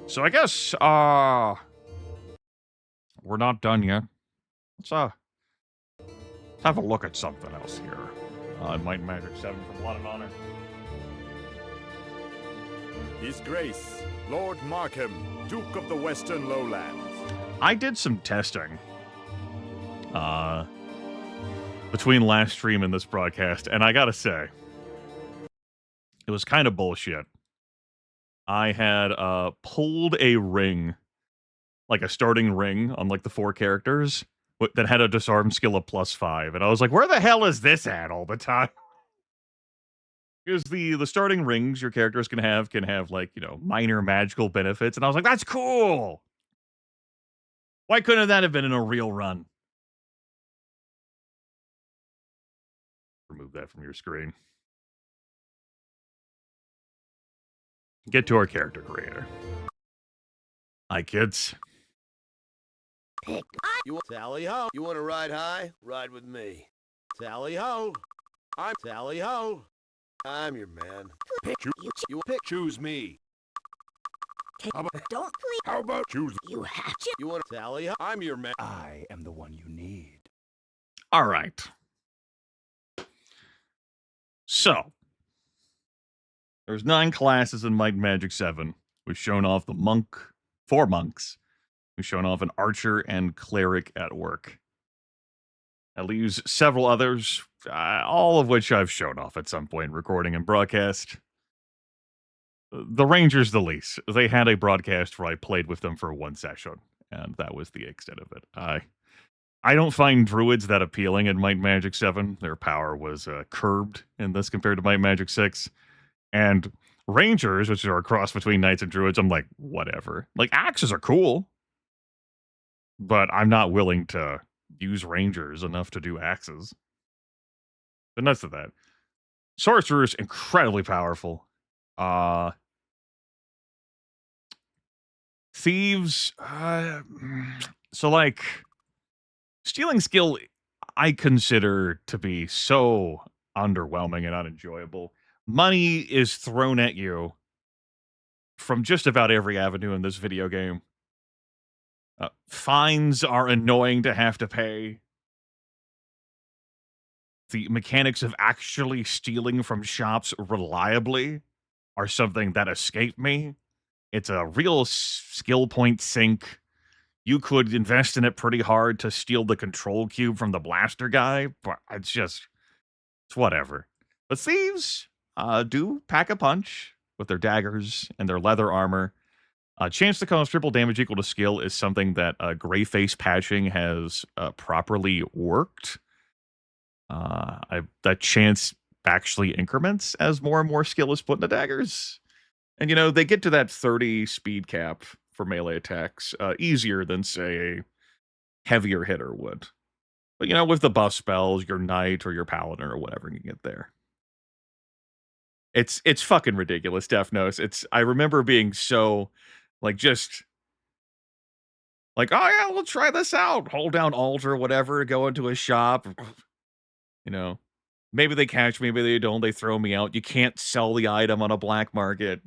So I guess, we're not done yet. Let's have a look at something else here. Might and Magic 7 from Blood and Honor. His Grace, Lord Markham, Duke of the Western Lowlands. I did some testing, between last stream and this broadcast, and I gotta say, it was kind of bullshit. I had, pulled a ring, like a starting ring on, like, the 4 characters, that had a disarm skill of +5, and I was like, where the hell is this at all the time? Because the starting rings your characters can have, like, you know, minor magical benefits, and I was like, that's cool! Why couldn't that have been in a real run? Remove that from your screen. Get to our character creator. Hi, kids. You tally ho. You want to ride high? Ride with me. Tally ho. I'm tally ho. I'm your man. You pick. Choose me. How about, Don't please. How about choose? You have to. You want to tally ho? I'm your man. I am the one you need. All right. So, there's 9 classes in Might and Magic 7. We've shown off the monk, 4 monks. We've shown off an archer and cleric at work. That leaves several others, all of which I've shown off at some point, recording and broadcast. The Rangers the least. They had a broadcast where I played with them for 1 session, and that was the extent of it. I don't find druids that appealing in Might and Magic 7. Their power was curbed in this compared to Might and Magic 6. And Rangers, which are a cross between knights and druids, I'm like, whatever. Like, axes are cool, but I'm not willing to use Rangers enough to do axes. But nuts of that. Sorcerers, incredibly powerful. Thieves, so like, stealing skill, I consider to be so underwhelming and unenjoyable. Money is thrown at you from just about every avenue in this video game. Fines are annoying to have to pay. The mechanics of actually stealing from shops reliably are something that escape me. It's a real skill point sink. You could invest in it pretty hard to steal the control cube from the blaster guy, but it's whatever. But thieves do pack a punch with their daggers and their leather armor. Chance to cause triple damage equal to skill is something that gray face patching has properly worked. That chance actually increments as more and more skill is put into daggers. And, you know, they get to that 30 speed cap for melee attacks easier than, say, a heavier hitter would. But, you know, with the buff spells, your knight or your paladin or whatever, you get there. It's fucking ridiculous, Defnos. I remember being so, like, just, like, oh yeah, we'll try this out. Hold down Alt or whatever, go into a shop. You know, maybe they catch me, maybe they don't, they throw me out. You can't sell the item on a black market.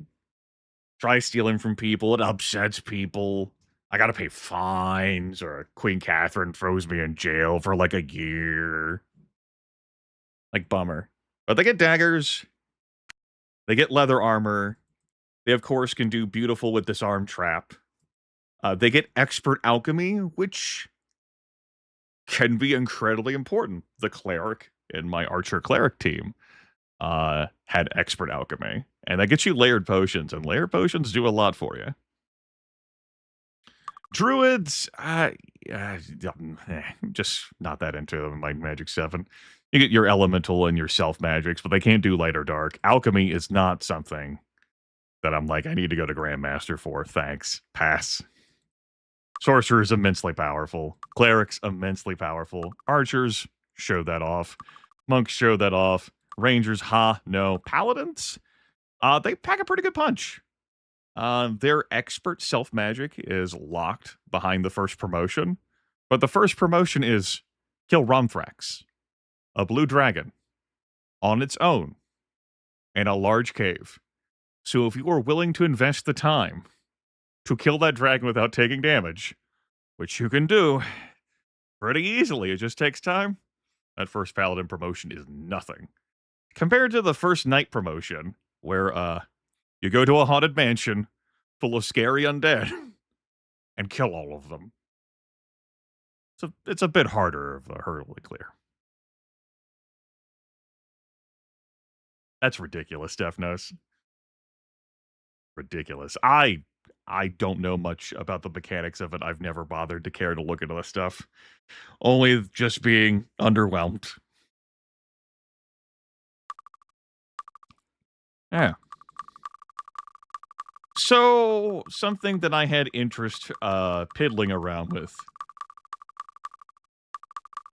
Try stealing from people, it upsets people. I gotta pay fines, or Queen Catherine throws me in jail for like a year. Like, bummer. But they get daggers. They get leather armor. They, of course, can do beautiful with disarm trap. They get expert alchemy, which can be incredibly important. The cleric in my archer cleric team had expert alchemy. And that gets you layered potions, and layered potions do a lot for you. Druids, just not that into them in my Magic 7. You get your elemental and your self magics, but they can't do light or dark. Alchemy is not something that I'm like, I need to go to Grandmaster for. Thanks. Pass. Sorcerers, immensely powerful. Clerics, immensely powerful. Archers, show that off. Monks, show that off. Rangers, no. Paladins, they pack a pretty good punch. Their expert self-magic is locked behind the first promotion, but the first promotion is kill Romthrax, a blue dragon, on its own, in a large cave. So if you are willing to invest the time to kill that dragon without taking damage, which you can do pretty easily. It just takes time. That first paladin promotion is nothing compared to the first knight promotion, where you go to a haunted mansion full of scary undead and kill all of them. It's a bit harder of a hurdle to clear. That's ridiculous, Defnos. Ridiculous. I don't know much about the mechanics of it. I've never bothered to care to look into this stuff. Only just being underwhelmed. Yeah. So, something that I had interest piddling around with.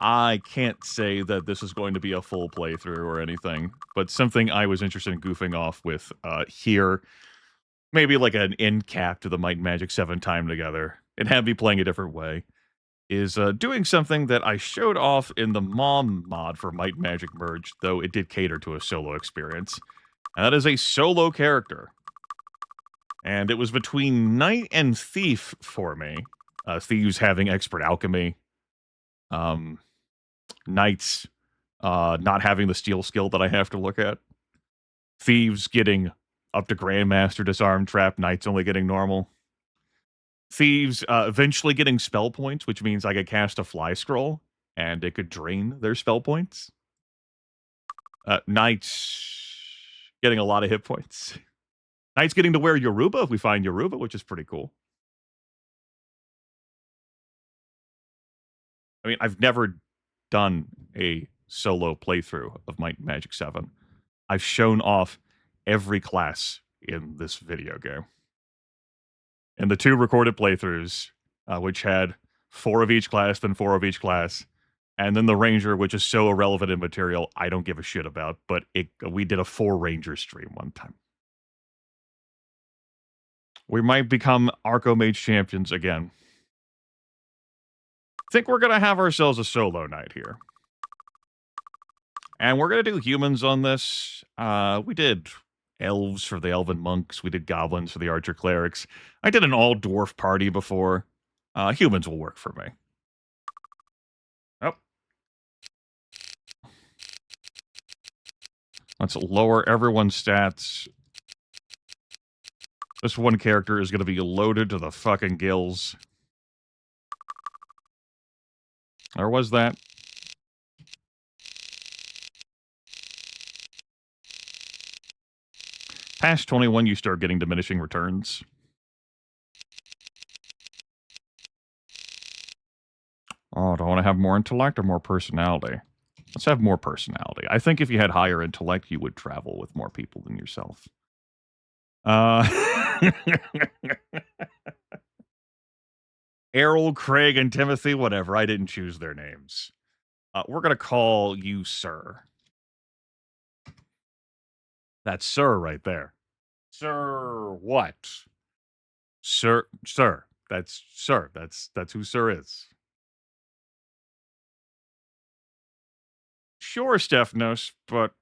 I can't say that this is going to be a full playthrough or anything, but something I was interested in goofing off with here, maybe like an end cap to the Might and Magic 7 time together, and have me playing a different way, is doing something that I showed off in the Mom mod for Might and Magic Merge, though it did cater to a solo experience, and that is a solo character. And it was between Knight and Thief for me. Thieves having expert alchemy. Knights not having the steel skill that I have to look at. Thieves getting up to Grandmaster Disarm Trap. Knights only getting normal. Thieves eventually getting spell points, which means I could cast a Fly Scroll, and it could drain their spell points. Knights getting a lot of hit points. Knights getting to wear Yoruba if we find Yoruba, which is pretty cool. I mean, I've never done a solo playthrough of Might and Magic 7. I've shown off every class in this video game. And the 2 recorded playthroughs, which had 4 of each class, then 4 of each class, and then the Ranger, which is so irrelevant in material, I don't give a shit about, but we did a 4 Ranger stream one time. We might become Archomage champions again. I think we're going to have ourselves a solo night here. And we're going to do humans on this. We did elves for the elven monks. We did goblins for the archer clerics. I did an all-dwarf party before. Humans will work for me. Oh. Let's lower everyone's stats. This one character is going to be loaded to the fucking gills. There was that. Past 21, you start getting diminishing returns. Oh, do I want to have more intellect or more personality? Let's have more personality. I think if you had higher intellect, you would travel with more people than yourself. Errol, Craig, and Timothy, whatever. I didn't choose their names. We're going to call you Sir. That's Sir right there. Sir what? Sir. That's Sir. That's who Sir is. Sure, Stephanos, but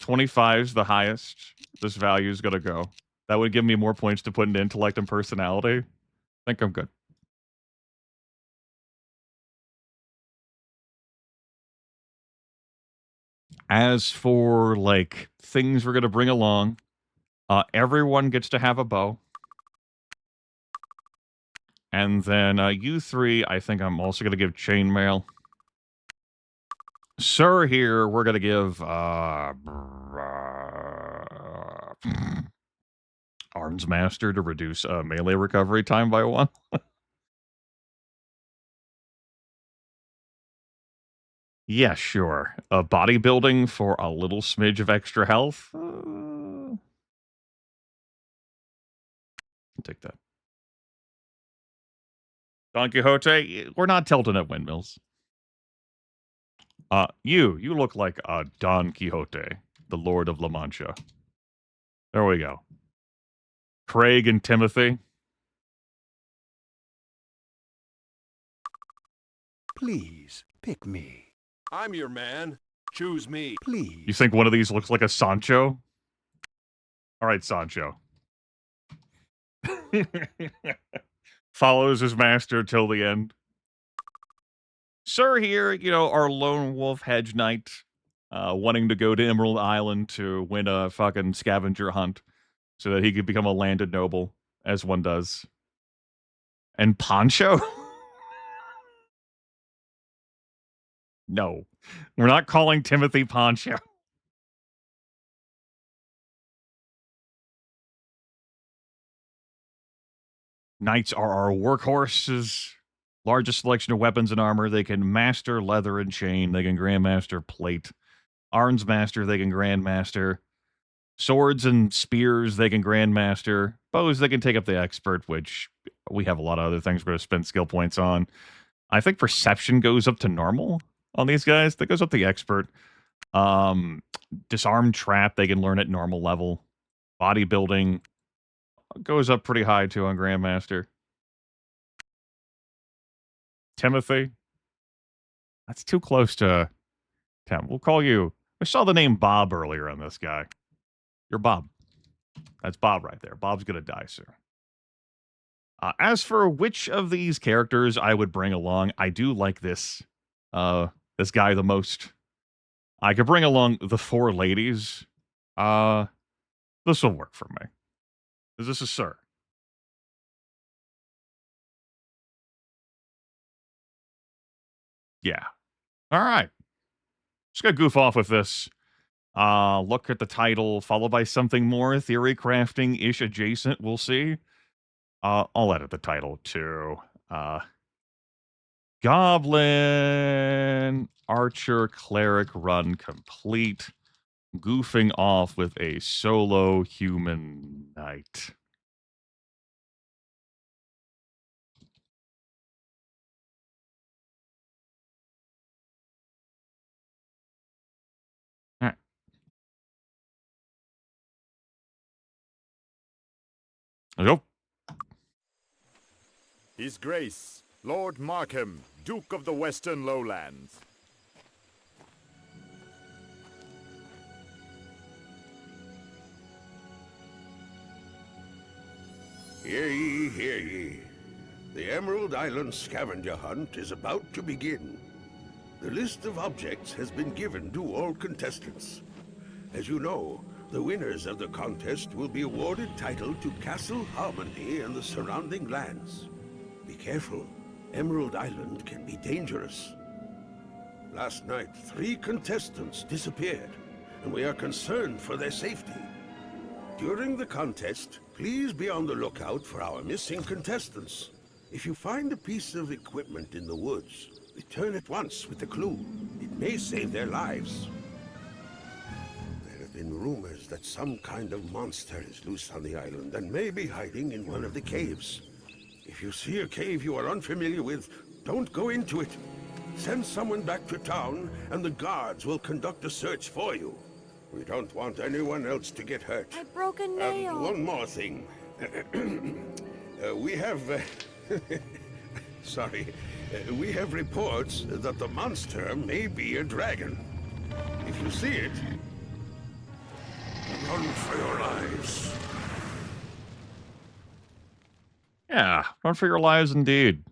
25's the highest this value is going to go. That would give me more points to put into intellect and personality. I think I'm good. As for, like, things we're going to bring along, everyone gets to have a bow. And then you 3, I think I'm also going to give chainmail. Sir here, we're going to give Arms Master to reduce melee recovery time by 1. Yeah, sure. Bodybuilding for a little smidge of extra health. I'll take that. Don Quixote, we're not tilting at windmills. You look like Don Quixote, the Lord of La Mancha. There we go. Craig and Timothy. Please, pick me. I'm your man. Choose me. Please. You think one of these looks like a Sancho? All right, Sancho. Follows his master till the end. Sir here, our lone wolf hedge knight, wanting to go to Emerald Island to win a fucking scavenger hunt so that he could become a landed noble, as one does. And Poncho? No. We're not calling Timothy Poncho. Knights are our workhorses. Largest selection of weapons and armor. They can master leather and chain. They can grandmaster plate. Arms master, they can grandmaster. Swords and spears, they can grandmaster. Bows, they can take up the expert, which we have a lot of other things we're going to spend skill points on. I think perception goes up to normal on these guys. That goes up to expert. Disarm trap, they can learn at normal level. Bodybuilding goes up pretty high too on grandmaster. Timothy, that's too close to Tim. We'll call you. I saw the name Bob earlier on this guy. You're Bob. That's Bob right there. Bob's gonna die, sir. As for which of these characters I would bring along, I do like this guy the most. I could bring along the 4 ladies. This will work for me. Is this a sir? Yeah. All right. Just gonna goof off with this. Look at the title, followed by something more theory crafting-ish adjacent. We'll see. I'll edit the title to Goblin Archer Cleric Run Complete, goofing off with a solo human knight. All right. Go. His Grace, Lord Markham, Duke of the Western Lowlands. Hear ye, hear ye. The Emerald Island scavenger hunt is about to begin. The list of objects has been given to all contestants. As you know, the winners of the contest will be awarded title to Castle Harmondale and the surrounding lands. Be careful. Emerald Island can be dangerous. Last night, 3 contestants disappeared, and we are concerned for their safety. During the contest, please be on the lookout for our missing contestants. If you find a piece of equipment in the woods, return at once with the clue. It may save their lives. There have been rumors that some kind of monster is loose on the island and may be hiding in one of the caves. If you see a cave you are unfamiliar with, don't go into it. Send someone back to town, and the guards will conduct a search for you. We don't want anyone else to get hurt. I broke a nail. One more thing. We have... sorry. We have reports that the monster may be a dragon. If you see it, run for your lives. Yeah, run for your lives indeed.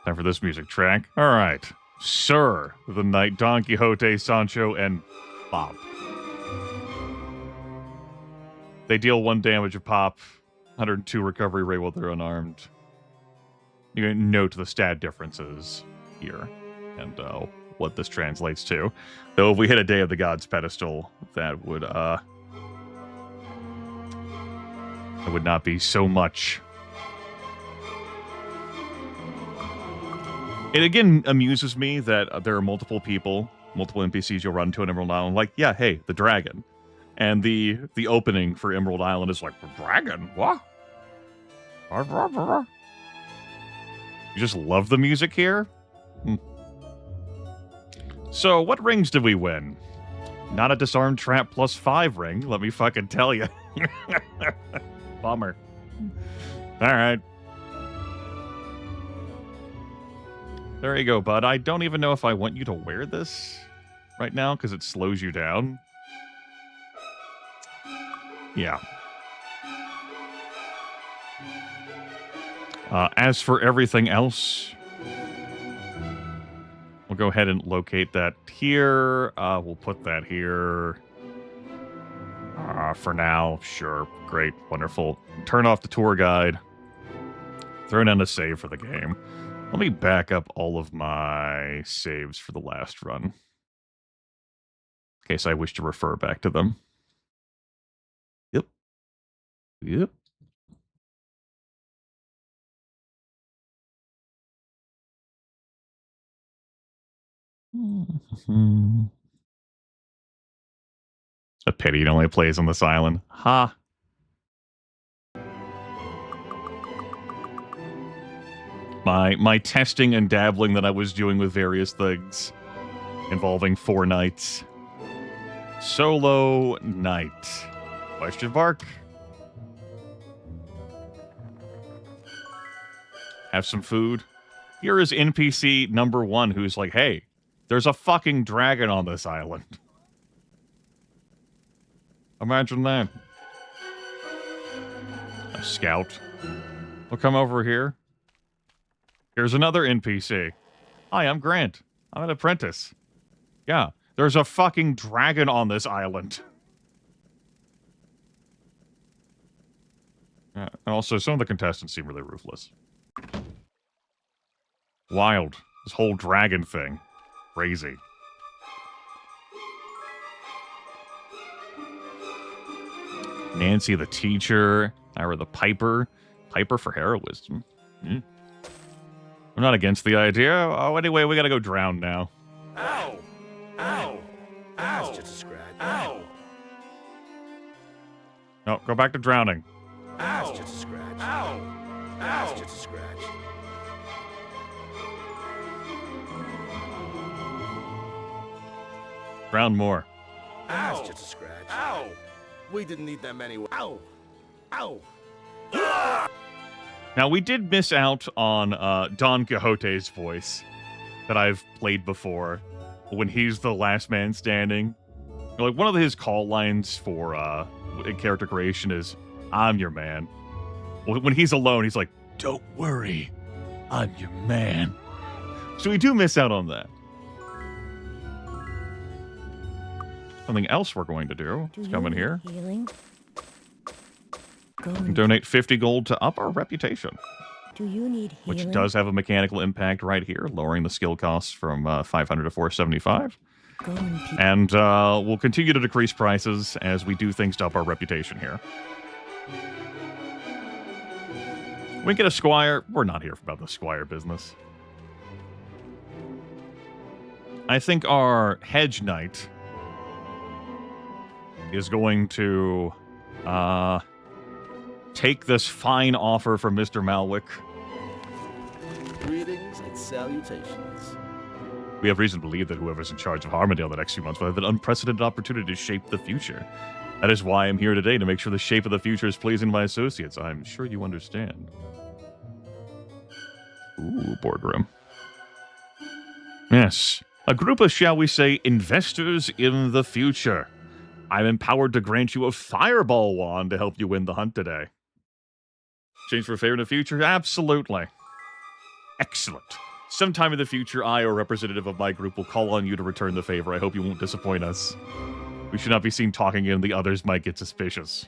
Time for this music track. All right. Sir, the Knight, Don Quixote, Sancho, and Bob. They deal 1 damage a pop, 102 recovery rate while they're unarmed. You can note the stat differences here and what this translates to. Though if we hit a Day of the Gods pedestal, that would not be so much. It again amuses me that there are multiple people, multiple NPCs you'll run to on Emerald Island. Like, yeah, hey, the dragon. And the opening for Emerald Island is like, the dragon? What? You just love the music here? So, what rings did we win? Not a disarm trap +5 ring, let me fucking tell you. Bummer. Alright. There you go, bud. I don't even know if I want you to wear this right now, because it slows you down. Yeah. As for everything else, we'll go ahead and locate that here. We'll put that here. For now, sure. Great. Wonderful. Turn off the tour guide. Throw down a save for the game. Let me back up all of my saves for the last run, in case I wish to refer back to them. Yep. Yep. A pity it only plays on this island. Ha. My testing and dabbling that I was doing with various things involving 4 nights. Solo night. Question mark? Have some food. Here is NPC number 1 who's like, hey, there's a fucking dragon on this island. Imagine that. A scout. We'll come over here. Here's another NPC. Hi, I'm Grant. I'm an apprentice. Yeah, there's a fucking dragon on this island. Yeah, and also, some of the contestants seem really ruthless. Wild. This whole dragon thing. Crazy. Nancy the teacher. Ira the piper. Piper for heroism. I'm not against the idea. Oh, anyway, we gotta go drown now. Ow! Ow! Ow! That's just a scratch. Ow! No, go back to drowning. Ow! That's just a scratch. Ow! Ow! That's just a scratch. Drown more. Ow! That's just a scratch. Ow! We didn't need them anyway. Ow! Ow! Now, we did miss out on Don Quixote's voice that I've played before when he's the last man standing. Like, one of his call lines for character creation is, I'm your man. When he's alone, he's like, don't worry, I'm your man. So we do miss out on that. Something else we're going to do is come in here. Healing? And donate 50 gold to up our reputation. Do you need healing? Which does have a mechanical impact right here, lowering the skill costs from 500 to 475. And we'll continue to decrease prices as we do things to up our reputation here. We get a squire. We're not here about the squire business. I think our hedge knight is going to take this fine offer from Mr. Malwick. Greetings and salutations. We have reason to believe that whoever's in charge of Harmondale the next few months will have an unprecedented opportunity to shape the future. That is why I'm here today, to make sure the shape of the future is pleasing to my associates. I'm sure you understand. Ooh, boardroom. Yes. A group of, shall we say, investors in the future. I'm empowered to grant you a fireball wand to help you win the hunt today. Change for a favor in the future? Absolutely. Excellent. Sometime in the future, I or a representative of my group will call on you to return the favor. I hope you won't disappoint us. We should not be seen talking and the others might get suspicious.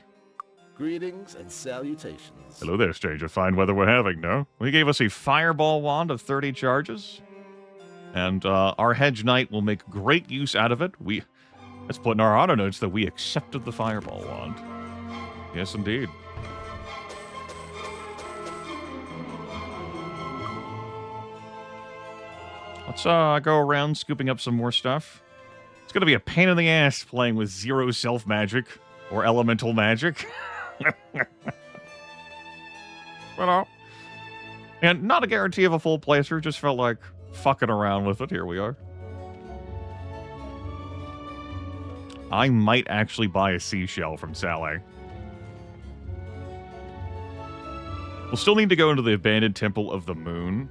Greetings and salutations. Hello there, stranger. Fine weather we're having, no? He gave us a fireball wand of 30 charges. And our hedge knight will make great use out of it. Let's put in our auto notes that we accepted the fireball wand. Yes, indeed. Let's go around scooping up some more stuff. It's going to be a pain in the ass playing with 0 self-magic or elemental magic. But, and not a guarantee of a full playthrough, just felt like fucking around with it. Here we are. I might actually buy a seashell from Sally. We'll still need to go into the abandoned Temple of the Moon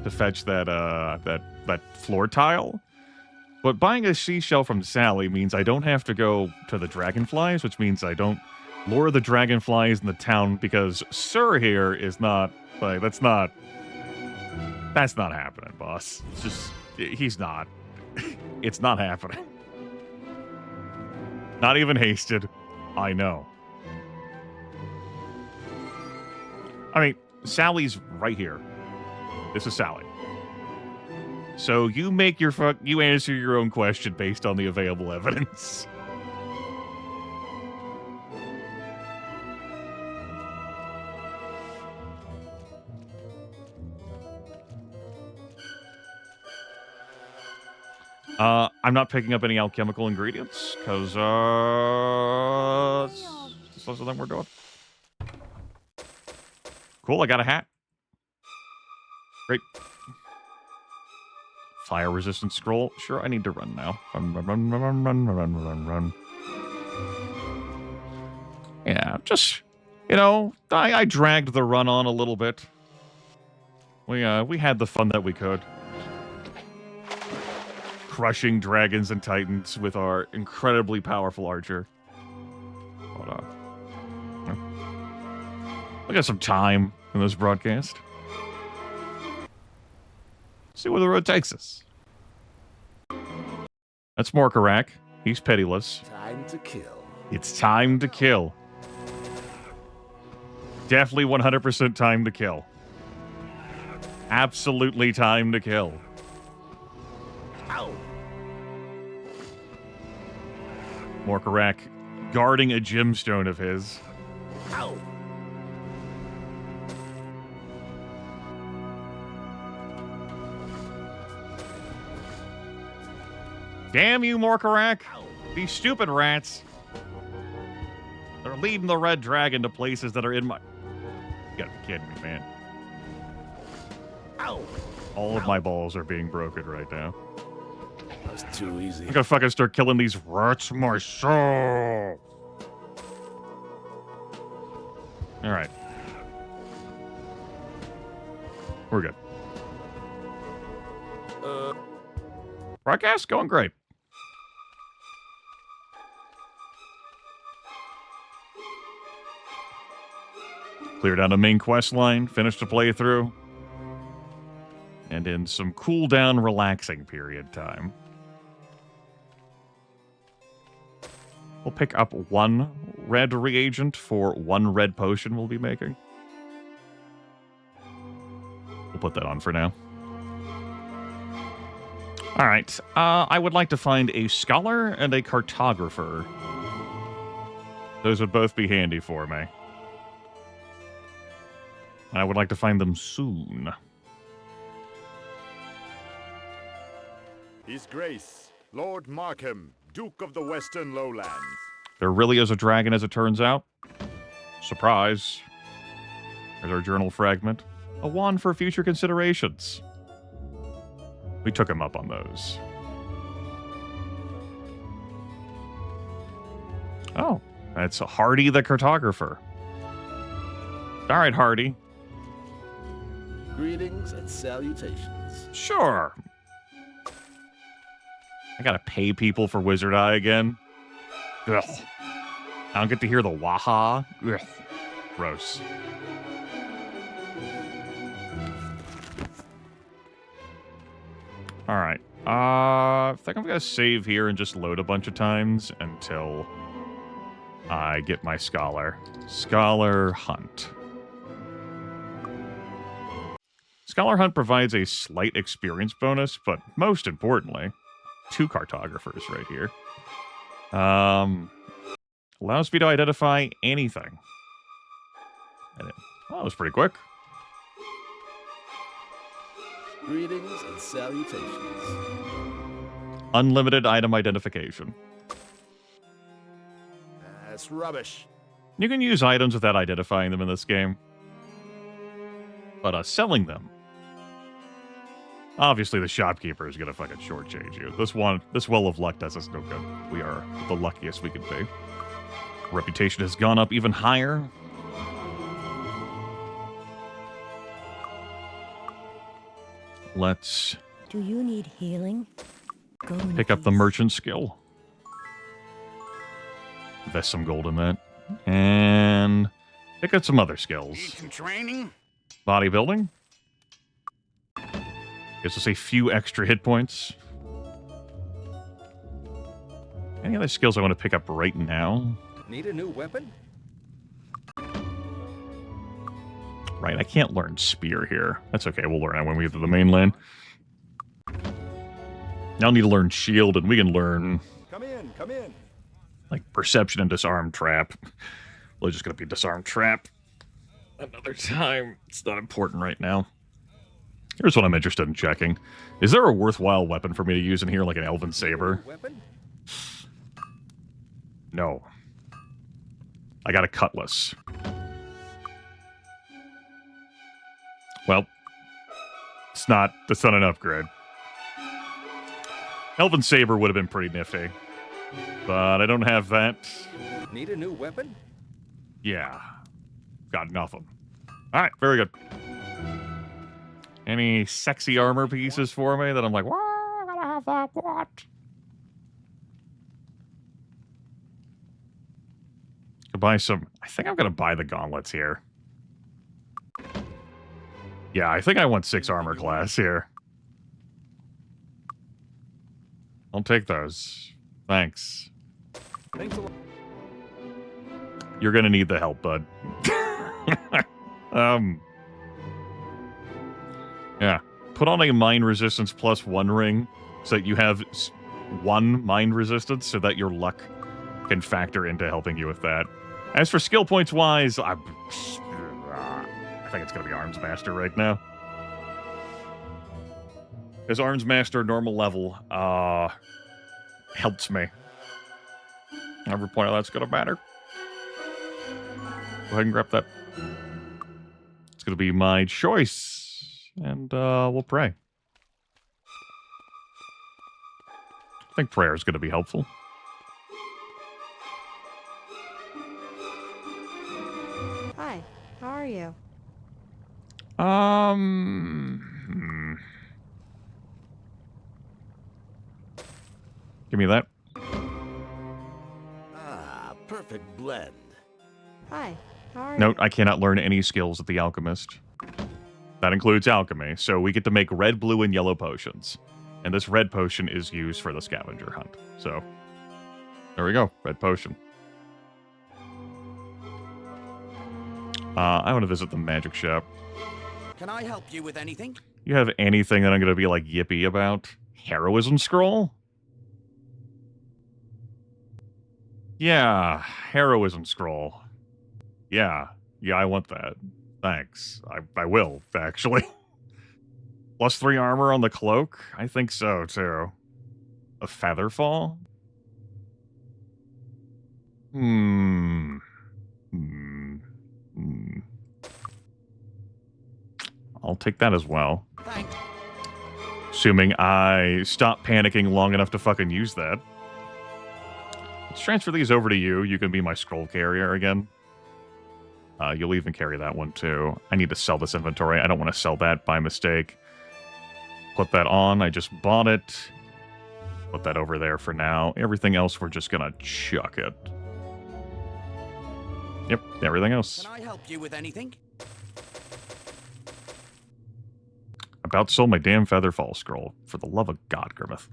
to fetch that floor tile. But buying a seashell from Sally means I don't have to go to the dragonflies, which means I don't Lure the dragonflies in the town because Sir here is not, like, that's not happening, boss. It's just, he's not. It's not happening. Not even hasted. I know. I mean, Sally's right here. This is Sally. So you make your you answer your own question based on the available evidence. I'm not picking up any alchemical ingredients, because, it's less than we're doing. Cool, I got a hat. Great. Fire-resistant scroll. Sure, I need to run now. Run. Yeah, just, you know, I dragged the run on a little bit. We had the fun that we could. Crushing dragons and titans with our incredibly powerful archer. Hold on. We got some time in this broadcast. See where the road takes us. That's Morkarak. He's pitiless. Time to kill. It's time to kill. Definitely 100% time to kill. Absolutely time to kill. Ow. Morkarak guarding a gemstone of his. Ow. Damn you, Morkarak! These stupid rats. They're leading the red dragon to places that are in my... You gotta be kidding me, man. Ow. All of my balls are being broken right now. That was too easy. I'm gonna fucking start killing these rats myself. Alright. We're good. Broadcast going great. Cleared out a main quest line, finished the playthrough, and in some cool down, relaxing period time, we'll pick up one red reagent for one red potion we'll be making. We'll put that on for now. All right, I would like to find a scholar and a cartographer. Those would both be handy for me. And I would like to find them soon. His Grace, Lord Markham, Duke of the Western Lowlands. There really is a dragon, as it turns out. Surprise. There's our journal fragment. A wand for future considerations. We took him up on those. Oh, that's Hardy the cartographer. All right, Hardy. Greetings and salutations. Sure. I gotta pay people for Wizard Eye again. Ugh. I don't get to hear the waha. Ugh. Gross. Alright. I think I'm gonna save here and just load a bunch of times until I get my Scholar. Scholar Hunt. Scholar Hunt provides a slight experience bonus, but most importantly, 2 cartographers right here. Allows me to identify anything. Oh, that was pretty quick. Greetings and salutations. Unlimited item identification. That's rubbish. You can use items without identifying them in this game. But selling them, obviously the shopkeeper is gonna fucking shortchange you. This well of luck does us no good. We are the luckiest we could be. Reputation has gone up even higher. Let's Do you need healing? Go in pick up the peace. merchant skill. Invest some gold in that. And pick up some other skills. Need some training? Bodybuilding. Gives us a few extra hit points. Any other skills I want to pick up right now? Need a new weapon? Right, I can't learn spear here. That's okay, we'll learn that when we get to the mainland. Now I need to learn shield, and we can learn... Come in, come in. like perception and disarm trap. We're just going to be disarm trap another time. It's not important right now. Here's what I'm interested in checking. Is there a worthwhile weapon for me to use in here, like an elven saber? Weapon? No. I got a cutlass. Well, that's not an upgrade. Elven saber would have been pretty nifty. But I don't have that. Need a new weapon? Yeah. Got nothing. Alright, very good. Any sexy armor pieces for me that I'm like, what? I gotta have that, what? Could buy some... I think I'm gonna buy the gauntlets here. Yeah, I think I want 6 armor class here. I'll take those. Thanks. Thanks a lot. You're gonna need the help, bud. Yeah. Put on a mind resistance +1 ring so that you have 1 mind resistance so that your luck can factor into helping you with that. As for skill points wise, I think it's gonna be Arms Master right now. Because Arms Master normal level helps me. Every point of that's gonna matter. Go ahead and grab that. It's gonna be my choice. And we'll pray. I think prayer is gonna be helpful. Hi, how are you? Give me that. Ah, perfect blend. Hi, how are Note, I cannot learn any skills at the alchemist. That includes alchemy, so we get to make red, blue, and yellow potions. And this red potion is used for the scavenger hunt. So, there we go. Red potion. I want to visit the magic shop. Can I help you with anything? You have anything that I'm going to be like yippee about? Heroism scroll? Yeah, heroism scroll. Yeah, I want that. Thanks. I will, actually. +3 armor on the cloak? I think so, too. A feather fall? I'll take that as well. Thanks. Assuming I stop panicking long enough to fucking use that. Let's transfer these over to you. You can be my scroll carrier again. You'll even carry that one, too. I need to sell this inventory. I don't want to sell that by mistake. Put that on. I just bought it. Put that over there for now. Everything else, we're just gonna chuck it. Yep, everything else. Can I help you with anything? About sold my damn Featherfall scroll. For the love of God, Grimith.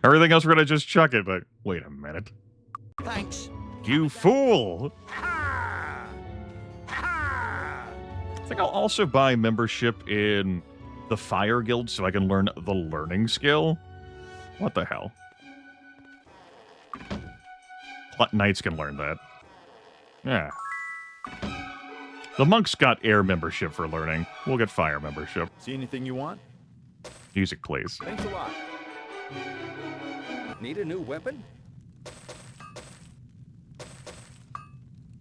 Everything else, we're gonna just chuck it, but wait a minute. Thanks. You fool! Ha! Ha! I think I'll also buy membership in the Fire Guild so I can learn the learning skill. What the hell? Knights can learn that. Yeah. The monks got air membership for learning. We'll get fire membership. See anything you want? Music, please. Thanks a lot. Need a new weapon?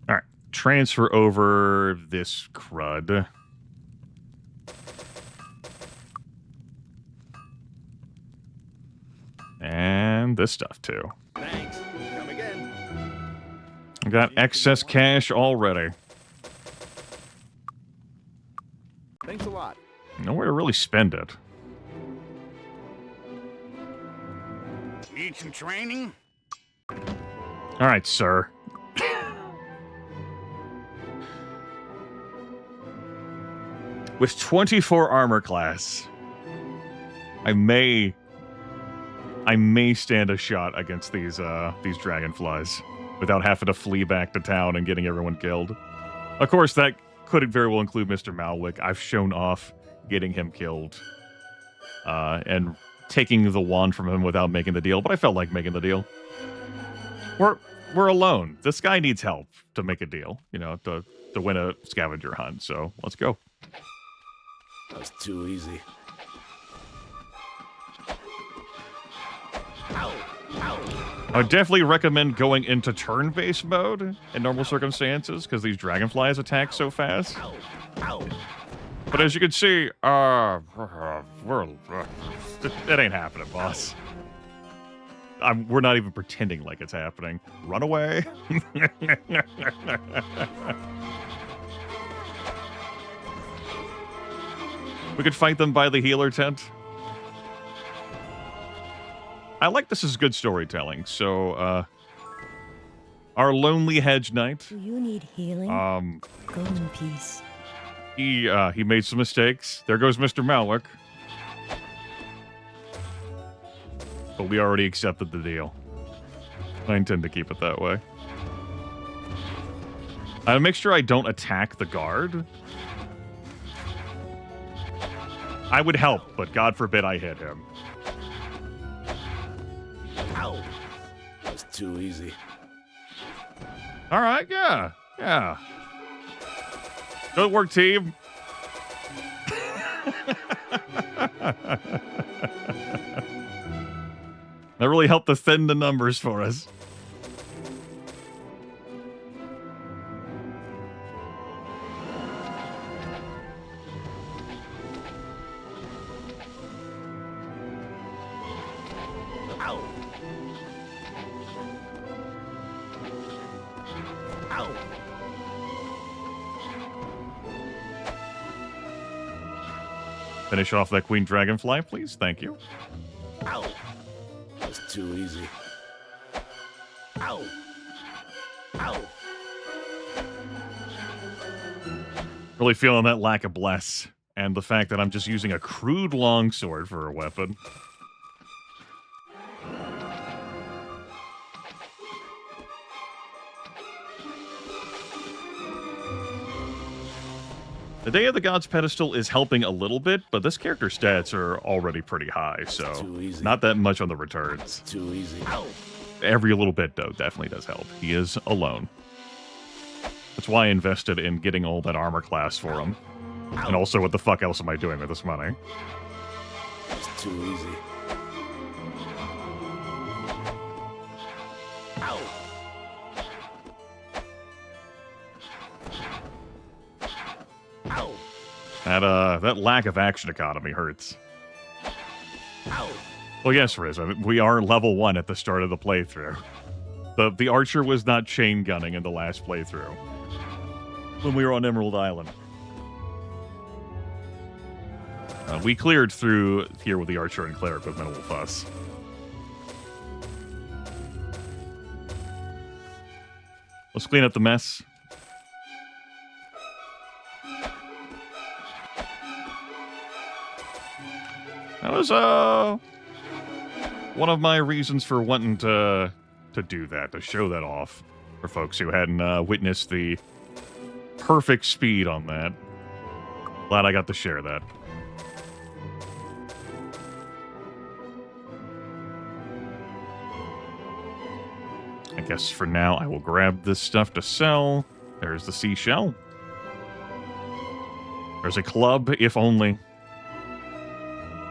Alright. Transfer over this crud. And this stuff, too. Thanks. Come again. I got excess cash already. Thanks a lot. Nowhere to really spend it. Need some training? All right, sir. With 24 armor class, I may stand a shot against these dragonflies without having to flee back to town and getting everyone killed. Of course, that could very well include Mr. Malwick. I've shown off getting him killed and taking the wand from him without making the deal, but I felt like making the deal. We're alone. This guy needs help to make a deal, you know, to win a scavenger hunt. So let's go. That was too easy. Ow! Ow! I would definitely recommend going into turn-based mode in normal circumstances because these dragonflies attack so fast. Ow! Ow! But as you can see, it ain't happening, boss. We're not even pretending like it's happening. Run away. We could fight them by the healer tent. I like this is good storytelling. So, our lonely hedge knight. Do you need healing? Go in peace. He made some mistakes. There goes Mr. Malwick. But we already accepted the deal. I intend to keep it that way. I make sure I don't attack the guard. I would help, but God forbid I hit him. Ow! That was too easy. All right, yeah. Good work, team. That really helped to thin the numbers for us. Ow! Ow! Finish off that Queen Dragonfly, please. Thank you. Ow! That was too easy. Ow! Ow! Really feeling that lack of bless. And the fact that I'm just using a crude longsword for a weapon. The Day of the Gods pedestal is helping a little bit, but this character's stats are already pretty high, so not that much on the returns. Too easy. Ow! Every little bit, though, definitely does help. He is alone. That's why I invested in getting all that armor class for him. And also, what the fuck else am I doing with this money? It's too easy. Ow! Ow! That lack of action economy hurts. Ow! Well, yes, Riz, we are level 1 at the start of the playthrough. The archer was not chain gunning in the last playthrough. When we were on Emerald Island. We cleared through here with the archer and cleric with minimal fuss. Let's clean up the mess. That was one of my reasons for wanting to do that, to show that off for folks who hadn't witnessed the perfect speed on that. Glad I got to share that. I guess for now I will grab this stuff to sell. There's the seashell. There's a club, if only.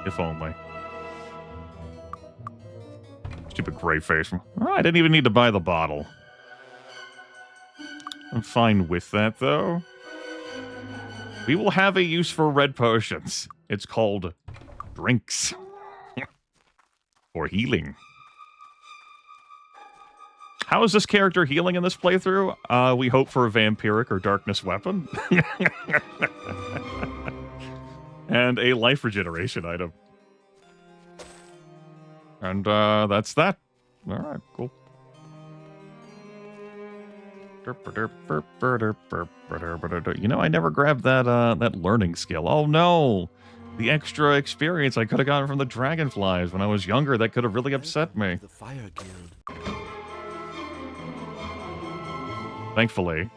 If only. Stupid gray face. Oh, I didn't even need to buy the bottle. I'm fine with that, though. We will have a use for red potions. It's called drinks. For healing. How is this character healing in this playthrough? We hope for a vampiric or darkness weapon. And a life regeneration item. And that's that. All right, cool. You know, I never grabbed that learning skill. Oh no, the extra experience I could have gotten from the dragonflies when I was younger. That could have really upset me. The Fire Guild. Thankfully,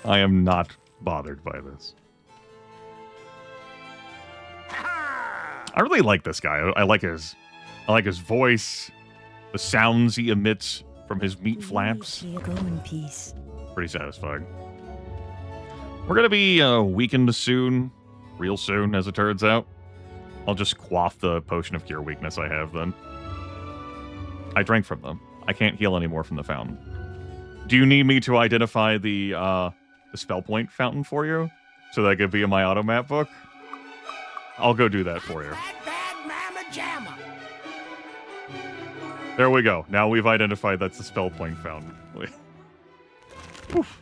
I am not bothered by this. I really like this guy. I like his voice, the sounds he emits from his meat flaps. Go in peace. Pretty satisfying. We're gonna be weakened soon, real soon, as it turns out. I'll just quaff the potion of cure weakness I have then. I drank from them. I can't heal anymore from the fountain. Do you need me to identify the spell point fountain for you, so that I could be in my auto map book? I'll go do that for you. Bad Mama Jamma. There we go. Now we've identified that's the spell point fountain. Oof.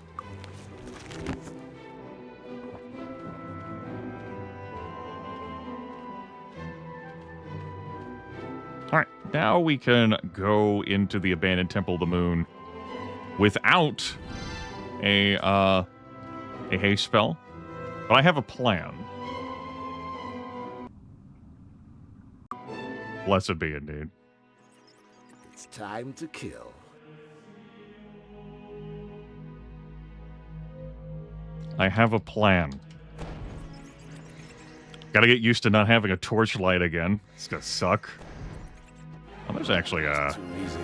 Alright, now we can go into the abandoned Temple of the Moon without a haste spell. But I have a plan. Blessed be indeed. It's time to kill. I have a plan. Gotta get used to not having a torchlight again. It's gonna suck. Oh, there's actually Too easy.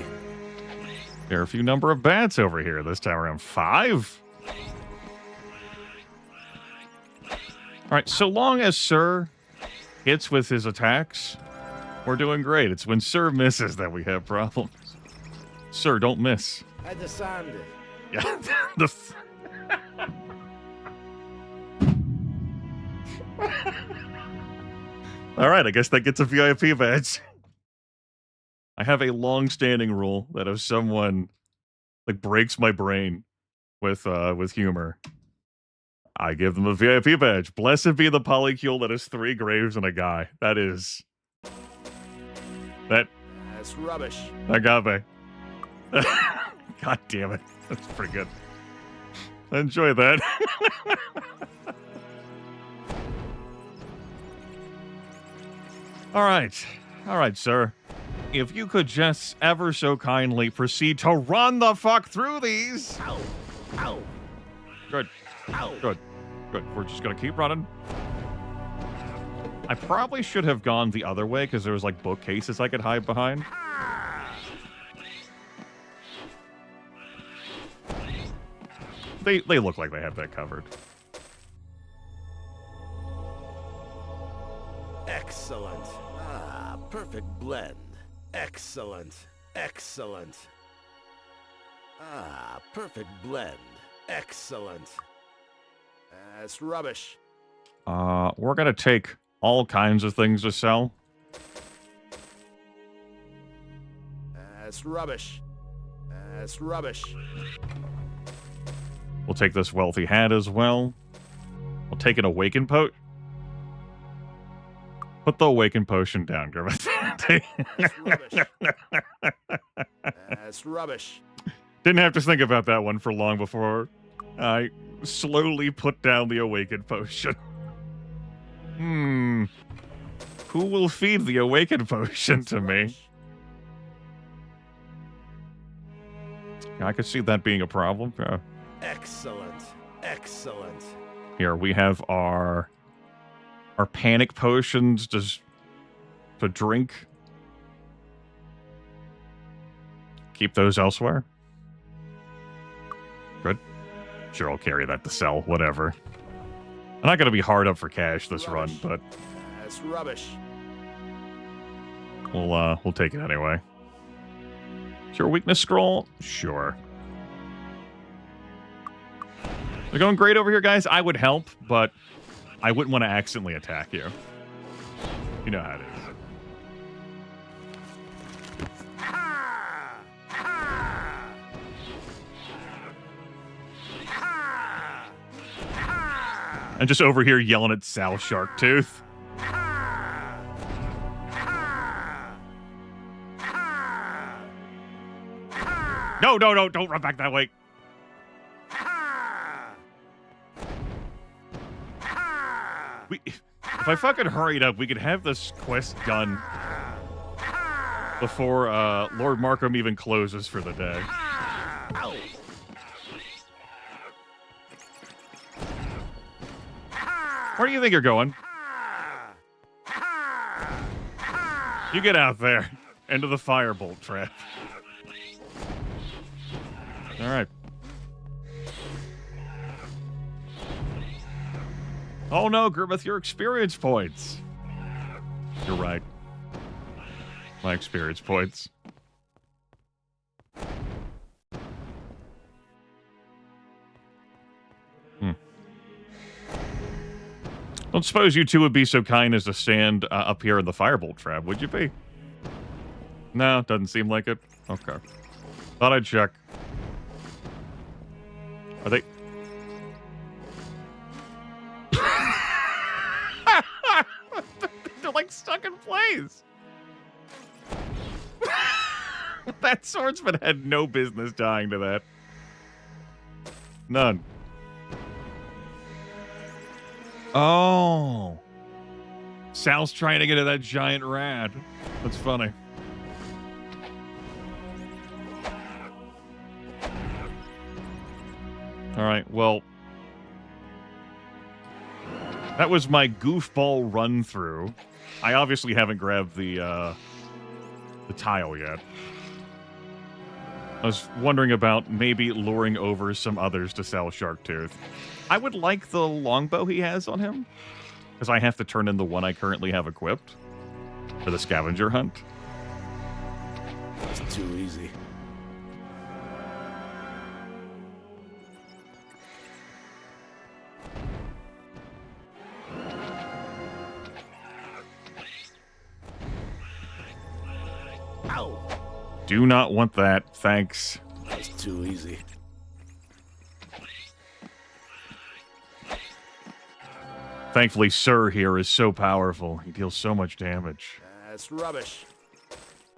there are a few number of bats over here this time around. 5? Alright, so long as Sir hits with his attacks, we're doing great. It's when Sir misses that we have problems. Sir, don't miss. I disarmed it. Yeah, All right, I guess that gets a VIP badge. I have a long-standing rule that if someone like breaks my brain with humor, I give them a VIP badge. Blessed be the polycule that has 3 graves and a guy. That is That's rubbish. agave. God damn it. That's pretty good. I enjoy that. All right, sir. If you could just ever so kindly proceed to run the fuck through these. Ow! Ow! Good. Ow! Good. We're just gonna keep running. I probably should have gone the other way because there was like bookcases I could hide behind. They look like they have that covered. Excellent. Ah, perfect blend. Excellent. Excellent. Ah, perfect blend. Excellent. That's rubbish. We're gonna take all kinds of things to sell. That's rubbish. That's rubbish. We'll take this wealthy hat as well. We'll take an awaken potion. Put the awaken potion down, Grimith. That's rubbish. That's rubbish. Didn't have to think about that one for long before I slowly put down the awaken potion. Who will feed the awaken potion to me? I could see that being a problem. Excellent. Excellent. Here we have our panic potions to drink. Keep those elsewhere. Good. Sure, I'll carry that to sell. Whatever. I'm not gonna be hard up for cash this run, but That's rubbish. we'll take it anyway. Sure, weakness scroll? Sure. They're going great over here, guys. I would help, but I wouldn't want to accidentally attack you. You know how it is. I'm just over here yelling at Sal Sharktooth. No, no, no, don't run back that way. If I fucking hurried up, we could have this quest done before Lord Markham even closes for the day. Where do you think you're going? You get out there. Into the firebolt trap. All right. Oh no, Grimith, your experience points. You're right. My experience points. Don't suppose you two would be so kind as to stand up here in the firebolt trap, would you be? No, doesn't seem like it. Okay. Thought I'd check. Are they... They're like stuck in place. That swordsman had no business dying to that. None. Oh. Sal's trying to get at that giant rat. That's funny. All right, well, that was my goofball run through. I obviously haven't grabbed the tile yet. I was wondering about maybe luring over some others to Sal Sharktooth. I would like the longbow he has on him, because I have to turn in the one I currently have equipped for the scavenger hunt. It's too easy. Ow! Do not want that, thanks. It's too easy. Thankfully, Sir here is so powerful. He deals so much damage. That's rubbish.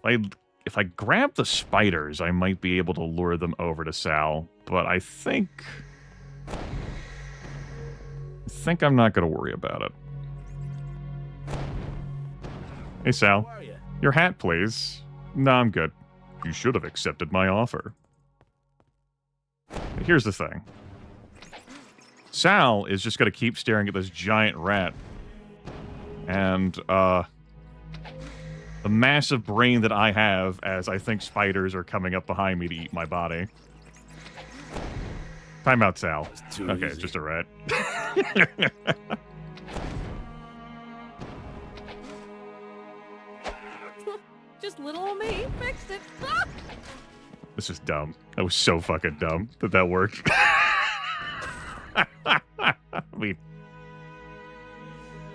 If I grab the spiders, I might be able to lure them over to Sal, but I think I'm not going to worry about it. Hey, Sal. How are you? Your hat, please. No, I'm good. You should have accepted my offer. Here's the thing. Sal is just going to keep staring at this giant rat. And, the massive brain that I have as I think spiders are coming up behind me to eat my body. Time out, Sal. Okay, it's just a rat. Just little old me fixed it. Ah! This is dumb. That was so fucking dumb that worked. I mean,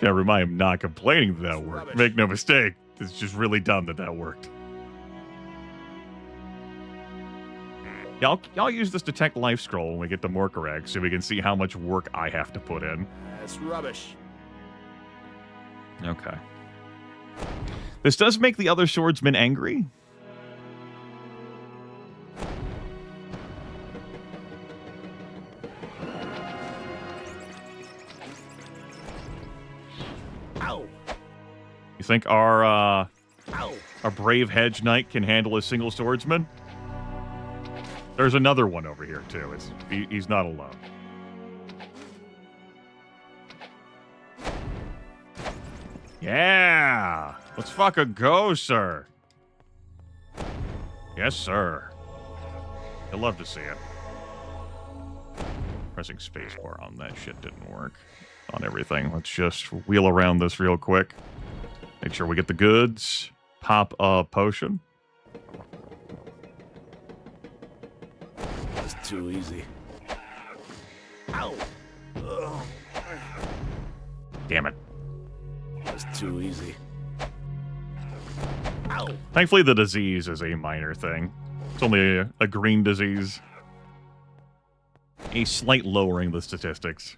I am not complaining that worked. Rubbish. Make no mistake. It's just really dumb that worked. Yeah, I'll use this Detect Life Scroll when we get to Morkarag so we can see how much work I have to put in. That's rubbish. Okay. This does make the other swordsmen angry. Ow! You think our brave hedge knight can handle a single swordsman? There's another one over here too. He's not alone. Yeah! Let's fucking go, sir. Yes, sir. You'll love to see it. Pressing spacebar on that shit didn't work. On everything. Let's just wheel around this real quick. Make sure we get the goods. Pop a potion. It's too easy. Ow! Ugh. Damn it. It's too easy. Ow! Thankfully, the disease is a minor thing. It's only a green disease. A slight lowering of the statistics.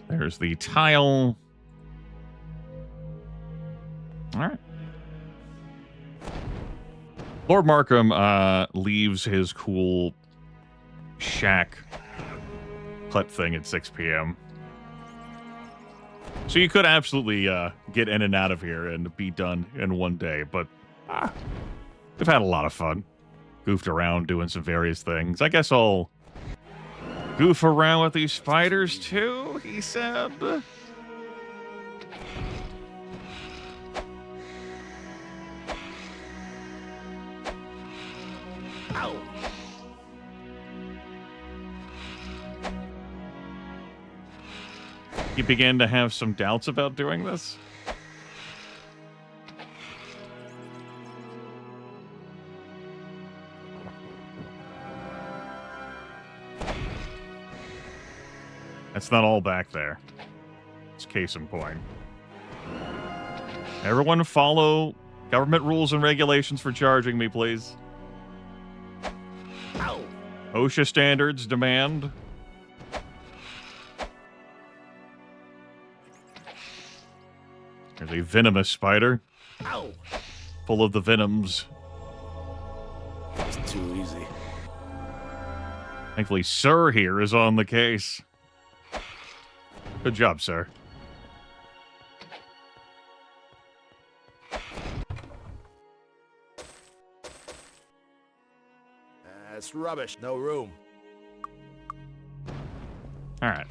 There's the tile. All right. Lord Markham leaves his cool shack hut thing at 6 p.m. So you could absolutely get in and out of here and be done in one day, but we've had a lot of fun. Goofed around doing some various things. I guess I'll goof around with these spiders too, he said. Ow! You began to have some doubts about doing this? That's not all back there. It's case in point. Everyone follow government rules and regulations for charging me, please. Ow! OSHA standards demand. There's a venomous spider. Ow! Full of the venoms. It's too easy. Thankfully, Sir here is on the case. Good job, sir. That's rubbish. No room. Alright.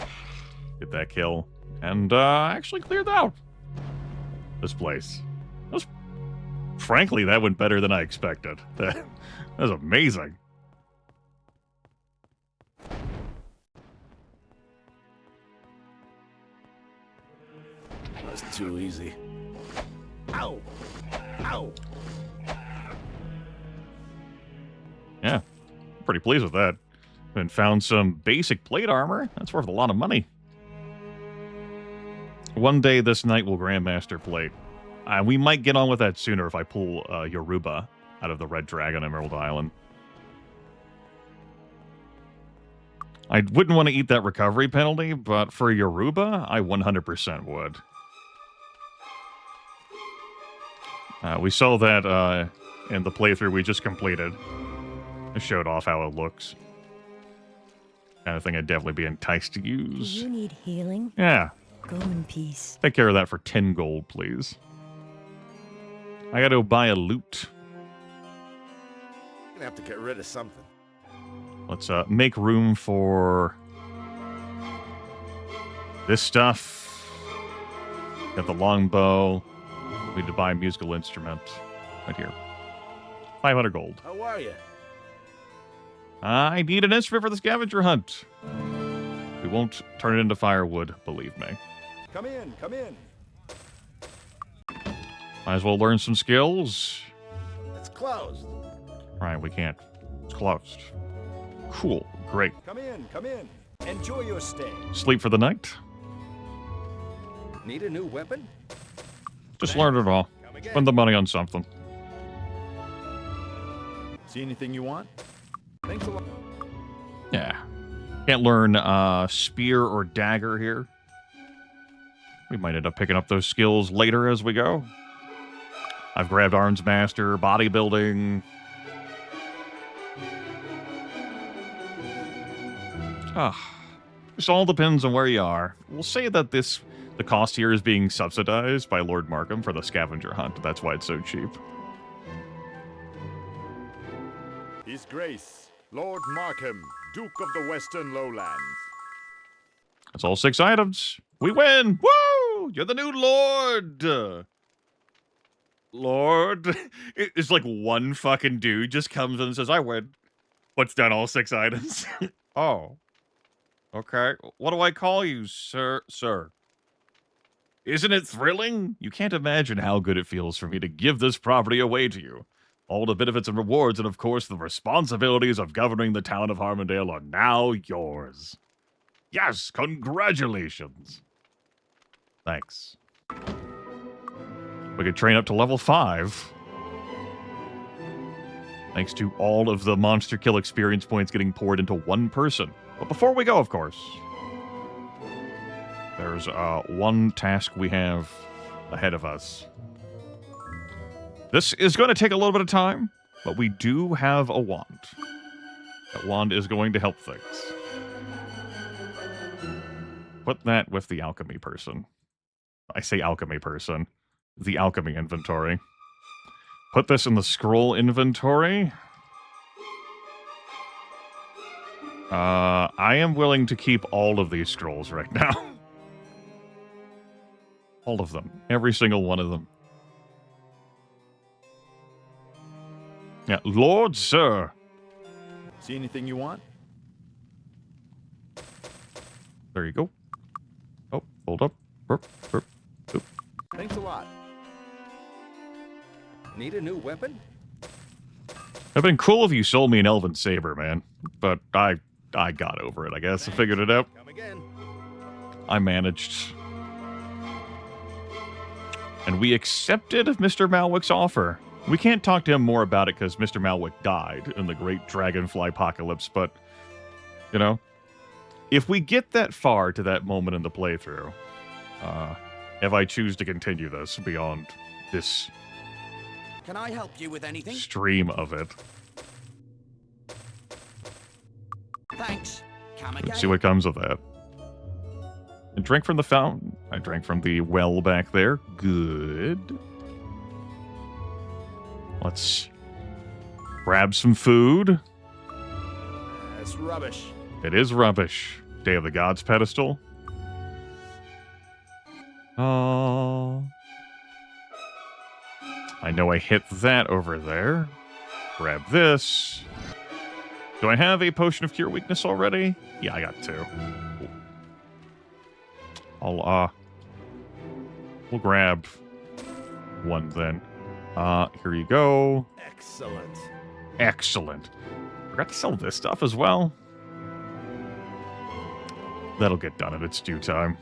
Get that kill. And actually cleared out this place. Frankly, that went better than I expected. That was amazing. That's too easy. Ow! Ow! Yeah, pretty pleased with that. And found some basic plate armor. That's worth a lot of money. One day this night will Grandmaster plate. We might get on with that sooner if I pull Yoruba out of the Red Dragon Emerald Island. I wouldn't want to eat that recovery penalty, but for Yoruba, I 100% would. We saw that in the playthrough we just completed. It showed off how it looks. Kind of thing I'd definitely be enticed to Do use. you need healing? Yeah. Go in peace. Take care of that for 10 gold, please. I gotta go buy a loot. Gonna have to get rid of something. Let's make room for this stuff. Got the longbow. We need to buy a musical instrument. Right here. 500 gold. How are you? I need an instrument for the scavenger hunt. We won't turn it into firewood, believe me. Come in, come in. Might as well learn some skills. It's closed. Right, we can't. It's closed. Cool. Great. Come in, come in. Enjoy your stay. Sleep for the night. Need a new weapon? Just learn it all. Come again. Spend the money on something. See anything you want? Thanks a lot. Yeah. Can't learn spear or dagger here. We might end up picking up those skills later as we go. I've grabbed Arms Master, bodybuilding. This all depends on where you are. We'll say that the cost here is being subsidized by Lord Markham for the scavenger hunt. That's why it's so cheap. His Grace, Lord Markham, Duke of the Western Lowlands. That's all 6 items. We win! Woo! You're the new Lord! Lord? It's like one fucking dude just comes in and says, I win. Puts down all 6 items. Oh. Okay. What do I call you, sir? Sir. Isn't it thrilling? You can't imagine how good it feels for me to give this property away to you. All the benefits and rewards, and of course the responsibilities of governing the town of Harmondale are now yours. Yes, congratulations. Thanks. We could train up to level 5. Thanks to all of the monster kill experience points getting poured into one person. But before we go, of course, there's one task we have ahead of us. This is going to take a little bit of time. But we do have a wand. That wand is going to help things. Put that with the alchemy person. I say alchemy person. The alchemy inventory. Put this in the scroll inventory. I am willing to keep all of these scrolls right now. All of them. Every single one of them. Yeah, Lord, sir. See anything you want? There you go. Oh, hold up. Burp, burp, burp. Thanks a lot. Need a new weapon? It'd been cool if you sold me an elven saber, man. But I got over it, I guess. I figured it out. Come again. I managed. And we accepted Mr. Malwick's offer. We can't talk to him more about it because Mr. Malwick died in the Great Dragonfly Apocalypse, but, you know, if we get that far to that moment in the playthrough, if I choose to continue this beyond this Can I help you with anything? stream of it, Thanks. Come again. let's see what comes of that. I drank from the fountain. I drank from the well back there. Good. Let's grab some food. That's rubbish. It is rubbish. Day of the Gods pedestal. Oh. I know I hit that over there. Grab this. Do I have a potion of cure weakness already? Yeah, I got two. We'll grab one then. Here you go. Excellent. Excellent. Forgot to sell this stuff as well. That'll get done at its due time.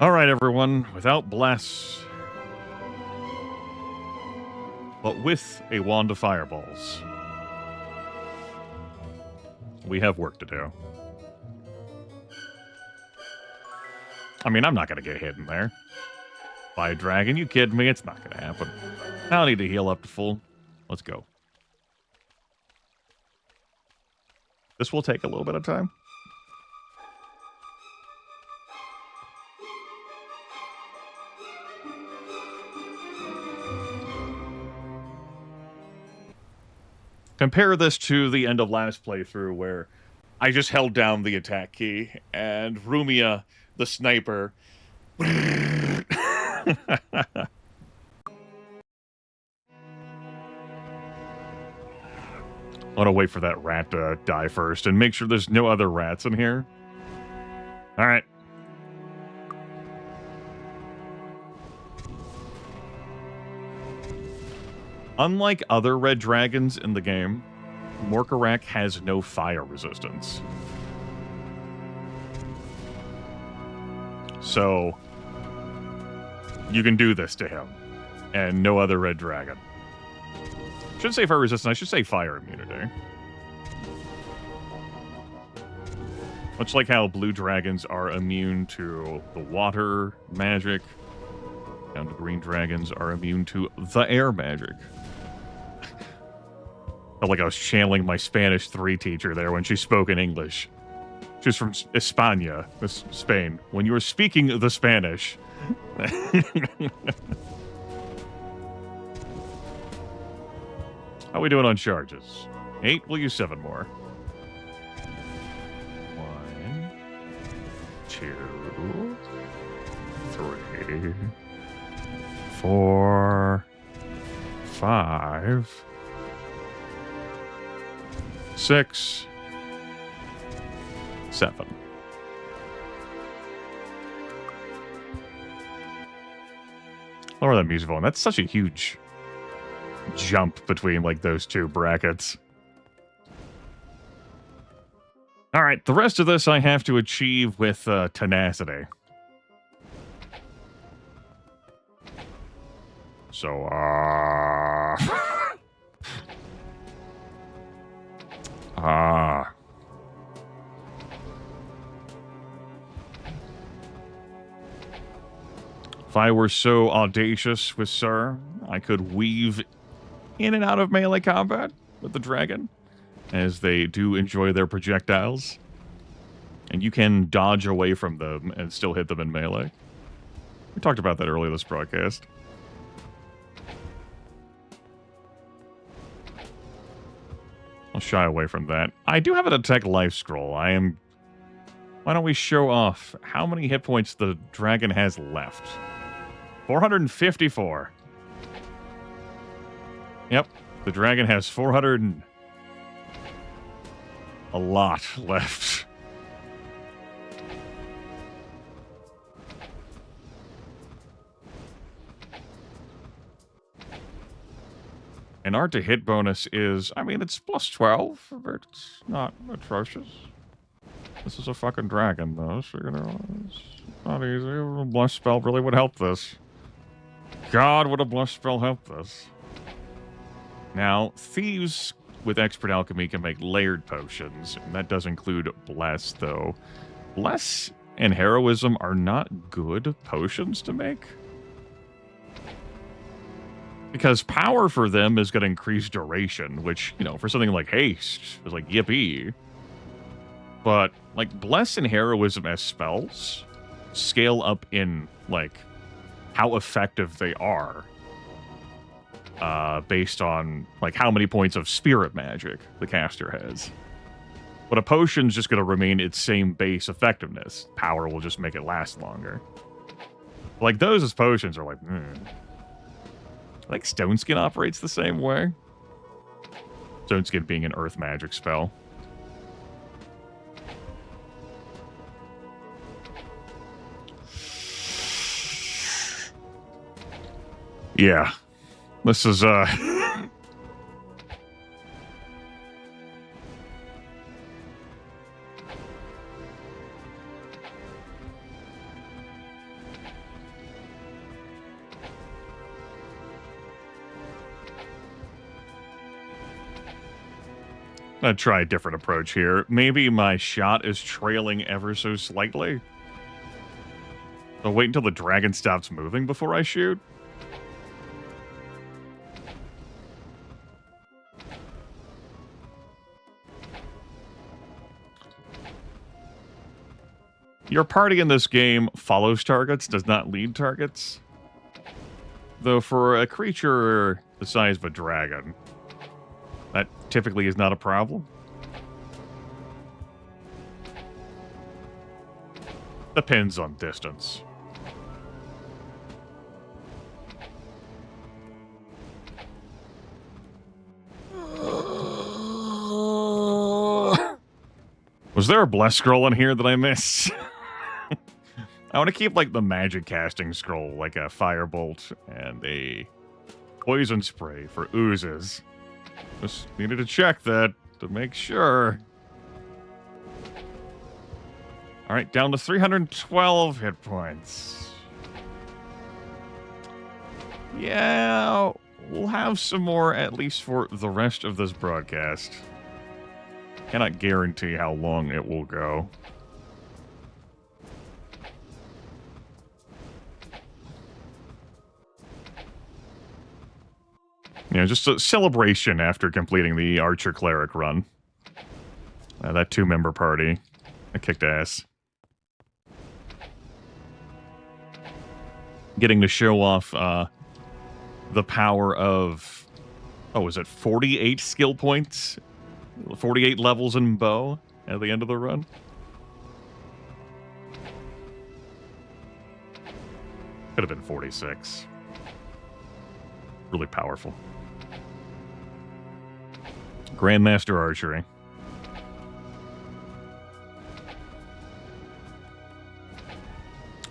All right, everyone. Without bless, but with a wand of fireballs, we have work to do. I mean, I'm not going to get hit in there by a dragon. You kidding me? It's not going to happen. I don't need to heal up to full. Let's go. This will take a little bit of time. Compare this to the end of last playthrough where I just held down the attack key and Rumia, the sniper, I want to wait for that rat to die first and make sure there's no other rats in here. All right. Unlike other red dragons in the game, Morkarak has no fire resistance. So, you can do this to him, and no other red dragon. Shouldn't say fire resistance, I should say fire immunity. Much like how blue dragons are immune to the water magic, and green dragons are immune to the air magic. Felt like I was channeling my Spanish 3 teacher there when she spoke in English. She was from España, Spain. When you were speaking the Spanish. How we doing on charges? 8, we'll use 7 more. 1, 2, 3, 4, 5, 6, 7. Lower that music volume. That's such a huge jump between, like, those two brackets. All right, the rest of this I have to achieve with tenacity. So, if I were so audacious with Sir, I could weave in and out of melee combat with the dragon, as they do enjoy their projectiles. And you can dodge away from them and still hit them in melee. We talked about that earlier this broadcast. I'll shy away from that. I do have a detect life scroll. Why don't we show off how many hit points the dragon has left? 454. Yep, the dragon has 400 a lot left. And our to hit bonus is, I mean, it's plus 12, but it's not atrocious. This is a fucking dragon, though, so, you know, it's not easy. A bless spell really would help this. God, would a bless spell help this? Now, thieves with expert alchemy can make layered potions, and that does include bless, though. Bless and heroism are not good potions to make. Because power for them is going to increase duration, which, you know, for something like haste is like yippee. But, like, bless and heroism as spells scale up in, like, how effective they are. Based on, like, how many points of spirit magic the caster has. But a potion's just going to remain its same base effectiveness. Power will just make it last longer. Like, those as potions are like, I think Stone Skin operates the same way. Stone Skin being an earth magic spell. Yeah. This is, I'm gonna try a different approach here. Maybe my shot is trailing ever so slightly. So wait until the dragon stops moving before I shoot. Your party in this game follows targets, does not lead targets. Though for a creature the size of a dragon, that typically is not a problem. Depends on distance. Was there a bless scroll in here that I missed? I want to keep, like, the magic casting scroll, like a firebolt and a poison spray for oozes. Just needed to check that to make sure. Alright, down to 312 hit points. Yeah, we'll have some more at least for the rest of this broadcast. Cannot guarantee how long it will go. You know, just a celebration after completing the Archer Cleric run. That 2-member party. I kicked ass. Getting to show off the power of... Oh, is it 48 skill points? 48 levels in bow at the end of the run? Could have been 46. Really powerful. Grandmaster Archery.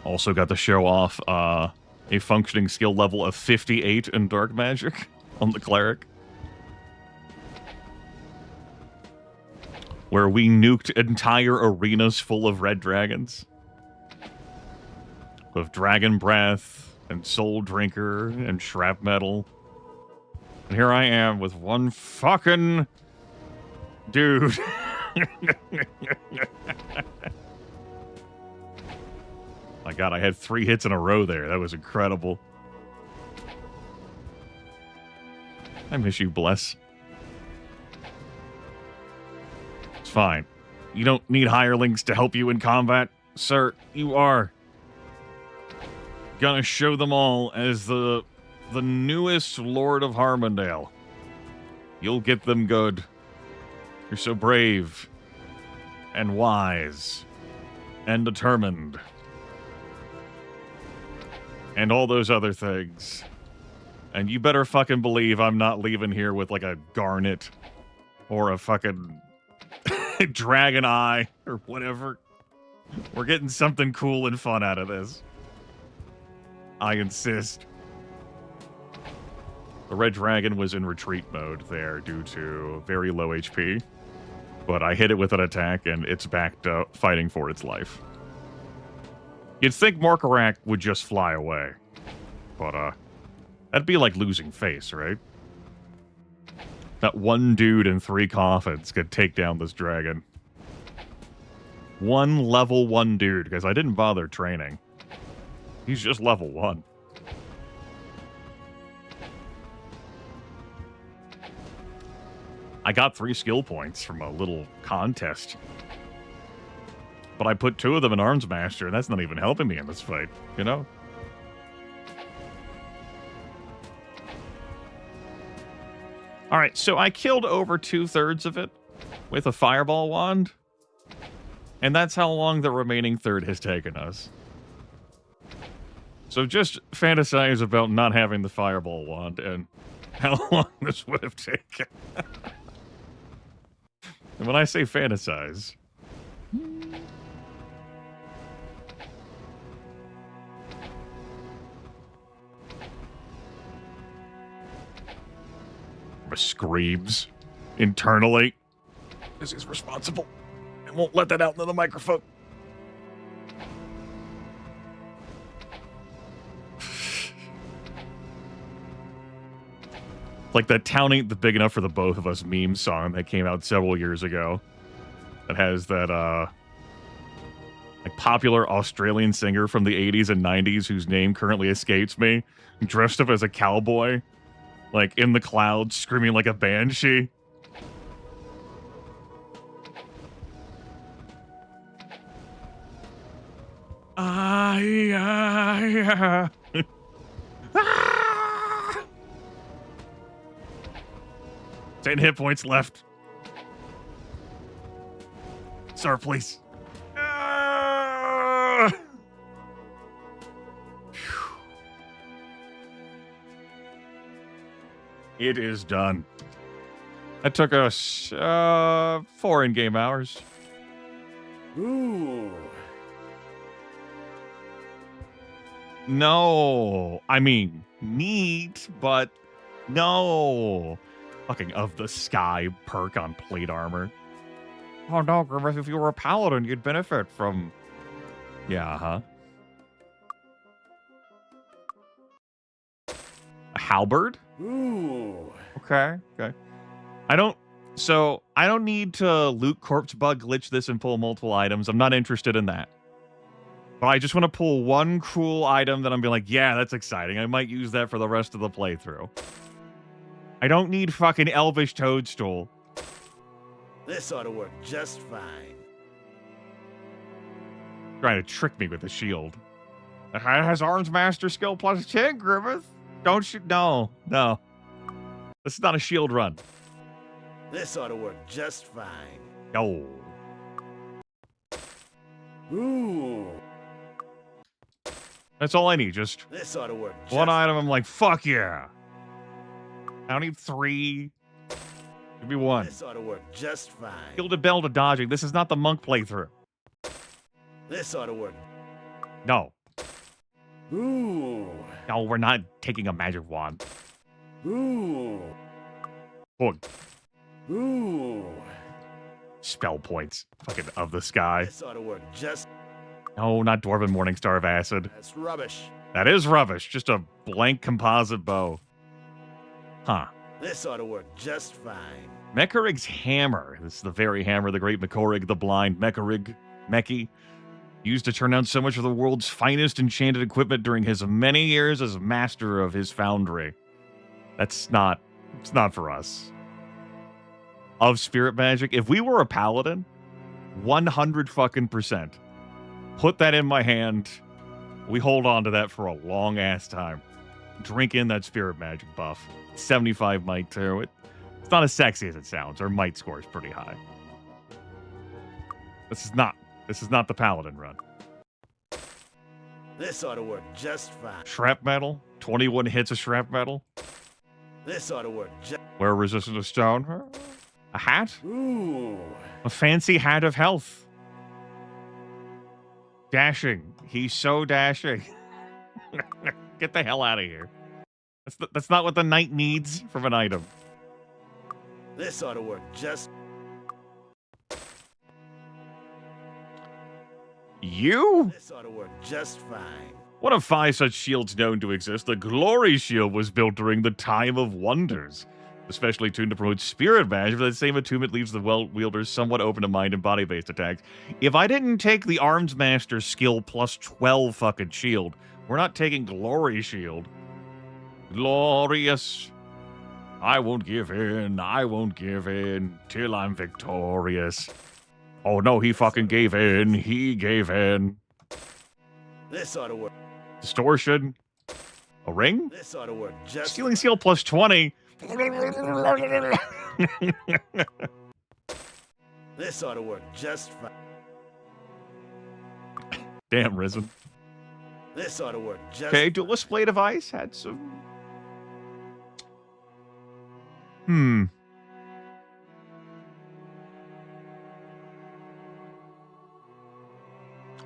Also got to show off a functioning skill level of 58 in Dark Magic on the Cleric. Where we nuked entire arenas full of red dragons. With Dragon Breath and Soul Drinker and Shrapmetal. And here I am with one fucking dude. My god, I had 3 hits in a row there. That was incredible. I miss you, Bless. It's fine. You don't need hirelings to help you in combat, sir. You are gonna show them all as the newest Lord of Harmondale. You'll get them good. You're so brave and wise and determined and all those other things. And you better fucking believe I'm not leaving here with like a garnet or a fucking dragon eye or whatever. We're getting something cool and fun out of this. I insist. The red dragon was in retreat mode there due to very low HP. But I hit it with an attack and it's back to fighting for its life. You'd think Morkarak would just fly away. But, that'd be like losing face, right? That one dude in 3 coffins could take down this dragon. One level 1 dude, because I didn't bother training. He's just level 1. I got 3 skill points from a little contest. But I put 2 of them in Arms Master, and that's not even helping me in this fight, you know? Alright, so I killed over 2/3 of it with a Fireball Wand. And that's how long the remaining third has taken us. So just fantasize about not having the Fireball Wand and how long this would have taken. And when I say fantasize... screams internally. This is responsible. I won't let that out into the microphone. Like that town ain't big enough for the both of us meme song that came out several years ago. That has that like popular Australian singer from the 80s and 90s whose name currently escapes me, dressed up as a cowboy. Like, in the clouds, screaming like a banshee. Ah! 10 hit points left. Sir, please. Ah! It is done. That took us 4 in-game hours. Ooh. No. I mean, neat, but no. Fucking of the sky perk on plate armor. Oh no, Grimith, if you were a paladin, you'd benefit from... Yeah, huh? A halberd? Ooh. Okay. I don't need to loot corpse bug glitch this and pull multiple items. I'm not interested in that. But I just want to pull one cool item that I'm be like, yeah, that's exciting. I might use that for the rest of the playthrough. I don't need fucking elvish toadstool. This ought to work just fine. Trying to trick me with the shield. It has Arms Master skill plus 10, Grimith. Don't you? No. This is not a shield run. This ought to work just fine. No. Ooh. That's all I need. Just This ought to work just one item. I'm like, fuck yeah. I don't need 3. Give me 1. This ought to work just fine. Gilded Bell to dodging. This is not the monk playthrough. This ought to work. No. Ooh. No, we're not taking a magic wand. Ooh. Hook. Ooh. Spell points. Fucking of the sky. This ought to work just... No, not Dwarven Morningstar of Acid. That's rubbish. That is rubbish. Just a blank composite bow. Huh. This ought to work just fine. Mekarig's hammer. This is the very hammer the great Mekorig the Blind, Meki, used to turn out so much of the world's finest enchanted equipment during his many years as master of his foundry. That's not It's not for us. Of spirit magic, if we were a paladin, 100 fucking percent. Put that in my hand. We hold on to that for a long ass time. Drink in that spirit magic buff. 75 might too. It's not as sexy as it sounds. Our might score is pretty high. This is not the paladin run. This ought to work just fine. Shrapnel. 21 hits of shrapnel. This ought to work just... Wear resistant to stone. A hat? Ooh. A fancy hat of health. Dashing. He's so dashing. Get the hell out of here. That's not what the knight needs from an item. This ought to work just... You? This ought to work just fine. One of 5 such shields known to exist, the Glory Shield was built during the Time of Wonders. Especially tuned to promote spirit magic, but the same attunement leaves the wielders somewhat open to mind and body-based attacks. If I didn't take the Arms Master skill plus 12 fucking shield, we're not taking Glory Shield. Glorious. I won't give in till I'm victorious. Oh no, he fucking gave in. He gave in. This ought to work. Distortion. A ring? This ought to work just... Stealing Seal plus 20. This ought to work just fine. Damn, Risen. This ought to work just... Okay, Duelist Blade of Ice had some...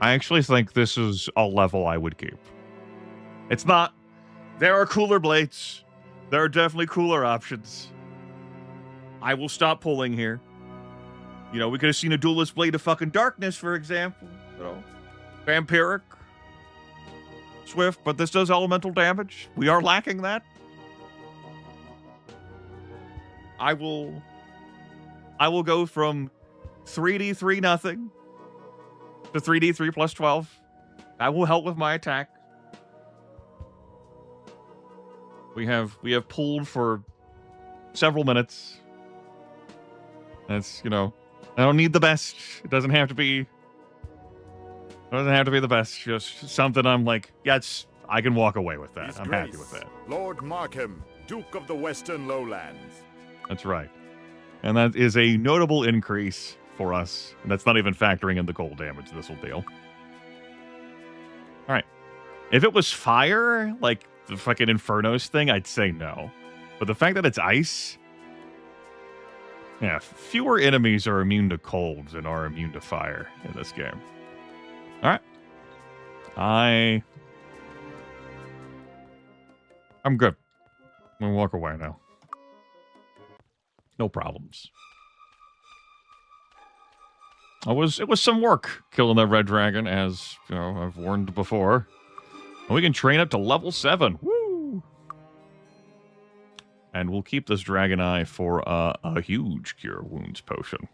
I actually think this is a level I would keep. It's not... There are cooler blades. There are definitely cooler options. I will stop pulling here. You know, we could have seen a Duelist Blade of fucking Darkness, for example. You know, Vampiric. Swift, but this does elemental damage. We are lacking that. I will go from 3d3 nothing to 3d3 plus 12. That will help with my attack. We have pulled for several minutes. That's, you know, I don't need the best. It doesn't have to be the best. Just something I'm like, yes, I can walk away with that. His I'm Grace, happy with that. Lord Markham, Duke of the Western Lowlands. That's right. And that is a notable increase for us. And that's not even factoring in the cold damage this will deal. All right. If it was fire, like the fucking Infernos thing, I'd say no. But the fact that it's ice... Yeah, fewer enemies are immune to cold than are immune to fire in this game. All right. I'm good. I'm gonna walk away now. No problems. It was some work killing that red dragon, as you know, I've warned before. And we can train up to level 7. Woo! And we'll keep this dragon eye for a huge cure wounds potion.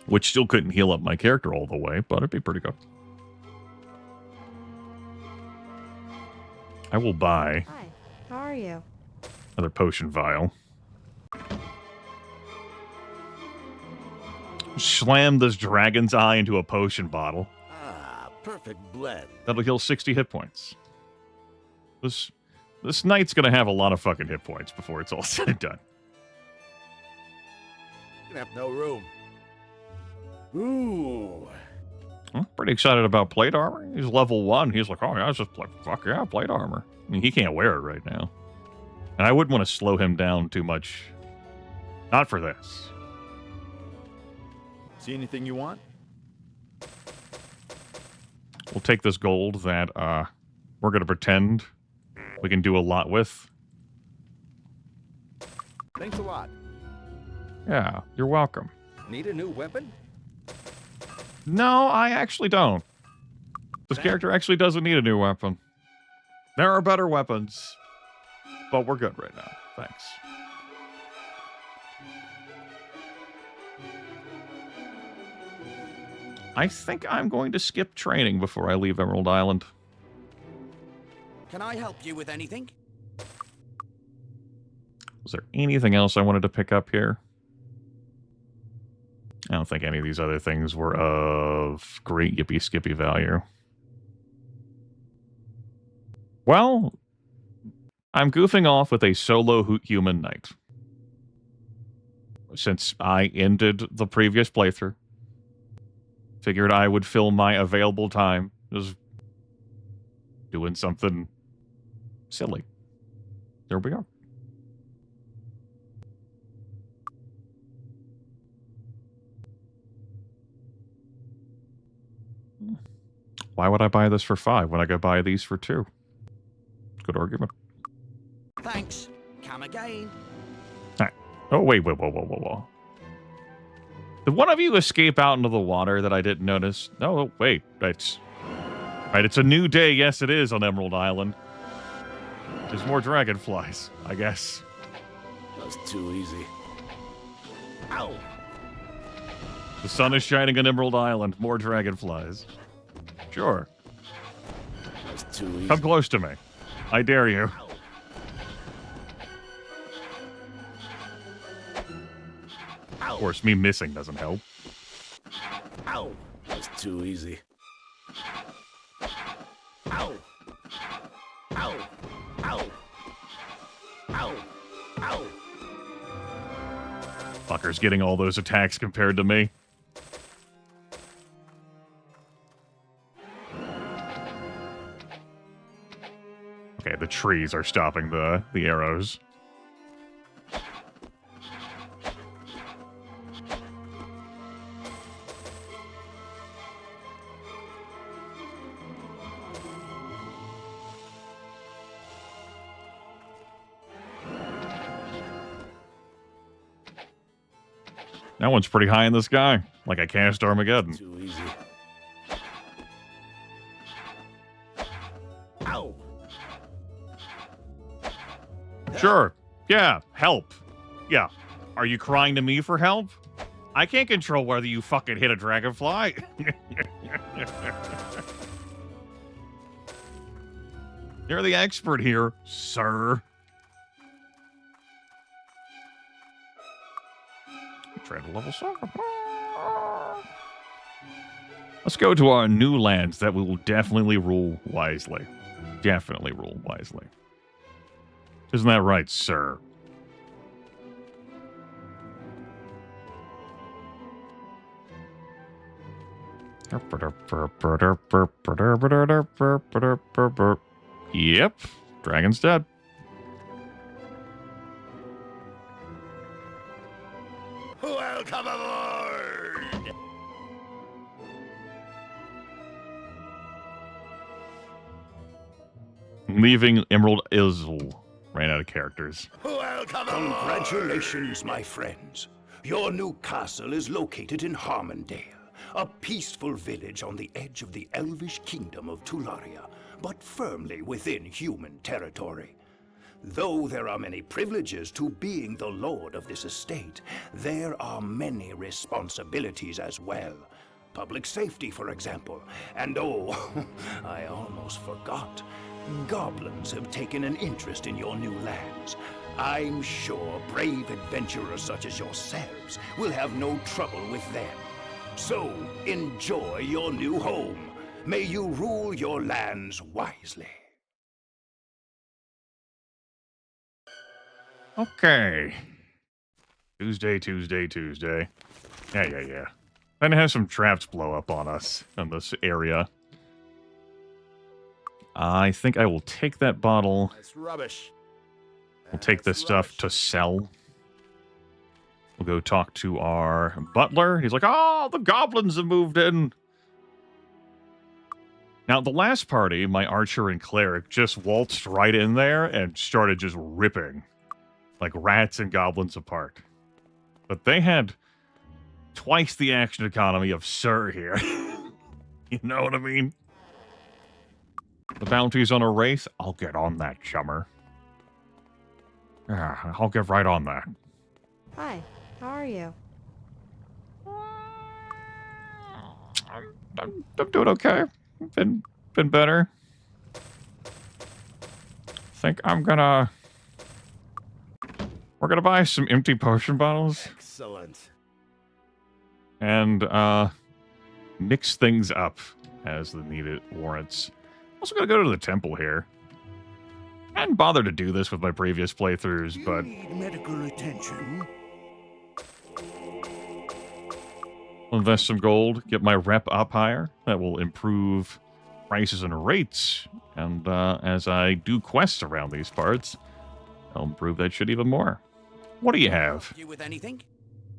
Which still couldn't heal up my character all the way, but it'd be pretty good. I will buy... Hi, how are you? Another potion vial. Slam this dragon's eye into a potion bottle. Ah, perfect blend. That'll heal 60 hit points. This knight's gonna have a lot of fucking hit points before it's all said and done. You have no room. Ooh. I'm pretty excited about plate armor. He's level 1. He's like, oh yeah, it's just fuck yeah, plate armor. I mean, he can't wear it right now. And I wouldn't want to slow him down too much. Not for this. See anything you want? We'll take this gold that we're going to pretend we can do a lot with. Thanks a lot. Yeah, you're welcome. Need a new weapon? No, I actually don't. This character actually doesn't need a new weapon. There are better weapons, but we're good right now. Thanks. I think I'm going to skip training before I leave Emerald Island. Can I help you with anything? Was there anything else I wanted to pick up here? I don't think any of these other things were of great yippee-skippy value. Well, I'm goofing off with a solo human knight. Since I ended the previous playthrough, figured I would fill my available time just doing something silly. There we are. Why would I buy this for 5 when I could buy these for 2? Good argument. Thanks. Come again. All right. Oh, wait, whoa. Did one of you escape out into the water that I didn't notice? No, wait. It's a new day. Yes, it is on Emerald Island. There's more dragonflies, I guess. That was too easy. Ow! The sun is shining on Emerald Island. More dragonflies. Sure. That was too easy. Come close to me. I dare you. Of course, me missing doesn't help. Ow! That was too easy. Ow! Ow! Ow! Ow! Ow! Fucker's getting all those attacks compared to me. Okay, the trees are stopping the arrows. That one's pretty high in the sky, like I cast Armageddon. Too easy. Ow! Sure. Yeah, help. Yeah. Are you crying to me for help? I can't control whether you fucking hit a dragonfly. You're the expert here, sir. Try to level 7. Let's go to our new lands that we will definitely rule wisely. Definitely rule wisely. Isn't that right, sir? Yep. Dragon's dead. Welcome aboard! Leaving Emerald Isle. Ran out of characters. Welcome aboard! Congratulations, my friends. Your new castle is located in Harmondale, a peaceful village on the edge of the elvish kingdom of Tularia, but firmly within human territory. Though there are many privileges to being the lord of this estate, there are many responsibilities as well. Public safety, for example. And oh, I almost forgot. Goblins have taken an interest in your new lands. I'm sure brave adventurers such as yourselves will have no trouble with them. So, enjoy your new home. May you rule your lands wisely. Okay. Tuesday. Yeah. Then have some traps blow up on us in this area. I think I will take that bottle. That's rubbish. We'll take this stuff to sell. We'll go talk to our butler. He's like, oh, the goblins have moved in. Now, the last party, my archer and cleric just waltzed right in there and started just ripping like rats and goblins apart. But they had twice the action economy of Sir here. You know what I mean? The bounty's on a race. I'll get on that, chummer. Yeah, I'll get right on that. Hi, how are you? I'm doing okay. Been better. think we're gonna buy some empty potion bottles Excellent. and mix things up as the need warrants. Also gonna go to the temple here. I hadn't bothered to do this with my previous playthroughs, but Need medical attention? I'll invest some gold, get my rep up higher. That will improve prices and rates. And as I do quests around these parts, I'll improve that shit even more. What do you have? You with anything?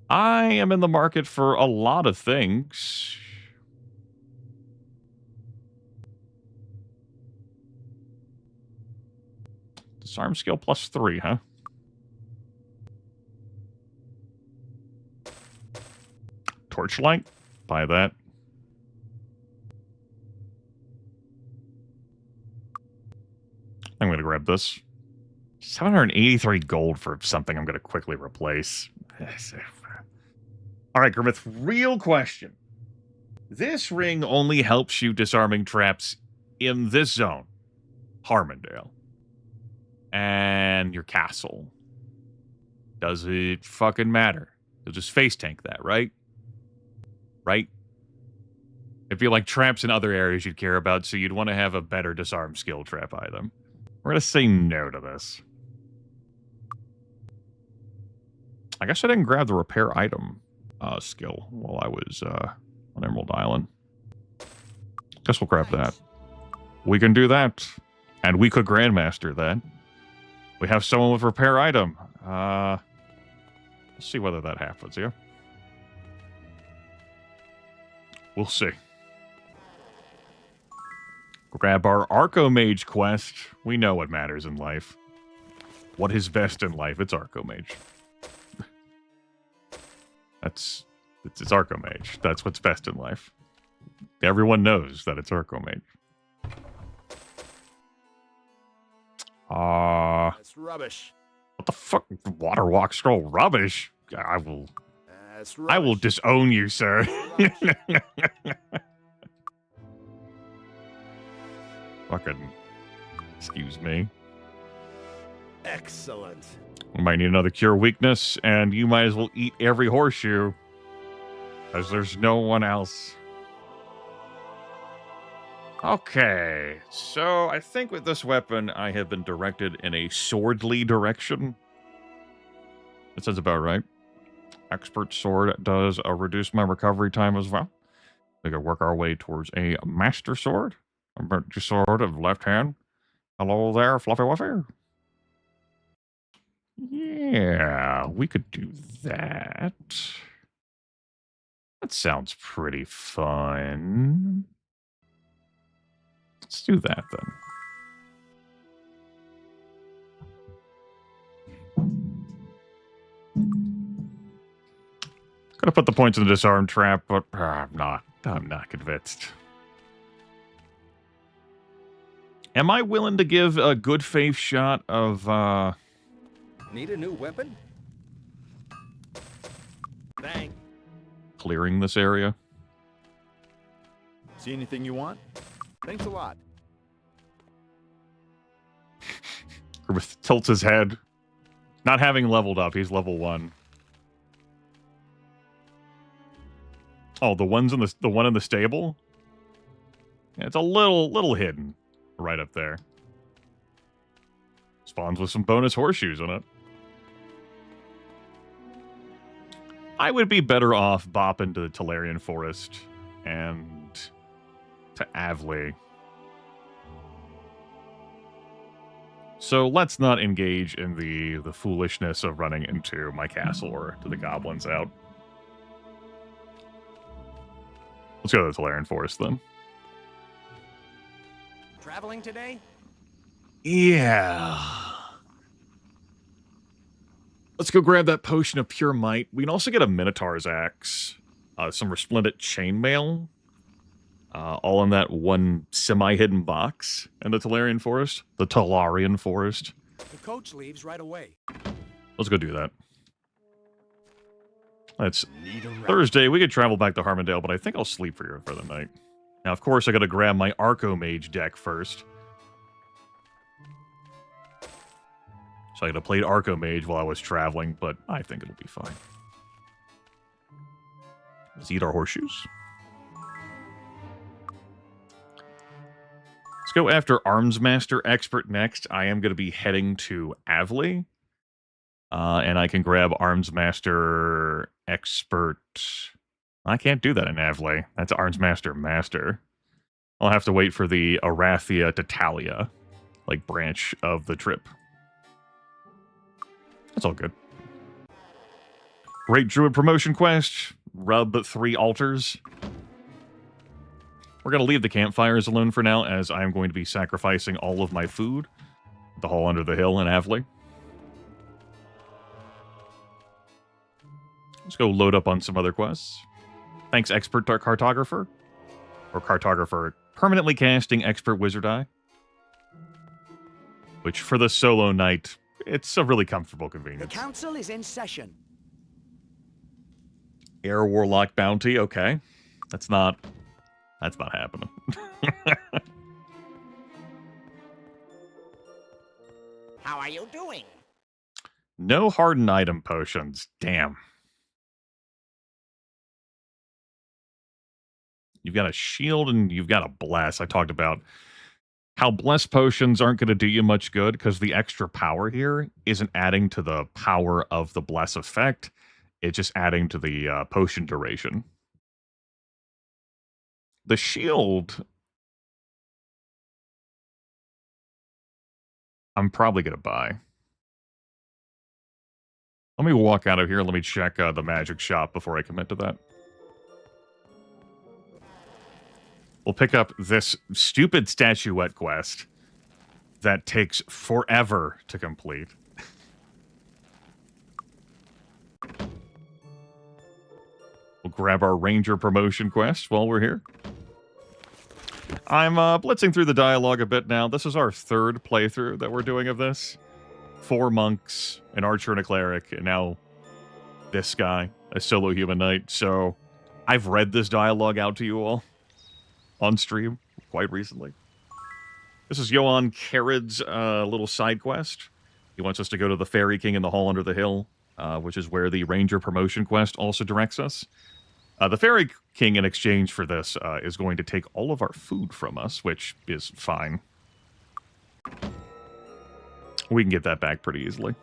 I am in the market for a lot of things. Disarm skill +3, huh? Torchlight? Buy that. I'm going to grab this. 783 gold for something I'm going to quickly replace. All right, Grimith, real question. This ring only helps you disarming traps in this zone, Harmondale, and your castle. Does it fucking matter? You'll just face tank that, right? Right? It'd be like traps in other areas you'd care about, so you'd want to have a better disarm skill trap item. We're going to say no to this. I guess I didn't grab the repair item skill while I was on Emerald Island. Guess we'll grab that. We can do that. And we could Grandmaster that. We have someone with repair item. Let's see whether that happens, yeah? We'll see. Grab our Archomage quest. We know what matters in life. What is best in life? It's Archomage. It's Archomage. That's what's best in life. Everyone knows that it's Archomage. That's rubbish. What the fuck? Water walk scroll rubbish? I will That's rubbish. I will disown you, sir. Fucking excuse me. Excellent. We might need another cure weakness, and you might as well eat every horseshoe. Because there's no one else. Okay, so I think with this weapon, I have been directed in a swordly direction. That sounds about right. Expert sword does reduce my recovery time as well. We could work our way towards a master sword. A master sword of left hand. Hello there, Fluffy Wuffy. Yeah, we could do that. That sounds pretty fun. Let's do that then. Gonna put the points in the disarm trap, but I'm not convinced. Am I willing to give a good faith shot of Need a new weapon? Bang. clearing this area? See anything you want? Thanks a lot. Grimith tilts his head. Not having leveled up, he's level 1. Oh, the one in the stable? Yeah, it's a little hidden right up there. Spawns with some bonus horseshoes on it. I would be better off bopping to the Talarian Forest and to Avley. So let's not engage in the foolishness of running into my castle or to the goblins out. Let's go to the Talarian Forest then. Traveling today? Yeah. Let's go grab that potion of pure might. We can also get a Minotaur's axe, some resplendent chainmail, all in that one semi-hidden box in the Talarian Forest. The Talarian Forest. The coach leaves right away. Let's go do that. It's Thursday. We could travel back to Harmondale, but I think I'll sleep for the night. Now, of course, I got to grab my Archomage deck first. So I could have played Archomage while I was traveling, but I think it'll be fine. Let's eat our horseshoes. Let's go after Armsmaster Expert next. I am going to be heading to Avley. And I can grab Armsmaster Expert. I can't do that in Avley. That's Armsmaster Master. I'll have to wait for the Arathia to Talia, like, branch of the trip. That's all good. Great Druid promotion quest. Rub 3 altars. We're going to leave the campfires alone for now, as I'm going to be sacrificing all of my food at the Hall Under the Hill in Avley. Let's go load up on some other quests. Thanks, Expert Cartographer. Or Cartographer permanently casting Expert Wizard Eye. Which, for the solo night, it's a really comfortable convenience. The council is in session. Air Warlock Bounty, okay. That's not happening. How are you doing? No hardened item potions. Damn. You've got a shield and you've got a bless. I talked about how bless potions aren't going to do you much good because the extra power here isn't adding to the power of the bless effect. It's just adding to the potion duration. The shield, I'm probably going to buy. Let me walk out of here. Let me check the magic shop before I commit to that. We'll pick up this stupid statuette quest that takes forever to complete. We'll grab our Ranger promotion quest while we're here. I'm blitzing through the dialogue a bit now. This is our 3rd playthrough that we're doing of this. 4 monks, an archer and a cleric, and now this guy, a solo human knight. So I've read this dialogue out to you all on stream quite recently. This is Johan Carid's little side quest. He wants us to go to the Fairy King in the Hall Under the Hill, which is where the Ranger promotion quest also directs us. The Fairy King, in exchange for this, is going to take all of our food from us, which is fine. We can get that back pretty easily.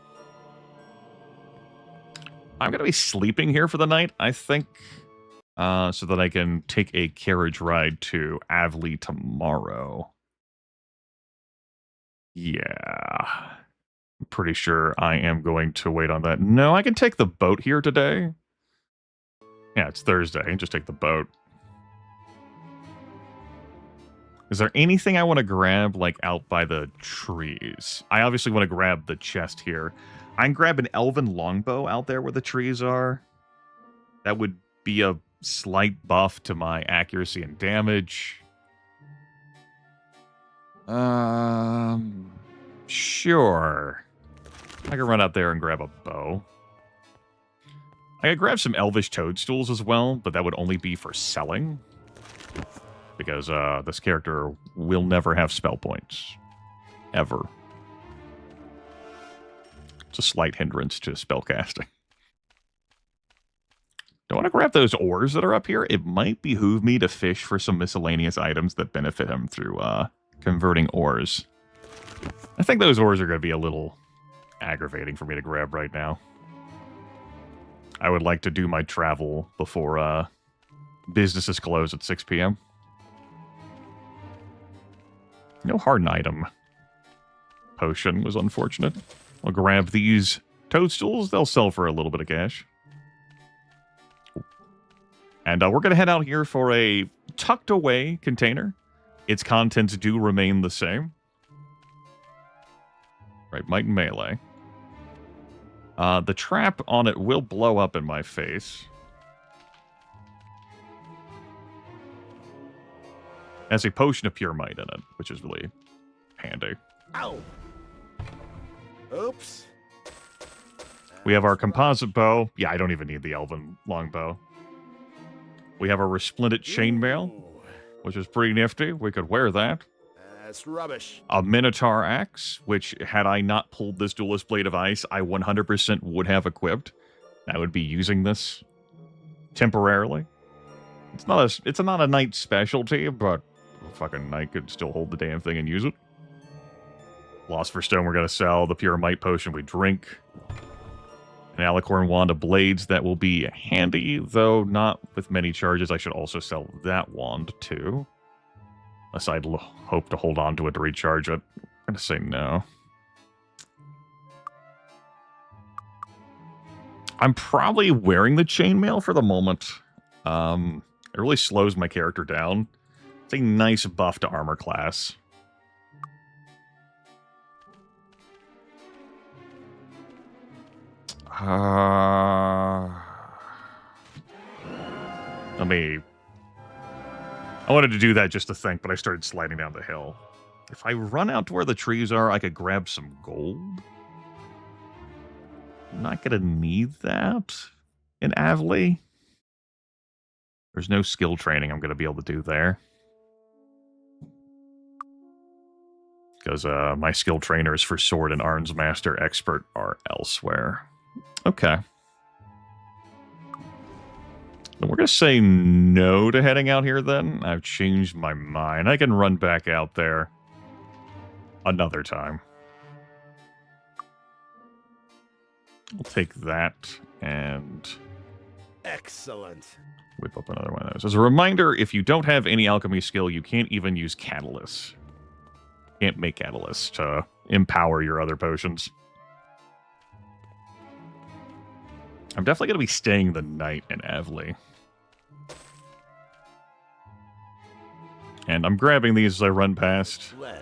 I'm going to be sleeping here for the night, I think, so that I can take a carriage ride to Avley tomorrow. Yeah. I'm pretty sure I am going to wait on that. No, I can take the boat here today. Yeah, it's Thursday. Just take the boat. Is there anything I want to grab, like, out by the trees? I obviously want to grab the chest here. I can grab an elven longbow out there where the trees are. That would be a slight buff to my accuracy and damage. Sure. I can run out there and grab a bow. I could grab some elvish toadstools as well, but that would only be for selling. Because this character will never have spell points. Ever. It's a slight hindrance to spell casting. Do I want to grab those ores that are up here? It might behoove me to fish for some miscellaneous items that benefit him through converting ores. I think those ores are going to be a little aggravating for me to grab right now. I would like to do my travel before businesses close at 6 p.m. No hardened item. Potion was unfortunate. I'll grab these toadstools. They'll sell for a little bit of cash. And we're going to head out here for a tucked away container. Its contents do remain the same. Right, might and melee. The trap on it will blow up in my face. Has a potion of pure might in it, which is really handy. Ow! Oops. We have our composite bow. Yeah, I don't even need the elven longbow. We have our resplendent chainmail, which is pretty nifty. We could wear that. That's rubbish. A Minotaur Axe, which, had I not pulled this Duelist Blade of Ice, I 100% would have equipped. I would be using this temporarily. It's not a knight specialty, but a fucking knight could still hold the damn thing and use it. Philosopher's Stone we're going to sell. The Pure Might Potion we drink. An Alicorn Wand of Blades that will be handy, though not with many charges. I should also sell that wand, too. Unless I'd hope to hold on to it to recharge it. I'm going to say no. I'm probably wearing the chainmail for the moment. It really slows my character down. It's a nice buff to armor class. I wanted to do that just to think, but I started sliding down the hill. If I run out to where the trees are, I could grab some gold. I'm not going to need that in Avley. There's no skill training I'm going to be able to do there. Because my skill trainers for Sword and Arms Master Expert are elsewhere. Okay. Then we're going to say no to heading out here then. I've changed my mind. I can run back out there another time. I'll take that and... Excellent. Whip up another one of those. As a reminder, if you don't have any alchemy skill, you can't even use catalysts. Can't make catalysts to empower your other potions. I'm definitely going to be staying the night in Avley. And I'm grabbing these as I run past. Lead.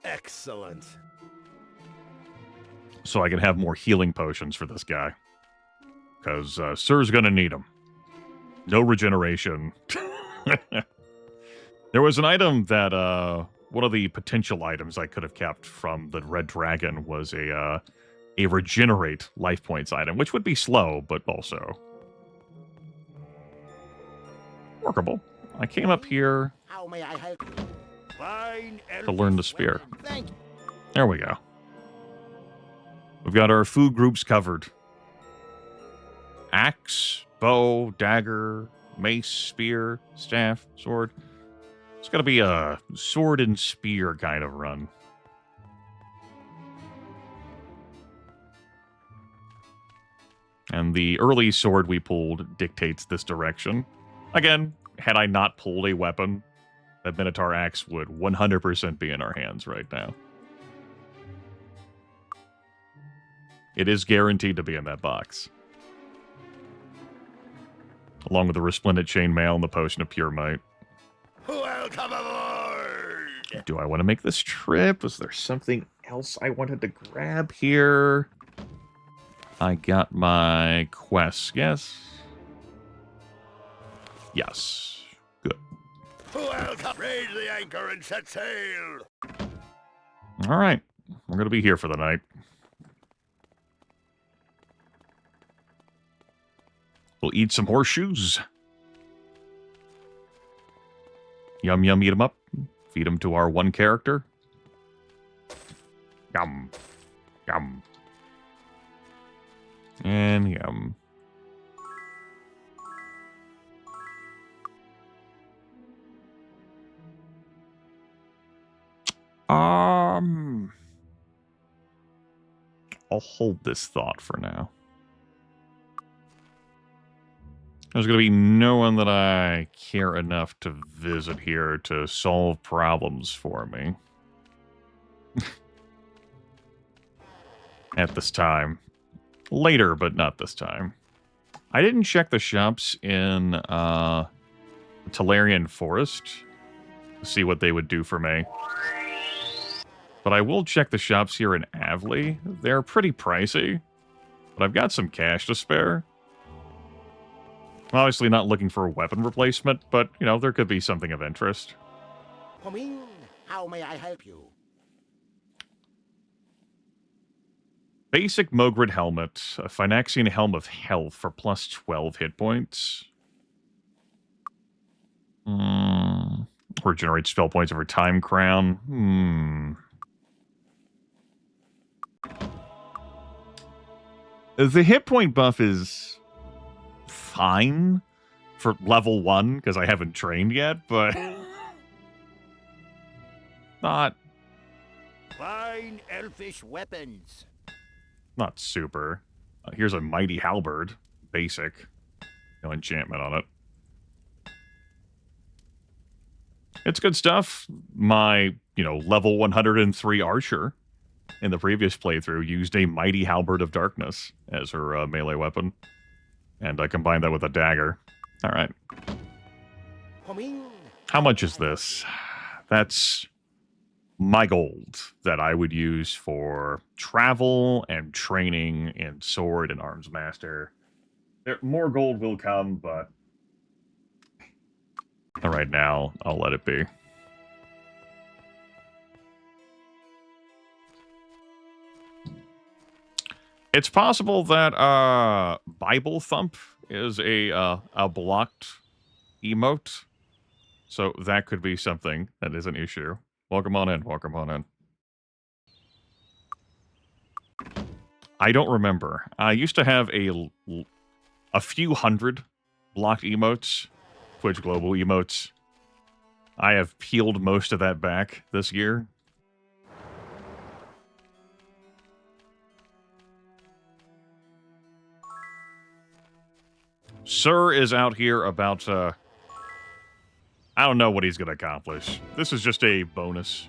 Excellent. So I can have more healing potions for this guy. Because Sir's going to need them. No regeneration. There was an item that, one of the potential items I could have kept from the Red Dragon was a regenerate life points item, which would be slow, but also workable. I came up here How may I help you? Fine. to learn the spear. Thank you. There we go. We've got our food groups covered. Axe, bow, dagger, mace, spear, staff, sword. It's going to be a sword and spear kind of run. And the early sword we pulled dictates this direction. Again, had I not pulled a weapon, that Minotaur Axe would 100% be in our hands right now. It is guaranteed to be in that box. Along with the Resplendent Chainmail and the Potion of Pure Might. Welcome aboard. Do I want to make this trip? Was there something else I wanted to grab here? I got my quest, yes? Yes. Good. Welcome. Raise the anchor and set sail. All right. We're going to be here for the night. We'll eat some horseshoes. Yum, yum, eat them up. Feed them to our one character. Yum. Yum. And yum. I'll hold this thought for now. There's going to be no one that I care enough to visit here to solve problems for me. At this time. Later, but not this time. I didn't check the shops in Talarian Forest to see what they would do for me. But I will check the shops here in Avley. They're pretty pricey, but I've got some cash to spare. I'm obviously not looking for a weapon replacement, but, you know, there could be something of interest. Come in. How may I help you? Basic Mogrid Helmet, a Phynaxian Helm of Health for plus 12 hit points. Regenerate spell points over time crown. The hit point buff is fine for level 1, because I haven't trained yet, but not Fine elfish weapons. not super. Here's a mighty halberd, basic. No enchantment on it. It's good stuff. My, level 103 archer in the previous playthrough used a mighty halberd of darkness as her melee weapon. And I combined that with a dagger. All right. How much is this? That's my gold that I would use for travel and training in sword and arms master. More gold will come, but right now I'll let it be. It's possible that Bible Thump is a blocked emote, so that could be something that is an issue. Welcome on in. Welcome on in. I don't remember. I used to have a few hundred blocked emotes, Twitch Global emotes. I have peeled most of that back this year. Sir is out here about, I don't know what he's going to accomplish. This is just a bonus.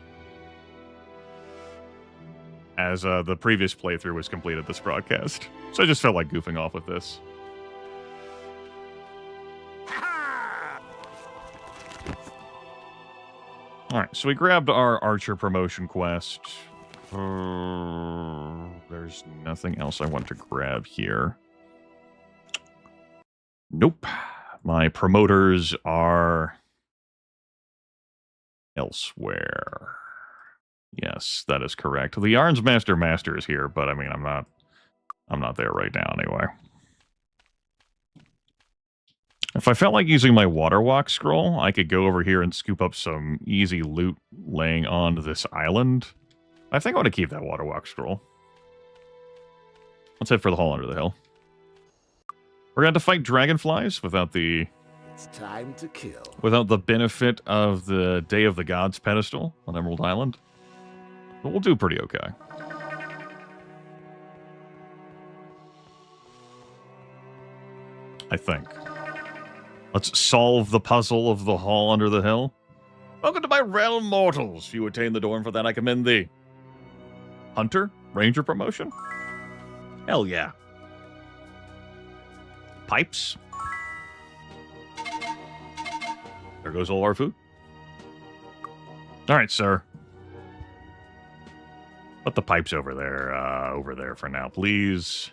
As the previous playthrough was completed this broadcast. So I just felt like goofing off with this. Alright, so we grabbed our archer promotion quest. There's nothing else I want to grab here. Nope. My promoters are elsewhere. Yes, that is correct. The Arms Master is here, but I mean, I'm not there right now anyway. If I felt like using my water walk scroll, I could go over here and scoop up some easy loot laying on this island. I think I want to keep that water walk scroll. Let's head for the hall under the hill. We're going to fight dragonflies without the... It's time to kill. Without the benefit of the Day of the Gods pedestal on Emerald Island. But we'll do pretty okay. I think. Let's solve the puzzle of the hall under the hill. Welcome to my realm, mortals. If you attain the door, and for that I commend thee. Hunter? Ranger promotion? Hell yeah. Pipes? There goes all our food. Alright, sir. Put the pipes over there for now, please.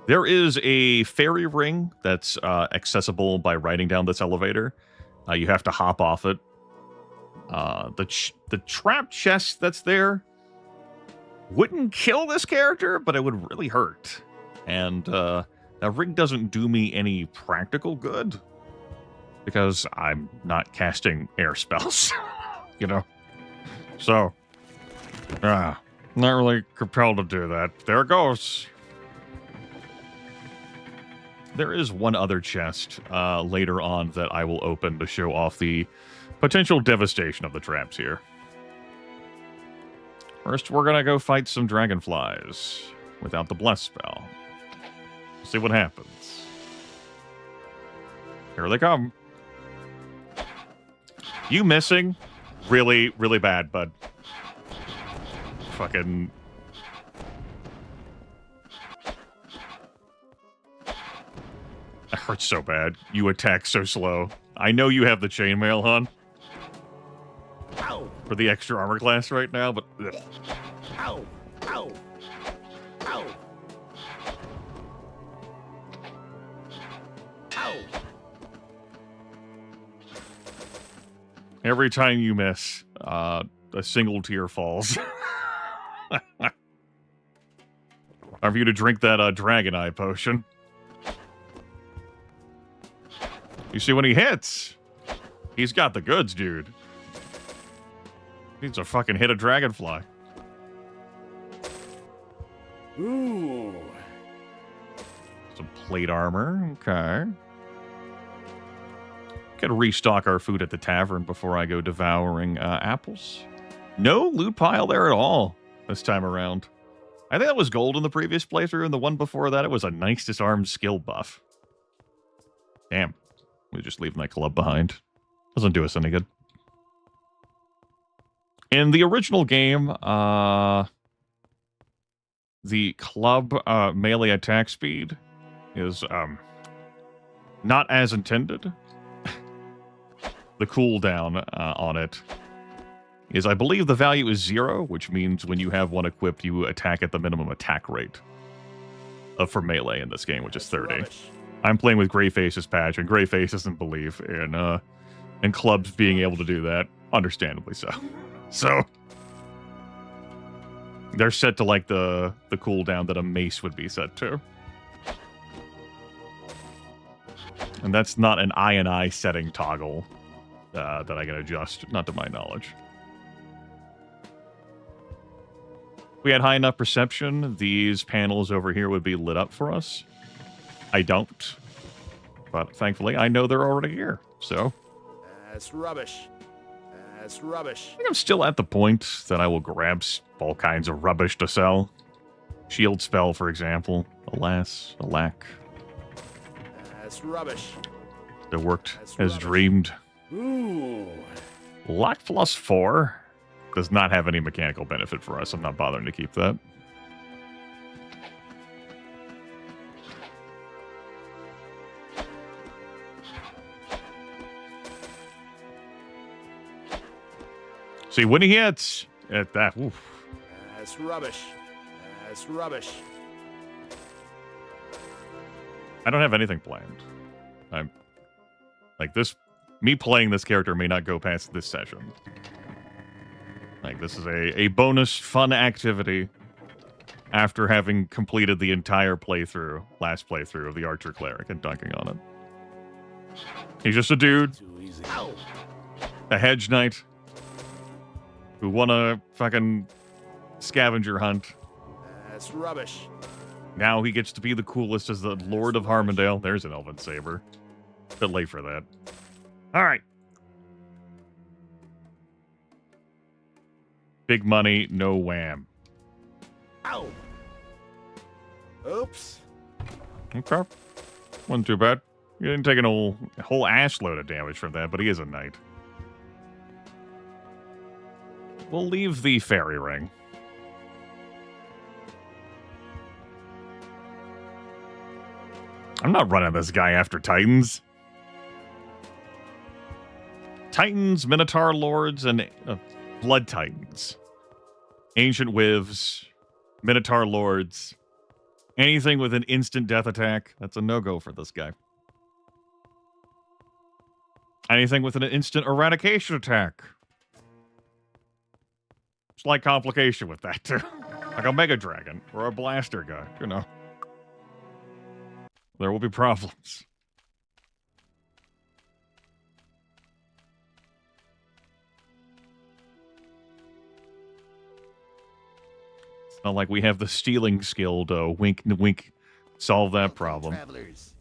There is a fairy ring that's accessible by riding down this elevator. You have to hop off it. The trap chest that's there wouldn't kill this character, but it would really hurt. And that ring doesn't do me any practical good because I'm not casting air spells, you know? So, not really compelled to do that. There it goes. There is one other chest later on that I will open to show off the potential devastation of the traps here. First, we're going to go fight some dragonflies without the bless spell. See what happens. Here they come. You missing? Really, really bad, bud. Fucking... That hurts so bad. You attack so slow. I know you have the chainmail, hon. Ow! For the extra armor class right now, but... Ugh. Ow! Ow! Ow! Ow! Every time you miss, a single tear falls. Time for you to drink that Dragon Eye potion. You see, when he hits, he's got the goods, dude. Needs to fucking hit a dragonfly. Ooh. Some plate armor. Okay. Gotta restock our food at the tavern before I go devouring apples. No loot pile there at all this time around. I think that was gold in the previous playthrough, and the one before that, it was a nice disarmed skill buff. Damn. We just leave my club behind. Doesn't do us any good. In the original game, the club melee attack speed is not as intended. The cooldown on it is, I believe the value is 0, which means when you have one equipped, you attack at the minimum attack rate for melee in this game, which is 30. I'm playing with Greyface's patch, and Greyface doesn't believe in clubs being able to do that, understandably so. So they're set to like the cooldown that a mace would be set to. And that's not an I setting toggle that I can adjust, not to my knowledge. If we had high enough perception, these panels over here would be lit up for us. I don't. But thankfully, I know they're already here, so. That's rubbish. That's rubbish. I think I'm still at the point that I will grab all kinds of rubbish to sell. Shield spell, for example. Alas, alack. That's rubbish. It worked That's as rubbish. dreamed. Ooh. Lock plus 4 does not have any mechanical benefit for us. I'm not bothering to keep that. See, when he hits at that, oof. That's rubbish. That's rubbish. I don't have anything planned. I'm like this. Me playing this character may not go past this session. Like, this is a bonus fun activity after having completed the entire last playthrough of the Archer Cleric and dunking on it. He's just a dude, Too easy. a hedge knight, who won a fucking scavenger hunt. That's rubbish. Now he gets to be the coolest as the Lord of Harmondale. There's an Elven Saber. Bit late for that. All right. Big money, no wham. Ow. Oops. Okay. Wasn't too bad. You didn't take a whole ash load of damage from that, but he is a knight. We'll leave the fairy ring. I'm not running this guy after Titans. Titans, Minotaur Lords, and Blood Titans. Ancient Wivs, Minotaur Lords. Anything with an instant death attack, that's a no-go for this guy. Anything with an instant eradication attack. Slight complication with that, too. Like a Mega Dragon or a Blaster guy, you know. There will be problems. It's not like we have the stealing skill to wink, wink, solve that problem. Travelers.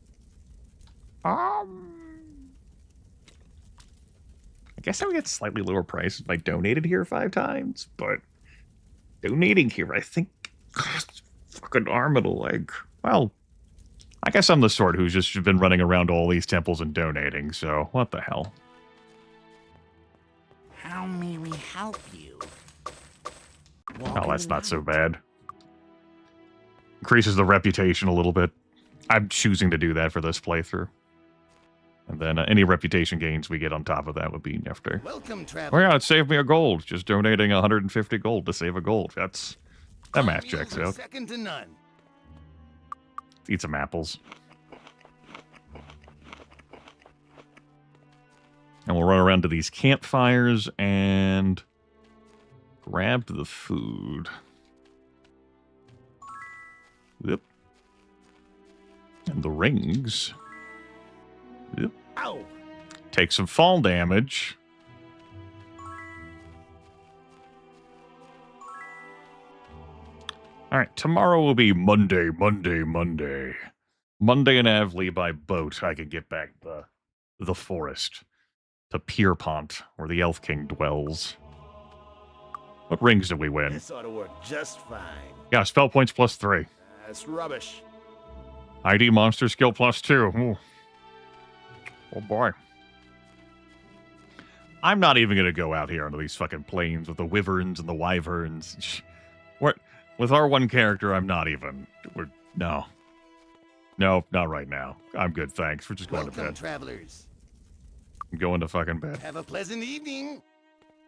I guess I would get slightly lower prices if I donated here 5 times, but donating here, I think, costs fucking arm of the leg. Well, I guess I'm the sort who's just been running around all these temples and donating, so what the hell. How may we help you? Oh, that's not so bad. Increases the reputation a little bit. I'm choosing to do that for this playthrough. And then any reputation gains we get on top of that would be nifty. Welcome, Oh traveler. yeah, it saved me a gold. Just donating 150 gold to save a gold. That math checks out. Second to none. Eat some apples. And we'll run around to these campfires and grab the food. Yep. And the rings. Yep. Ow. Take some fall damage. All right, tomorrow will be Monday. Monday in Avley by boat. I can get back the forest to Pierpont, where the Elf King dwells. What rings did we win? This ought to work just fine. Yeah, spell points +3. That's rubbish. ID monster skill +2. Ooh. Oh boy. I'm not even going to go out here onto these fucking plains with the wyverns and the wyverns. What? With our one character, I'm not even. No. No, not right now. I'm good, thanks. We're just going to bed. Travelers. I'm going to fucking bed. Have a pleasant evening.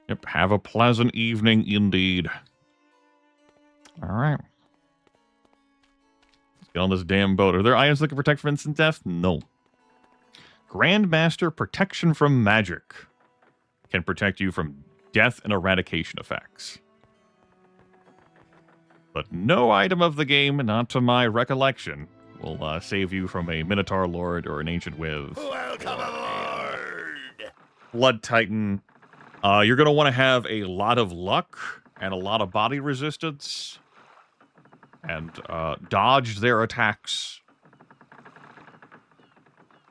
Yep, have a pleasant evening indeed. All right. Let's get on this damn boat. Are there items that can protect from instant death? No. Grandmaster Protection from Magic can protect you from death and eradication effects. But no item of the game, not to my recollection, will save you from a Minotaur Lord or an Ancient With. Welcome aboard. Blood Titan. You're going to want to have a lot of luck and a lot of body resistance and dodge their attacks.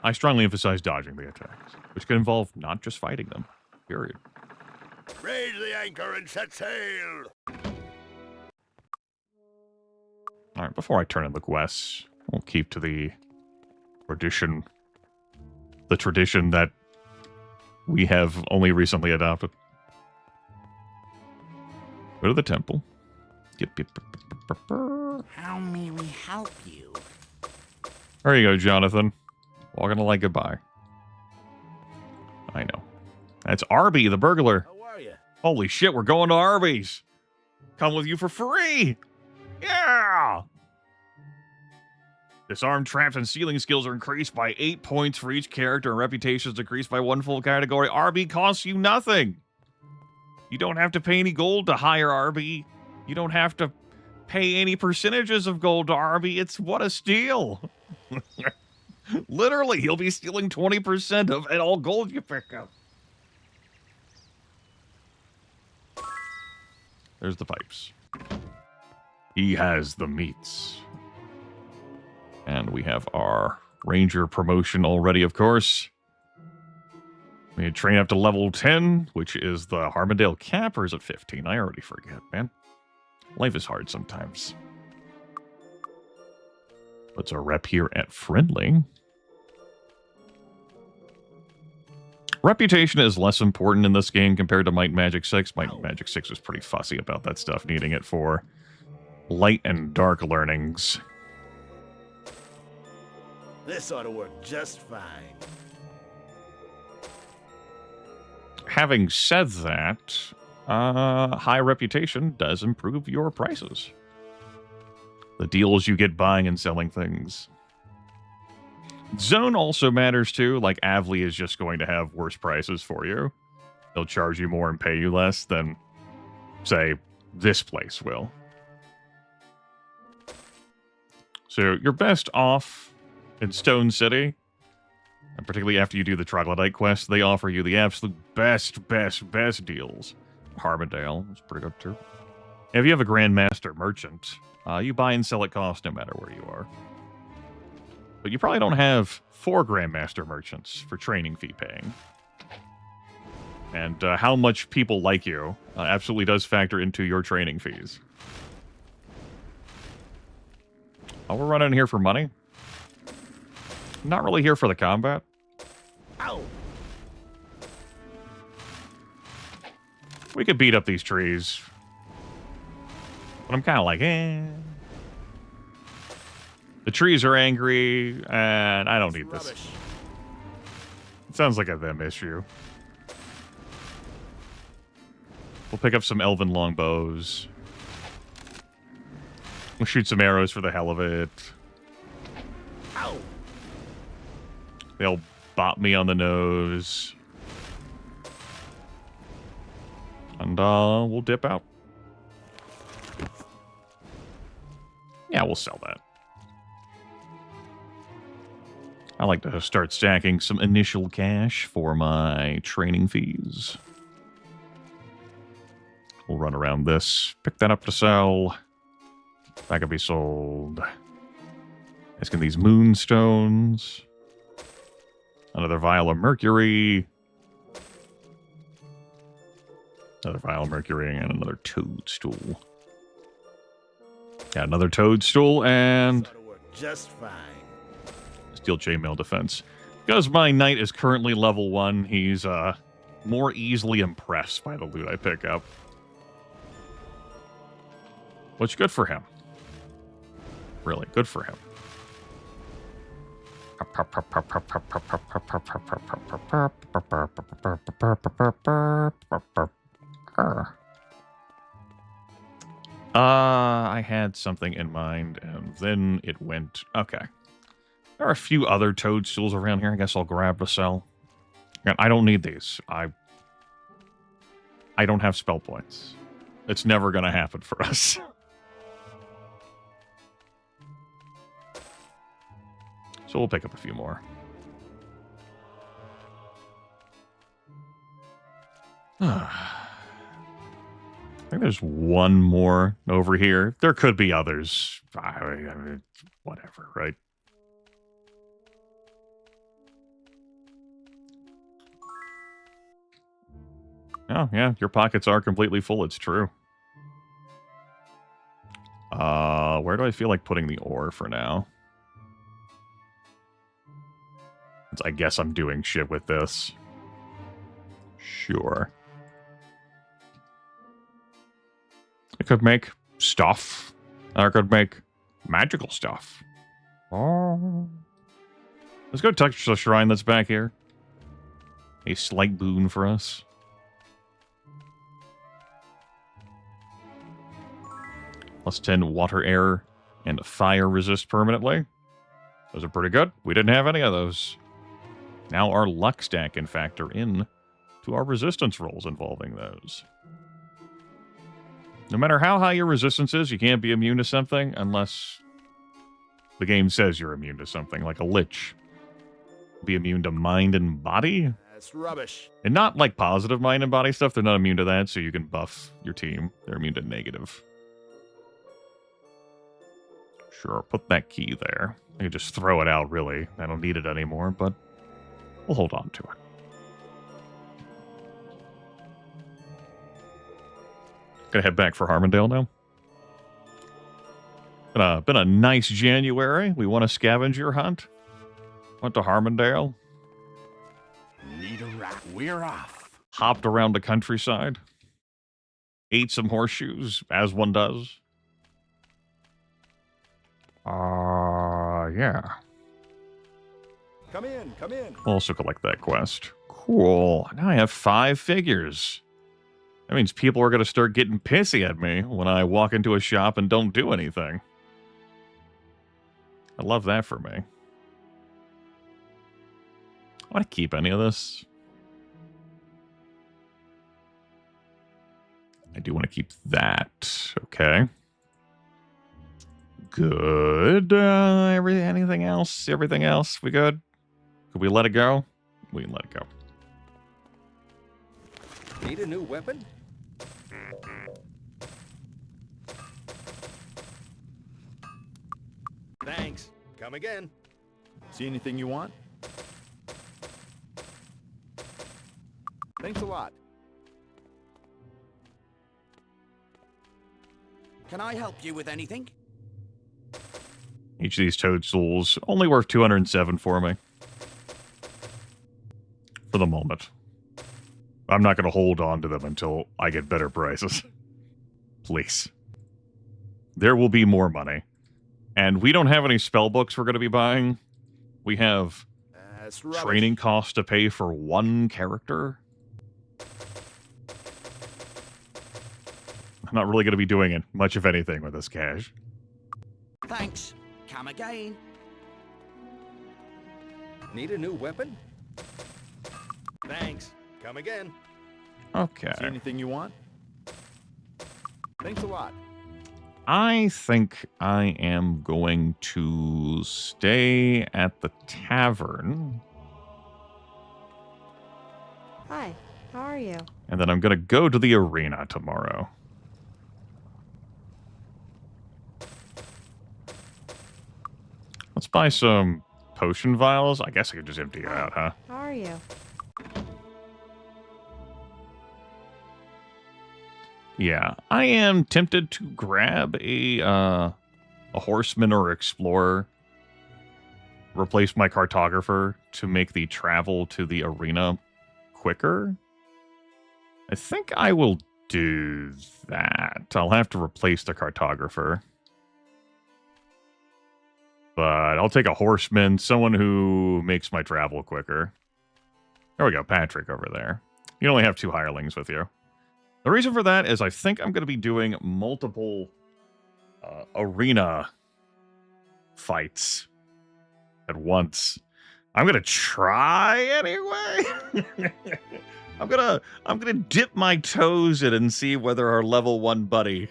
I strongly emphasize dodging the attacks, which can involve not just fighting them, period. Raise the anchor and set sail. All right, before I turn in the quests, we'll keep to the tradition that we have only recently adopted. Go to the temple. How may we help you? There you go, Jonathan. Walking to like goodbye. I know. That's Arby, the burglar. How are you? Holy shit, we're going to Arby's. Come with you for free. Yeah! Disarm, traps, and sealing skills are increased by 8 points for each character, and reputation is decreased by 1 full category. RB costs you nothing. You don't have to pay any gold to hire RB. You don't have to pay any percentages of gold to RB. It's what a steal. Literally, he'll be stealing 20% of all gold you pick up. There's the pipes. He has the meats. And we have our Ranger promotion already, of course. We train up to level 10, which is the Harmondale cap, or is it 15? I already forget, man. Life is hard sometimes. What's our rep here at Friendly? Reputation is less important in this game compared to Might and Magic 6. Might and Magic 6 is pretty fussy about that stuff, needing it for light and dark learnings. This ought to work just fine. Having said that, high reputation does improve your prices. The deals you get buying and selling things. Zone also matters too. Like Avley is just going to have worse prices for you. They'll charge you more and pay you less than, say, this place will. So you're best off in Stone City, and particularly after you do the Troglodyte quest, they offer you the absolute best deals. Harmondale is pretty good too. If you have a Grandmaster Merchant, you buy and sell at cost no matter where you are. But you probably don't have 4 Grandmaster Merchants for training fee paying. And how much people like you absolutely does factor into your training fees. Oh, we're running here for money? Not really here for the combat. Ow! We could beat up these trees. But I'm kind of like, eh. The trees are angry, and I don't need this. It sounds like a them issue. We'll pick up some elven longbows. We'll shoot some arrows for the hell of it. Ow! They'll bop me on the nose. And we'll dip out. Yeah, we'll sell that. I like to start stacking some initial cash for my training fees. We'll run around this, pick that up to sell. That could be sold. Asking these moonstones. Another vial of mercury. Another vial of mercury and another toadstool. Yeah, another toadstool and Ought to work just fine. steel chainmail defense. Because my knight is currently level 1, he's more easily impressed by the loot I pick up. Which good for him. Really, good for him. I had something in mind, and then it went... Okay. There are a few other toadstools around here. I guess I'll grab to sell. And I don't need these. I don't have spell points. It's never going to happen for us. So we'll pick up a few more. I think there's one more over here. There could be others. I mean, whatever, right? Oh, yeah, your pockets are completely full. It's true. Where do I feel like putting the ore for now? I guess I'm doing shit with this. Sure. I could make stuff. I could make magical stuff. Oh. Let's go touch the shrine that's back here. A slight boon for us. Plus 10 water, air, and fire resist permanently. Those are pretty good. We didn't have any of those. Now our luck stack can factor in to our resistance rolls involving those. No matter how high your resistance is, you can't be immune to something unless the game says you're immune to something, like a lich. Be immune to mind and body? That's rubbish. And not like positive mind and body stuff. They're not immune to that, so you can buff your team. They're immune to negative. Sure, put that key there. I could just throw it out, really. I don't need it anymore, but we'll hold on to it. Gonna head back for Harmondale now. Been a nice January. We won a scavenger hunt. Went to Harmondale. Need a rat. We're off. Hopped around the countryside. Ate some horseshoes, as one does. Yeah. Come in, come in. Also collect that quest. Cool. Now I have 5 figures. That means people are going to start getting pissy at me when I walk into a shop and don't do anything. I love that for me. I want to keep any of this. I do want to keep that. Okay. Good. Anything else? Everything else? We good? Could we let it go? We can let it go. Need a new weapon? Thanks. Come again. See anything you want? Thanks a lot. Can I help you with anything? Each of these toadstools only worth 207 for me. For the moment. I'm not going to hold on to them until I get better prices. Please. There will be more money. And we don't have any spell books we're going to be buying. We have That's rubbish. training costs to pay for 1 character. I'm not really going to be doing it much of anything with this cash. Thanks. Come again. Need a new weapon? Thanks. Come again. Okay. See anything you want? Thanks a lot. I think I am going to stay at the tavern. Hi, how are you? And then I'm going to go to the arena tomorrow. Let's buy some potion vials. I guess I could just empty it out, huh? How are you? Yeah, I am tempted to grab a horseman or explorer, replace my cartographer to make the travel to the arena quicker. I think I will do that. I'll have to replace the cartographer. But I'll take a horseman, someone who makes my travel quicker. There we go, Patrick over there. You only have 2 hirelings with you. The reason for that is I think I'm going to be doing multiple arena fights at once. I'm going to try anyway. I'm gonna dip my toes in and see whether our level 1 buddy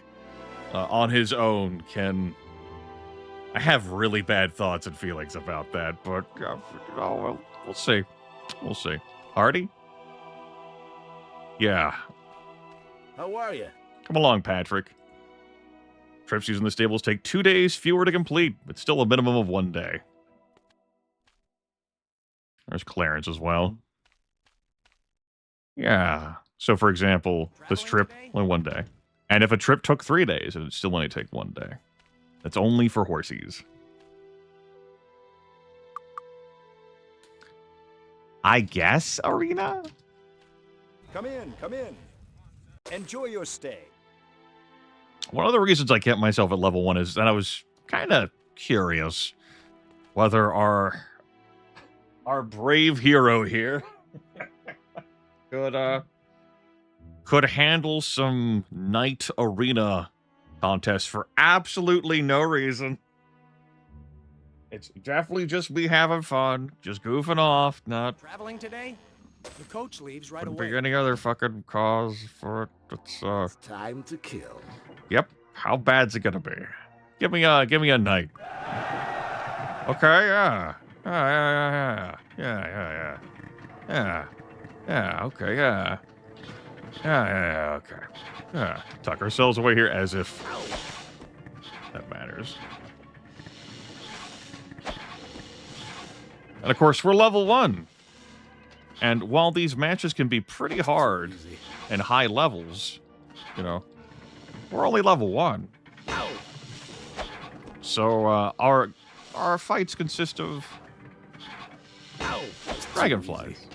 on his own can. I have really bad thoughts and feelings about that, but we'll see. We'll see. Hardy? Yeah. How are you? Come along, Patrick. Trips using the stables take 2 days fewer to complete, but still a minimum of 1 day. There's Clarence as well. Yeah. So, for example, this trip, only 1 day. And if a trip took 3 days, it would still only take 1 day. That's only for horsies. I guess, Arena? Come in, come in. Enjoy your stay. One of the reasons I kept myself at level 1 is that I was kind of curious whether our brave hero here could handle some night arena contests for absolutely no reason. It's definitely just me having fun, just goofing off, not Traveling today? The coach leaves right wouldn't away. be any other fucking cause for it. It's time to kill. Yep. How bad's it gonna be? Give me a night. Okay, yeah. Yeah, okay, yeah. Yeah, okay. Yeah. Tuck ourselves away here as if that matters. And of course, we're level 1. And while these matches can be pretty hard and high levels, you know, we're only level 1. So our fights consist of dragonflies.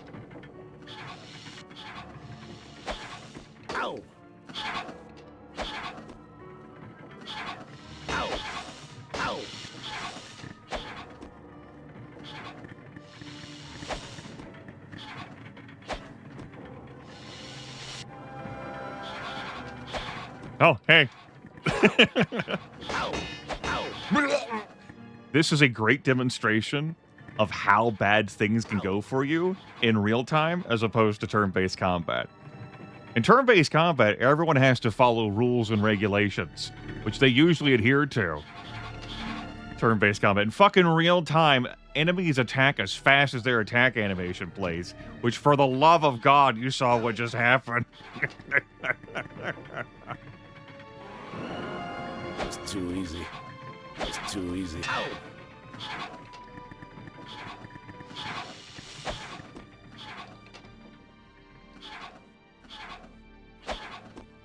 Ow! Ow! Ow! Oh, hey. Ow! Ow! This is a great demonstration of how bad things can go for you in real time as opposed to turn-based combat. In turn-based combat, everyone has to follow rules and regulations, which they usually adhere to. Turn-based combat. In fucking real time, enemies attack as fast as their attack animation plays, which for the love of God, you saw what just happened. It's too easy. It's too easy. Ow!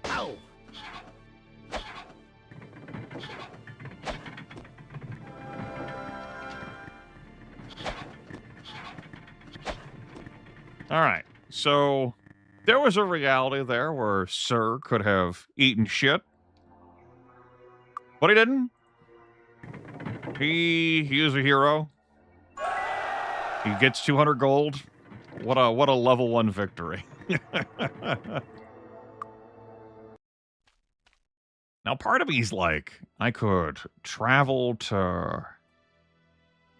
Ow! All right, so there was a reality there where Sir could have eaten shit, but he didn't. He is a hero. He gets 200 gold. What a level 1 victory. Now, part of me's like, I could travel to,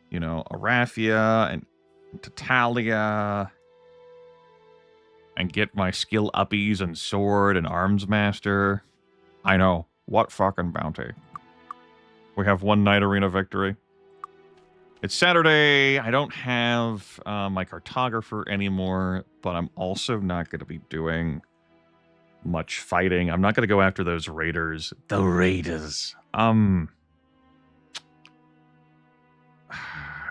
you know, Arathia and to Talia and get my skill uppies and sword and arms master. I know. What fucking bounty. We have 1 night arena victory. It's Saturday. I don't have my cartographer anymore, but I'm also not going to be doing much fighting. I'm not going to go after those raiders. The raiders.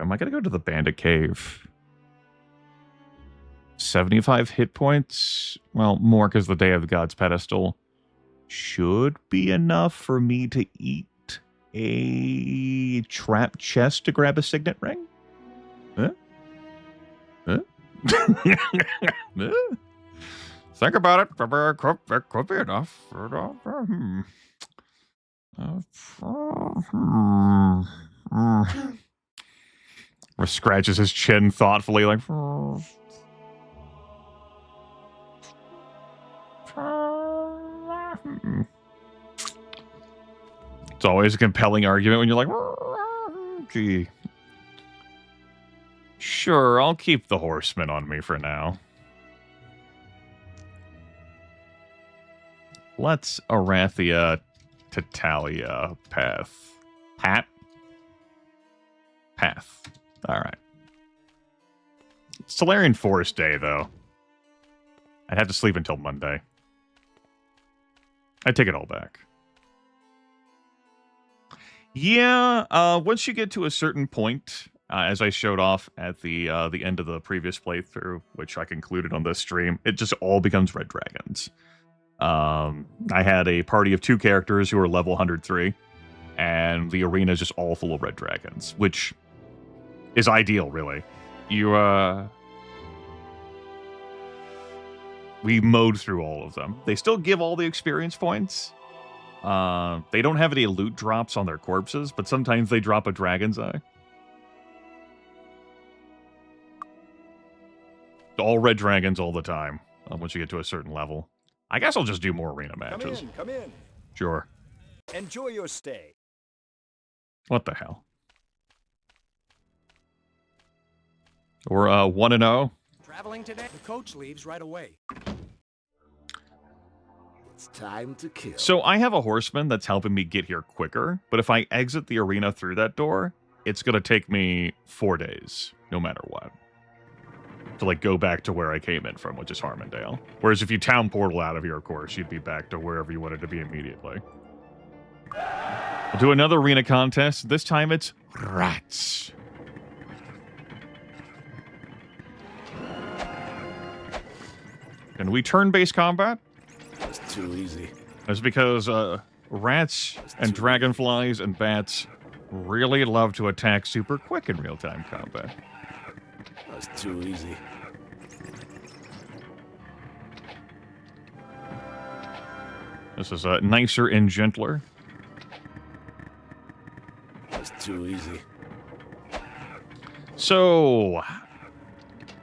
Am I going to go to the Bandit Cave? 75 hit points? Well, more because the Day of the Gods pedestal should be enough for me to eat a trap chest to grab a signet ring? Huh? Huh? Think about it. It could be enough. Scratches his chin thoughtfully, like. It's always a compelling argument when you're like, gee. Sure, I'll keep the horseman on me for now. Let's Arathia Tatalia path. Path. Alright. It's Solarian Forest Day, though. I'd have to sleep until Monday. I take it all back. Yeah, once you get to a certain point, as I showed off at the end of the previous playthrough, which I concluded on this stream, it just all becomes red dragons. I had a party of 2 characters who were level 103, and the arena is just all full of red dragons, which is ideal, really. We mowed through all of them. They still give all the experience points. They don't have any loot drops on their corpses, but sometimes they drop a dragon's eye. All red dragons all the time, once you get to a certain level. I guess I'll just do more arena matches. Come in. Sure. Enjoy your stay. What the hell? We're 1-0. Traveling today? The coach leaves right away. It's time to kill. So I have a horseman that's helping me get here quicker, but if I exit the arena through that door, it's going to take me 4 days, no matter what, to like go back to where I came in from, which is Harmondale. Whereas if you town portal out of here, of course, you'd be back to wherever you wanted to be immediately. We'll do another arena contest. This time it's rats. Can we turn-based combat? That's too easy. That's because rats and dragonflies and bats really love to attack super quick in real-time combat. That's too easy. This is nicer and gentler. That's too easy. So,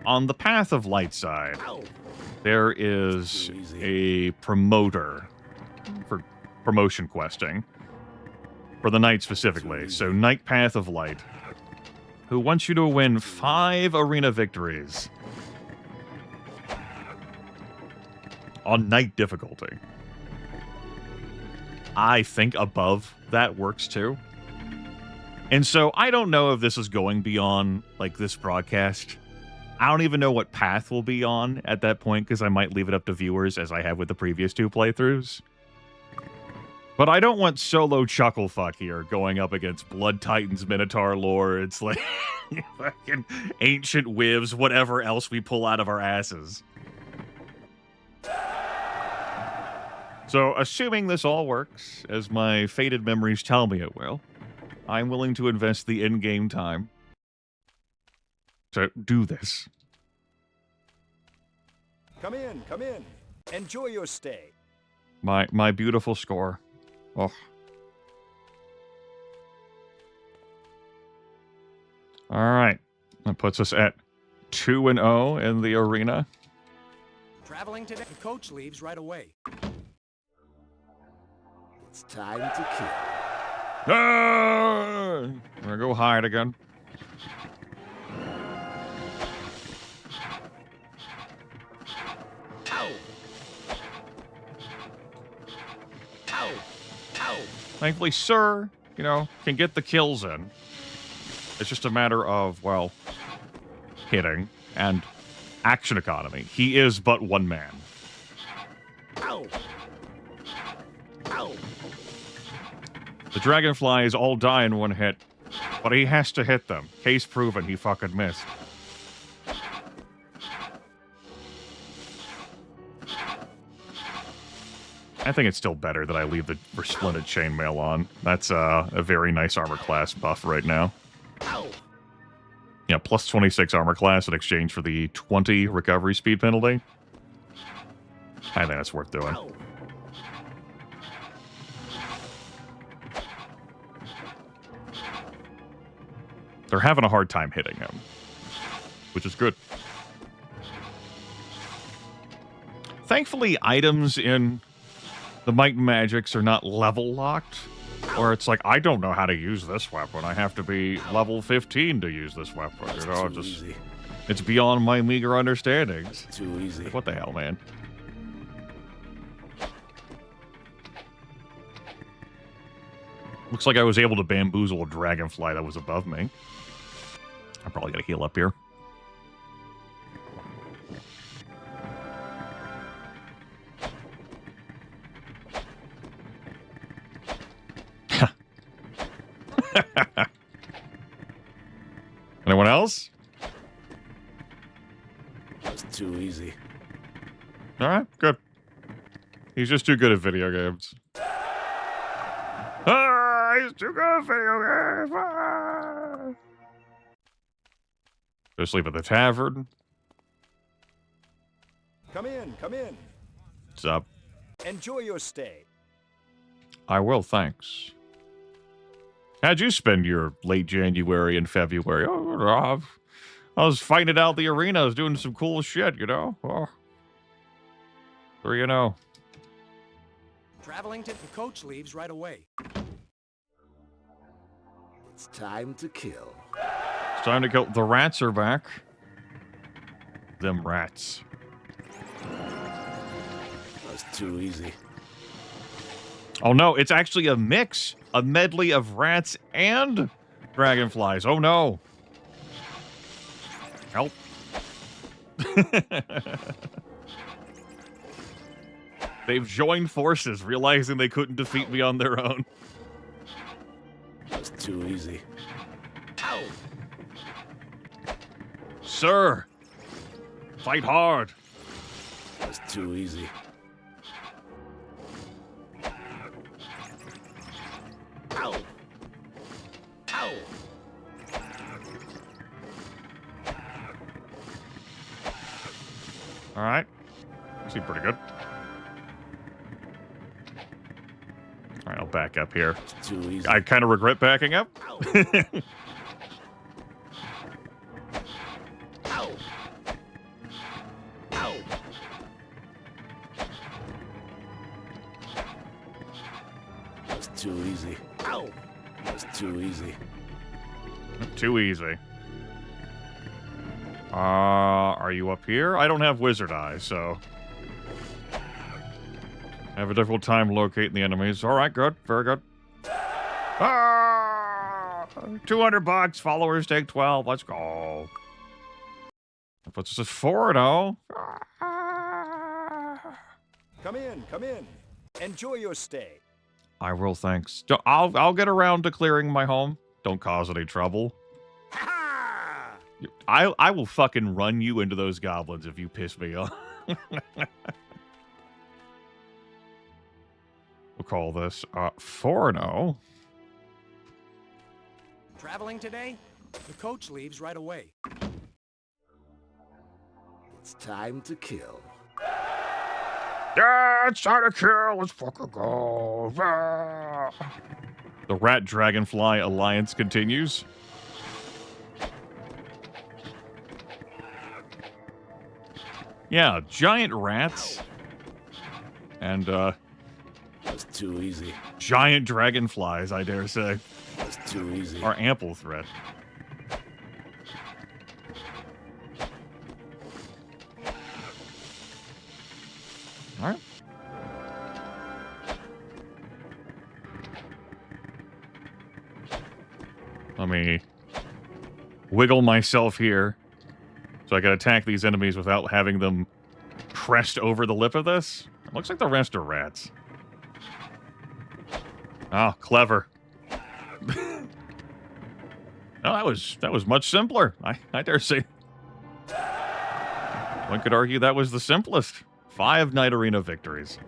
on the path of light side, there is a promoter for promotion questing for the knight specifically. So, Knight Path of Light, who wants you to win 5 arena victories on knight difficulty. I think above that works too. And so I don't know if this is going beyond like this broadcast. I don't even know what path we'll be on at that point because I might leave it up to viewers as I have with the previous 2 playthroughs. But I don't want solo Chucklefuck here going up against Blood Titans, Minotaur Lords, like fucking Ancient Wivs, whatever else we pull out of our asses. So, assuming this all works, as my faded memories tell me it will, I'm willing to invest the in-game time to do this. Come in. Enjoy your stay. My beautiful score. Oh. Alright. That puts us at 2-0 in the arena. Traveling today? The coach leaves right away. It's time to kill. Ah! I'm gonna go hide again. Thankfully, Sir, can get the kills in. It's just a matter of, well, hitting and action economy. He is but one man. The dragonflies all die in one hit. But he has to hit them. Case proven, he fucking missed. I think it's still better that I leave the Resplendent Chainmail on. That's a very nice armor class buff right now. Yeah, plus 26 armor class in exchange for the 20 recovery speed penalty. I think that's worth doing. They're having a hard time hitting him, which is good. Thankfully, items in the Might and Magics are not level locked, or it's like, I don't know how to use this weapon. I have to be level 15 to use this weapon. You know, just it's beyond my meager understandings. Too easy. Like, what the hell, man? Looks like I was able to bamboozle a dragonfly that was above me. I'm probably gonna heal up here. Anyone else? That's too easy. All right, good. He's just too good at video games. Ah, he's too good at video games. Ah. Go sleep at the tavern. Come in, come in. What's up? Enjoy your stay. I will, thanks. How'd you spend your late January and February? Oh, I was fighting it out the arena. I was doing some cool shit, you know? Oh. Or you know. Traveling to the coach leaves right away. It's time to kill. It's time to kill. The rats are back. Them rats. That's too easy. Oh no, it's actually a mix. A medley of rats and dragonflies. Oh no. Help. They've joined forces, realizing they couldn't defeat me on their own. That's too easy. Ow. Sir, fight hard. That's too easy. Ow. Ow. All right. Seem pretty good. All right, I'll back up here. It's too easy. I kind of regret backing up. Ow. Ow. Ow. That's too easy. Ow. That's too easy. Too easy. Are you up here? I don't have wizard eye, so I have a difficult time locating the enemies. All right, good, very good. 200 bucks. Followers take 12. Let's go. That puts us at 4-0. Come in, come in. Enjoy your stay. I will, thanks. I'll get around to clearing my home. Don't cause any trouble. I will fucking run you into those goblins if you piss me off. We'll call this 4-0. Traveling today? The coach leaves right away. It's time to kill. Yeah, it's time to kill. Let's fucking go. Ah. The Rat Dragonfly Alliance continues. Yeah, giant rats. And, That's too easy. giant dragonflies, I dare say, That's too easy. are ample threat. All right. Let me wiggle myself here so I can attack these enemies without having them pressed over the lip of this. It looks like the rest are rats. Oh, clever. No, that was much simpler. I dare say. One could argue that was the simplest. 5 Night Arena victories.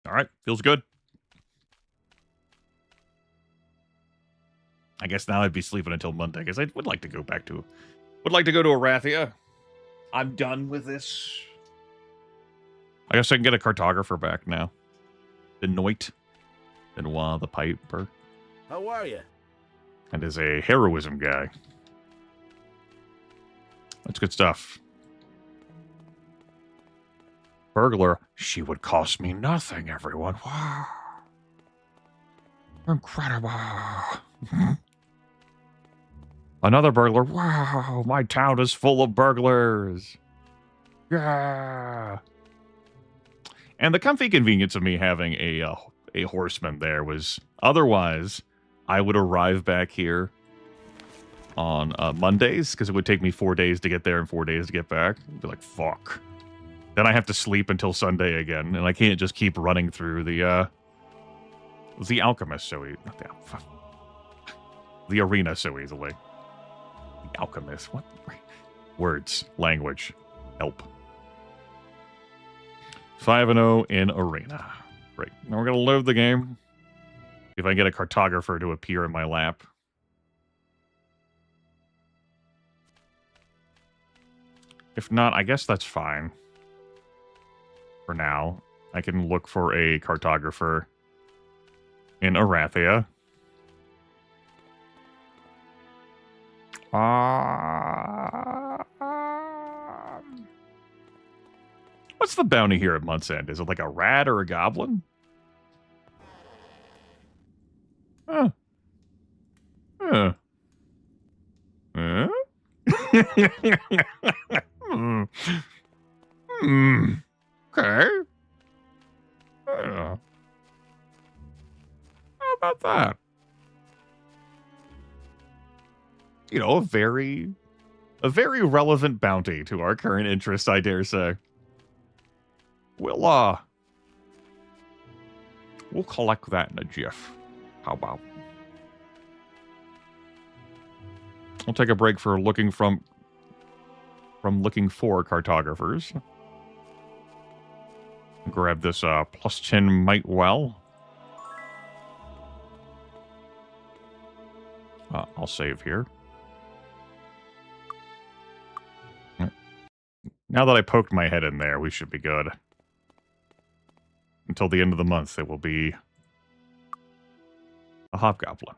All right, feels good. I guess now I'd be sleeping until Monday because I would like to go back to, would like to go to Arathia. I'm done with this. I guess I can get a cartographer back now. Benoit the Piper. How are you? And is a heroism guy. That's good stuff. Burglar. She would cost me nothing, everyone. Wow. Incredible. Another burglar. Wow, my town is full of burglars. Yeah. And the comfy convenience of me having a horseman there was, otherwise, I would arrive back here on Mondays, because it would take me 4 days to get there and 4 days to get back. I'd be like, fuck. Then I have to sleep until Sunday again, and I can't just keep running through the alchemist so easily. The arena so easily. The alchemist. What? Words. Language. Help. 5-0 in arena. Great. Now we're going to load the game. See if I can get a cartographer to appear in my lap. If not, I guess that's fine. For now, I can look for a cartographer in Arathia. What's the bounty here at Month's End? Is it like a rat or a goblin? Huh. Huh. Huh? Okay. How about that? You know, a very relevant bounty to our current interest, I dare say. We'll collect that in a jiff. How about? We'll take a break for looking for cartographers. Grab this +10 might well. I'll save here. Now that I poked my head in there, we should be good. Until the end of the month, it will be a hobgoblin.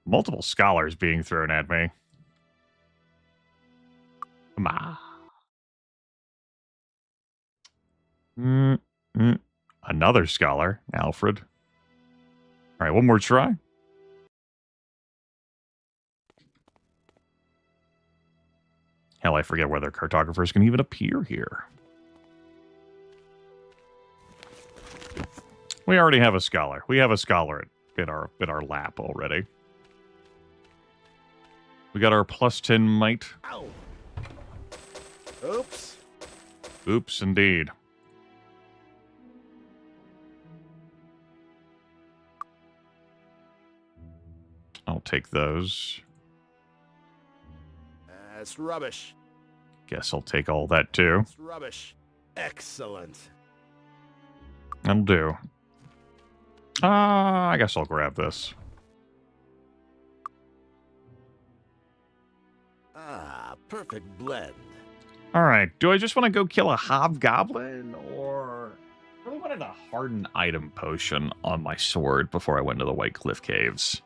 Multiple scholars being thrown at me. Come on. Another scholar, Alfred. All right, one more try. Hell, I forget whether cartographers can even appear here. We already have a scholar. We have a scholar in our lap already. We got our +10 might. Ow. Oops. Oops, indeed. I'll take those. That's rubbish. Guess I'll take all that too. That's rubbish. Excellent. That'll do. I guess I'll grab this. Ah, perfect blend. Alright, do I just want to go kill a hobgoblin, or I really wanted a hardened item potion on my sword before I went to the White Cliff Caves.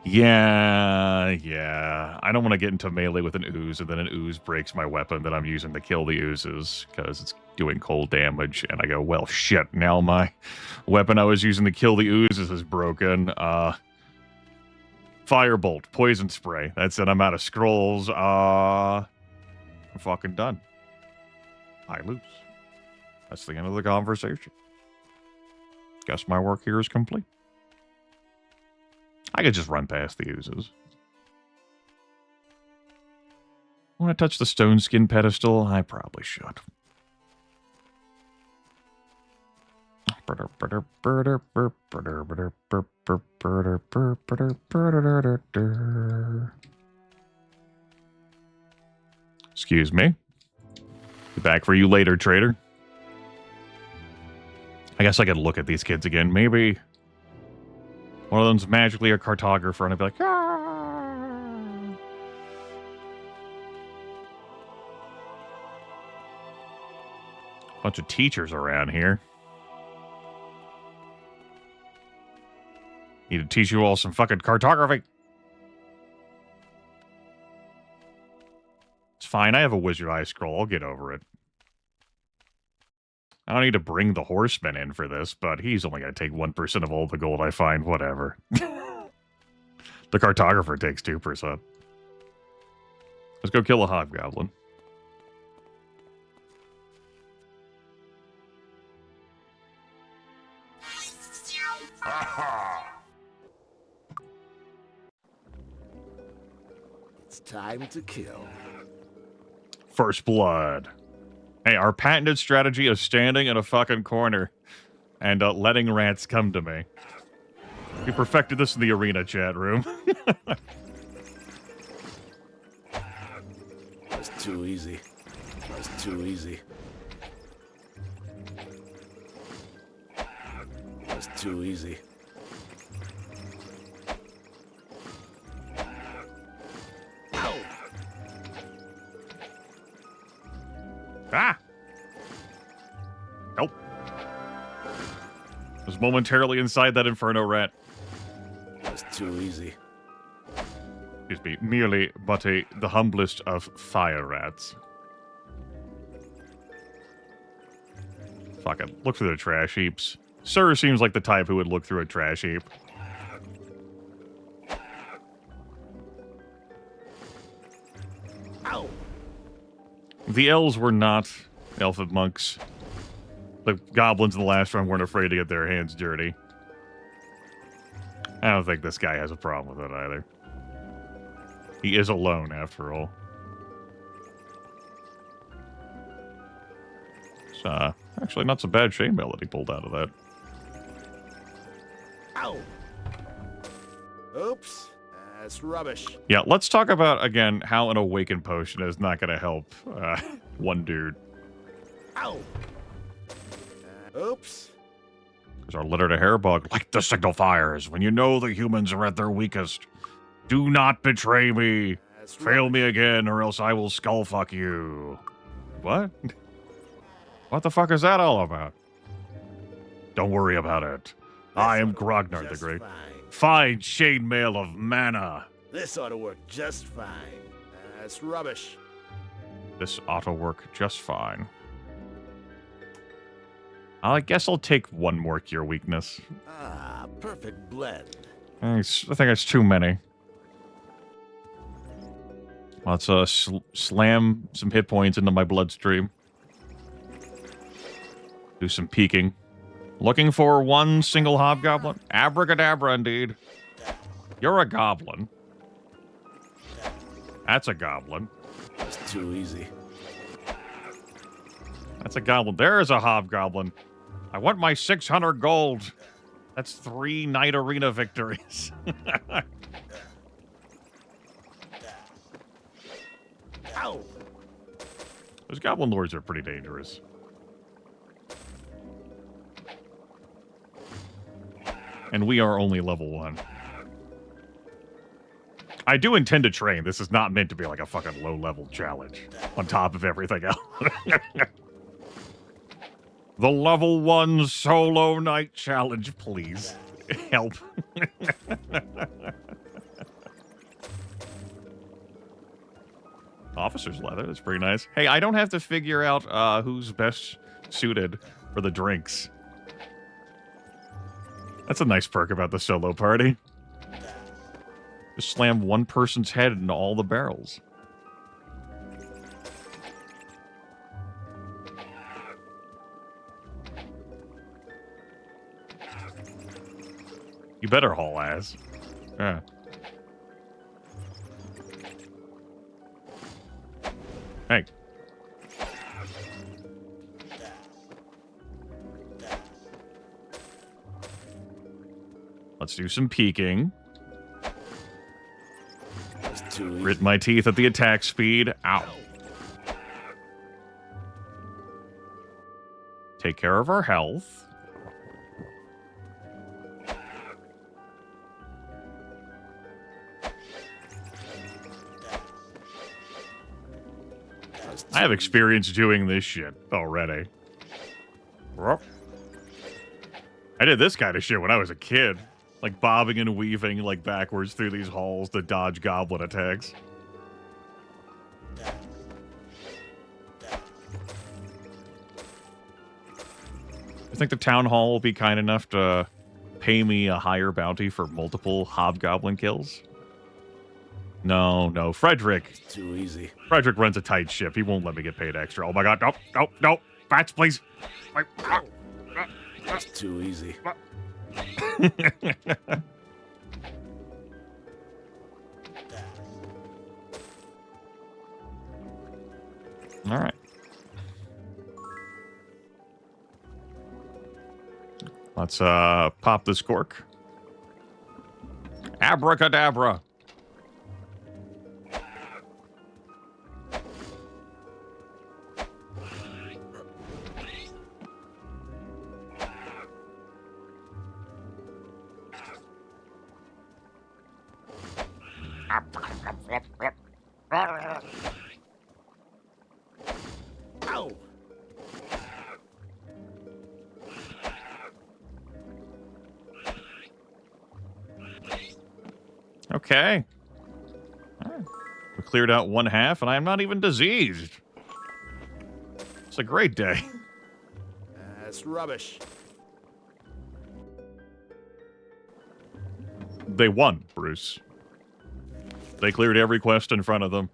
Yeah. I don't want to get into melee with an ooze, and then an ooze breaks my weapon that I'm using to kill the oozes, because it's doing cold damage, and I go, well, shit, now my weapon I was using to kill the oozes is broken. Firebolt, poison spray. That's it, I'm out of scrolls. I'm fucking done. I lose. That's the end of the conversation. Guess my work here is complete. I could just run past the oozes. Want to touch the stone skin pedestal? I probably should. Excuse me. Be back for you later, trader. I guess I could look at these kids again. Maybe one of them's magically a cartographer, and I'd be like, ah. Bunch of teachers around here. Need to teach you all some fucking cartography. It's fine. I have a wizard eye scroll. I'll get over it. I don't need to bring the horseman in for this, but he's only going to take 1% of all the gold I find. Whatever. The cartographer takes 2%. Let's go kill a hobgoblin. It's time to kill. First blood. Hey, our patented strategy is standing in a fucking corner and letting rats come to me. We perfected this in the arena chat room. That's too easy. That's too easy. That's too easy. Ow! Ah! Nope. Was momentarily inside that inferno rat. That's too easy. Excuse me, merely but the humblest of fire rats. Fuck it, look through the trash heaps. Sir seems like the type who would look through a trash heap. Ow! The elves were not elfin monks. The goblins in the last round weren't afraid to get their hands dirty. I don't think this guy has a problem with it either. He is alone, after all. It's actually not so bad chainmail that he pulled out of that. Ow! Oops. That's rubbish. Yeah, let's talk about, again, how an awakened potion is not going to help one dude. Ow! Oops. Because our letter to Hairbug, like the signal fires, when you know the humans are at their weakest. Do not betray me. That's Fail rubbish. me again, or else I will skull fuck you. What? What the fuck is that all about? Don't worry about it. I am Grognar the Just Great. fine. Fine chainmail of mana. This ought to work just fine. That's rubbish. This ought to work just fine. I guess I'll take one more cure weakness. Ah, perfect blend. I think it's too many. Let's slam some hit points into my bloodstream. Do some peeking. Looking for one single hobgoblin? Abracadabra, indeed. You're a goblin. That's a goblin. It's too easy. That's a goblin. There's a hobgoblin. I want my 600 gold. That's 3 Night Arena victories. Ow! Those goblin lords are pretty dangerous. And we are only level 1. I do intend to train. This is not meant to be like a fucking low-level challenge on top of everything else. The level 1 solo night challenge, please. Help. Officer's leather, that's pretty nice. Hey, I don't have to figure out who's best suited for the drinks. That's a nice perk about the solo party. Just slam one person's head into all the barrels. You better haul ass. Yeah. Hey. Let's do some peeking. That's too easy. Grit my teeth at the attack speed. Ow. Take care of our health. I have experience doing this shit already. I did this kind of shit when I was a kid. Like bobbing and weaving like backwards through these halls to dodge goblin attacks. I think the town hall will be kind enough to pay me a higher bounty for multiple hobgoblin kills. No, Frederick. Too easy. Frederick runs a tight ship. He won't let me get paid extra. Oh my god, no. Bats, please. That's too easy. All right. Let's pop this cork. Abracadabra. Ow! Okay. All right. We cleared out one half, and I am not even diseased. It's a great day. That's rubbish. They won, Bruce. They cleared every quest in front of them.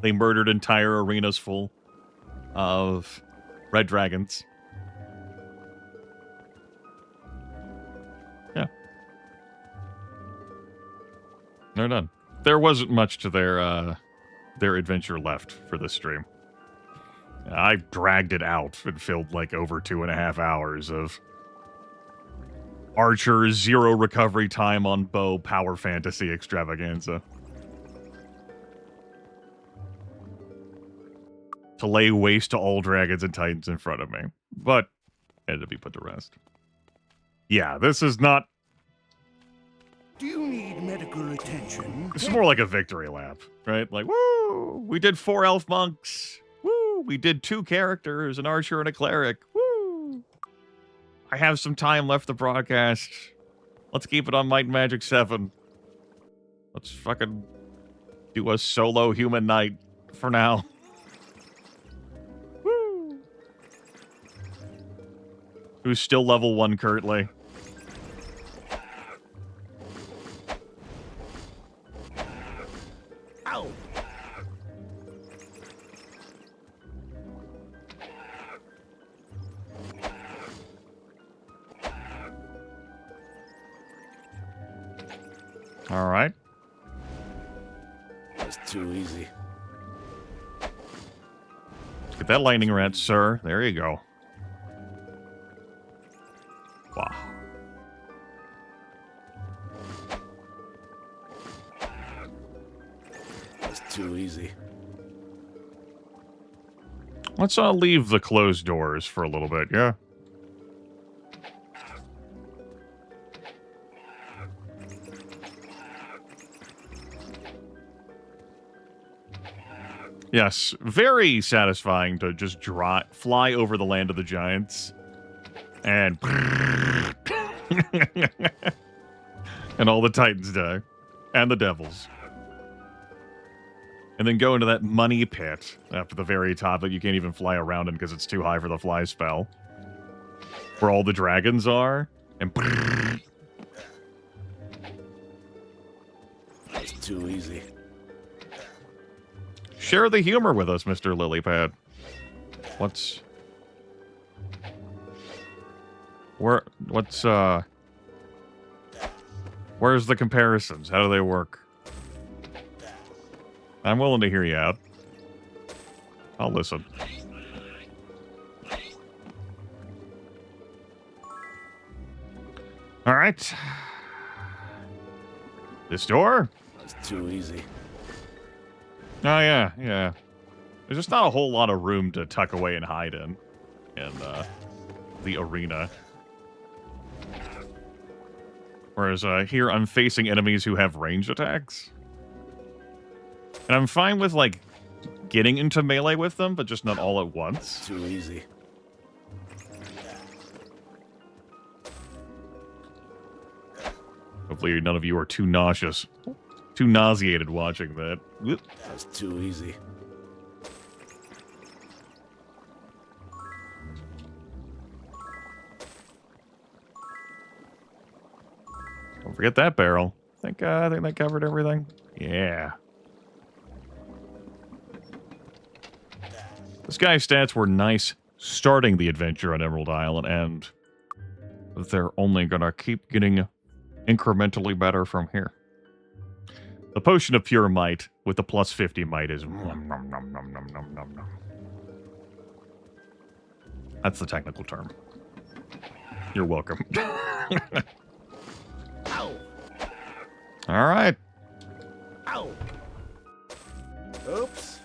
They murdered entire arenas full of red dragons. Yeah. They're done. There wasn't much to their adventure left for this stream. I dragged it out and filled like over 2.5 hours of Archer's zero recovery time on bow power fantasy extravaganza. To lay waste to all dragons and titans in front of me. But it had to be put to rest. Yeah, this is not... Do you need medical attention? This is more like a victory lap, right? Like, woo! We did 4 elf monks. Woo! We did 2 characters, an archer and a cleric. Woo! I have some time left to broadcast. Let's keep it on Might and Magic 7. Let's fucking do a solo human knight for now. Woo! Who's still level 1 currently. Ow! All right. That's too easy. Let's get that lightning rat, sir. There you go. Wow. That's too easy. Let's leave the closed doors for a little bit, yeah? Yes, very satisfying to just fly over the land of the giants and and all the titans die and the devils. And then go into that money pit up at the very top that you can't even fly around in because it's too high for the fly spell. Where all the dragons are and That's too easy. share the humor with us, Mr. Lilypad. Where's the comparisons? How do they work? I'm willing to hear you out. I'll listen. All right. This door? That's too easy. Oh, yeah, yeah. There's just not a whole lot of room to tuck away and hide in the arena. Whereas here, I'm facing enemies who have ranged attacks. And I'm fine with, like, getting into melee with them, but just not all at once. Too easy. Hopefully none of you are too nauseous. Too nauseated watching that. Whoop. That's too easy. Don't forget that barrel. I think that covered everything. Yeah. This guy's stats were nice starting the adventure on Emerald Island, and they're only gonna keep getting incrementally better from here. The Potion of Pure Might with the plus 50 might is nom, nom, nom, nom, nom, nom, nom, nom. That's the technical term. You're welcome. Ow! All right. Ow! Oops.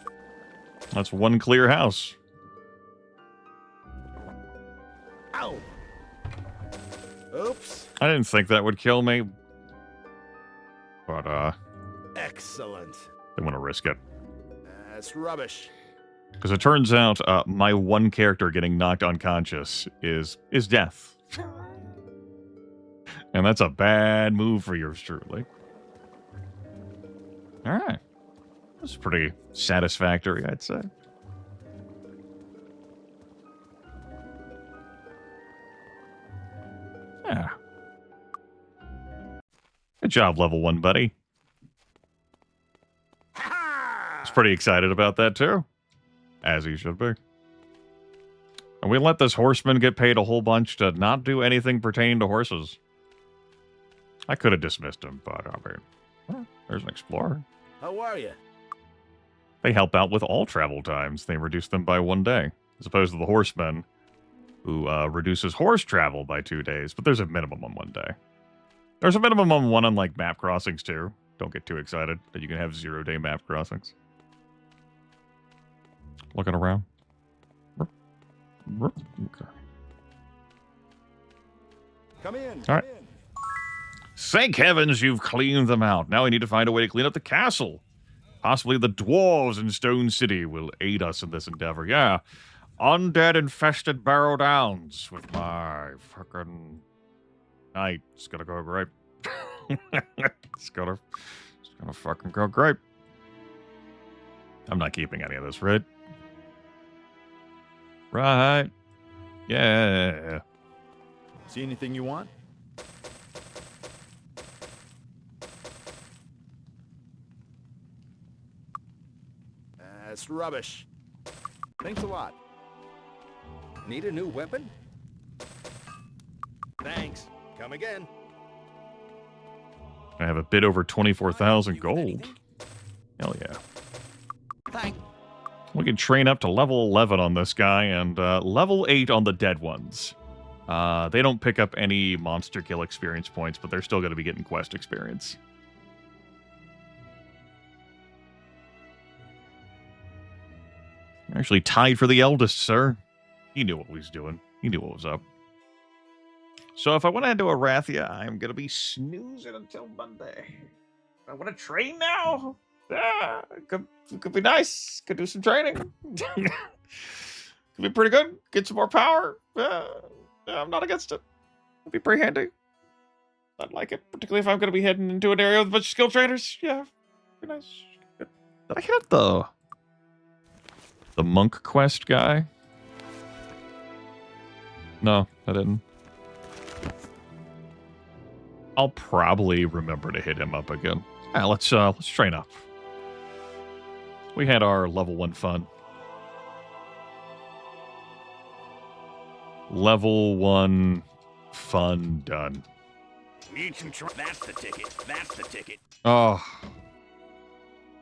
That's one clear house. Ow! Oops. I didn't think that would kill me. But, Excellent. didn't want to risk it. That's rubbish. Because it turns out my one character getting knocked unconscious is death. And that's a bad move for yours truly. Alright. That's pretty satisfactory, I'd say. Yeah. Good job, level 1, buddy. He's pretty excited about that, too. As he should be. And we let this horseman get paid a whole bunch to not do anything pertaining to horses. I could have dismissed him, but I mean, well, there's an explorer. How are you? They help out with all travel times. They reduce them by 1 day, as opposed to the horseman, who reduces horse travel by 2 days, but there's a minimum on 1 day. There's a minimum on one on, like, map crossings, too. Don't get too excited that you can have 0-day map crossings. Looking around. Okay. Come in. All Come right. in. Thank heavens you've cleaned them out. Now we need to find a way to clean up the castle. Possibly the dwarves in Stone City will aid us in this endeavor. Yeah. Undead-infested Barrow Downs with my fucking... It's gonna go great. It's gonna fucking go great. I'm not keeping any of this, right? Right. Yeah. See anything you want? That's rubbish. Thanks a lot. Need a new weapon? Thanks. Come again. I have a bit over 24,000 gold. Hell yeah. Thank. We can train up to level 11 on this guy and level 8 on the dead ones. They don't pick up any monster kill experience points, but they're still going to be getting quest experience. Actually tied for the eldest, sir. He knew what he was doing. He knew what was up. So if I want to head to Arathia, I'm going to be snoozing until Monday. I want to train now. Yeah, could be nice. Could do some training. Could be pretty good. Get some more power. I'm not against it. It'd be pretty handy. I'd like it, particularly if I'm going to be heading into an area with a bunch of skill trainers. Yeah, be nice. Did I hit up the monk quest guy? No, I didn't. I'll probably remember to hit him up again. Yeah, let's train up. We had our level 1 fun. Level 1 fun done. Need some That's the ticket. That's the ticket. Oh.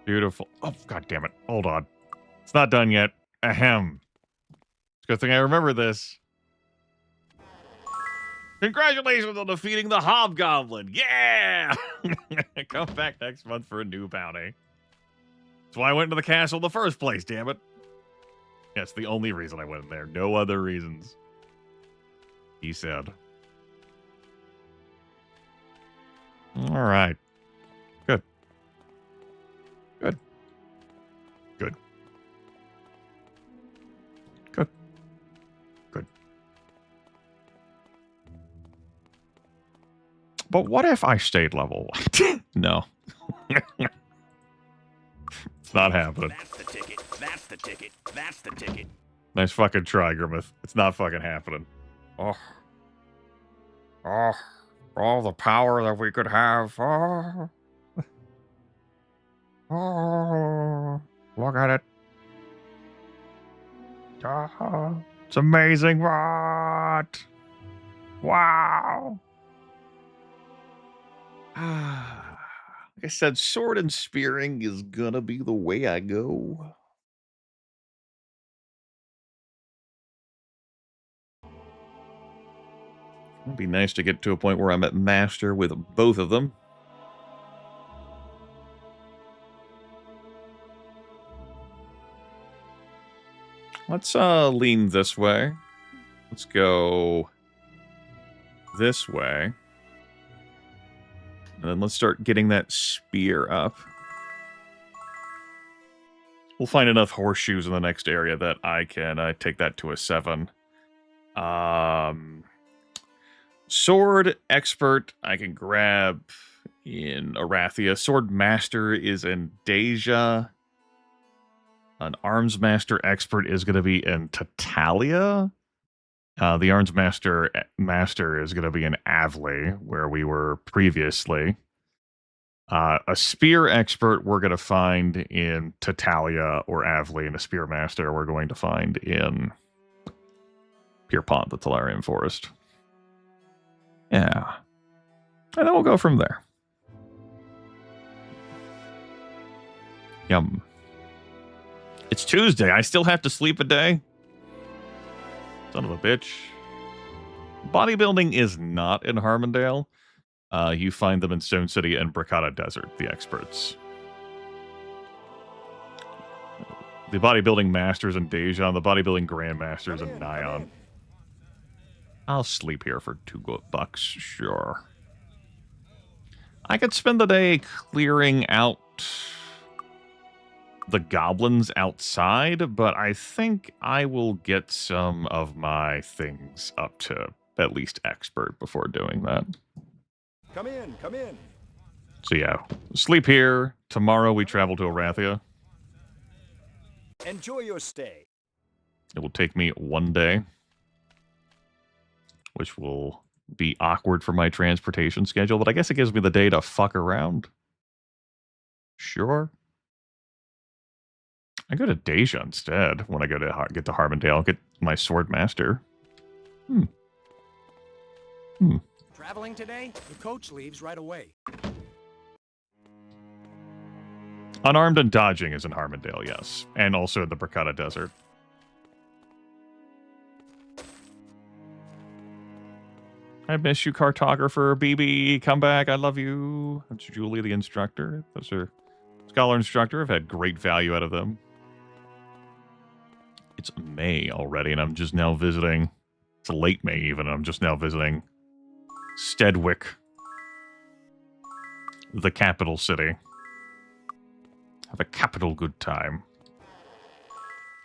Beautiful. Oh, god damn it. Hold on. It's not done yet. Ahem. It's a good thing I remember this. Congratulations on defeating the Hobgoblin. Yeah! Come back next month for a new bounty. That's why I went to the castle in the first place, damn it. That's the only reason I went in there. No other reasons. He said. All right. Good. Good. Good. Good. Good. But what if I stayed level 1? No. It's not happening. That's the ticket. That's the ticket. That's the ticket. Nice fucking try, Grimith. It's not fucking happening. Oh. Oh. All the power that we could have. Oh. Oh. Look at it. Oh. It's amazing. What? Wow. Like I said, sword and spearing is gonna be the way I go. It'd be nice to get to a point where I'm at master with both of them. Let's lean this way. Let's go this way. And then let's start getting that spear up. We'll find enough horseshoes in the next area that I can take that to a 7. Sword expert, I can grab in Arathia. Sword master is in Deja. An arms master expert is going to be in Tatalia. The arms master is going to be in Avley, where we were previously. A spear expert we're going to find in Tatalia or Avley, and a spear master we're going to find in Pierpont, the Talarian Forest. Yeah. And then we'll go from there. Yum. It's Tuesday. I still have to sleep a day. Son of a bitch. Bodybuilding is not in Harmondale. You find them in Stone City and Bricata Desert, the experts. The bodybuilding masters in Deja, the bodybuilding grandmasters in Nyon. I'll sleep here for $2, sure. I could spend the day clearing out the goblins outside, but I think I will get some of my things up to at least expert before doing that. Come in, come in. So yeah, sleep here. Tomorrow we travel to Arathia. Enjoy your stay. It will take me 1 day, which will be awkward for my transportation schedule, but I guess it gives me the day to fuck around. Sure. I go to Deja instead when I go to get to Harmondale, get my sword master. Traveling today? The coach leaves right away. Unarmed and dodging is in Harmondale, yes. And also in the Bricata Desert. I miss you, cartographer. BB, come back. I love you. That's Julie, the instructor. Those are scholar instructor. I've had great value out of them. It's May already, and I'm just now visiting. It's late May even, and I'm just now visiting Stedwick, the capital city. Have a capital good time.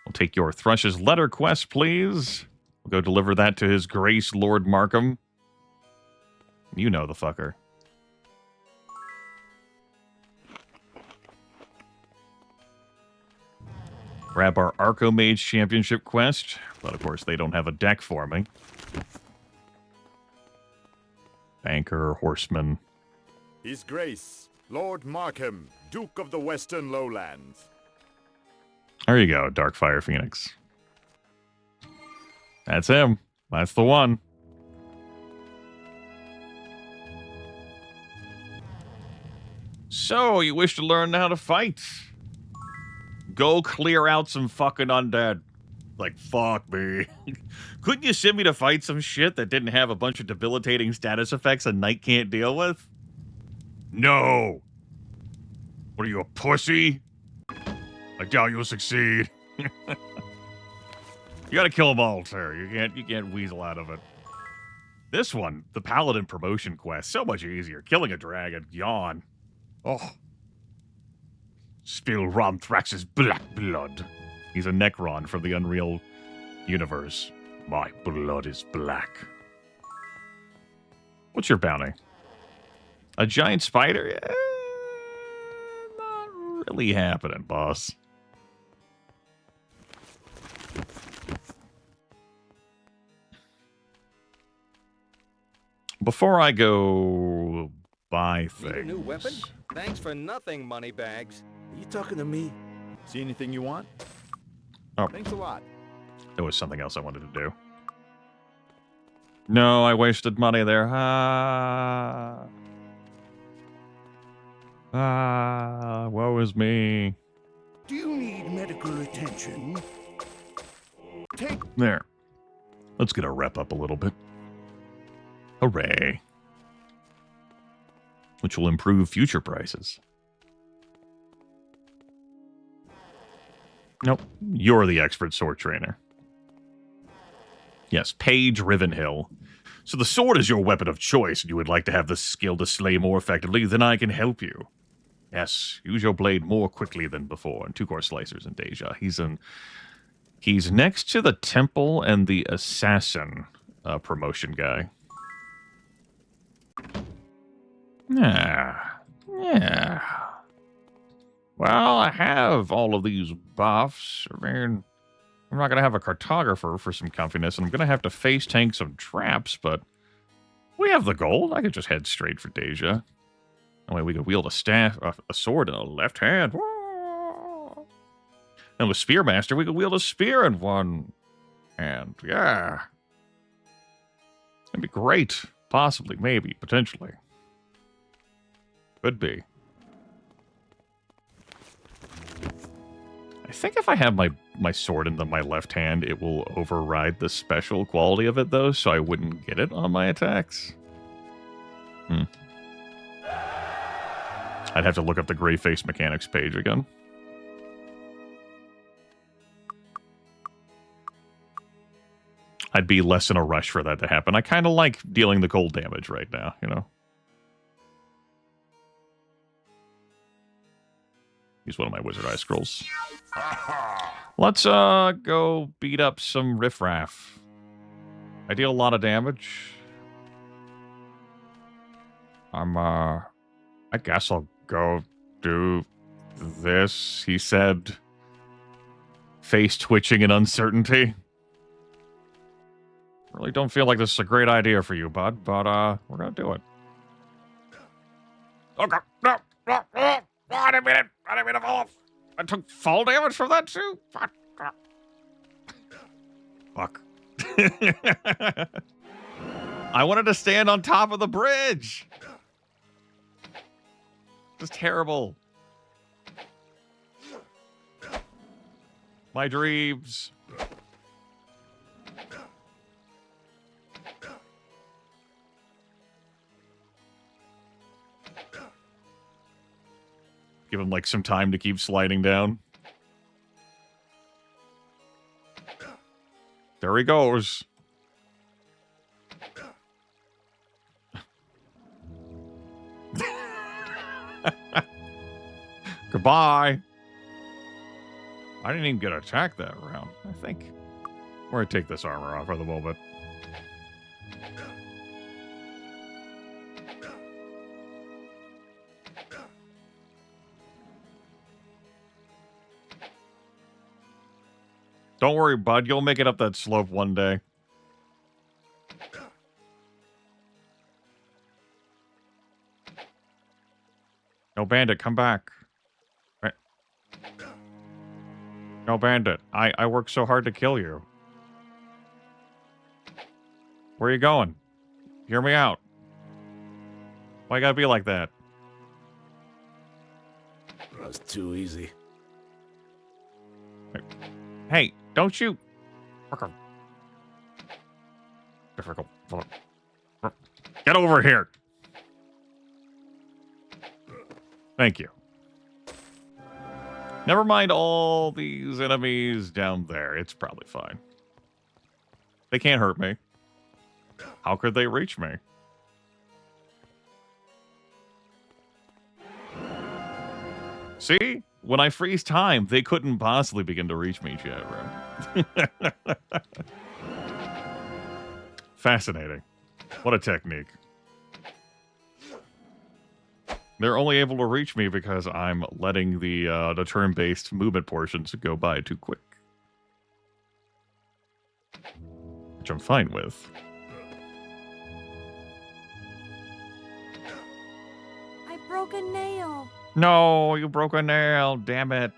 I'll take your Thrush's letter quest, please. We'll go deliver that to His Grace Lord Markham. You know the fucker. Grab our Archomage Championship quest. But of course, they don't have a deck for me. Banker, Horseman. His Grace, Lord Markham, Duke of the Western Lowlands. There you go, Darkfire Phoenix. That's him. That's the one. So, you wish to learn how to fight? Go clear out some fucking undead. Like, fuck me. Couldn't you send me to fight some shit that didn't have a bunch of debilitating status effects a knight can't deal with? No. What are you, a pussy? I doubt you'll succeed. You gotta kill them all, sir. You can't weasel out of it. This one, the Paladin promotion quest, so much easier. Killing a dragon, yawn. Oh. Spill Romthrax's black blood. He's a Necron from the Unreal universe. My blood is black. What's your bounty? A giant spider? Not really happening, boss. Before I go buy things... Need a new weapon? Thanks for nothing, moneybags. Are you talking to me? See anything you want? Oh. Thanks a lot. There was something else I wanted to do. No, I wasted money there. Woe is me. Do you need medical attention? There. Let's get our rep up a little bit. Hooray. Which will improve future prices. Nope. You're the expert sword trainer. Yes, Paige Rivenhill. So the sword is your weapon of choice, and you would like to have the skill to slay more effectively, then I can help you. Yes, use your blade more quickly than before. And 2-core slicers in Deja. He's next to the Temple and the Assassin promotion guy. Yeah. Well, I have all of these buffs. I mean, I'm not going to have a cartographer for some comfiness, and I'm going to have to face tank some traps, but we have the gold. I could just head straight for Deja. That way we could wield a staff, a sword in the left hand. And with Spearmaster, we could wield a spear in one hand. Yeah. It'd be great. Possibly, maybe, potentially. Could be. I think if I have my sword in my left hand, it will override the special quality of it, though, so I wouldn't get it on my attacks. I'd have to look up the Gray Face Mechanics page again. I'd be less in a rush for that to happen. I kind of like dealing the cold damage right now, you know? Use one of my Wizard Eye Scrolls. Let's go beat up some riffraff. I deal a lot of damage. I guess I'll go do this, he said. Face twitching in uncertainty. Really don't feel like this is a great idea for you, bud, but we're gonna do it. Okay, no, I didn't mean to fall off. I took fall damage from that too? Fuck. I wanted to stand on top of the bridge. Just terrible. My dreams. Give him, like, some time to keep sliding down. There he goes. Goodbye. I didn't even get attacked that round, I think. We're gonna take this armor off for the moment. Don't worry, bud. You'll make it up that slope one day. No, Bandit, come back. Right. No, Bandit. I worked so hard to kill you. Where are you going? Hear me out. Why you gotta be like that? That was too easy. Hey, don't you Fucking difficult. Get over here. Thank you. Never mind all these enemies down there. It's probably fine. They can't hurt me. How could they reach me? See? When I freeze time, they couldn't possibly begin to reach me, chat room. Fascinating. What a technique. They're only able to reach me because I'm letting the turn-based movement portions go by too quick. Which I'm fine with. I broke a nail. No, you broke a nail. Damn it.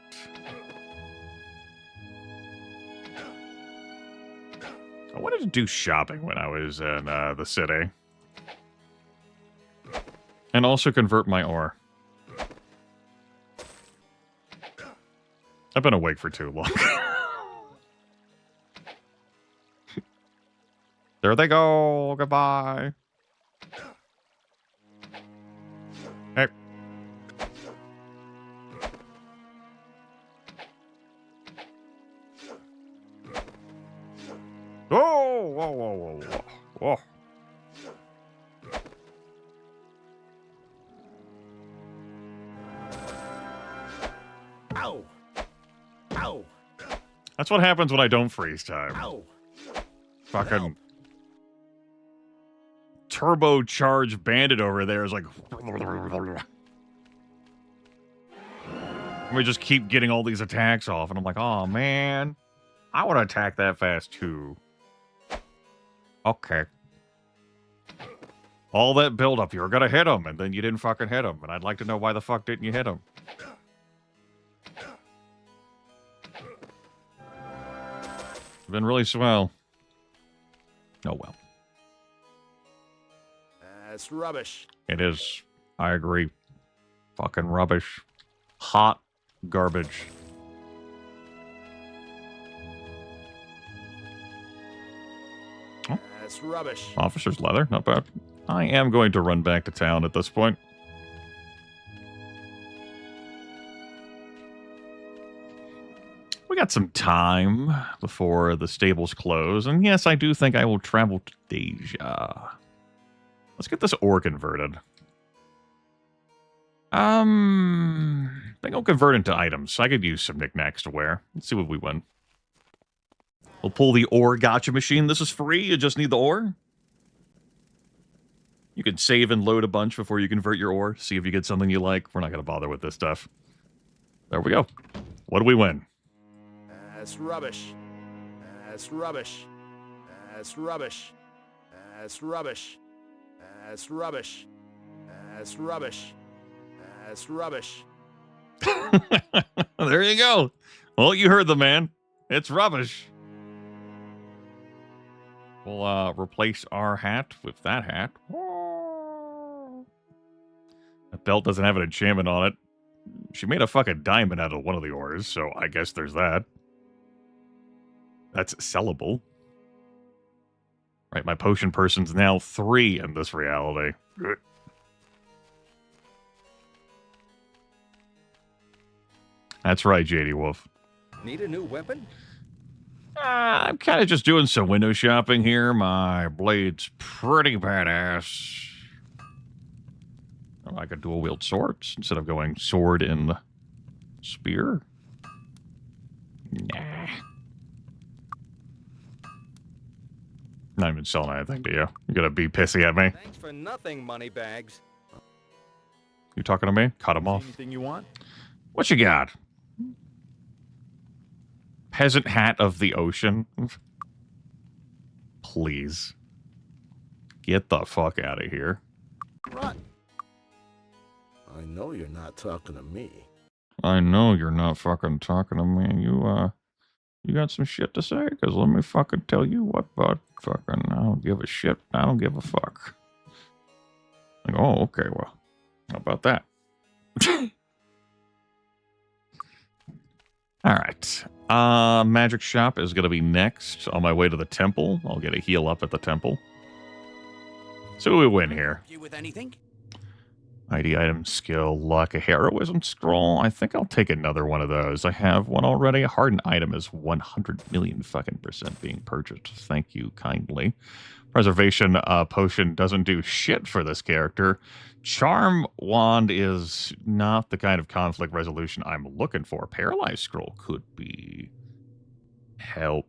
I wanted to do shopping when I was in the city. And also convert my ore. I've been awake for too long. There they go. Goodbye. Hey. Whoa, whoa, whoa, whoa, whoa. Whoa. Ow! Ow! That's what happens when I don't freeze time. Ow! Fucking turbocharged bandit over there is like... We just keep getting all these attacks off, and I'm like, oh man, I want to attack that fast too. Okay. All that buildup, you were gonna hit him, and then you didn't fucking hit him, and I'd like to know why the fuck didn't you hit him? Been really swell. Oh well. That's rubbish. It is. I agree. Fucking rubbish. Hot garbage. Oh. That's rubbish. Officer's leather, not bad. I am going to run back to town at this point. We got some time before the stables close, and yes, I do think I will travel to Deja. Let's get this ore converted. I think I'll convert into items. I could use some knickknacks to wear. Let's see what we win. We'll pull the ore gotcha machine. This is free. You just need the ore. You can save and load a bunch before you convert your ore. See if you get something you like. We're not going to bother with this stuff. There we go. What do we win? That's rubbish. That's rubbish. That's rubbish. That's rubbish. That's rubbish. That's rubbish. That's rubbish. There you go. Well, you heard the man. It's rubbish. We'll replace our hat with that hat. That belt doesn't have an enchantment on it. She made a fucking diamond out of one of the ores, so I guess there's that. That's sellable. Right, my potion person's now 3 in this reality. Good. That's right, JD Wolf. Need a new weapon? I'm kind of just doing some window shopping here. My blade's pretty badass. I could dual wield swords instead of going sword and spear. Nah. Not even selling anything to you. You're gonna be pissy at me. Thanks for nothing, moneybags. You talking to me? Cut him off. Anything you want? What you got? Peasant hat of the ocean. Please. Get the fuck out of here. Run. I know you're not talking to me. I know you're not fucking talking to me. You got some shit to say? Because let me fucking tell you what, bud. Fucking, I don't give a shit. I don't give a fuck. Like, oh, okay, well, how about that? All right. Magic shop is going to be next. On my way to the temple. I'll get a heal up at the temple. So we win here. You with anything? ID item, skill, luck, a heroism scroll. I think I'll take another one of those. I have one already. A hardened item is 100 million fucking % being purchased. Thank you kindly. Preservation potion doesn't do shit for this character. Charm wand is not the kind of conflict resolution I'm looking for. Paralyzed scroll could be helpful.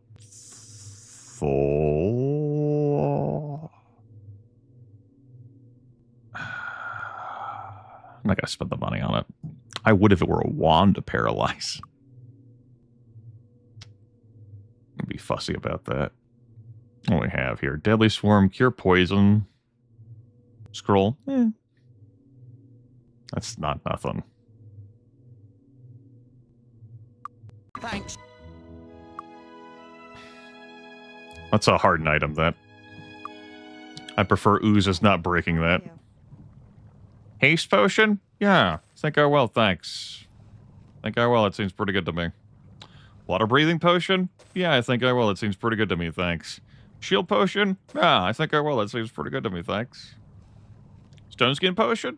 I'm not going to spend the money on it. I would if it were a wand to paralyze. I'd be fussy about that. What do we have here? Deadly Swarm, Cure Poison. Scroll. That's not nothing. Thanks. That's a hardened item, that. I prefer oozes not breaking that. Haste potion? Yeah, think I will, thanks. Think I will, it seems pretty good to me. Water breathing potion? Yeah, I think I will, it seems pretty good to me, thanks. Shield potion? Yeah, I think I will, it seems pretty good to me, thanks. Stone skin potion?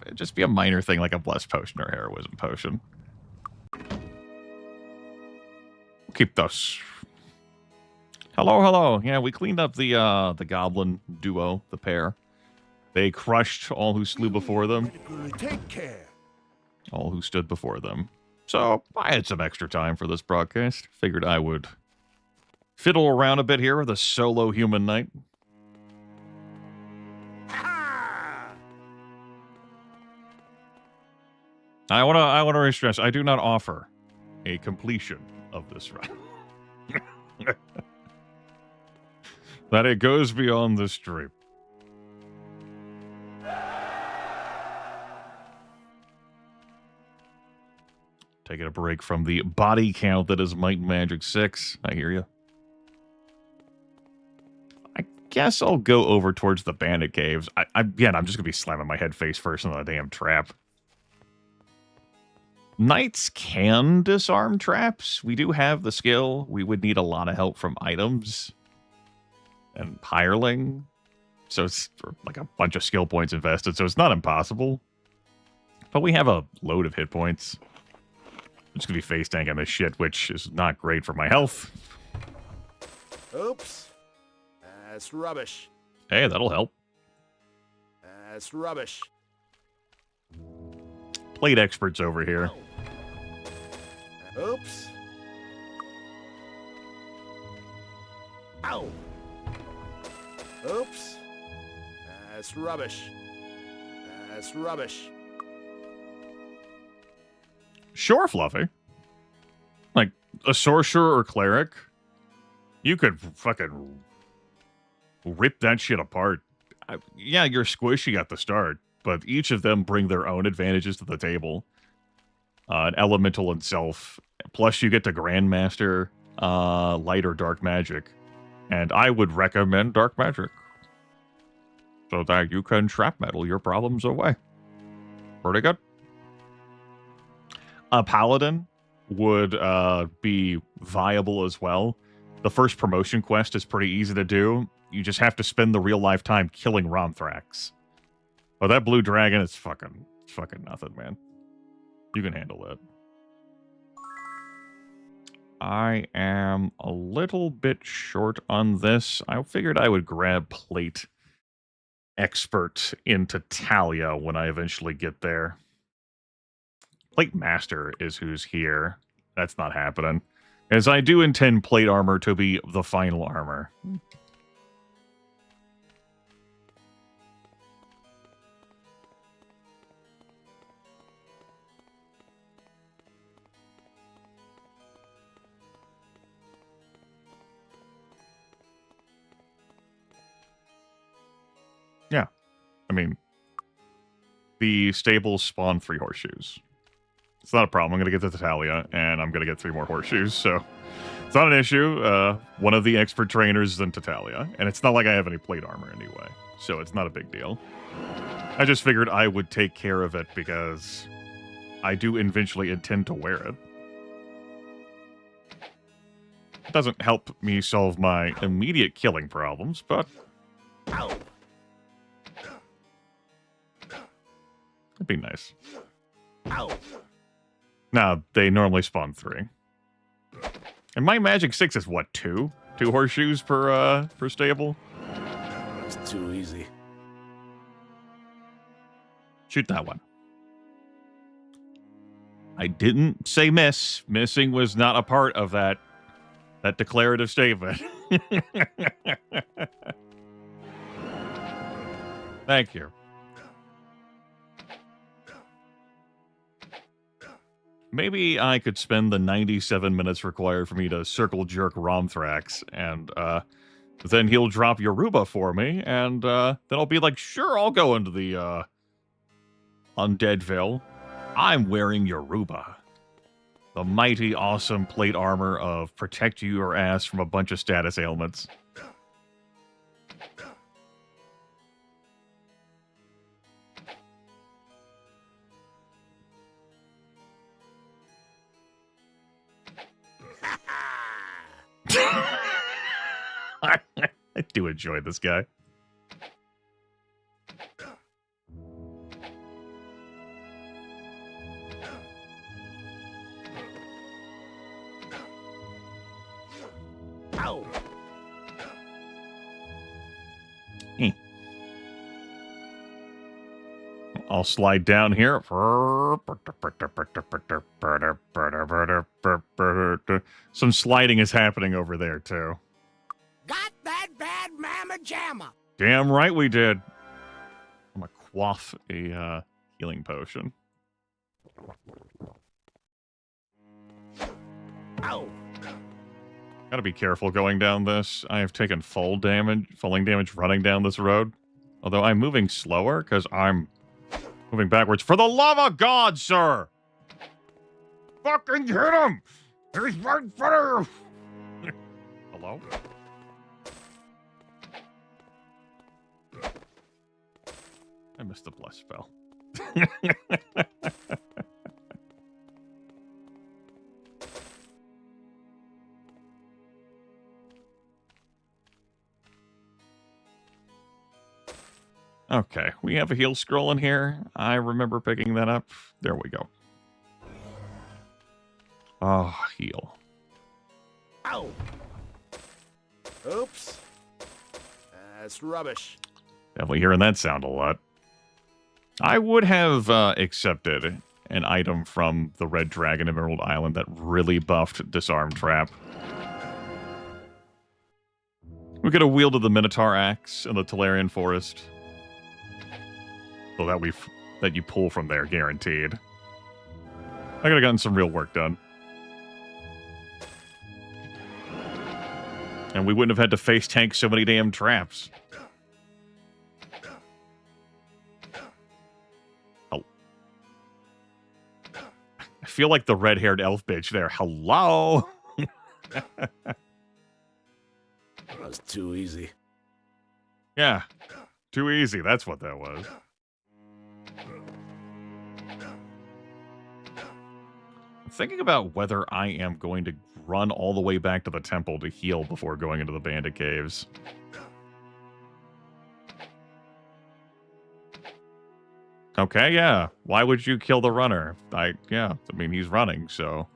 It'd just be a minor thing like a blessed potion or heroism potion. We'll keep those. Hello, hello. Yeah, we cleaned up the goblin duo, the pair. They crushed all who slew before them. Take care. All who stood before them. So, I had some extra time for this broadcast. Figured I would fiddle around a bit here with a solo human knight. I want to stress, I do not offer a completion of this run. That it goes beyond the stream. Taking a break from the body count that is Might and Magic 6. I hear you. I guess I'll go over towards the bandit caves. Again, I'm just going to be slamming my head face first into the damn trap. Knights can disarm traps. We do have the skill. We would need a lot of help from items and hireling. So it's like a bunch of skill points invested. So it's not impossible. But we have a load of hit points. I'm just going to be face tanking this shit, which is not great for my health. Oops. That's rubbish. Hey, that'll help. That's rubbish. Plate experts over here. Oops. Ow. Oops. That's rubbish. That's rubbish. Sure, Fluffy. Like, a sorcerer or cleric, you could fucking rip that shit apart. Yeah, you're squishy at the start, but each of them bring their own advantages to the table. An elemental and self, plus you get to Grandmaster light or dark magic. And I would recommend dark magic, so that you can trap metal your problems away. Pretty good. A paladin would be viable as well. The first promotion quest is pretty easy to do. You just have to spend the real life time killing Romthrax. But that blue dragon is fucking nothing, man. You can handle that. I am a little bit short on this. I figured I would grab plate expert into Talia when I eventually get there. Plate master is who's here. That's not happening. As I do intend plate armor to be the final armor. Yeah. I mean, the stables spawn 3 horseshoes. It's not a problem. I'm going to get to Talia, and I'm going to get 3 more horseshoes, so it's not an issue. One of the expert trainers is in Talia, and it's not like I have any plate armor anyway. so it's not a big deal. I just figured I would take care of it because I do eventually intend to wear it. It doesn't help me solve my immediate killing problems, but it'd be nice. Now, they normally spawn 3. And my magic 6 is what, 2? 2 horseshoes per stable? It's too easy. Shoot that one. I didn't say miss. Missing was not a part of that declarative statement. Thank you. Maybe I could spend the 97 minutes required for me to circle jerk Romthrax, and then he'll drop Yoruba for me, and then I'll be like, sure, I'll go into the Undeadville. I'm wearing Yoruba. The mighty, awesome plate armor of protect your ass from a bunch of status ailments. I do enjoy this guy. Ow. I'll slide down here. Some sliding is happening over there, too. Got that bad mamma jamma. Damn right we did. I'm gonna quaff a healing potion. Ow. Gotta be careful going down this. I have taken falling damage running down this road. Although I'm moving slower because I'm moving backwards. For the love of God, sir! Fucking hit him! He's right in front of you! Hello? I missed the bless spell. Okay, we have a heal scroll in here. I remember picking that up. There we go. Oh, heal. Ow. Oops. That's rubbish. Definitely hearing that sound a lot. I would have accepted an item from the Red Dragon Emerald Island that really buffed Disarm Trap. We could have wielded the Minotaur Axe in the Talarian Forest. So that you pull from there, guaranteed. I could have gotten some real work done. And we wouldn't have had to face tank so many damn traps. Oh. I feel like the red-haired elf bitch there. Hello? That was too easy. Yeah. Too easy. That's what that was. Thinking about whether I am going to run all the way back to the temple to heal before going into the bandit caves. Okay, yeah. Why would you kill the runner? I mean, he's running, so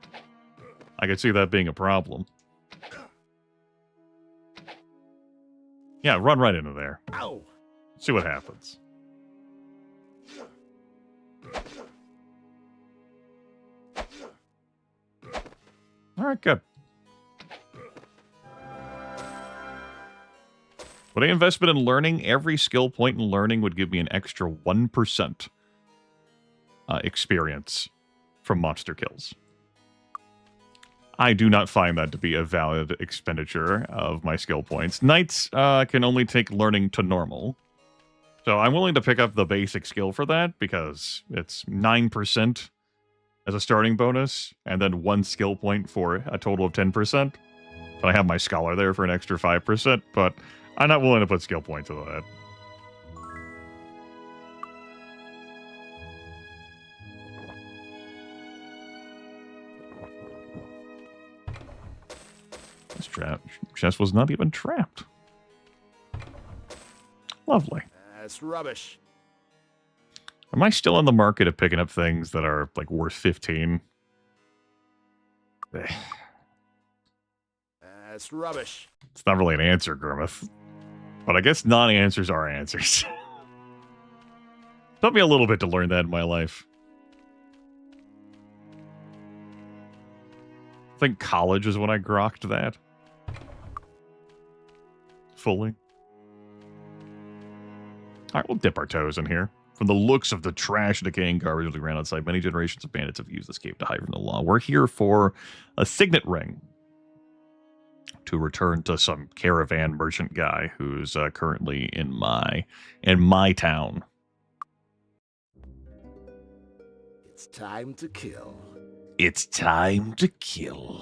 I could see that being a problem. Yeah, run right into there. Ow. See what happens. All right, good. Would I investment in learning? Every skill point in learning would give me an extra 1% experience from monster kills. I do not find that to be a valid expenditure of my skill points. Knights can only take learning to normal. So I'm willing to pick up the basic skill for that because it's 9% as a starting bonus, and then 1 skill point for a total of 10%. But I have my scholar there for an extra 5%, but I'm not willing to put skill points into that. This chest was not even trapped. Lovely. That's rubbish. Am I still in the market of picking up things that are, like, worth 15? That's rubbish. It's not really an answer, Grimith. But I guess non-answers are answers. Took me a little bit to learn that in my life. I think college is when I grokked that. Fully. Alright, we'll dip our toes in here. From the looks of the trash, decaying garbage of the ground outside, many generations of bandits have used this cave to hide from the law. We're here for a signet ring. To return to some caravan merchant guy who's currently in my town. It's time to kill. It's time to kill.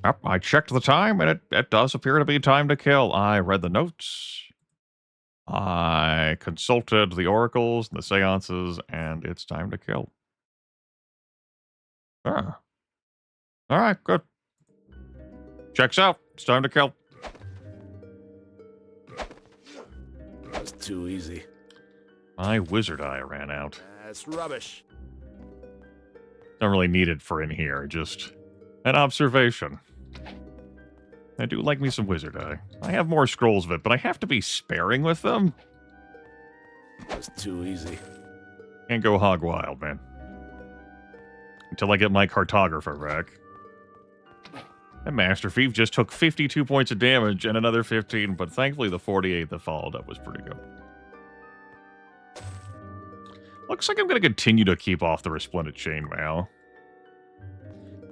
Yep, I checked the time, and it does appear to be time to kill. I read the notes. I consulted the oracles and the seances, and it's time to kill. Ah. All right, good. Checks out. It's time to kill. That's too easy. My wizard eye ran out. That's rubbish. Don't really need it for in here, just an observation. I do like me some wizard eye. I have more scrolls of it, but I have to be sparing with them. That's too easy. Can't go hog wild, man. Until I get my cartographer back. That Master Thief just took 52 points of damage and another 15, but thankfully the 48 that followed up was pretty good. Looks like I'm going to continue to keep off the Resplendent Chainmail.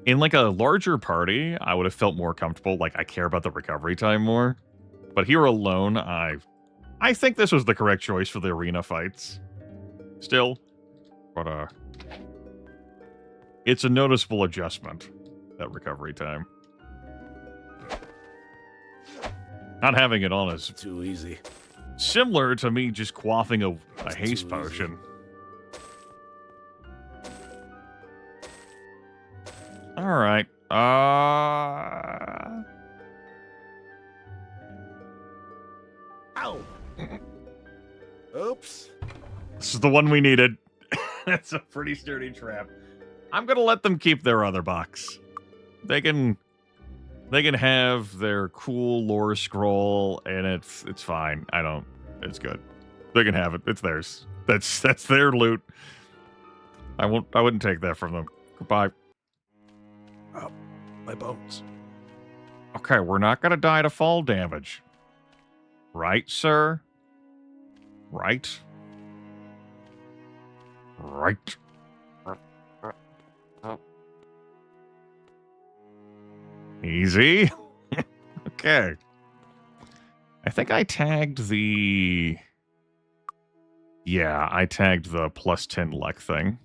In, like, a larger party, I would have felt more comfortable. Like, I care about the recovery time more. But here alone, I think this was the correct choice for the arena fights. Still. But, it's a noticeable adjustment, that recovery time. Not having it on is too easy. Similar to me just quaffing a haste potion. All right. Ow! Oops. This is the one we needed. That's a pretty sturdy trap. I'm gonna let them keep their other box. They can have their cool lore scroll, and it's fine. It's good. They can have it. It's theirs. That's their loot. I wouldn't take that from them. Goodbye. Oh, my bones. Okay, we're not gonna die to fall damage. Right, sir? Right? Right. Easy. Okay. I think I tagged the... Yeah, I tagged the plus 10 luck thing.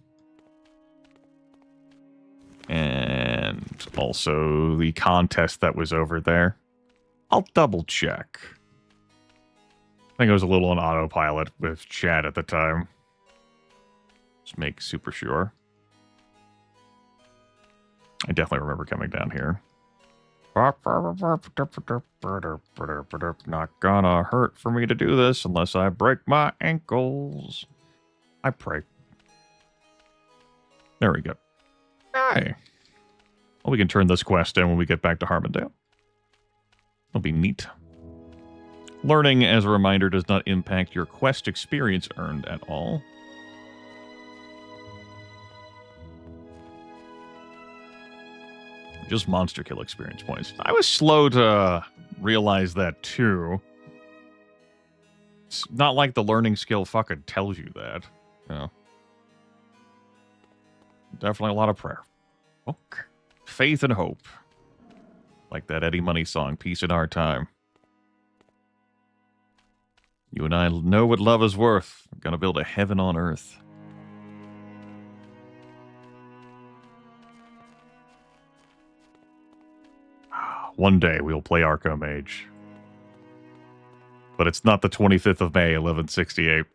And also the contest that was over there. I'll double check. I think it was a little on autopilot with chat at the time. Just make super sure. I definitely remember coming down here. Not gonna hurt for me to do this unless I break my ankles. I pray. There we go. Hey. Well, we can turn this quest in when we get back to Harmondale. That'll be neat. Learning, as a reminder, does not impact your quest experience earned at all. Just monster kill experience points. I was slow to realize that, too. It's not like the learning skill fucking tells you that. You know. Definitely a lot of prayer. Okay. Faith and hope. Like that Eddie Money song, Peace in Our Time. You and I know what love is worth. We're gonna build a heaven on earth. One day we'll play Archomage. But it's not the 25th of May, 1168.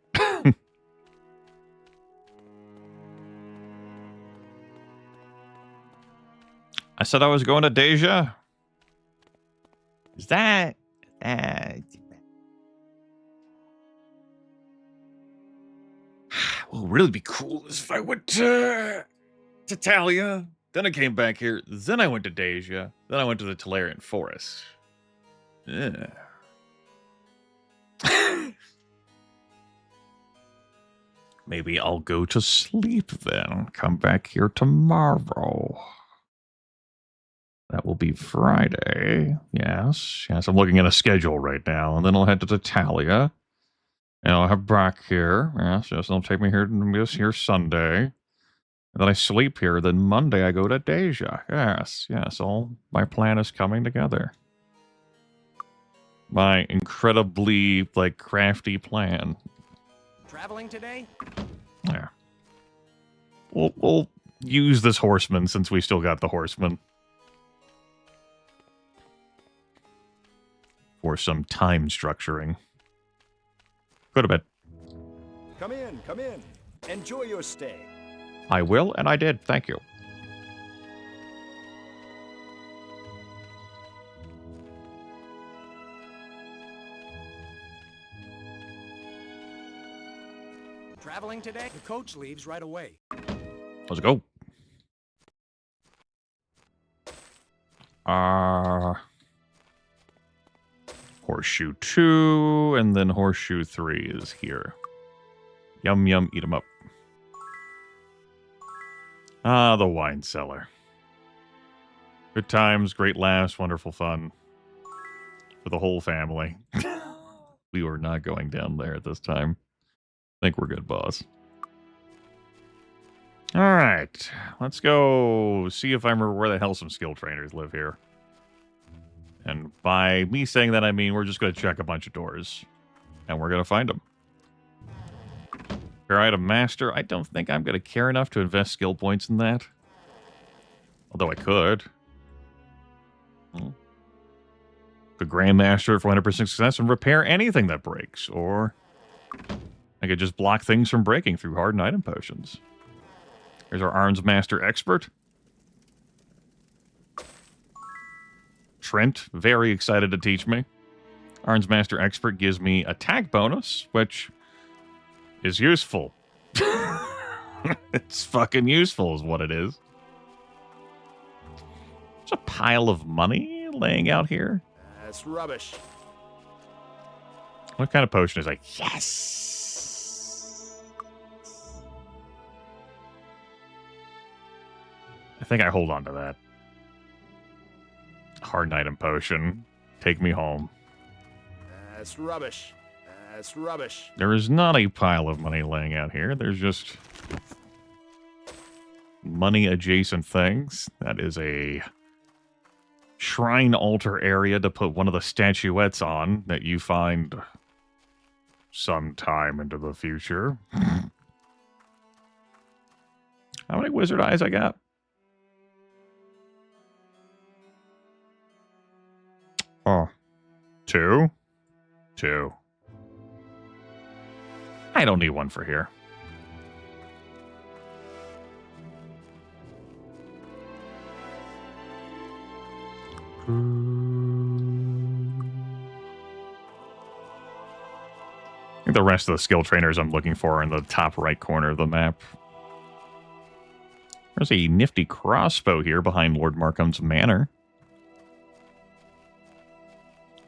I said I was going to Deja. Is that... What would really be cool is if I went to Talia, then I came back here, then I went to Deja, then I went to the Talarian Forest. Yeah. Maybe I'll go to sleep then. Come back here tomorrow. That will be Friday. Yes. Yes, I'm looking at a schedule right now. And then I'll head to Talia. And I'll have back here. Yes, yes. They'll take me here here Sunday. And then I sleep here. Then Monday I go to Deja. Yes, yes. All my plan is coming together. My incredibly, like, crafty plan. Traveling today? Yeah. We'll use this horseman since we still got the horseman. For some time structuring. Go to bed. Come in, come in. Enjoy your stay. I will, and I did. Thank you. Traveling today? The coach leaves right away. Let's go. Horseshoe 2, and then Horseshoe 3 is here. Yum, yum, eat 'em up. Ah, the wine cellar. Good times, great laughs, wonderful fun. For the whole family. We were not going down there at this time. I think we're good, boss. Alright, let's go see if I remember where the hell some skill trainers live here. And by me saying that, I mean we're just going to check a bunch of doors. And we're going to find them. Fair item master. I don't think I'm going to care enough to invest skill points in that. Although I could. Could Grandmaster for 100% success and repair anything that breaks. Or I could just block things from breaking through hardened item potions. Here's our Arms Master Expert. Trent, very excited to teach me. Arms Master Expert gives me attack bonus, which is useful. It's fucking useful is what it is. There's a pile of money laying out here. That's rubbish. What kind of potion is like, yes! I think I hold on to that. Hard item potion. Take me home. That's rubbish. That's rubbish. There is not a pile of money laying out here. There's just money adjacent things. That is a shrine altar area to put one of the statuettes on that you find sometime into the future. How many wizard eyes I got? Oh, two. I don't need one for here. I think the rest of the skill trainers I'm looking for are in the top right corner of the map. There's a nifty crossbow here behind Lord Markham's manor.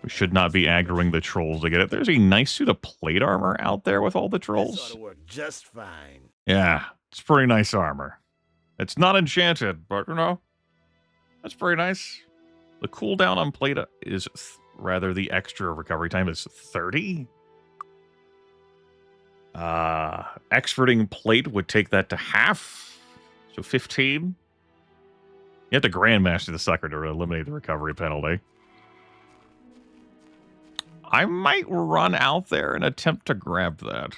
We should not be aggroing the trolls to get it. There's a nice suit of plate armor out there with all the trolls. This ought to work just fine. Yeah, it's pretty nice armor. It's not enchanted, but, you know, that's pretty nice. The cooldown on plate is, rather, the extra recovery time is 30. Experting plate would take that to half, so 15. You have to Grandmaster the sucker to eliminate the recovery penalty. I might run out there and attempt to grab that.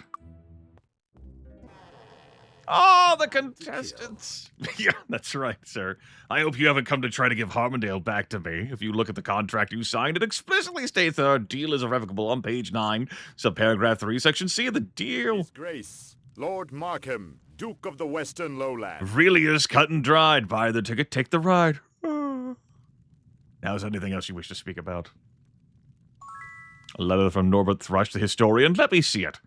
Oh, the contestants. Yeah, that's right, sir. I hope you haven't come to try to give Harmondale back to me. If you look at the contract you signed, it explicitly states that our deal is irrevocable on page 9, subparagraph 3, section C of the deal. His Grace, Lord Markham, Duke of the Western Lowlands. Really is cut and dried. Buy the ticket, take the ride. Now, is there anything else you wish to speak about? A letter from Norbert Thrush, the historian. Let me see it.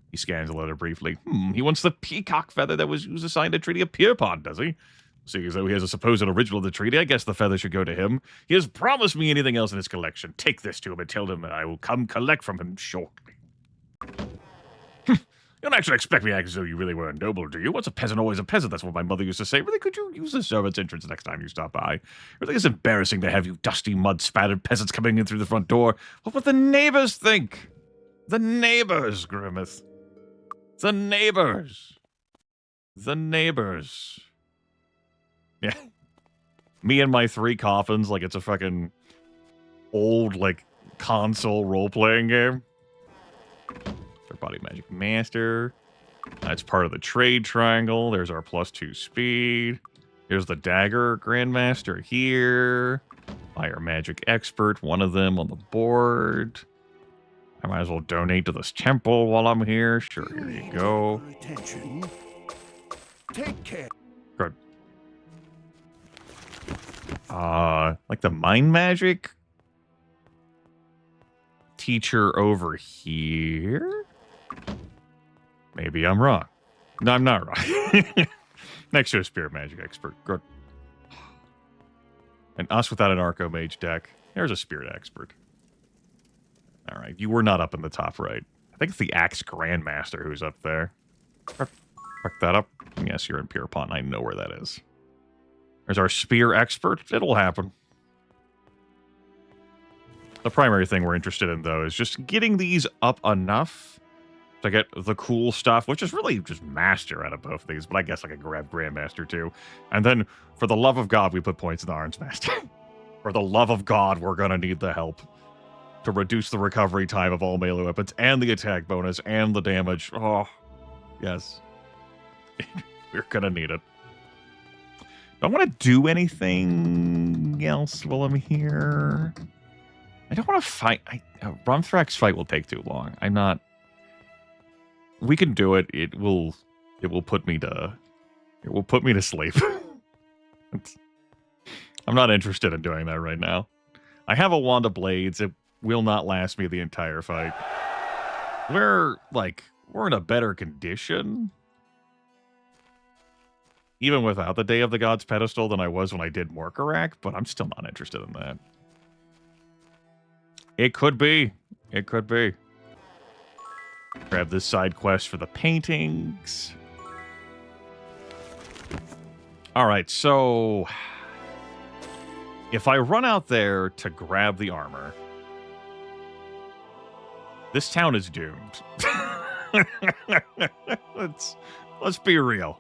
He scans the letter briefly. He wants the peacock feather that was assigned to Treaty of Pierpont, does he? Seeing as though he has a supposed original of the treaty, I guess the feather should go to him. He has promised me anything else in his collection. Take this to him and tell him that I will come collect from him shortly. You don't actually expect me to act as though you really were a noble, do you? What's a peasant, always a peasant? That's what my mother used to say. Really, could you use the servants' entrance next time you stop by? Really, it's embarrassing to have you dusty, mud-spattered peasants coming in through the front door. What would the neighbors think? The neighbors, Grimith. The neighbors. The neighbors. Yeah. Me and my 3 coffins like it's a fucking old, like, console role-playing game. Body Magic Master. That's part of the trade triangle. There's our +2 speed. Here's the Dagger Grandmaster here. Fire Magic Expert, one of them on the board. I might as well donate to this temple while I'm here. Sure, here you go. Attention. Take care. Good. Like the Mind Magic teacher over here? Maybe I'm wrong. No, I'm not wrong. Next to a Spirit Magic Expert. Good. And us without an Archomage deck. There's a Spirit Expert. Alright, you were not up in the top right. I think it's the Axe Grandmaster who's up there. Fuck that up. Yes, you're in Pierpont. I know where that is. There's our Spear Expert. It'll happen. The primary thing we're interested in, though, is just getting these up enough to get the cool stuff, which is really just Master out of both of these, but I guess I could grab Grandmaster, too. And then, for the love of God, we put points in the Orange Master. For the love of God, we're gonna need the help to reduce the recovery time of all melee weapons, and the attack bonus, and the damage. Oh, yes. We're gonna need it. Do I want to do anything else while I'm here? I don't want to fight. Rumthrak's fight will take too long. I'm not. We can do it. It will put me to. It will put me to sleep. I'm not interested in doing that right now. I have a Wand of Blades. It will not last me the entire fight. We're in a better condition, even without the Day of the Gods pedestal, than I was when I did Morkarak, but I'm still not interested in that. It could be. It could be. Grab this side quest for the paintings. Alright, so if I run out there to grab the armor, this town is doomed. Let's be real.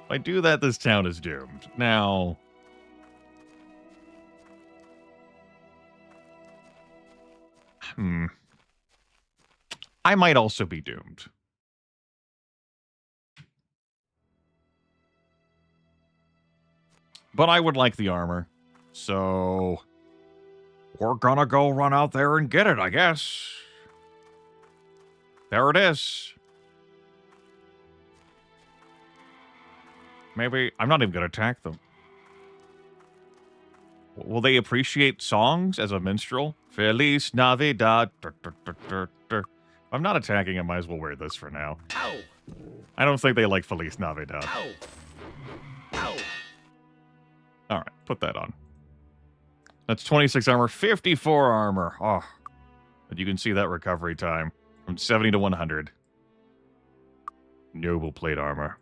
If I do that, this town is doomed. Now, I might also be doomed. But I would like the armor. So we're gonna go run out there and get it, I guess. There it is. Maybe I'm not even gonna attack them. Will they appreciate songs as a minstrel? Feliz Navidad. I'm not attacking. I might as well wear this for now. Ow! I don't think they like Feliz Navidad. Ow! Ow! All right, put that on. That's 26 armor, 54 armor. Oh, but you can see that recovery time from 70 to 100. Noble plate armor.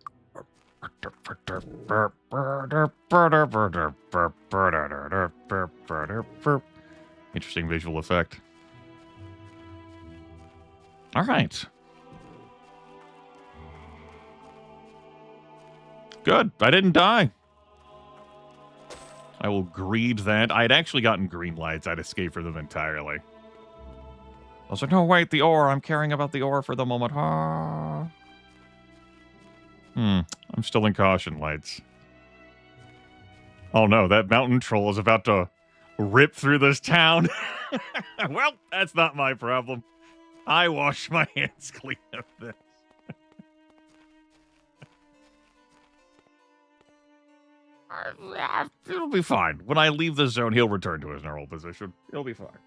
Interesting visual effect. All right. Good. I didn't die. I will greed that. I'd actually gotten green lights. I'd escaped from them entirely. I was like, no, wait, the ore. I'm caring about the ore for the moment. I'm still in caution lights. Oh no, that mountain troll is about to rip through this town. Well, that's not my problem. I wash my hands clean of this. It'll be fine. When I leave the zone, he'll return to his normal position. It'll be fine.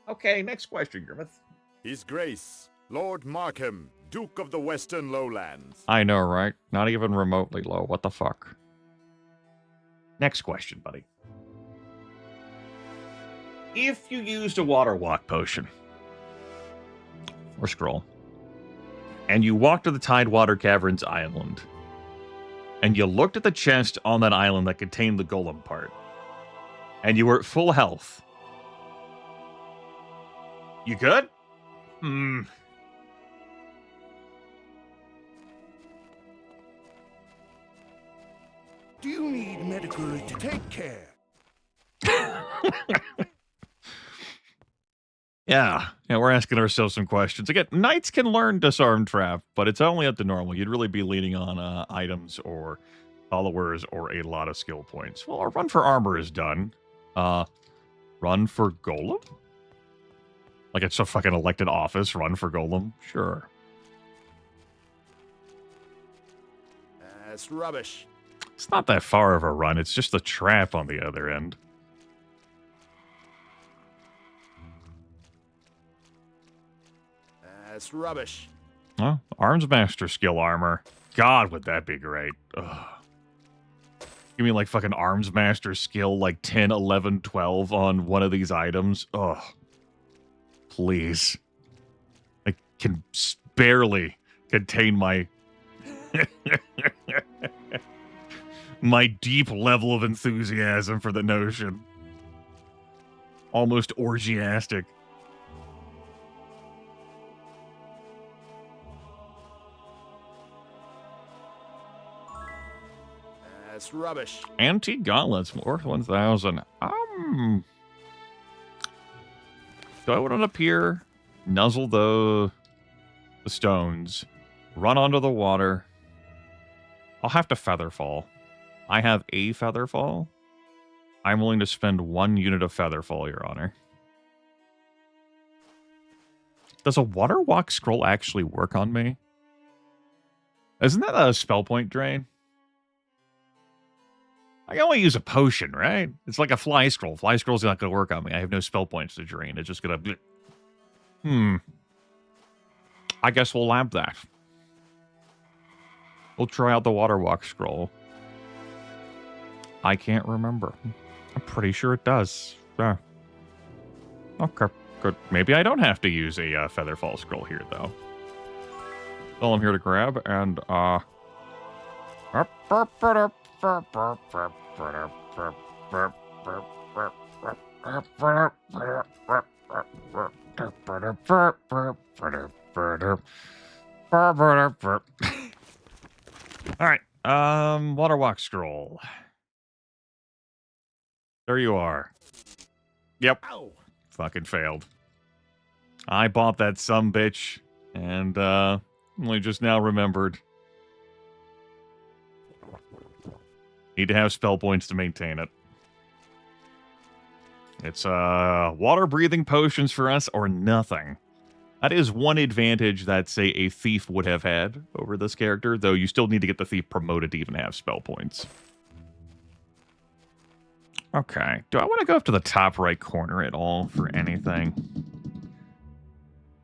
Okay, next question, Grimith. His Grace, Lord Markham, Duke of the Western Lowlands. I know, right? Not even remotely low. What the fuck? Next question, buddy. If you used a water walk potion or scroll, and you walked to the Tidewater Caverns Island, and you looked at the chest on that island that contained the golem part, and you were at full health, you good? Hmm. Do you need medical to take care? Yeah, we're asking ourselves some questions. Again, knights can learn disarm trap, but it's only up to normal. You'd really be leaning on items or followers or a lot of skill points. Well, our run for armor is done. Run for golem? Like it's a fucking elected office, run for golem? Sure. That's rubbish. It's not that far of a run. It's just a trap on the other end. That's rubbish. Well, Arms Master skill armor. God, would that be great. Ugh. Give me like fucking Arms Master skill like 10, 11, 12 on one of these items. Ugh. Please. I can barely contain my... my deep level of enthusiasm for the notion. Almost orgiastic. That's rubbish. Antique gauntlets, worth 1,000. Do I want to appear, nuzzle the stones, run onto the water? I'll have to featherfall. I have a featherfall. I'm willing to spend 1 unit of featherfall, Your Honor. Does a water walk scroll actually work on me? Isn't that a spell point drain? I can only use a potion, right? It's like a fly scroll. Fly scroll's not going to work on me. I have no spell points to drain. It's just going to... I guess we'll lab that. We'll try out the water walk scroll. I can't remember. I'm pretty sure it does. Okay, good. Maybe I don't have to use a featherfall scroll here, though. All I'm here to grab, and, Alright, water walk scroll. There you are. Yep. Ow. Fucking failed. I bought that sumbitch, and, only just now remembered. Need to have spell points to maintain it. It's, water-breathing potions for us or nothing. That is one advantage that, say, a thief would have had over this character, though you still need to get the thief promoted to even have spell points. Okay. Do I want to go up to the top right corner at all for anything?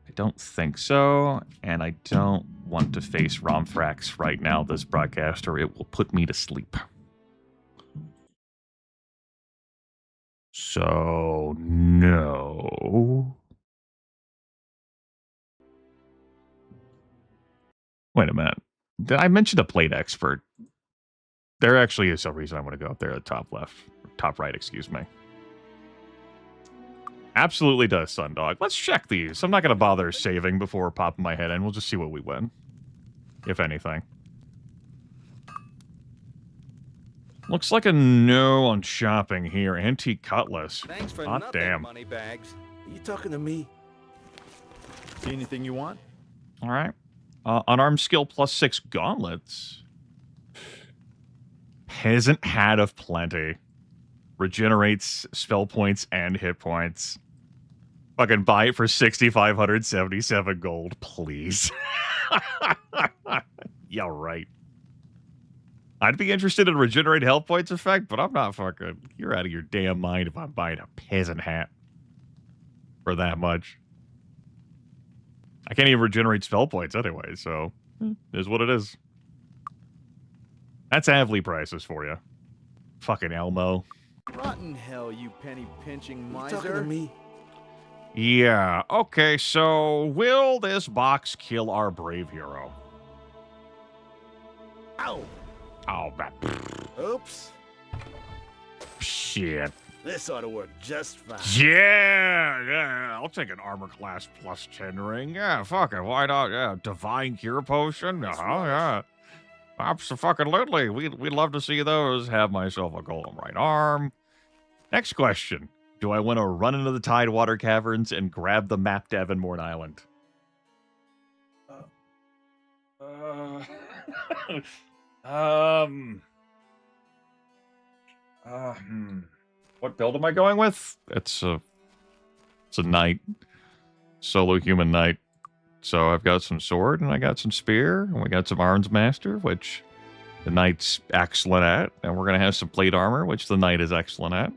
I don't think so, and I don't want to face Romthrax right now, this broadcast, or it will put me to sleep. So, no. Wait a minute. Did I mention the plate expert? There actually is some reason I want to go up there at the top left. Top right, excuse me. Absolutely does, Sundog. Let's check these. I'm not going to bother saving before popping my head in. We'll just see what we win. If anything. Looks like a no on shopping here. Antique cutlass. Thanks for Hot nothing, damn. money bags. Are you talking to me? See anything you want? All right. Unarmed skill +6 gauntlets. Peasant hat of plenty. Regenerates spell points and hit points. Fucking buy it for 6,577 gold, please. Yeah, right. I'd be interested in regenerate health points effect, but I'm not fucking... You're out of your damn mind if I'm buying a peasant hat for that much. I can't even regenerate spell points anyway, so... It is what it is. That's Avley prices for you. Fucking Elmo. Rotten hell, you penny-pinching You talking to miser. me? Yeah, okay, so... Will this box kill our brave hero? Ow! Oh, that... Oops. Shit. This ought to work just fine. Yeah, I'll take an armor class plus 10 ring. Yeah, fuck it, why not? Yeah, divine cure potion. Yeah. Absolutely. We'd love to see those. Have myself a golden right arm. Next question. Do I want to run into the Tidewater Caverns and grab the map to Evanmorn Island? What build am I going with? It's a knight. Solo human knight. So I've got some sword, and I got some spear, and we got some arms master, which the knight's excellent at, and we're going to have some plate armor, which the knight is excellent at.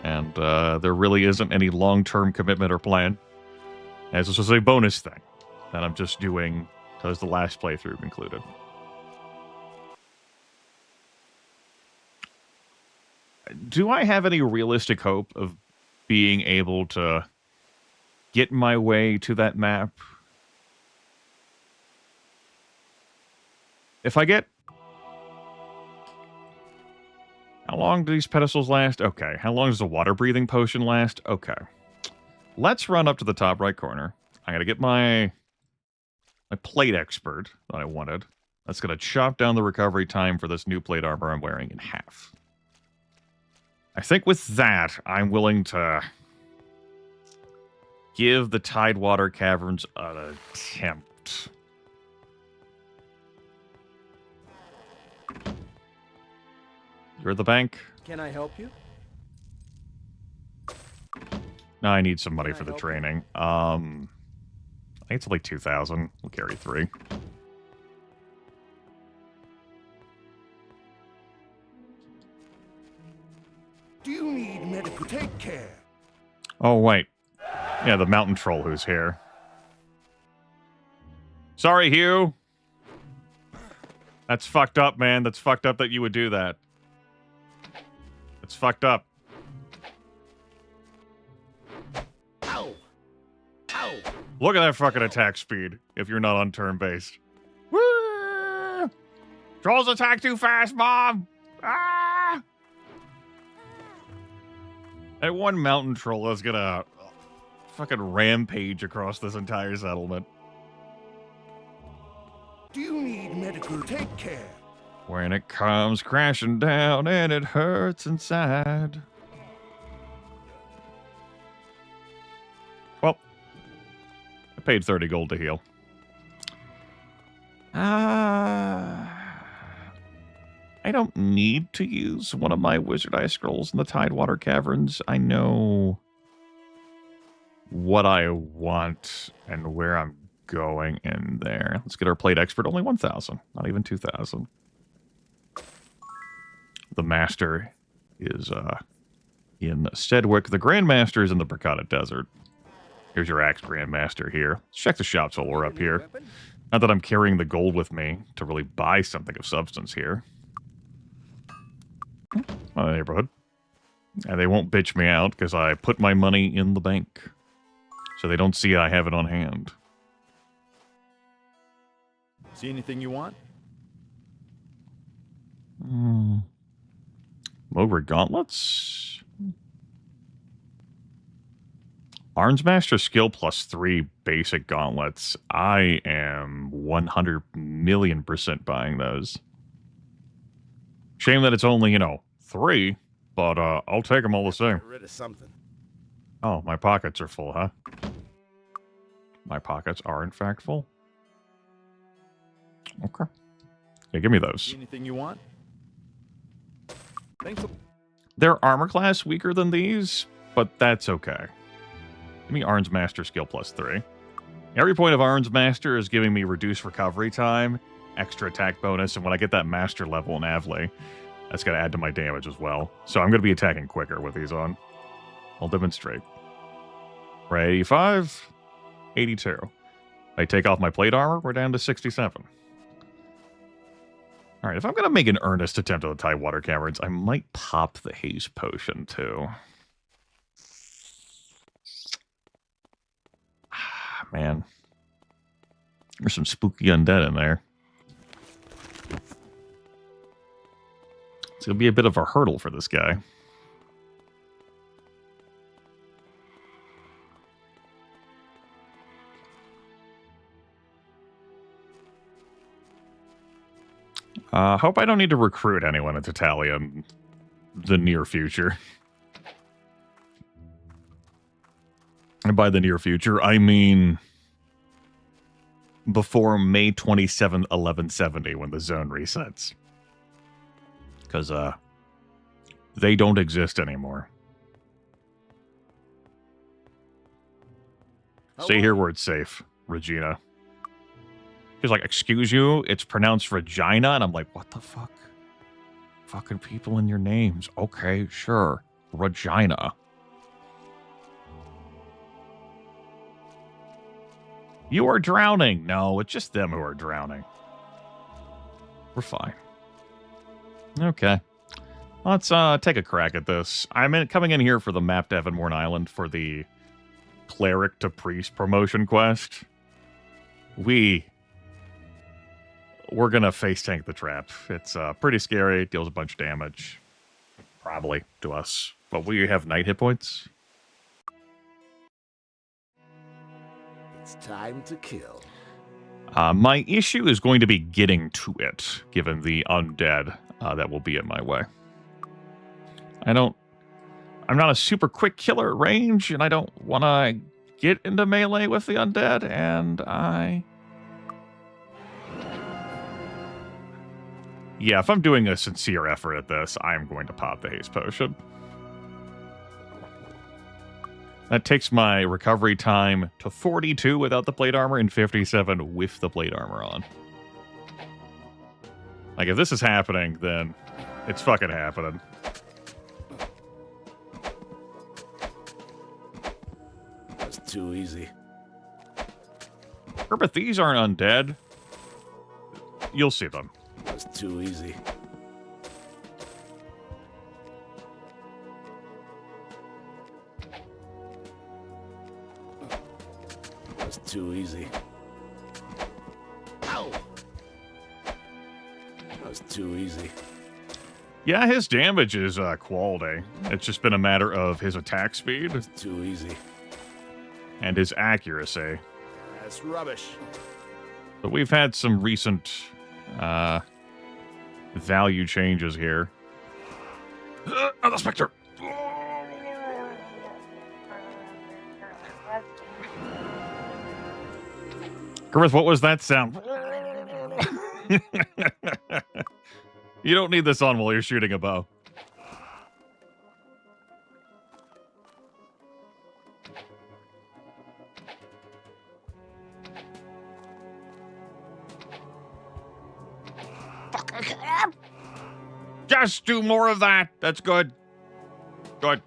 And there really isn't any long-term commitment or plan. As this is a bonus thing that I'm just doing because the last playthrough concluded. Do I have any realistic hope of being able to get my way to that map? If I get... How long do these pedestals last? Okay. How long does the water-breathing potion last? Okay. Let's run up to the top right corner. I gotta get my plate expert that I wanted. That's gonna chop down the recovery time for this new plate armor I'm wearing in half. I think with that, I'm willing to give the Tidewater Caverns an attempt. You're the bank? Can I help you? No, I need some money for the training. I think it's like 2,000. We'll carry 3. Do you need medical? Take care. Oh, wait. Yeah, the mountain troll who's here. Sorry, Hugh. That's fucked up, man. That's fucked up that you would do that. It's fucked up. Ow! Ow! Look at that fucking attack speed if you're not on turn-based. Woo! Trolls attack too fast, Mom! Ah! That one mountain troll is gonna fucking rampage across this entire settlement. Do you need medical? Take care. When it comes crashing down and it hurts inside. Well, I paid 30 gold to heal. I don't need to use one of my Wizard Eye Scrolls in the Tidewater Caverns. I know what I want and where I'm going in there. Let's get our plate expert. Only 1,000, not even 2,000. The Master is in Sedgwick. The Grandmaster is in the Bracada Desert. Here's your Axe Grandmaster here. Let's check the shops while we're up here. Not that I'm carrying the gold with me to really buy something of substance here. My neighborhood. And they won't bitch me out because I put my money in the bank. So they don't see I have it on hand. See anything you want? Ogre Gauntlets. Arnsmaster skill plus 3 basic gauntlets. I am 100,000,000% buying those. Shame that it's only, 3, but I'll take them all the same. Get rid of something. Oh, my pockets are full, huh? My pockets are, in fact, full. Okay. Yeah, give me those. See anything you want? Thanks. Their armor class weaker than these, but that's okay. Give me Arnsmaster skill plus 3. Every point of Arnsmaster is giving me reduced recovery time, extra attack bonus, and when I get that master level in Avlay, that's going to add to my damage as well. So I'm going to be attacking quicker with these on. I'll demonstrate. We're at 85, 82. I take off my plate armor, we're down to 67. All right, if I'm going to make an earnest attempt at the Tidewater Caverns, I might pop the haste potion, too. Ah, man. There's some spooky undead in there. It's going to be a bit of a hurdle for this guy. Hope I don't need to recruit anyone into Talia in the near future. And by the near future, I mean before May 27th, 1170, when the zone resets. Because, they don't exist anymore. Stay here where it's safe, Regina. She's like, excuse you, it's pronounced Regina, and I'm like, what the fuck? Fucking people in your names. Okay, sure. Regina. You are drowning. No, it's just them who are drowning. We're fine. Okay. Let's take a crack at this. I'm coming in here for the map to Evanmorn Island for the Cleric to Priest promotion quest. We're gonna face tank the trap. It's pretty scary. It deals a bunch of damage. Probably to us. But we have night hit points. It's time to kill. My issue is going to be getting to it, given the undead that will be in my way. I'm not a super quick killer at range, and I don't want to get into melee with the undead, and yeah, if I'm doing a sincere effort at this, I'm going to pop the haste potion. That takes my recovery time to 42 without the plate armor and 57 with the plate armor on. Like, if this is happening, then it's fucking happening. That's too easy. But these aren't undead. You'll see them. That's too easy. That's too easy. Ow! That's too easy. Yeah, his damage is quality. It's just been a matter of his attack speed. That's too easy. And his accuracy. That's rubbish. But we've had some recent value changes here. The Spectre! Grimith, what was that sound? You don't need this on while you're shooting a bow. Just do more of that. That's good. Good.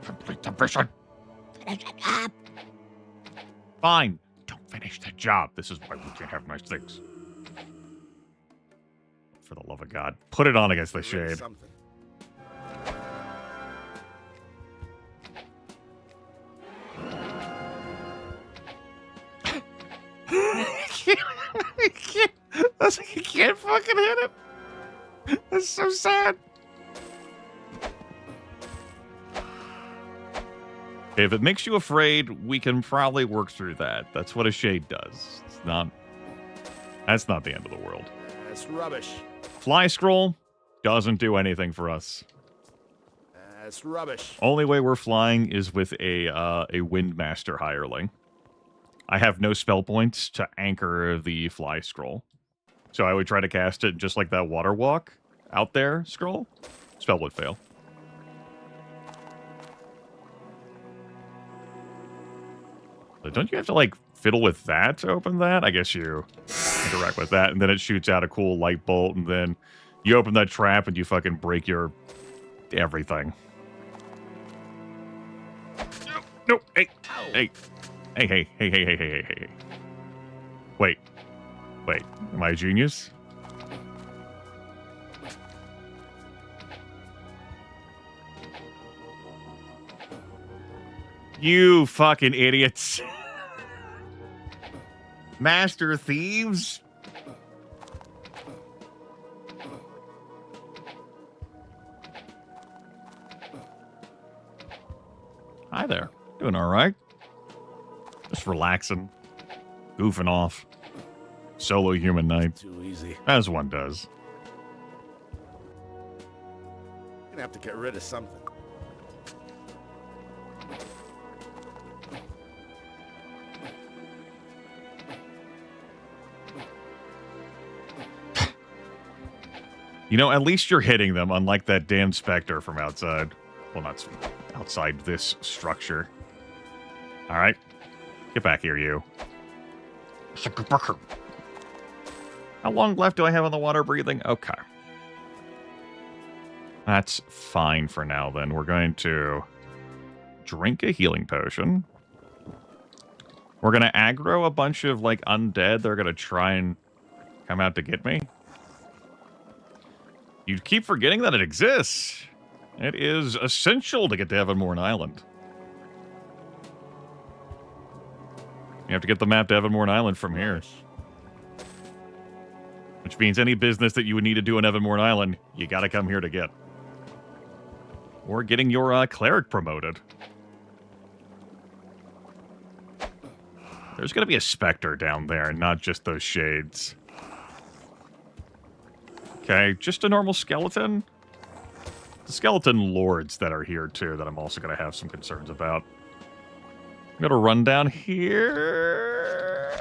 Complete the mission. Fine. Don't finish the job. This is why we can't have nice things. For the love of God. Put it on against the shade. Something. You can't fucking hit him. That's so sad. If it makes you afraid, we can probably work through that. That's what a shade does. That's not the end of the world. That's rubbish. Fly scroll doesn't do anything for us. That's rubbish. Only way we're flying is with a Windmaster hireling. I have no spell points to anchor the fly scroll. So I would try to cast it just like that water walk out there scroll. Spell would fail. But don't you have to, like, fiddle with that to open that? I guess you interact with that, and then it shoots out a cool light bolt, and then you open that trap and you fucking break your everything. No, hey, hey, hey, hey, hey, hey, hey, hey, hey. Wait, am I a genius? You fucking idiots. Master thieves? Hi there. Doing all right. Just relaxing. Goofing off. Solo human night. Too easy. As one does. Gonna have to get rid of something. You know, at least you're hitting them, unlike that damn specter from outside. Well, not outside this structure. All right. Get back here, you. How long left do I have on the water breathing? Okay. That's fine for now, then. We're going to drink a healing potion. We're going to aggro a bunch of, like, undead. They're going to try and come out to get me. You keep forgetting that it exists. It is essential to get to Evanmorn Island. You have to get the map to Evanmorn Island from here. Which means any business that you would need to do on Evanmorn Island, you gotta come here to get. Or getting your cleric promoted. There's gonna be a specter down there, not just those shades. Okay, just a normal skeleton. The skeleton lords that are here, too, that I'm also going to have some concerns about. I'm going to run down here.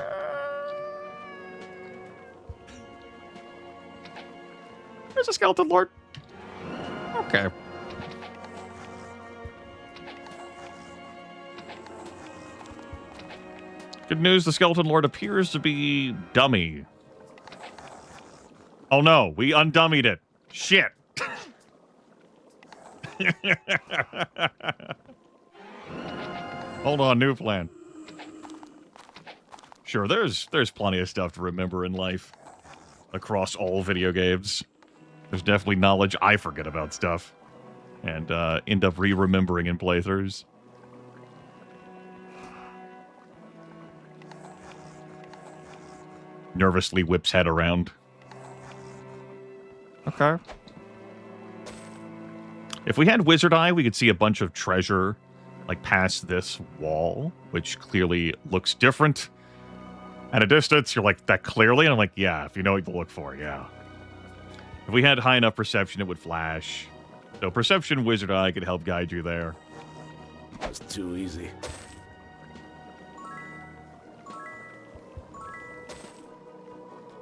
There's a skeleton lord. Okay. Good news, the skeleton lord appears to be dummy. Oh no, we undummied it. Shit. Hold on, new plan. Sure, there's plenty of stuff to remember in life. Across all video games. There's definitely knowledge I forget about stuff. And end up re-remembering in playthroughs. Nervously whips head around. Okay. If we had Wizard Eye, we could see a bunch of treasure, like, past this wall, which clearly looks different. At a distance, you're like, that clearly? And I'm like, yeah, if you know what to look for, yeah. If we had high enough perception, it would flash. So perception, Wizard Eye could help guide you there. That's too easy.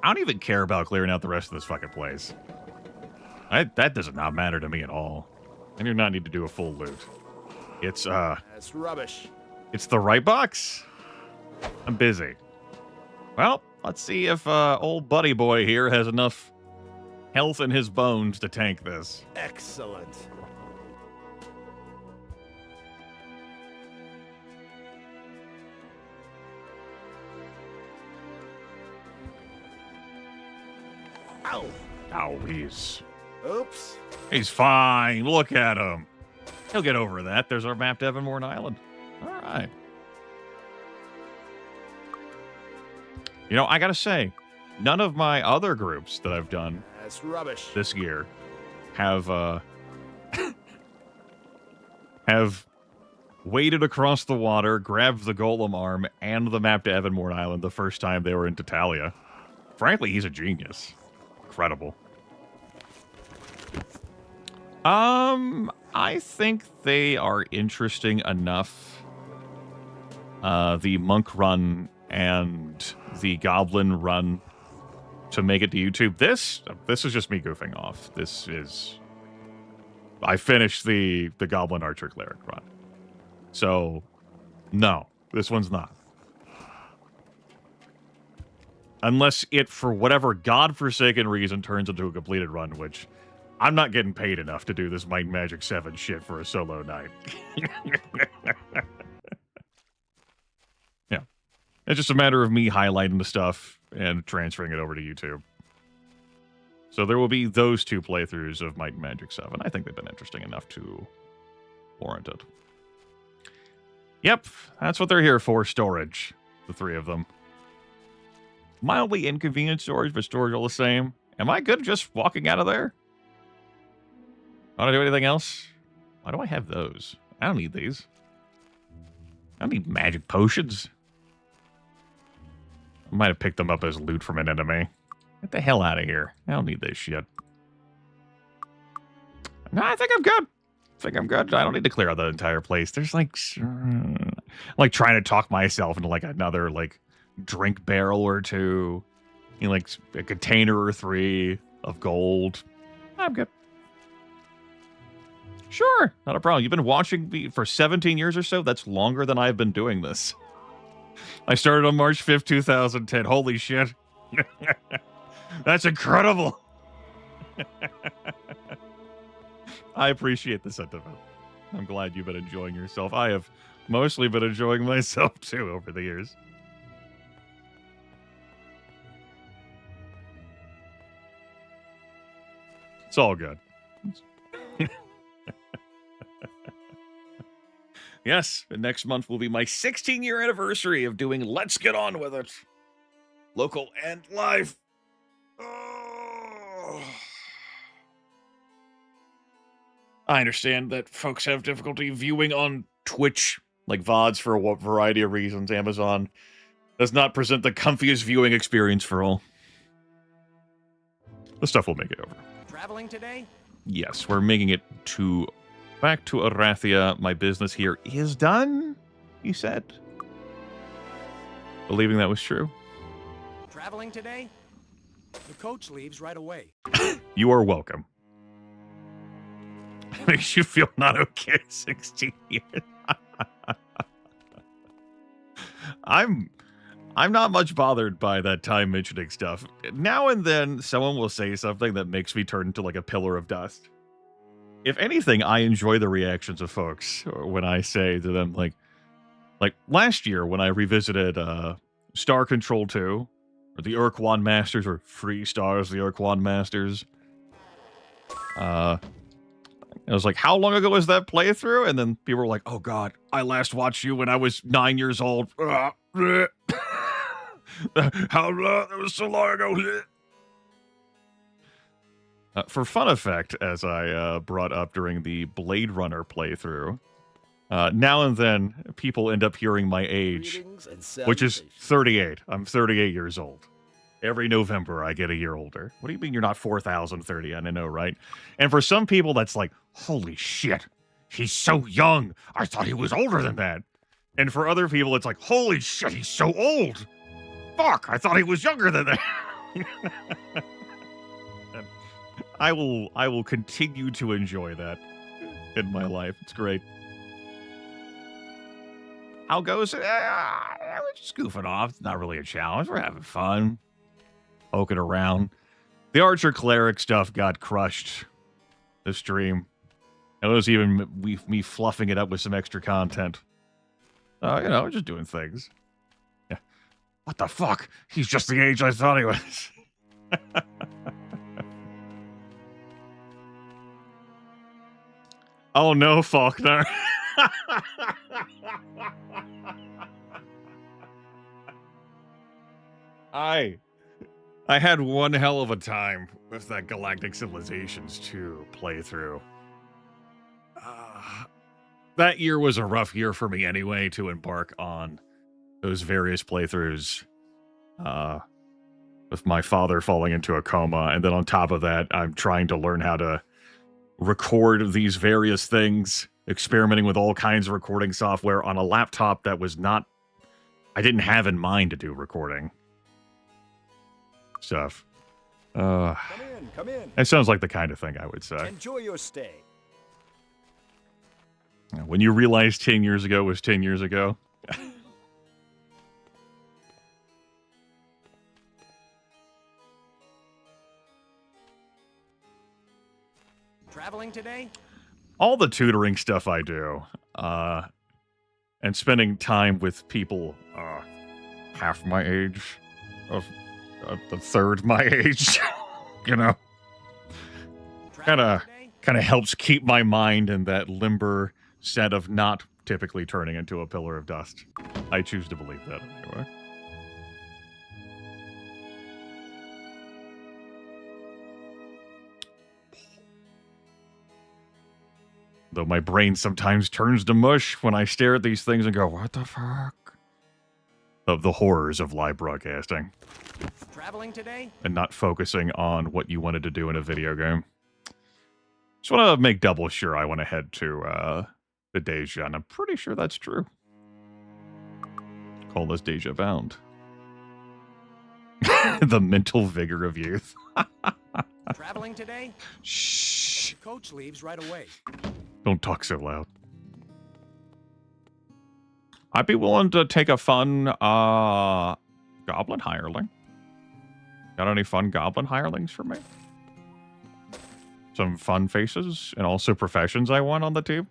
I don't even care about clearing out the rest of this fucking place. That does not matter to me at all. I do not need to do a full loot. It's, That's rubbish. It's the right box. I'm busy. Well, let's see if, old buddy boy here has enough health in his bones to tank this. Excellent. Ow. Oh, Oops. he's fine. Look at him. He'll get over that. There's our map to Evanmorn Island. All right. You know, I gotta say, none of my other groups that I've done That's rubbish. this year have have waded across the water, grabbed the golem arm and the map to Evanmorn Island the first time they were in Tatalia. Frankly, he's a genius. Incredible. I think they are interesting enough. The monk run and the goblin run to make it to YouTube. This is just me goofing off. I finished the goblin archer cleric run. So, no, this one's not. Unless it, for whatever godforsaken reason, turns into a completed run, which I'm not getting paid enough to do this Might and Magic 7 shit for a solo night. Yeah. It's just a matter of me highlighting the stuff and transferring it over to YouTube. So there will be those 2 playthroughs of Might and Magic 7. I think they've been interesting enough to warrant it. Yep, that's what they're here for, storage. The 3 of them. Mildly inconvenient storage, but storage all the same. Am I good just walking out of there? Want to do anything else? Why do I have those? I don't need these. I don't need magic potions. I might have picked them up as loot from an enemy. Get the hell out of here. I don't need this shit. No, I think I'm good. I don't need to clear out the entire place. There's like trying to talk myself into like another like drink barrel or 2. You know, like a container or 3 of gold. I'm good. Sure, not a problem. You've been watching me for 17 years or so? That's longer than I've been doing this. I started on March 5th, 2010. Holy shit. That's incredible. I appreciate the sentiment. I'm glad you've been enjoying yourself. I have mostly been enjoying myself, too, over the years. It's all good. Yes, and next month will be my 16-year anniversary of doing Let's Get On With It. Local and live. Oh. I understand that folks have difficulty viewing on Twitch, like VODs for a variety of reasons. Amazon does not present the comfiest viewing experience for all. The stuff will make it over. Traveling today? Yes, we're making it back to Arathia. My business here is done, he said. Believing that was true. Traveling today? The coach leaves right away. You are welcome. Makes you feel not okay 16 years. I'm not much bothered by that time mentioning stuff. Now and then, someone will say something that makes me turn into like a pillar of dust. If anything, I enjoy the reactions of folks when I say to them, like last year when I revisited Star Control 2, or the Urquan Masters, or Free Stars, the Urquan Masters. I was like, how long ago was that playthrough? And then people were like, oh god, I last watched you when I was 9 years old. How long? That was so long ago. For fun effect, as I brought up during the Blade Runner playthrough, now and then people end up hearing my age, which is 38. I'm 38 years old. Every November, I get a year older. What do you mean you're not 4,030? I know, right? And for some people, that's like, holy shit, he's so young. I thought he was older than that. And for other people, it's like, holy shit, he's so old. Fuck, I thought he was younger than that. I will continue to enjoy that in my life. It's great. How goes it? We're just goofing off. It's not really a challenge. We're having fun. Poking around. The Archer Cleric stuff got crushed this stream. It was even me fluffing it up with some extra content. Just doing things. Yeah. What the fuck? He's just the age I thought he was. Oh no, Faulkner. I had one hell of a time with that Galactic Civilizations 2 playthrough. That year was a rough year for me anyway to embark on those various playthroughs. With my father falling into a coma, and then on top of that, I'm trying to learn how to record these various things, experimenting with all kinds of recording software on a laptop that was not... I didn't have in mind to do recording stuff. Come in. It sounds like the kind of thing I would say. Enjoy your stay. When you realize 10 years ago was 10 years ago. Traveling today? All the tutoring stuff I do, and spending time with people half my age, of the third my age, you know, kind of helps keep my mind in that limber set of not typically turning into a pillar of dust. I choose to believe that anyway. Though my brain sometimes turns to mush when I stare at these things and go, what the fuck? Of the horrors of live broadcasting. Traveling today? And not focusing on what you wanted to do in a video game. Just want to make double sure I want to head to the Deja, and I'm pretty sure that's true. Call this Deja Bound. The mental vigor of youth. Traveling today? Shh. The coach leaves right away. Don't talk so loud. I'd be willing to take a fun goblin hireling. Got any fun goblin hirelings for me? Some fun faces and also professions I want on the team.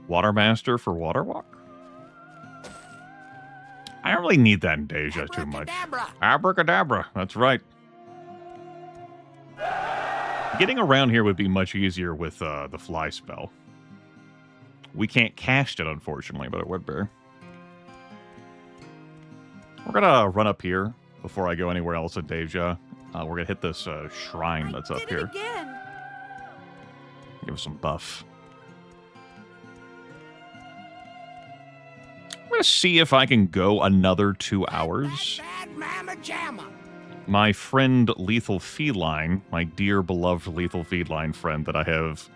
Watermaster for Waterwalk. I don't really need that in Deja too much. Abracadabra. That's right. Getting around here would be much easier with the fly spell. We can't cast it, unfortunately, but it would be. We're gonna run up here before I go anywhere else in Deja. We're gonna hit this shrine that's up here. Again. Give us some buff. I'm gonna see if I can go another 2 hours. My friend Lethal Feline, my dear beloved Lethal Feline friend that I have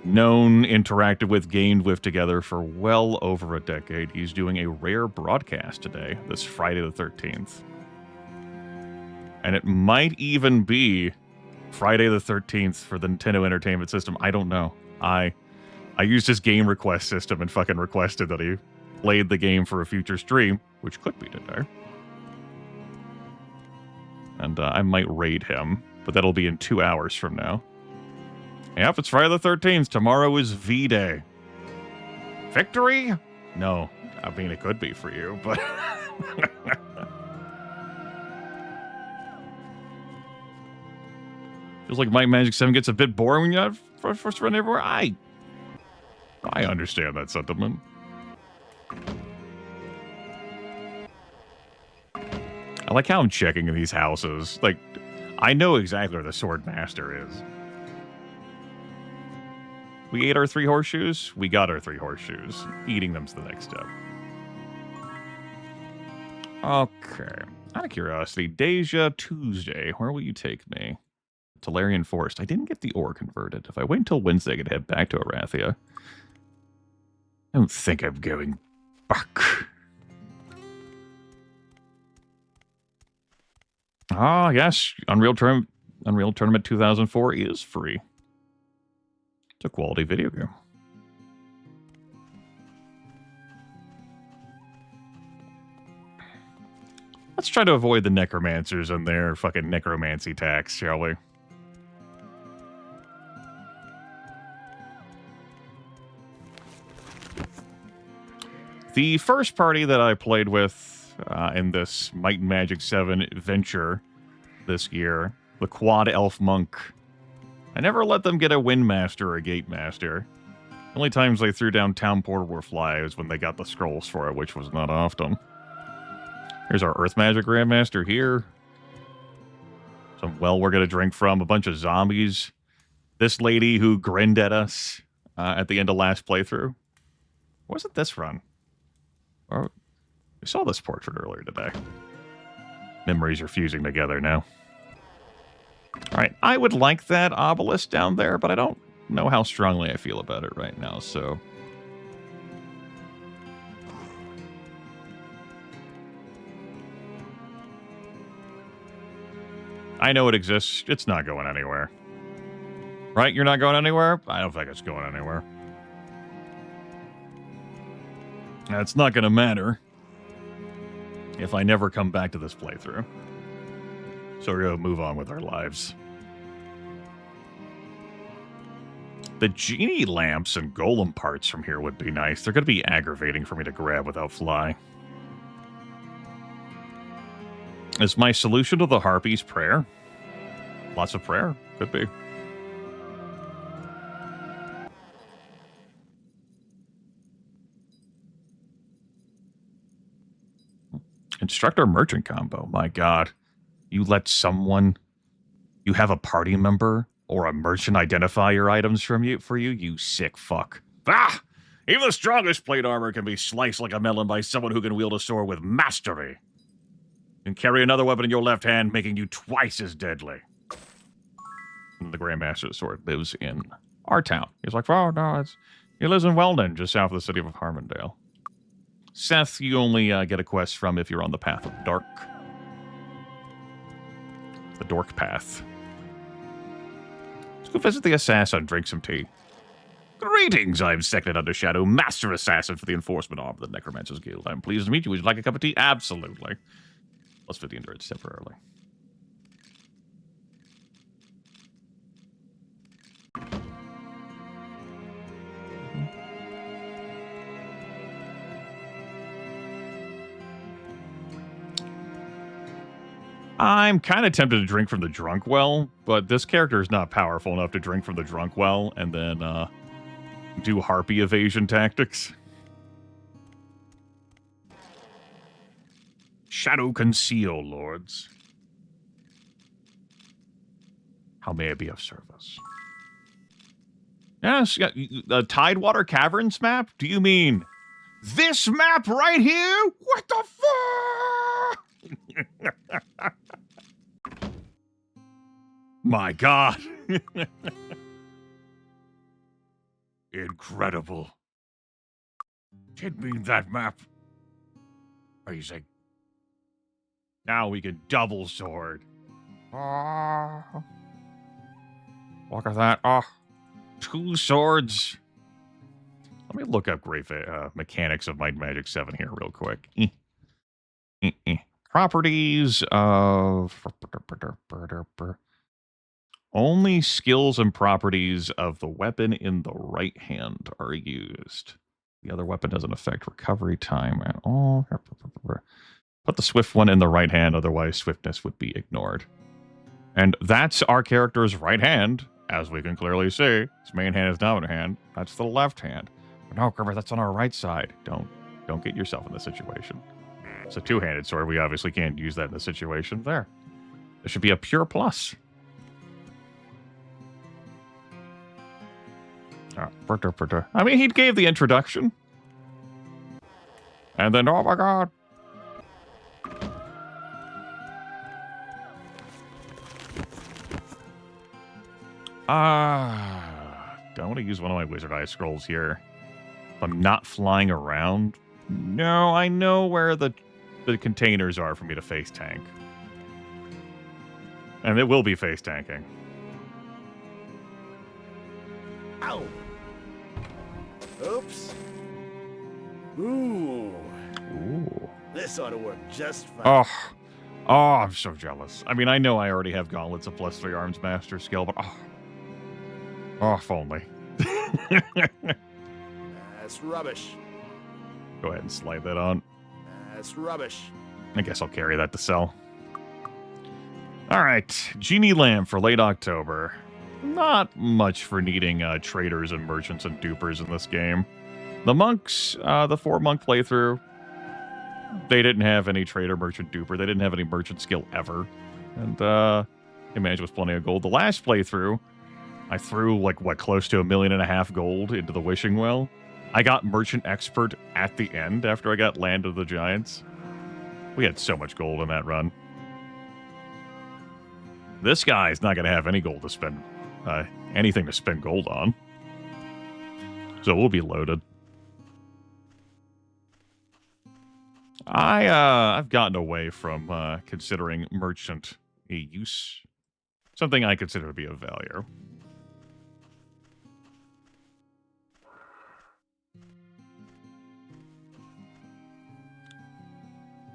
known, interacted with, gamed with together for well over a decade. He's doing a rare broadcast today, this Friday the 13th. And it might even be Friday the 13th for the Nintendo Entertainment System. I don't know. I used his game request system and fucking requested that he played the game for a future stream, which could be today. And I might raid him, but that'll be in 2 hours from now. Yep, it's Friday the 13th. Tomorrow is V-Day. Victory? No. I mean, it could be for you, but... Feels like Might Magic 7 gets a bit boring when you have first run everywhere. I understand that sentiment. I like how I'm checking these houses. Like, I know exactly where the Sword Master is. We ate our 3 horseshoes. We got our 3 horseshoes. Eating them's the next step. Okay. Out of curiosity, Deja Tuesday. Where will you take me? Tolarian Forest. I didn't get the ore converted. If I wait until Wednesday, I could head back to Arathia. I don't think I'm going back. Ah, yes. Unreal Tournament 2004 is free. It's a quality video game. Let's try to avoid the necromancers and their fucking necromancy tax, shall we? The first party that I played with in this Might and Magic 7 venture this year, the Quad Elf Monk, I never let them get a Windmaster or a Gatemaster. The only times they threw down Town Portal were Fly was when they got the scrolls for it, which was not often. Here's our Earth Magic Grandmaster here. Some well we're going to drink from. A bunch of zombies. This lady who grinned at us at the end of last playthrough. Wasn't this run? Oh, we saw this portrait earlier today. Memories are fusing together now. Alright, I would like that obelisk down there, but I don't know how strongly I feel about it right now, so... I know it exists. It's not going anywhere. Right? You're not going anywhere? I don't think it's going anywhere. It's not going to matter if I never come back to this playthrough. So we're going to move on with our lives. The genie lamps and golem parts from here would be nice. They're going to be aggravating for me to grab without fly. Is my solution to the harpies prayer? Lots of prayer. Could be. Instructor merchant combo. My God. You let someone... You have a party member or a merchant identify your items for you, you sick fuck. Ah! Even the strongest plate armor can be sliced like a melon by someone who can wield a sword with mastery. And carry another weapon in your left hand, making you twice as deadly. And the Grandmaster's sword lives in our town. He's like, oh, no, he lives in Weldon, just south of the city of Harmondale. Seth, you only get a quest from if you're on the path of dark. The dork path. Let's go visit the assassin, drink some tea. Greetings, I'm Second Under Shadow, Master Assassin for the Enforcement Arm of the Necromancer's Guild. I'm pleased to meet you. Would you like a cup of tea? Absolutely. Plus 50 endurance temporarily. I'm kind of tempted to drink from the drunk well, but this character is not powerful enough to drink from the drunk well and then do harpy evasion tactics. Shadow conceal, lords. How may I be of service? Yes, the Tidewater Caverns map? Do you mean this map right here? What the fuck? My God. Incredible. Didn't mean that map. Amazing. Now we can double sword. Look at that. 2 swords. Let me look up great mechanics of Might and Magic 7 here real quick. Properties of... Only skills and properties of the weapon in the right hand are used. The other weapon doesn't affect recovery time at all. Put the swift one in the right hand, otherwise swiftness would be ignored. And that's our character's right hand, as we can clearly see. His main hand is dominant hand. That's the left hand. But no, Grimith, that's on our right side. Don't get yourself in this situation. It's a two-handed sword. We obviously can't use that in this situation. There. There should be a pure plus. I mean, he gave the introduction. And then, oh my God. Don't want to use one of my Wizard Eye Scrolls here. If I'm not flying around. No, I know where the containers are for me to face tank. And it will be face tanking. Ow! Oops. Ooh. This ought to work just fine. Oh, I'm so jealous. I mean, I know I already have gauntlets of +3 arms master skill, but if only. That's rubbish. Go ahead and slide that on. That's rubbish. I guess I'll carry that to sell. All right, Genie Lamb for late October. Not much for needing traders and merchants and dupers in this game. The monks, the 4-monk playthrough, they didn't have any trader, merchant, duper. They didn't have any merchant skill ever. And they managed with plenty of gold. The last playthrough, I threw close to 1.5 million gold into the wishing well. I got merchant expert at the end after I got Land of the Giants. We had so much gold in that run. This guy's not going to have any gold to spend, anything to spend gold on. So we'll be loaded. I've gotten away from considering merchant a use. Something I consider to be of value.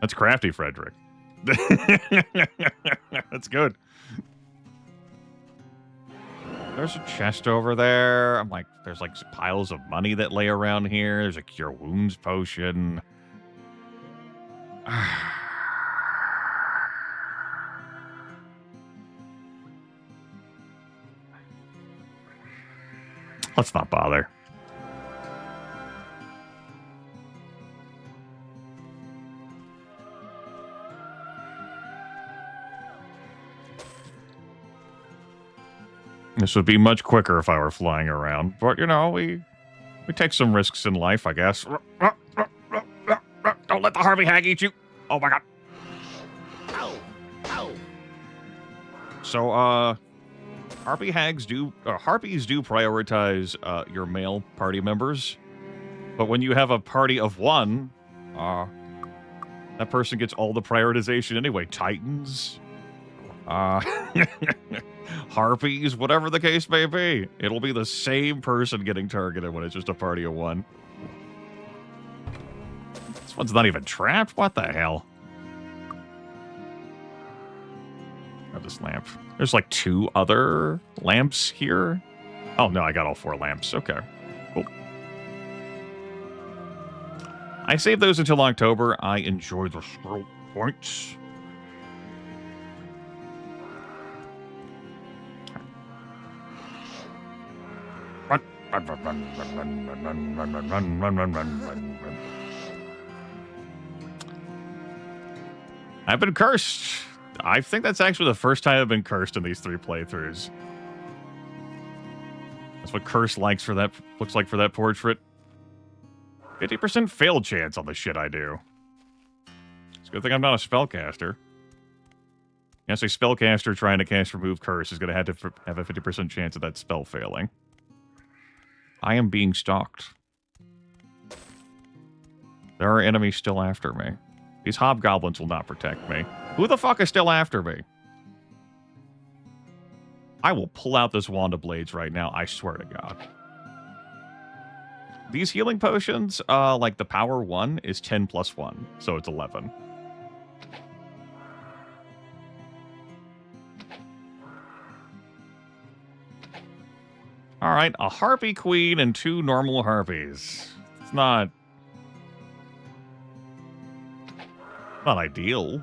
That's crafty, Frederick. That's good. There's a chest over there. I'm like, there's like piles of money that lay around here. There's a cure wounds potion. Let's not bother. This would be much quicker if I were flying around. But, you know, we take some risks in life, I guess. Don't let the Harvey Hag eat you. Oh, my God. Ow! Ow! So, harpies do prioritize your male party members. But when you have a party of one, that person gets all the prioritization anyway. Titans, harpies, whatever the case may be. It'll be the same person getting targeted when it's just a party of one. This one's not even trapped? What the hell? Grab this lamp. There's like 2 other lamps here. Oh, no, I got all 4 lamps. Okay, cool. I saved those until October. I enjoy the scroll points. I've been cursed. I think that's actually the first time I've been cursed in these 3 playthroughs. That's what curse looks like for that portrait. 50% fail chance on the shit I do. It's a good thing I'm not a spellcaster. Yes, a spellcaster trying to cast Remove Curse is going to have a 50% chance of that spell failing. I am being stalked. There are enemies still after me. These hobgoblins will not protect me. Who the fuck is still after me? I will pull out this Wand of Blades right now, I swear to God. These healing potions, like the power 1 is 10 plus 1, so it's 11. Alright, a harpy queen and 2 normal harpies. It's not ideal.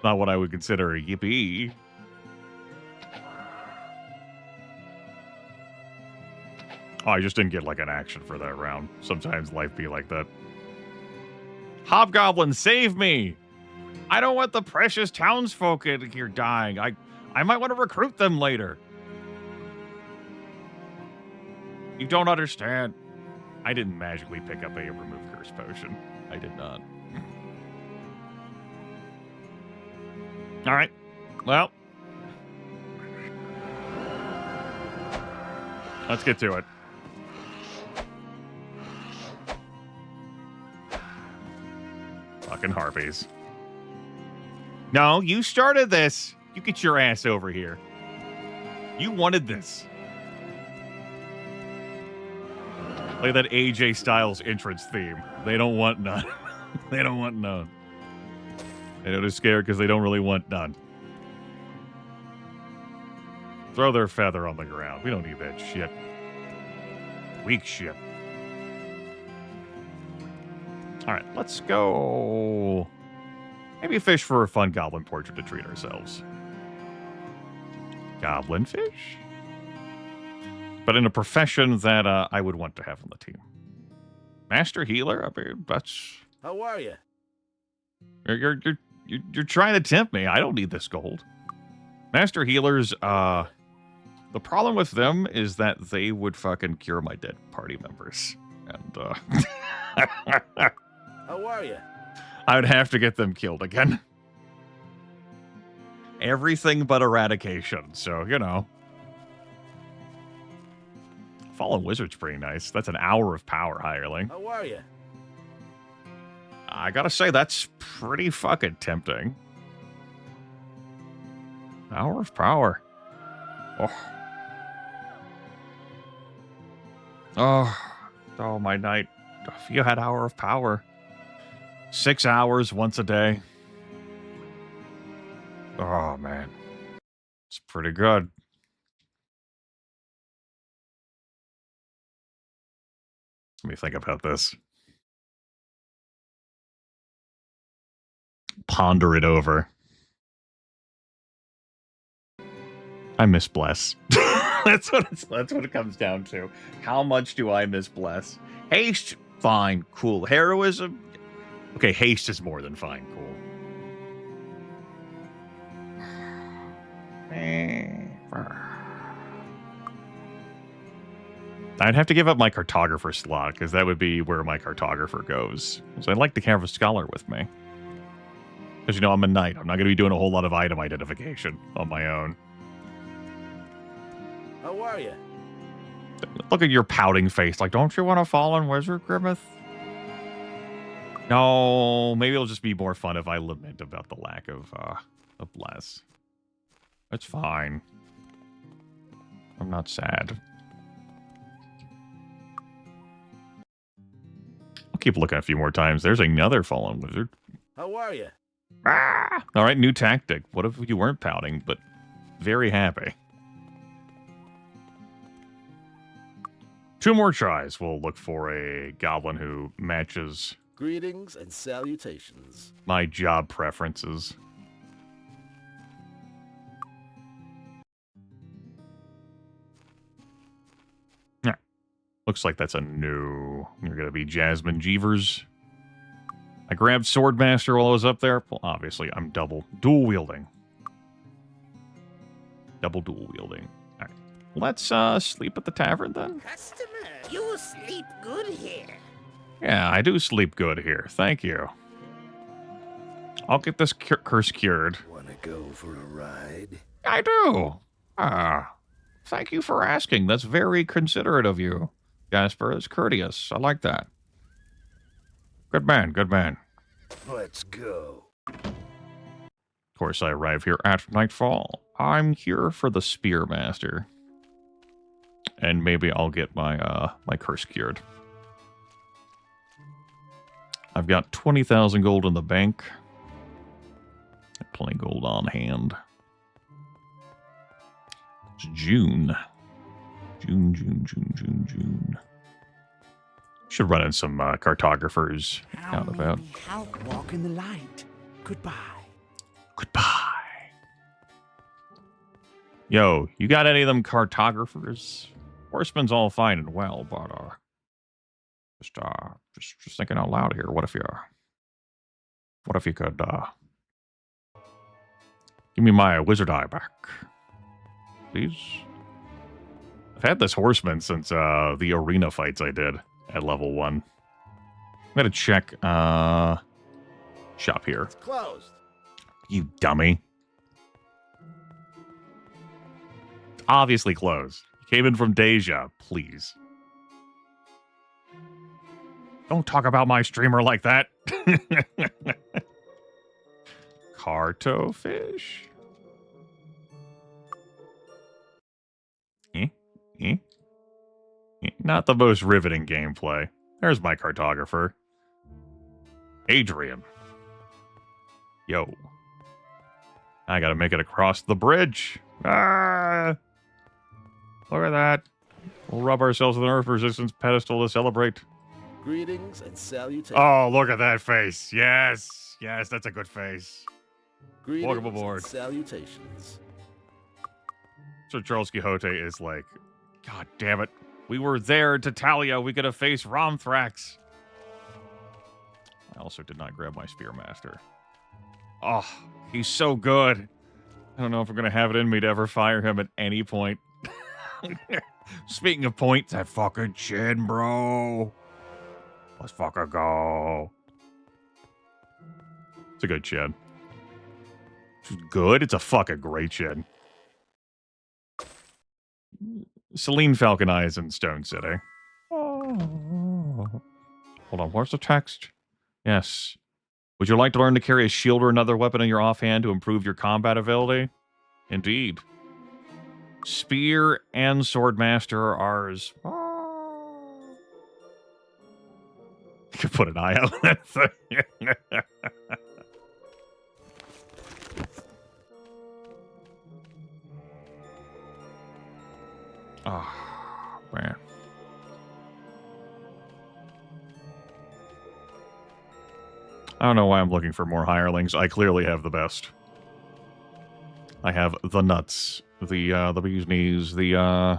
Not what I would consider a yippee. Oh, I just didn't get like an action for that round. Sometimes life be like that. Hobgoblin, save me! I don't want the precious townsfolk here dying. I might want to recruit them later. You don't understand. I didn't magically pick up a remove curse potion. I did not. All right. Well, let's get to it. Fucking harpies. No, you started this. You get your ass over here. You wanted this. Play that AJ Styles entrance theme. They don't want none. They don't want none. They're scared because they don't really want none. Throw their feather on the ground. We don't need that shit. Weak shit. All right, let's go. Maybe fish for a fun goblin portrait to treat ourselves. Goblin fish? But in a profession that I would want to have on the team. Master healer? I mean, that's... How are you? You're trying to tempt me. I don't need this gold. Master healers, the problem with them is that they would fucking cure my dead party members. And, How are you? I would have to get them killed again. Everything but eradication, so, you know. Fallen Wizard's pretty nice. That's an hour of power, hireling. How are you? I gotta say, that's pretty fucking tempting. Hour of power. Oh, my night. If you had hour of power. 6 hours once a day. Oh, man. It's pretty good. Let me think about this. Ponder it over. I miss Bless. That's what it comes down to. How much do I miss Bless? Haste, fine, cool. Heroism, okay. Haste is more than fine, cool. I'd have to give up my cartographer slot because that would be where my cartographer goes. So I'd like to have a scholar with me. Because, you know, I'm a knight. I'm not going to be doing a whole lot of item identification on my own. How are you? Look at your pouting face. Like, don't you want to fall in Wizard, Grimith? No, maybe it'll just be more fun if I lament about the lack of Bless. It's fine. I'm not sad. I'll keep looking a few more times. There's another fallen wizard. How are you? Ah! All right, new tactic. What if you weren't pouting, but very happy? 2 more tries. We'll look for a goblin who matches Greetings and salutations. my job preferences. Yeah. Looks like that's a no. You're going to be Jasmine Jeevers. I grabbed Swordmaster while I was up there. Well, obviously, I'm dual wielding. Double dual wielding. All right. Let's sleep at the tavern then. Customer, you sleep good here. Yeah, I do sleep good here. Thank you. I'll get this curse cured. Wanna go for a ride? I do. Thank you for asking. That's very considerate of you, Jasper. It's courteous. I like that. Good man, good man. Let's go. Of course, I arrive here at nightfall. I'm here for the Spearmaster. And maybe I'll get my my curse cured. I've got 20,000 gold in the bank. Plenty of gold on hand. It's June. June. Should run in some cartographers out about. Walk in the light. Goodbye. Yo, you got any of them cartographers? Horseman's all fine and well, but just thinking out loud here. What if you could give me my wizard eye back, please? I've had this horseman since the arena fights I did at level 1. I'm gonna check shop here. It's closed. You dummy. Obviously closed. You came in from Deja, please. Don't talk about my streamer like that. Cartofish? Not the most riveting gameplay. There's my cartographer. Adrian. Yo. I gotta make it across the bridge. Ah! Look at that. We'll rub ourselves with an earth resistance pedestal to celebrate. Greetings and salutations. Oh, look at that face. Yes, that's a good face. Greetings Welcome aboard. and salutations. So Charles Quixote is like, God damn it. We were there to Talia. We could have faced Romthrax. I also did not grab my Spearmaster. Oh, he's so good. I don't know if I'm going to have it in me to ever fire him at any point. Speaking of points, that fucking chin, bro. Let's fucking go. It's a good chin. It's good? It's a fucking great chin. Celine Falcon Eyes in Stone City. Oh. Hold on, where's the text? Yes. Would you like to learn to carry a shield or another weapon in your offhand to improve your combat ability? Indeed. Spear and Swordmaster are ours. Oh. You can put an eye out on that thing. Oh, man. I don't know why I'm looking for more hirelings. I clearly have the best. I have the nuts, the bee's knees, I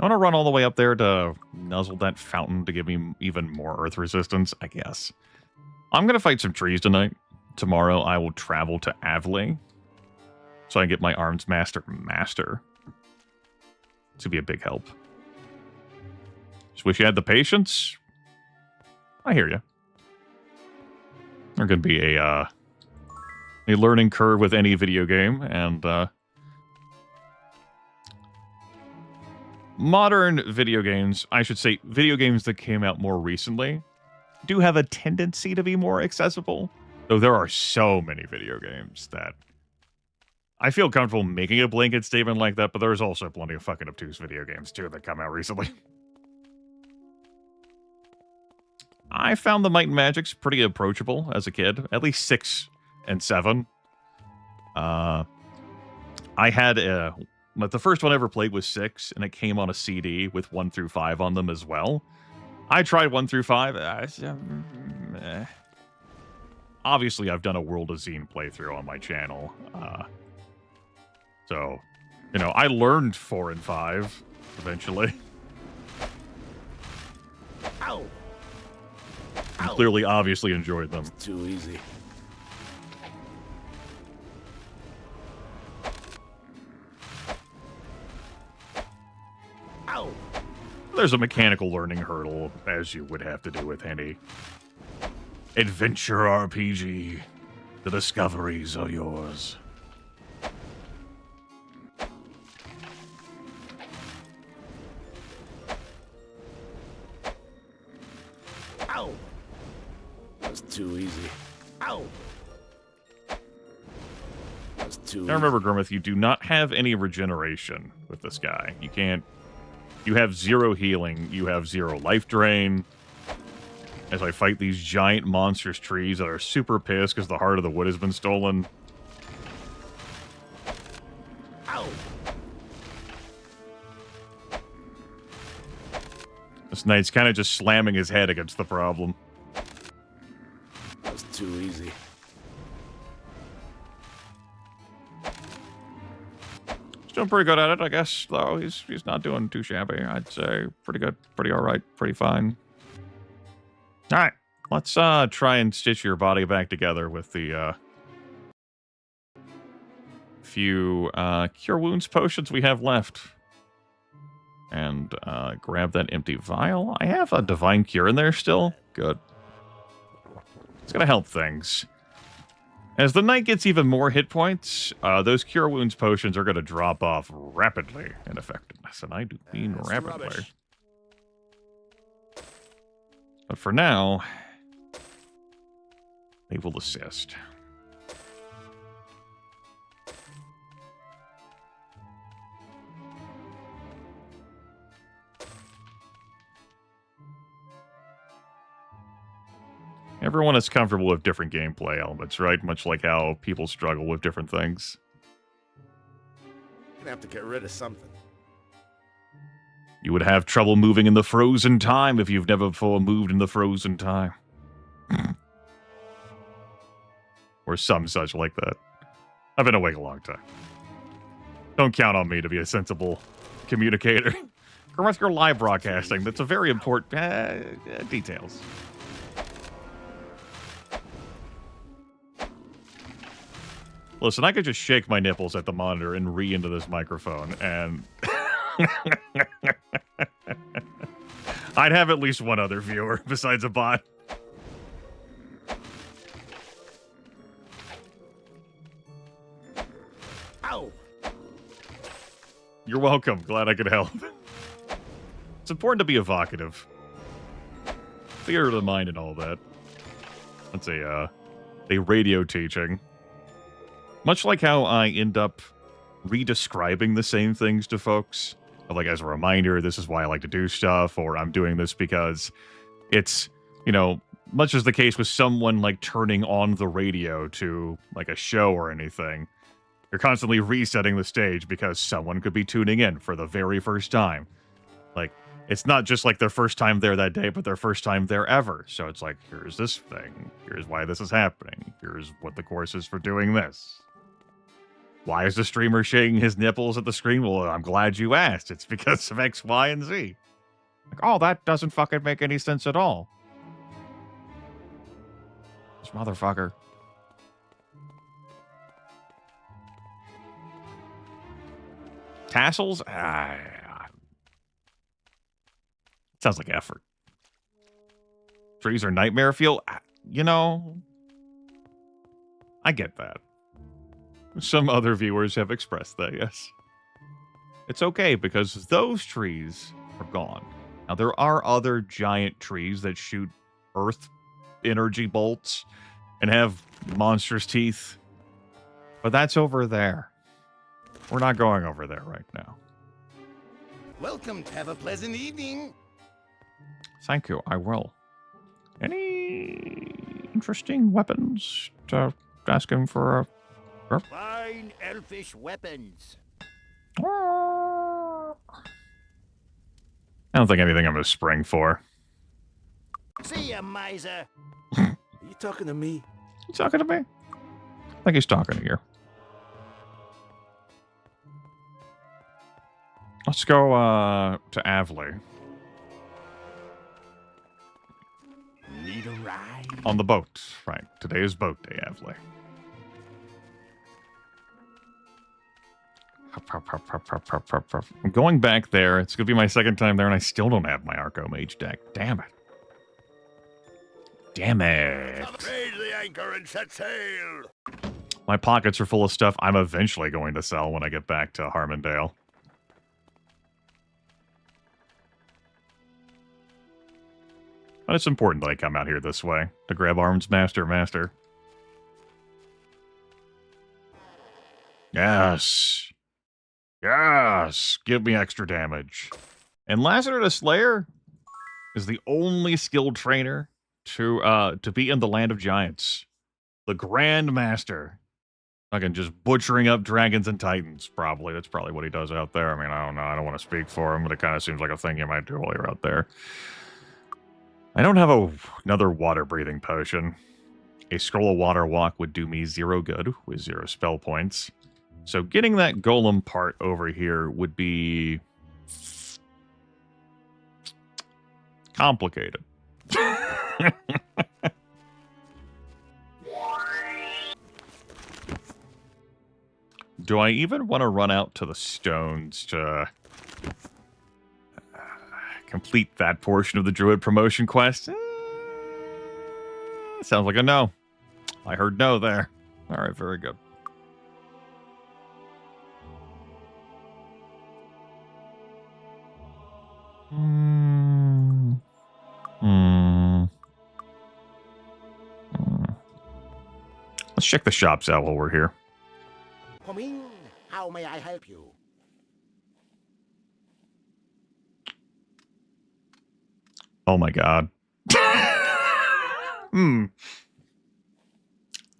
want to run all the way up there to nuzzle that fountain to give me even more earth resistance, I guess. I'm going to fight some trees tonight. Tomorrow I will travel to Avley, so I can get my Arms Master. To be a big help. Just wish you had the patience. I hear you. There's going to be a learning curve with any video game, and modern video games, I should say video games that came out more recently, do have a tendency to be more accessible. Though there are so many video games that I feel comfortable making a blanket statement like that, but there's also plenty of fucking obtuse video games too that come out recently. I found the Might and Magics pretty approachable as a kid, at least 6 and 7. I had but the first one I ever played was 6, and it came on a CD with 1 through 5 on them as well. I tried 1 through 5. Obviously, I've done a World of Zine playthrough on my channel. So, you know, I learned 4 and 5 eventually. Ow! And clearly, obviously enjoyed them. It's too easy. Ow! There's a mechanical learning hurdle, as you would have to do with any adventure RPG. The discoveries are yours. Ow! That's too easy. Ow! That's too Now remember, Grimith, you do not have any regeneration with this guy. You can't... You have 0 healing. You have 0 life drain. As I fight these giant monstrous trees that are super pissed because the heart of the wood has been stolen. Ow! This knight's kind of just slamming his head against the problem. That's too easy. He's doing pretty good at it, I guess, though. He's not doing too shabby. I'd say pretty good, pretty alright, pretty fine. Alright, let's try and stitch your body back together with the few Cure Wounds potions we have left. And grab that empty vial. I have a Divine Cure in there still. Good. It's going to help things. As the knight gets even more hit points, those Cure Wounds potions are going to drop off rapidly in effectiveness. And I do mean rapidly. Rubbish. But for now, they will assist. Everyone is comfortable with different gameplay elements, right? Much like how people struggle with different things. Gonna have to get rid of something. You would have trouble moving in the frozen time if you've never before moved in the frozen time. Or some such like that. I've been awake a long time. Don't count on me to be a sensible communicator. Unless you're live broadcasting, that's a very important... details. Listen, I could just shake my nipples at the monitor and into this microphone, and... I'd have at least one other viewer besides a bot. Ow! You're welcome. Glad I could help. It's important to be evocative. Theater of the mind and all that. That's a radio teaching. Much like how I end up redescribing the same things to folks. Like, as a reminder, this is why I like to do stuff, or I'm doing this because it's, you know, much as the case with someone, like, turning on the radio to, like, a show or anything. You're constantly resetting the stage because someone could be tuning in for the very first time. Like, it's not just like their first time there that day, but their first time there ever. So it's like, here's this thing. Here's why this is happening. Here's what the course is for doing this. Why is the streamer shaking his nipples at the screen? Well, I'm glad you asked. It's because of X, Y, and Z. Like, oh, that doesn't fucking make any sense at all. This motherfucker. Tassels? Sounds like effort. Trees are nightmare fuel? You know, I get that. Some other viewers have expressed that, yes. It's okay because those trees are gone. Now, there are other giant trees that shoot earth energy bolts and have monstrous teeth. But that's over there. We're not going over there right now. Welcome. Have a pleasant evening. Thank you, I will. Any interesting weapons to ask him for a... Fine elfish weapons. I don't think anything I'm going to spring for. See ya, miser. Are you talking to me? You talking to me? I think he's talking to you. Let's go to Avley. Need a ride? On the boat. Right. Today is boat day, Avley. I'm going back there. It's going to be my second time there, and I still don't have my Arco Mage deck. Damn it. Damn it. Raise the anchor and set sail. My pockets are full of stuff I'm eventually going to sell when I get back to Harmondale. But it's important that I come out here this way to grab Arms Master. Yes. Yes. Give me extra damage. And Lazarus the Slayer is the only skilled trainer to be in the Land of Giants. The Grand Master. Fucking just butchering up dragons and titans, probably. That's probably what he does out there. I mean, I don't know. I don't want to speak for him, but it kind of seems like a thing you might do while you're out there. I don't have another water-breathing potion. A Scroll of Water Walk would do me 0 good with 0 spell points. So getting that golem part over here would be complicated. Do I even want to run out to the stones to complete that portion of the Druid promotion quest? Sounds like a no. I heard no there. All right, very good. Let's check the shops out while we're here. Come in. How may I help you? Oh my god.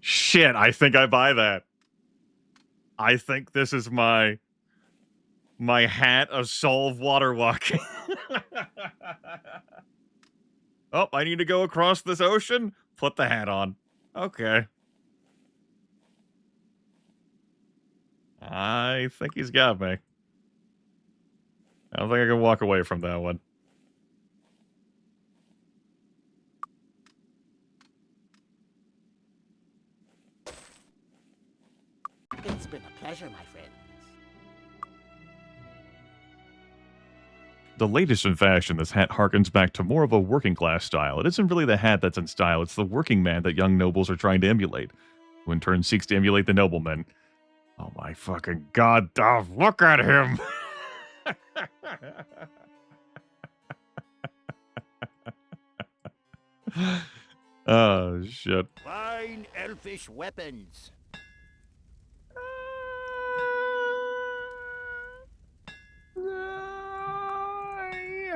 Shit, I think I buy that. I think this is my hat of Solve Water Walking. Oh, I need to go across this ocean? Put the hat on. Okay. I think he's got me. I don't think I can walk away from that one. It's been a pleasure, my friends. The latest in fashion, this hat harkens back to more of a working class style. It isn't really the hat that's in style, it's the working man that young nobles are trying to emulate, who in turn seeks to emulate the nobleman. Oh my fucking god, oh, look at him! Oh, shit. Fine elfish weapons.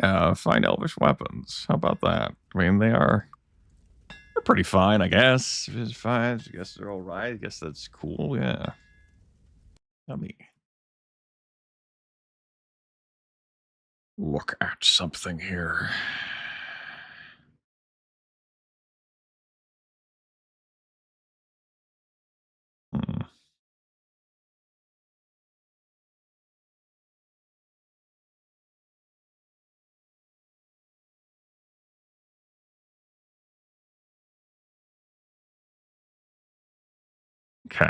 Yeah, fine elvish weapons. How about that? I mean, they're pretty fine, I guess. It's fine. I guess they're alright. I guess that's cool, yeah. Let me look at something here. Hmm. Okay.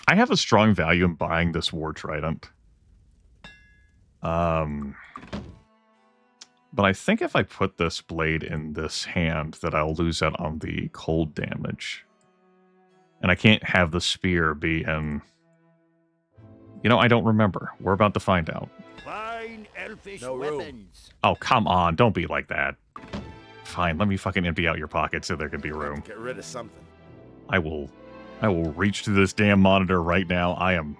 I have a strong value in buying this War Trident. But I think if I put this blade in this hand, that I'll lose out on the cold damage. And I can't have the spear be in... You know, I don't remember. We're about to find out. Fine elfish No weapons. room. Oh, come on. Don't be like that. Fine, let me fucking empty out your pockets so there can be room. Get rid of something. I will reach through this damn monitor right now. I am...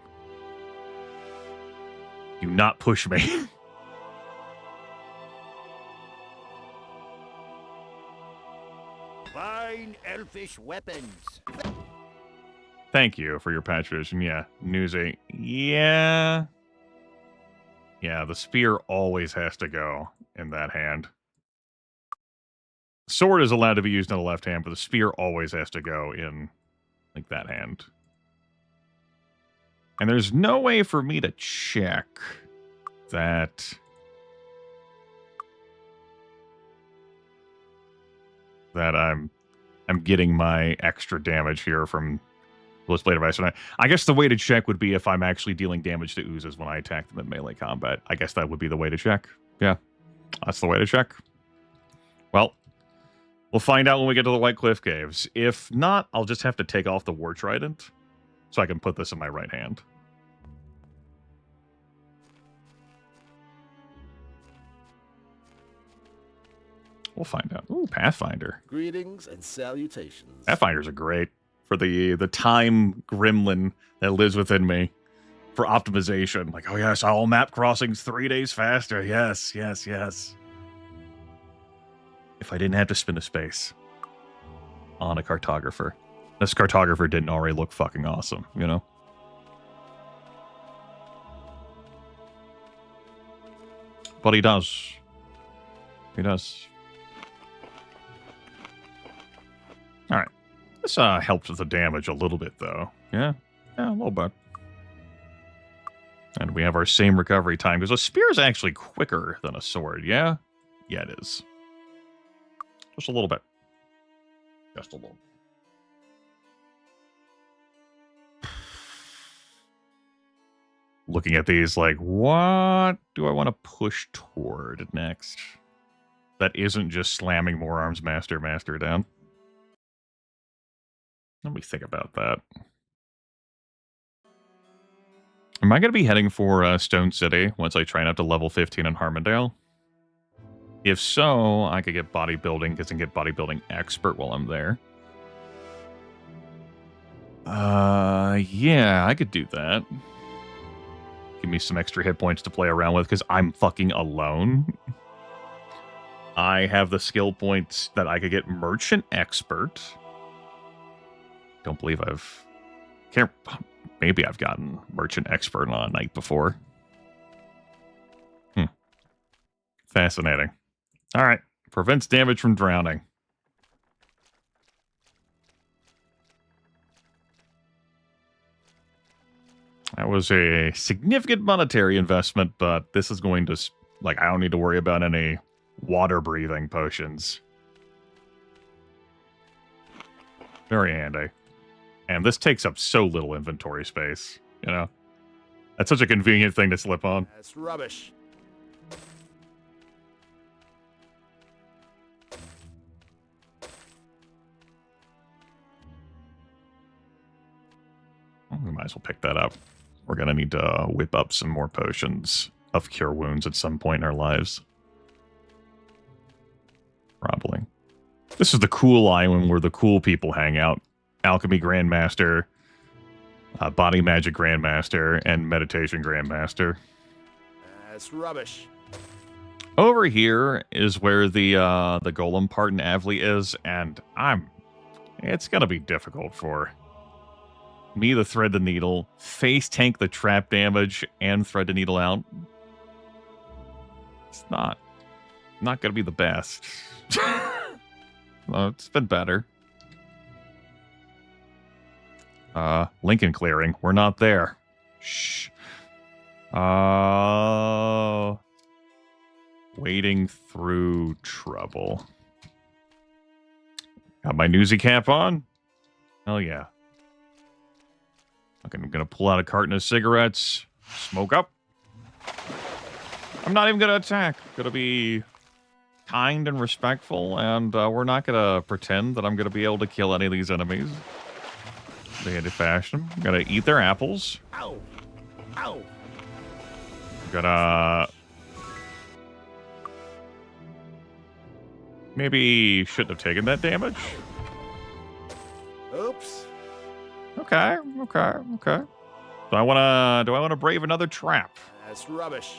Do not push me. Fine elfish weapons. Thank you for your patronage. Yeah, Newsy. Yeah. Yeah, the spear always has to go in that hand. Sword is allowed to be used in the left hand, but the spear always has to go in, like, that hand. And there's no way for me to check that... that I'm getting my extra damage here from Bliss Blade of Ice. And I guess the way to check would be if I'm actually dealing damage to oozes when I attack them in melee combat. I guess that would be the way to check. Yeah, that's the way to check. Well, we'll find out when we get to the White Cliff Caves. If not, I'll just have to take off the War Trident so I can put this in my right hand. We'll find out. Ooh, Pathfinder. Greetings and salutations. Pathfinders are great for the time gremlin that lives within me for optimization. Like, oh yes, I'll map crossings 3 days faster. Yes, yes, yes. If I didn't have to spend a space on a cartographer. This cartographer didn't already look fucking awesome, you know? But he does. He does. Alright. This helps with the damage a little bit, though. Yeah? Yeah, a little bit. And we have our same recovery time, because a spear is actually quicker than a sword, yeah? Yeah, it is. Just a little bit. Just a little. Looking at these, like, what do I want to push toward next? That isn't just slamming more arms master down. Let me think about that. Am I going to be heading for Stone City once I train up to level 15 in Harmondale? If so, I could get bodybuilding, because I can get bodybuilding expert while I'm there. Yeah, I could do that. Give me some extra hit points to play around with, because I'm fucking alone. I have the skill points that I could get merchant expert. Don't believe maybe I've gotten merchant expert on a night before. Fascinating. All right. Prevents damage from drowning. That was a significant monetary investment, but this is going to, like, I don't need to worry about any water breathing potions. Very handy. And this takes up so little inventory space, you know? That's such a convenient thing to slip on. That's rubbish. Well, we might as well pick that up. We're going to need to whip up some more potions of cure wounds at some point in our lives. Probably. This is the cool island where the cool people hang out. Alchemy Grandmaster, Body Magic Grandmaster, and Meditation Grandmaster. That's rubbish. Over here is where the golem part in Avli is, and it's gonna be difficult for me to thread the needle, face tank the trap damage, and thread the needle out. It's not going to be the best. Well, it's been better. Lincoln clearing. We're not there. Shh. Wading through trouble. Got my newsy cap on? Hell yeah. Okay, I'm gonna pull out a carton of cigarettes. Smoke up. I'm not even gonna attack. Gonna be kind and respectful, and we're not gonna pretend that I'm gonna be able to kill any of these enemies. Bandit fashion. I'm gonna eat their apples. Ow! Ow! Gonna... Maybe shouldn't have taken that damage. Oops. Okay. Do I wanna brave another trap? That's rubbish.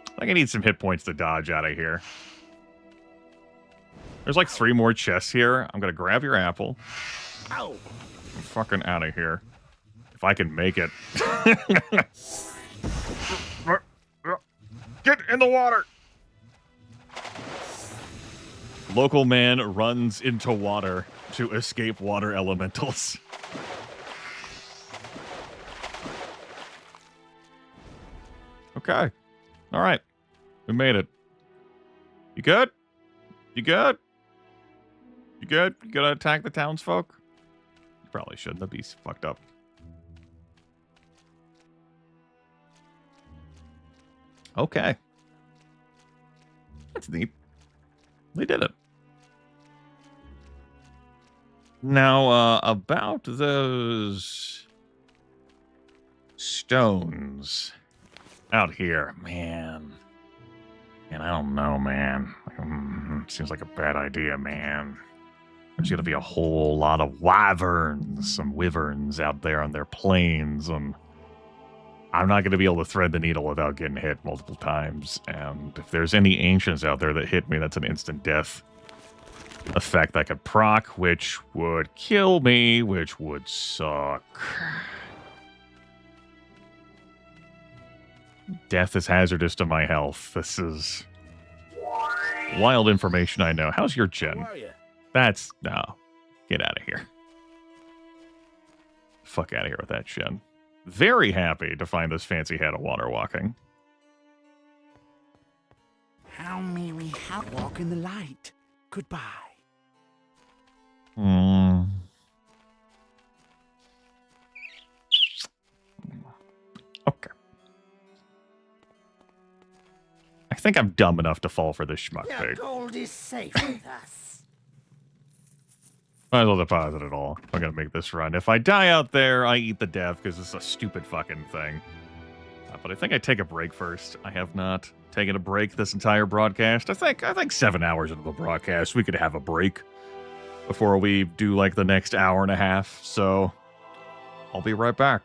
I think I need some hit points to dodge out of here. There's like 3 more chests here. I'm gonna grab your apple. Ow! I'm fucking out of here. If I can make it. Get in the water! Local man runs into water to escape water elementals. Okay. All right. We made it. You good? You good? You good? You gonna attack the townsfolk? You probably shouldn't. That'd be fucked up. Okay. That's neat. They did it. Now, about those stones out here, man. And I don't know, man. Seems like a bad idea, man. There's gonna be a whole lot of wyverns, some wyverns out there on their plains, and I'm not gonna be able to thread the needle without getting hit multiple times. And if there's any ancients out there that hit me, that's an instant death effect I could proc, which would kill me, which would suck. Death is hazardous to my health. This is wild information, I know. How's your gen? Who are you? That's... no. Get out of here. Fuck out of here with that gen. Very happy to find this fancy head of water walking. How may we walk in the light? Goodbye. Okay. I think I'm dumb enough to fall for this schmuck Your bait. gold is safe with us. Might as well deposit it all. I'm gonna make this run. If I die out there, I eat the death because it's a stupid fucking thing. But I think I take a break first. I have not taken a break this entire broadcast. I think 7 hours into the broadcast, we could have a break before we do like the next hour and a half. So I'll be right back.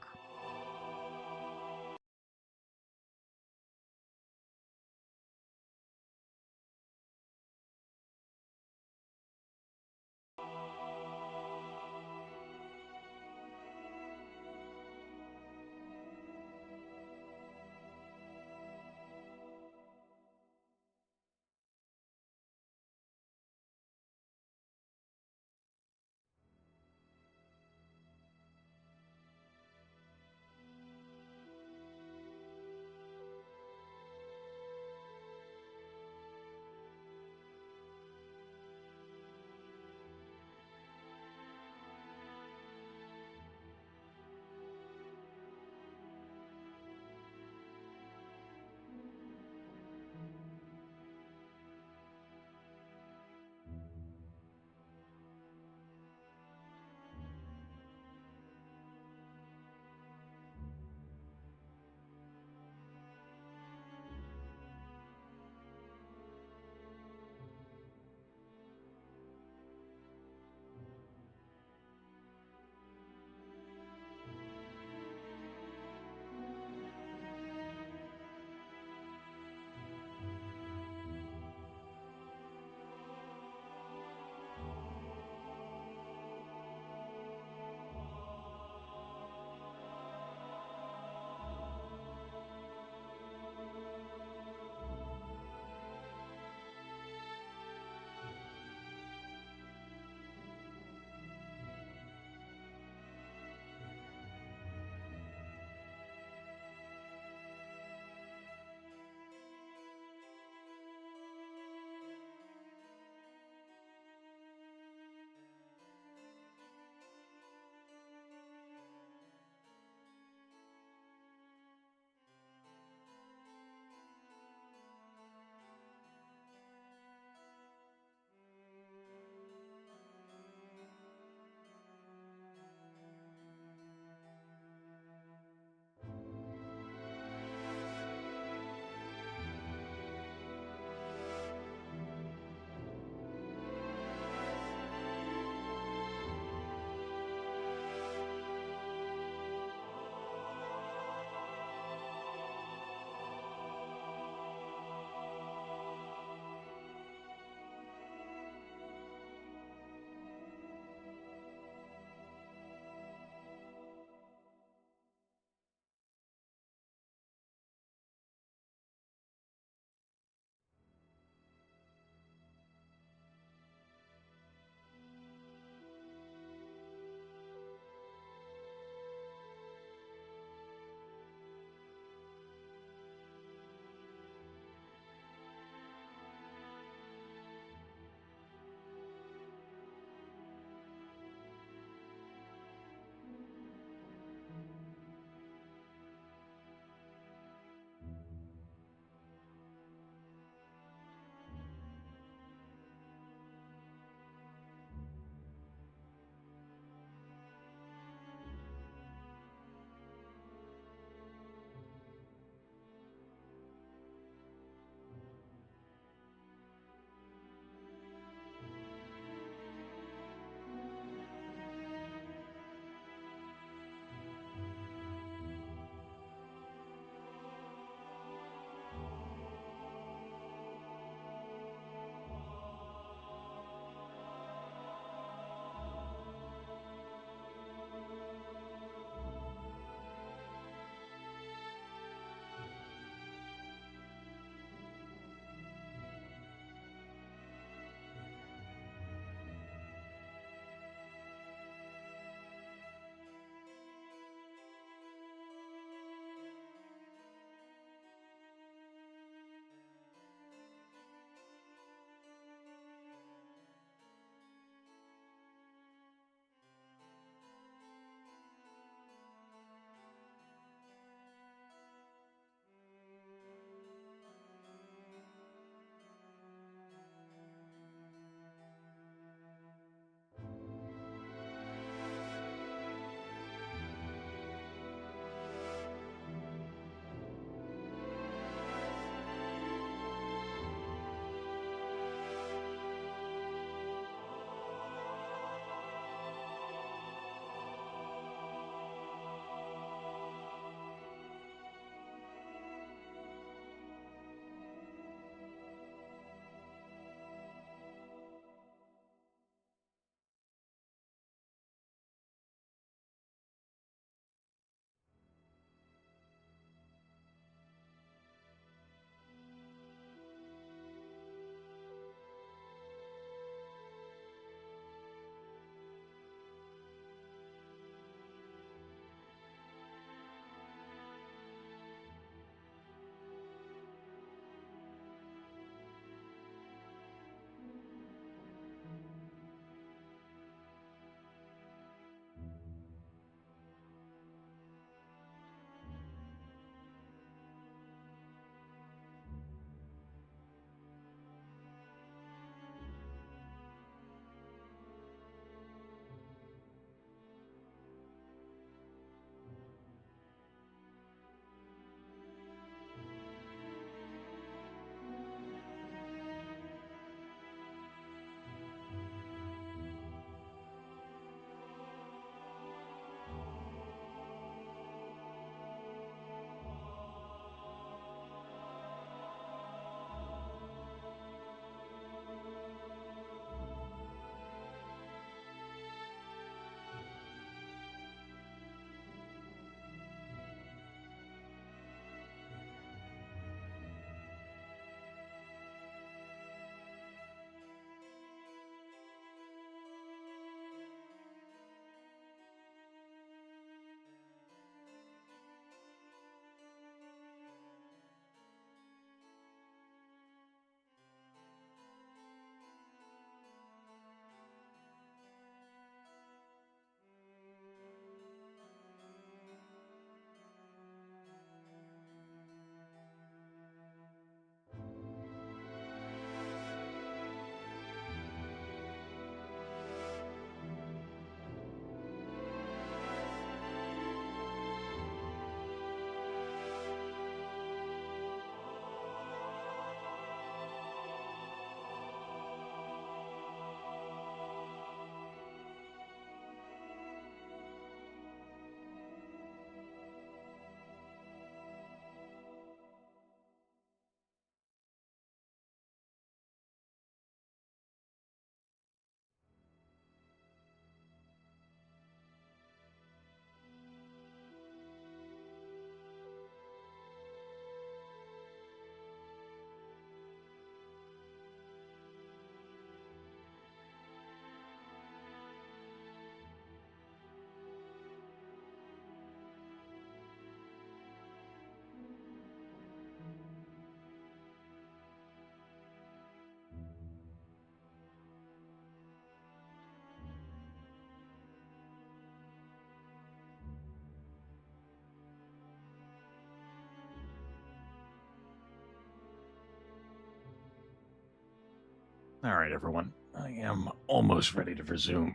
All right, everyone. I am almost ready to resume.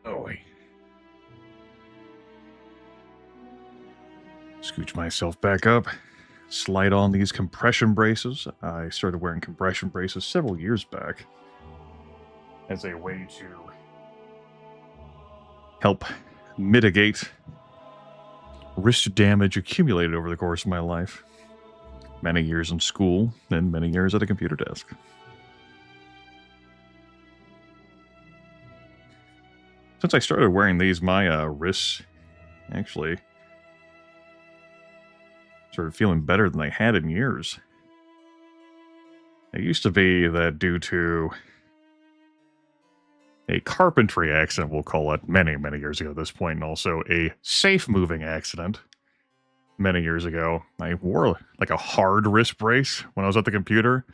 Oh, wait. Scooch myself back up. Slide on these compression braces. I started wearing compression braces several years back as a way to help mitigate wrist damage accumulated over the course of my life. Many years in school, and many years at a computer desk. Since I started wearing these, my wrists actually started feeling better than they had in years. It used to be that due to a carpentry accident, we'll call it, many, many years ago at this point, and also a safe-moving accident many years ago. I wore like a hard wrist brace when I was at the computer,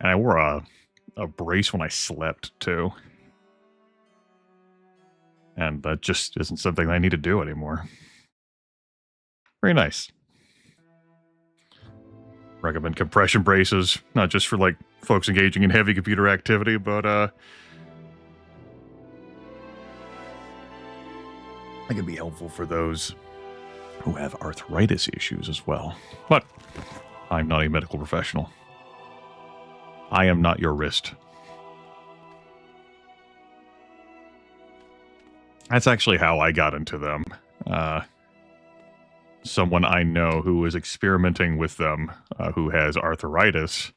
and I wore a brace when I slept, too. And that just isn't something I need to do anymore. Very nice. Recommend compression braces, not just for, like, folks engaging in heavy computer activity, but, it can be helpful for those who have arthritis issues as well. But I'm not a medical professional. I am not your wrist. That's actually how I got into them. Someone I know who was experimenting with them, who has arthritis,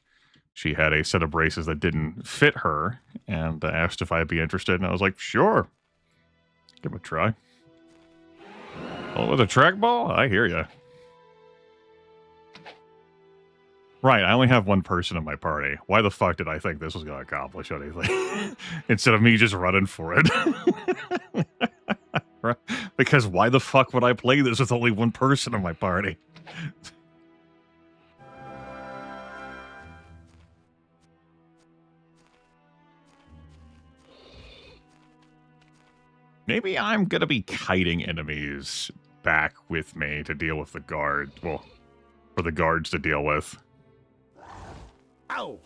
she had a set of braces that didn't fit her, and asked if I'd be interested, and I was like, sure. Give it a try. Oh, with a trackball? I hear ya. Right, I only have one person in my party. Why the fuck did I think this was going to accomplish anything? Instead of me just running for it. Because why the fuck would I play this with only one person in my party? Maybe I'm going to be kiting enemies back with me to deal with the guards. Well, for the guards to deal with. Ow!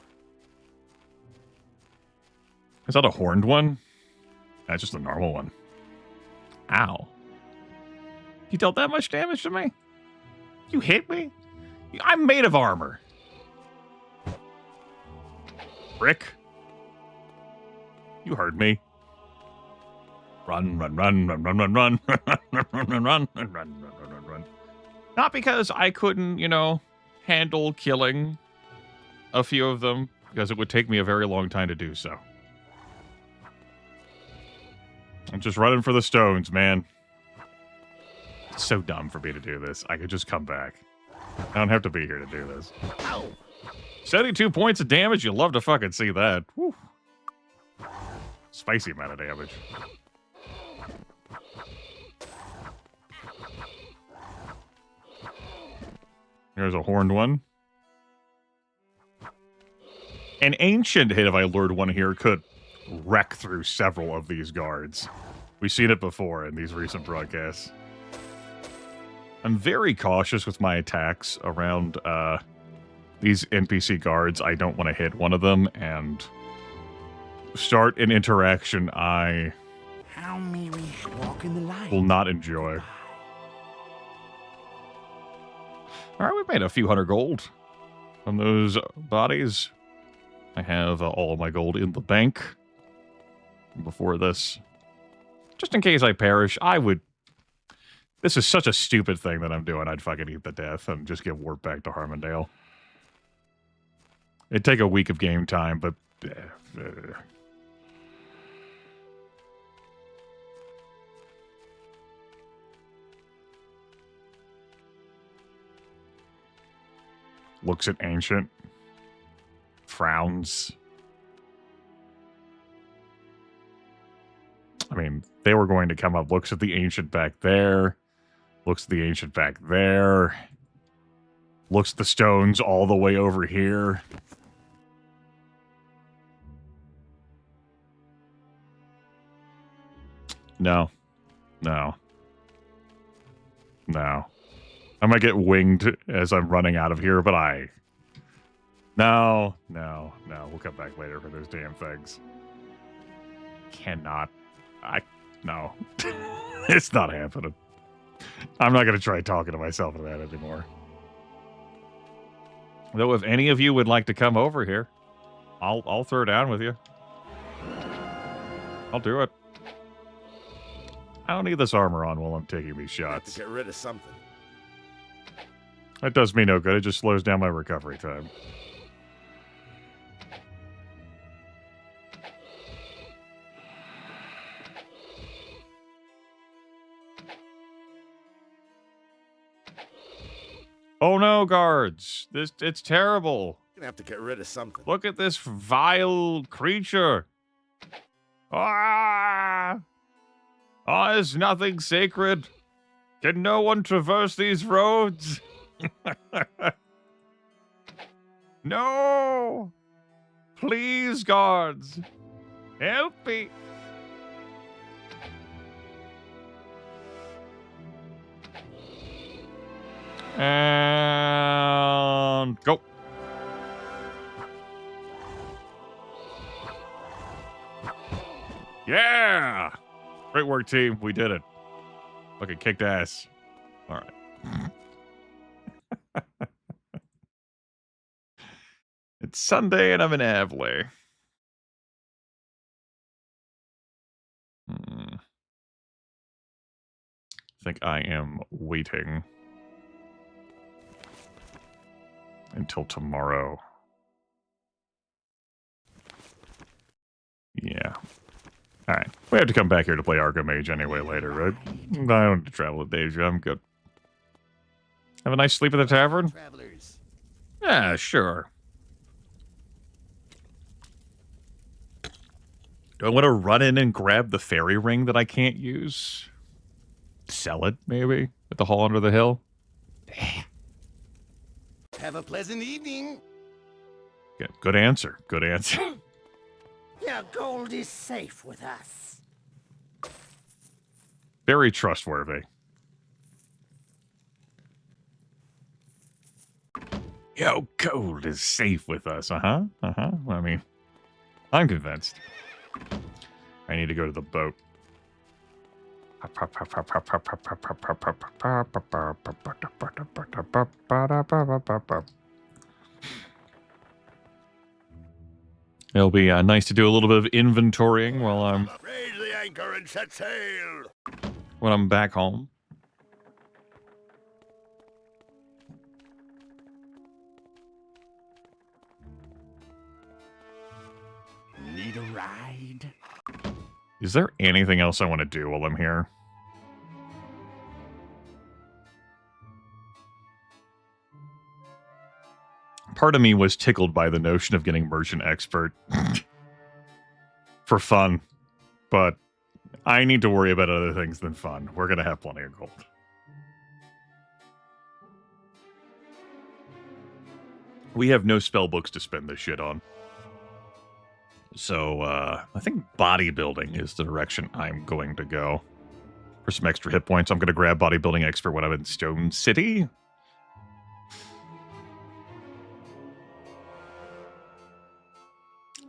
Is that a horned one? That's just a normal one. Ow. You dealt that much damage to me? You hit me? I'm made of armor. Rick? You heard me. Run, run, run, run, run, run, run, run, run, run, run, run, run, run, run. Not because I couldn't, handle killing a few of them, because it would take me a very long time to do so. I'm just running for the stones, man. It's so dumb for me to do this. I could just come back. I don't have to be here to do this. 72 points of damage? You'll love to fucking see that. Whew. Spicy amount of damage. There's a horned one. An ancient hit, if I lured one here, could wreck through several of these guards. We've seen it before in these recent broadcasts. I'm very cautious with my attacks around these NPC guards. I don't want to hit one of them and start an interaction I will not enjoy. Alright, we've made a few hundred gold from those bodies. I have all of my gold in the bank. Before this, just in case I perish, I would... This is such a stupid thing that I'm doing. I'd fucking eat the death and just get warped back to Harmondale. It'd take a week of game time, but... Looks at Ancient. Frowns. I mean, they were going to come up. Looks at the Ancient back there. Looks at the Ancient back there. Looks at the stones all the way over here. No. No. No. I might get winged as I'm running out of here, but No. We'll come back later for those damn things. Cannot. No. It's not happening. I'm not going to try talking to myself into that anymore. Though if any of you would like to come over here, I'll throw down with you. I'll do it. I don't need this armor on while I'm taking these shots. To get rid of something. That does me no good. It just slows down my recovery time. Oh no, guards. It's terrible. You're gonna have to get rid of something. Look at this vile creature. Ah! Oh, is nothing sacred? Can no one traverse these roads? No! Please, guards. Help me. And go. Yeah! Great work, team. We did it. Fucking kicked ass. All right. It's Sunday and I'm in Avley. I think I am waiting until tomorrow. Yeah. Alright. We have to come back here to play Archimage anyway later, right? I don't have to travel with Deja. I'm good. Have a nice sleep at the tavern? Travelers. Yeah, sure. Do I want to run in and grab the fairy ring that I can't use? Sell it, maybe? At the Hall Under the Hill? Have a pleasant evening. Yeah, good answer. Good answer. Your gold is safe with us. Very trustworthy. Yo, gold is safe with us. Uh-huh. I mean, I'm convinced. I need to go to the boat. It'll be nice to do a little bit of inventorying while I'm Raise the anchor and set sail. when I'm back home. Need a ride? Is there anything else I want to do while I'm here? Part of me was tickled by the notion of getting Merchant Expert for fun, but I need to worry about other things than fun. We're going to have plenty of gold. We have no spell books to spend this shit on. So, I think bodybuilding is the direction I'm going to go. For some extra hit points, I'm going to grab bodybuilding expert when I'm in Stone City.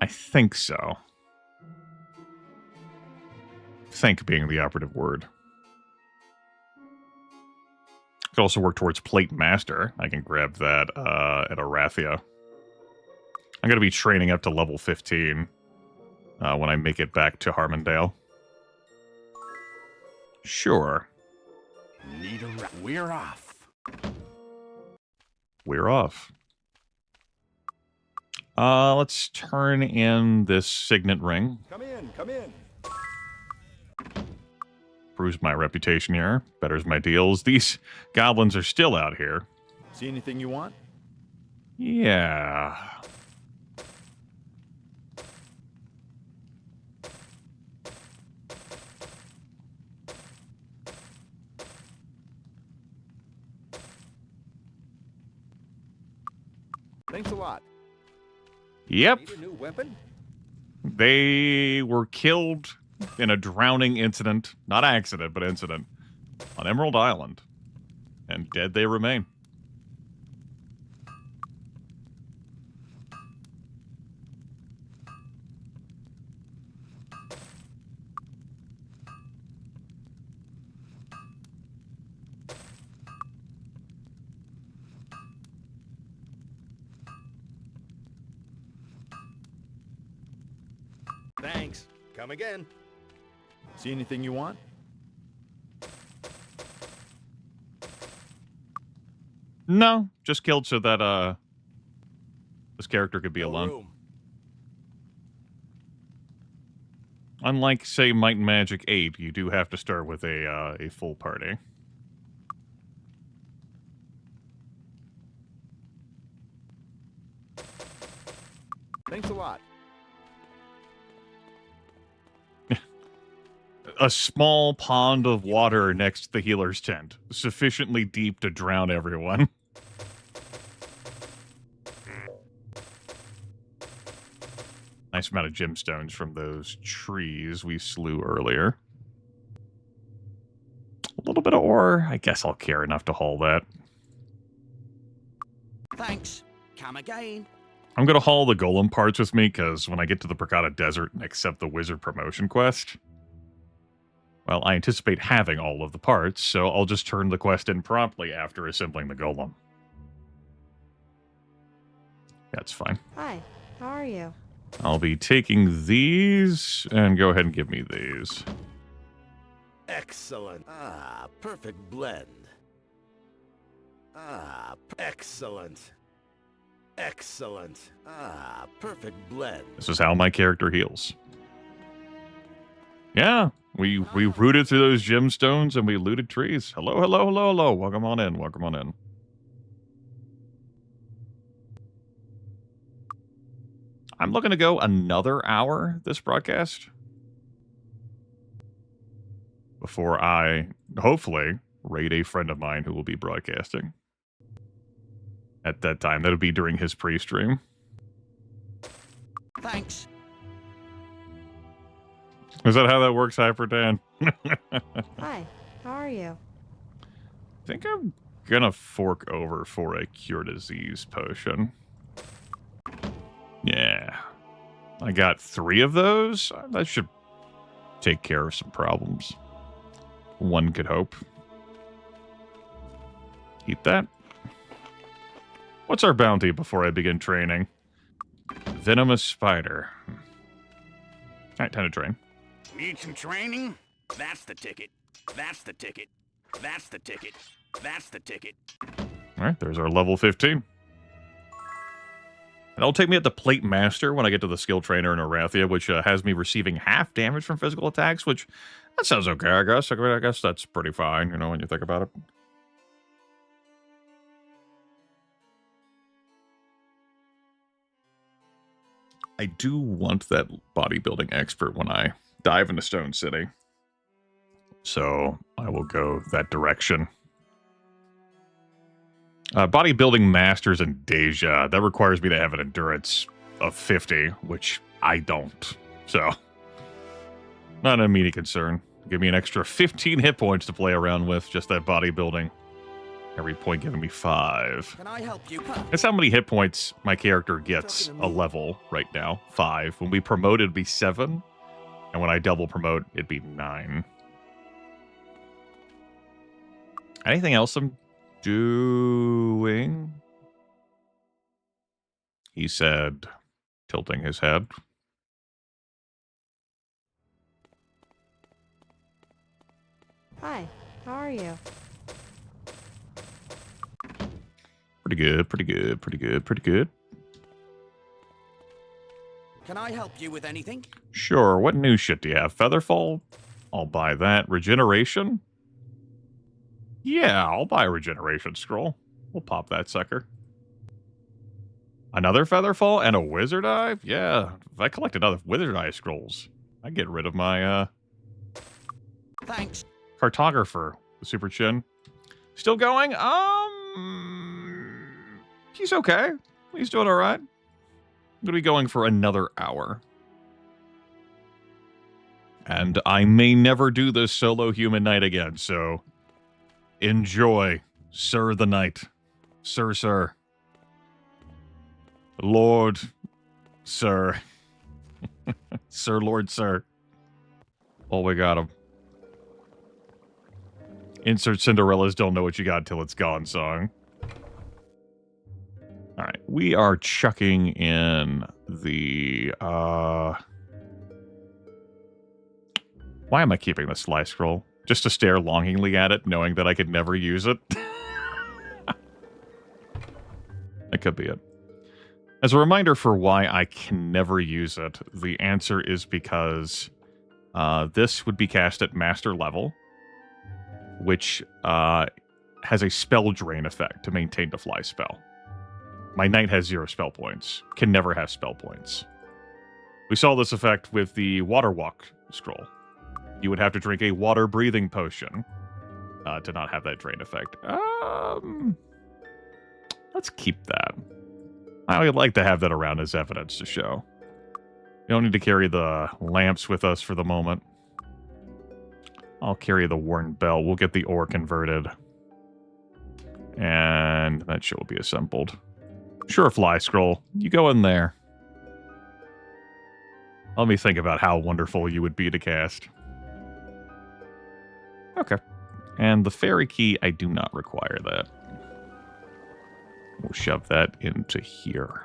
I think so. Think being the operative word. Could also work towards Plate Master. I can grab that at Arathia. I'm going to be training up to level 15 when I make it back to Harmondale. Sure. Need a We're off. We're off. Let's turn in this signet ring. Come in, come in. Improves my reputation here. Betters my deals. These goblins are still out here. See anything you want? Yeah. Thanks a lot. Yep. Need a new weapon? They were killed in a drowning incident. Not accident, but incident. On Emerald Island. And dead they remain. Thanks. Come again. See anything you want? No, just killed so that this character could be alone. Room. Unlike, say, Might and Magic 8, you do have to start with a full party. Thanks a lot. A small pond of water next to the healer's tent, sufficiently deep to drown everyone. Nice amount of gemstones from those trees we slew earlier. A little bit of ore. I guess I'll care enough to haul that. Thanks. Come again. I'm going to haul the golem parts with me, because when I get to the Bracada Desert and accept the wizard promotion quest, well, I anticipate having all of the parts, so I'll just turn the quest in promptly after assembling the golem. That's fine. Hi, how are you? I'll be taking these, and go ahead and give me these. Excellent. Ah, perfect blend. Ah, excellent. Excellent. Ah, perfect blend. This is how my character heals. Yeah, we rooted through those gemstones and we looted trees. Hello, hello, hello, hello. Welcome on in, welcome on in. I'm looking to go another hour this broadcast before I, hopefully, raid a friend of mine who will be broadcasting. At that time, that'll be during his pre-stream. Thanks. Is that how that works, Hyperdan? Hi, how are you? I think I'm gonna fork over for a cure disease potion. Yeah. I got 3 of those. That should take care of some problems. One could hope. Eat that. What's our bounty before I begin training? Venomous spider. Alright, time to train. Need some training? That's the ticket. That's the ticket. That's the ticket. That's the ticket. Alright, there's our level 15. It'll take me at the Plate Master when I get to the Skill Trainer in Arathia, which has me receiving half damage from physical attacks, which, that sounds okay, I guess. I guess that's pretty fine, you know, when you think about it. I do want that bodybuilding expert when I dive into Stone City. So, I will go that direction. Bodybuilding Masters and Deja, that requires me to have an endurance of 50, which I don't. So, not an immediate concern. Give me an extra 15 hit points to play around with, just that bodybuilding. Every point giving me 5. Can I help you? That's how many hit points my character gets a level right now. 5. When we promote, it'd be 7. And when I double promote, it'd be 9. Anything else I'm doing? He said, tilting his head. Hi, how are you? Pretty good, pretty good, pretty good, pretty good. Can I help you with anything? Sure, what new shit do you have? Featherfall? I'll buy that. Regeneration? Yeah, I'll buy a regeneration scroll. We'll pop that sucker. Another Featherfall and a Wizard Eye? Yeah, if I collect another Wizard Eye scrolls, I get rid of my, Thanks. Cartographer, the Super Chin. Still going? He's okay. He's doing alright. I'm gonna be going for another hour. And I may never do this solo human night again, so enjoy, Sir the Knight. Sir. Lord, Sir. Sir, Lord, Sir. Oh, we got him. Insert Cinderella's Don't Know What You Got Till It's Gone song. Alright, we are chucking in the, Why am I keeping this fly scroll? Just to stare longingly at it, knowing that I could never use it? That could be it. As a reminder for why I can never use it, the answer is because this would be cast at master level, which has a spell drain effect to maintain the fly spell. My knight has 0 spell points. Can never have spell points. We saw this effect with the water walk scroll. You would have to drink a water breathing potion to not have that drain effect. Let's keep that. I would like to have that around as evidence to show. You don't need to carry the lamps with us for the moment. I'll carry the worn belt. We'll get the ore converted. And that shit will be assembled. Sure, fly scroll. You go in there. Let me think about how wonderful you would be to cast. Okay. And the fairy key, I do not require that. We'll shove that into here.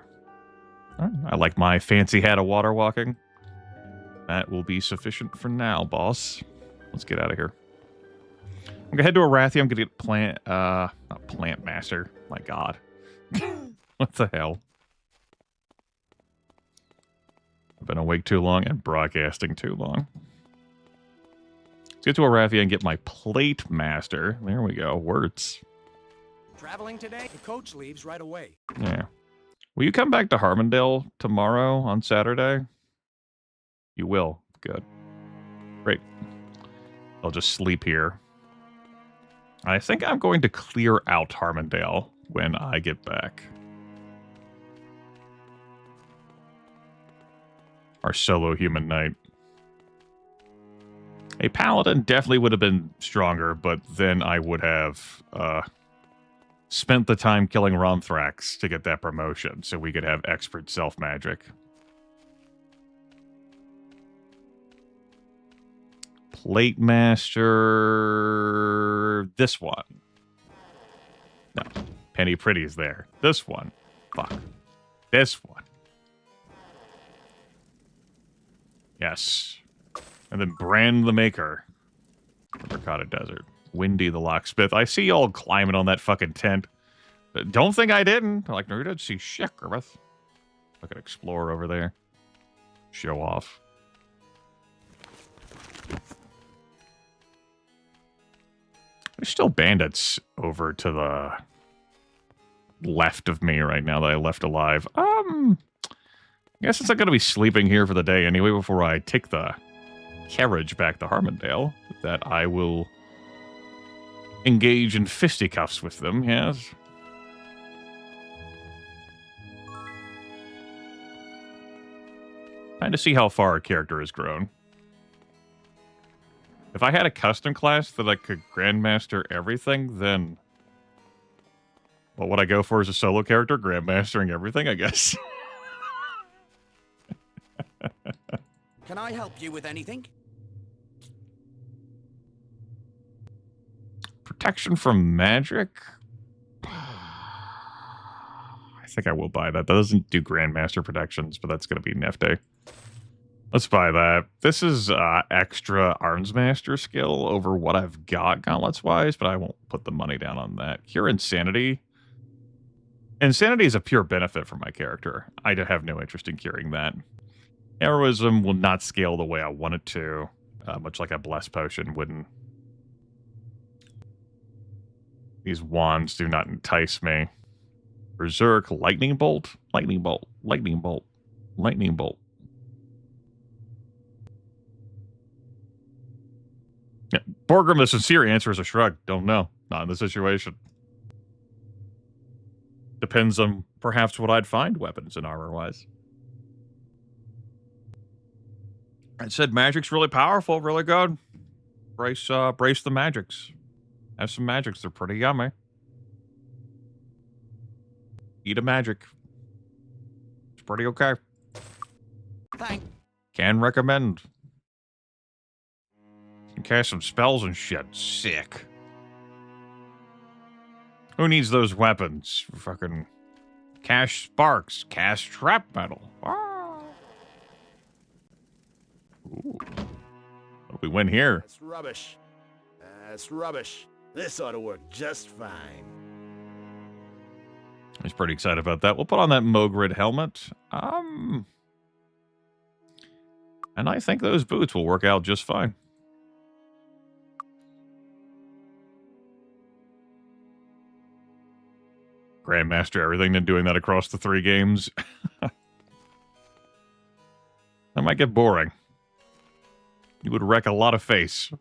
I like my fancy hat of water walking. That will be sufficient for now, boss. Let's get out of here. I'm gonna head to Arathia. I'm gonna get not plant master. My god. What the hell? I've been awake too long and broadcasting too long. Let's get to Arathia and get my plate master. There we go. Words. Traveling today? The coach leaves right away. Yeah. Will you come back to Harmondale tomorrow on Saturday? You will. Good. Great. I'll just sleep here. I think I'm going to clear out Harmondale when I get back. Our solo human knight. A paladin definitely would have been stronger, but then I would have spent the time killing Romthrax to get that promotion, so we could have expert self-magic. Plate Master... This one. No. Penny Pretty's there. This one. Fuck. This one. Yes. And then Brand the Maker. Ricotta Desert. Windy the Locksmith. I see y'all climbing on that fucking tent. Don't think I didn't. Like, no, you didn't see shit, Grimith. Look at Explorer over there. Show off. There's still bandits over to the left of me right now that I left alive. I guess since I'm going to be sleeping here for the day anyway before I take the carriage back to Harmondale, that I will engage in fisticuffs with them, yes. Trying to see how far our character has grown. If I had a custom class that I could Grandmaster everything, then... What would I go for as a solo character? Grandmastering everything, I guess. Can I help you with anything? Protection from magic? I think I will buy that. That doesn't do Grandmaster protections, but that's going to be nifty. Let's buy that. This is extra Armsmaster skill over what I've got gauntlets-wise, but I won't put the money down on that. Cure Insanity. Insanity is a pure benefit for my character. I have no interest in curing that. Heroism will not scale the way I want it to, much like a Bless Potion wouldn't. These wands do not entice me. Berserk, Lightning Bolt, Lightning Bolt, Lightning Bolt, Lightning Bolt. Yeah, Borgrim, the sincere answer is a shrug. Don't know. Not in the situation. Depends on perhaps what I'd find weapons and armor-wise. I said magic's really powerful, really good. Brace the magics. Have some magics. They're pretty yummy. Eat a magic. It's pretty okay. Thanks. Can recommend. You can cast some spells and shit. Sick. Who needs those weapons? Fucking cast sparks. Cast trap metal. Ah. Ooh. We win here. That's rubbish. That's rubbish. This ought to work just fine. He's pretty excited about that. We'll put on that Mogrid helmet. And I think those boots will work out just fine. Grandmaster everything and doing that across the 3 games. That might get boring. You would wreck a lot of face.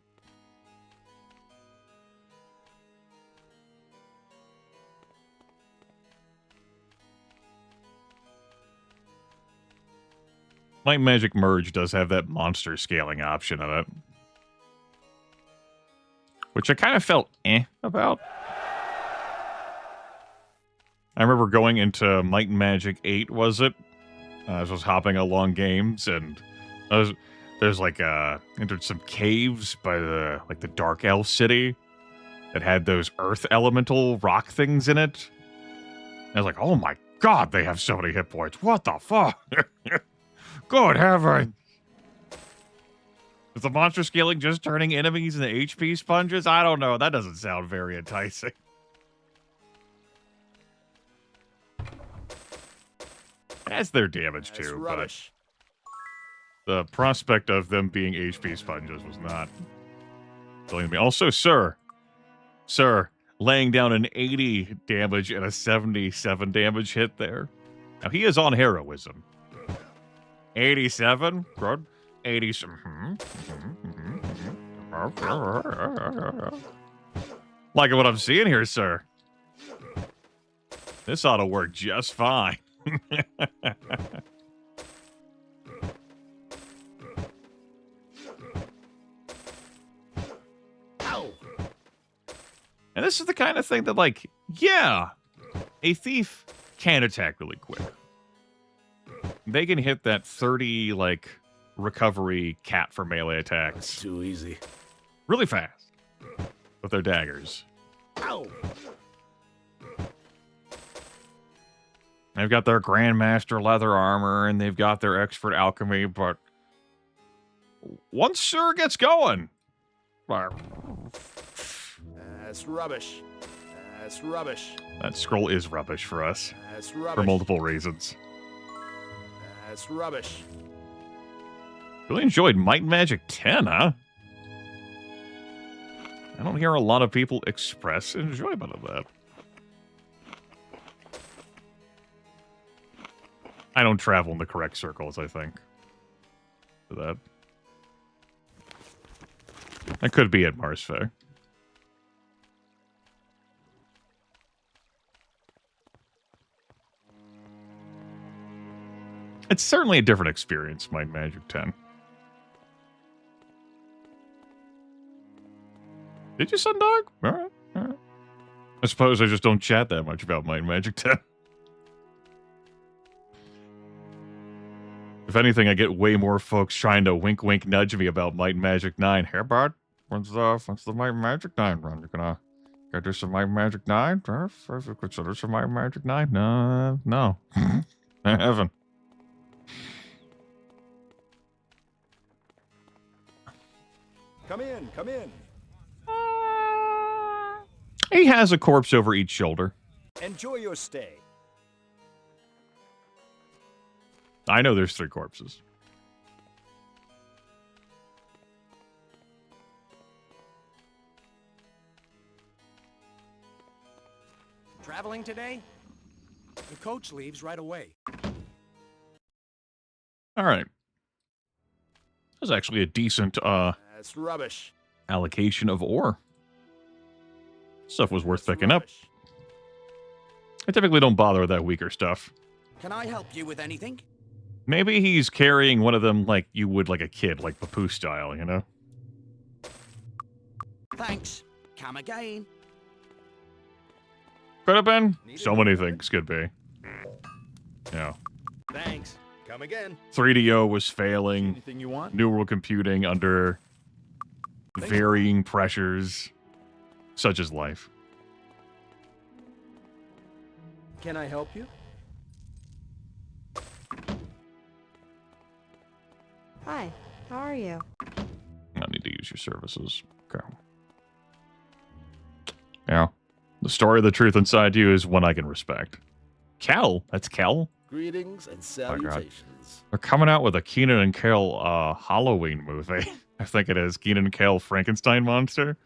Might Magic Merge does have that monster scaling option in it. Which I kind of felt about. I remember going into Might and Magic 8, was it? I was hopping along games, and there's like entered some caves by the Dark Elf city that had those earth elemental rock things in it. And I was like, oh my god, they have so many hit points. What the fuck? Good heaven. Is the monster scaling just turning enemies into HP sponges? I don't know. That doesn't sound very enticing. That's their damage too, Rubbish. but the prospect of them being HP sponges was not filling me. Also, sir, laying down an 80 damage and a 77 damage hit there. Now he is on heroism. 87, good. 87. Liking what I'm seeing here, sir. This ought to work just fine. And this is the kind of thing that, like, yeah, a thief can attack really quick. They can hit that 30, like, recovery cap for melee attacks. Too easy. Really fast. With their daggers. Ow! They've got their Grandmaster leather armor, and they've got their expert alchemy, but once Sir gets going... That's rubbish. That's rubbish. That scroll is rubbish for us. That's rubbish. For multiple reasons. That's rubbish. Really enjoyed Might and Magic 10, huh? I don't hear a lot of people express enjoyment of that. I don't travel in the correct circles, I think. For that. I could be at Marsfay. It's certainly a different experience, Might and Magic 10. Did you, Sundog? Alright, alright. I suppose I just don't chat that much about Might and Magic 10. If anything, I get way more folks trying to wink wink nudge me about Might and Magic 9. Hey, bud, when's the Might and Magic 9 run? You're gonna do some Might and Magic 9? Consider some Might and Magic 9? No. I haven't. Come in, come in. He has a corpse over each shoulder. Enjoy your stay. I know there's 3 corpses. Traveling today? The coach leaves right away. All right. That was actually a decent That's rubbish. allocation of ore. Stuff was worth picking up. I typically don't bother with that weaker stuff. Can I help you with anything? Maybe he's carrying one of them like you would like a kid, like Papu style, you know? Thanks. Come again. Could have been. So many things could be. Yeah. Thanks. Come again. 3DO was failing. Anything you want? New World Computing under varying pressures, such as life. Can I help you? Hi, how are you? I need to use your services. Okay. Yeah. The story of the truth inside you is one I can respect. Kel? That's Kel? Greetings and salutations. They're coming out with a Keenan and Kel Halloween movie. I think it is. Keenan and Kel Frankenstein monster.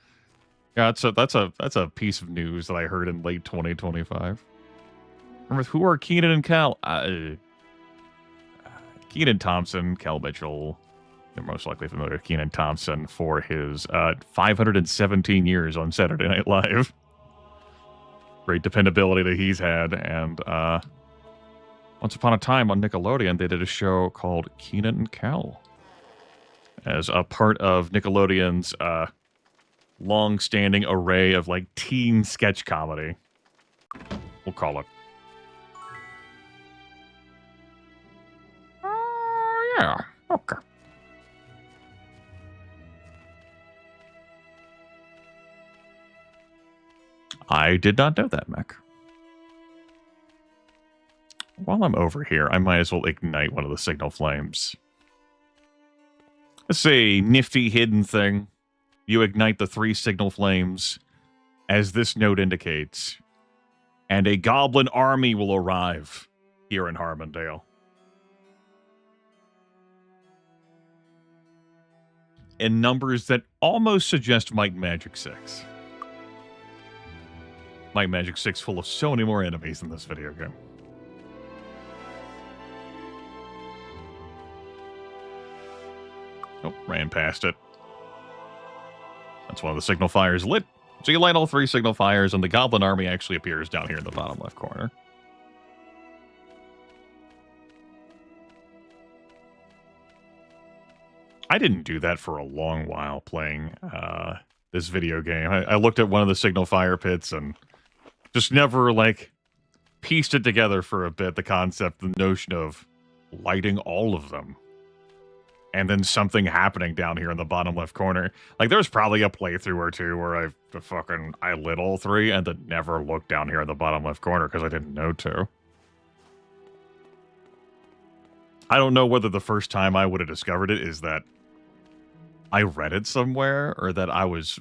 Yeah, that's a piece of news that I heard in late 2025. Remember, who are Keenan and Kel? Keenan Thompson, Kel Mitchell. They're most likely familiar with Keenan Thompson for his 517 years on Saturday Night Live. Great dependability that he's had. And once upon a time on Nickelodeon, they did a show called Keenan and Kel as a part of Nickelodeon's long-standing array of like teen sketch comedy. We'll call it. Yeah. Okay. I did not know that, Mech. While I'm over here, I might as well ignite one of the signal flames. It's a nifty hidden thing. You ignite the 3 signal flames, as this note indicates, and a goblin army will arrive here in Harmondale. In numbers that almost suggest Might and Magic 6. Might and Magic 6 full of so many more enemies in this video game. Oh, ran past it. That's one of the signal fires lit. So you light all 3 signal fires, and the goblin army actually appears down here in the bottom left corner. I didn't do that for a long while playing this video game. I looked at one of the signal fire pits and just never, like, pieced it together for a bit, the concept, the notion of lighting all of them. And then something happening down here in the bottom left corner. Like, there's probably a playthrough or two where I lit all 3 and then never looked down here in the bottom left corner because I didn't know to. I don't know whether the first time I would have discovered it is that I read it somewhere or that I was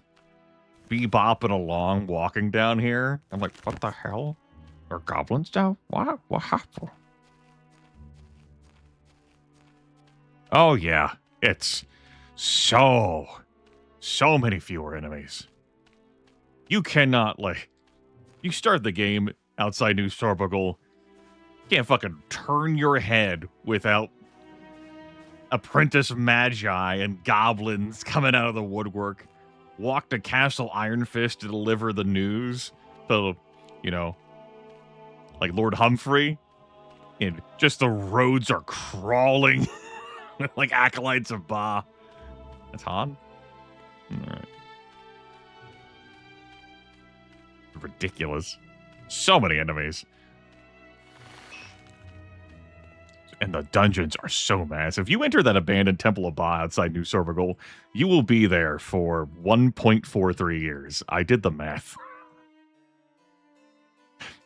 bebopping along walking down here. I'm like, what the hell? Are goblins down? What? What happened? Oh, yeah. It's so many fewer enemies. You cannot, like... You start the game outside New Sorbogle, can't fucking turn your head without apprentice magi and goblins coming out of the woodwork. Walk to Castle Iron Fist to deliver the news to, you know, like Lord Humphrey. And just the roads are crawling like acolytes of Ba. That's Han? Alright. Ridiculous. So many enemies. And the dungeons are so massive. If you enter that abandoned Temple of Ba outside New Sorbogle, you will be there for 1.43 years. I did the math.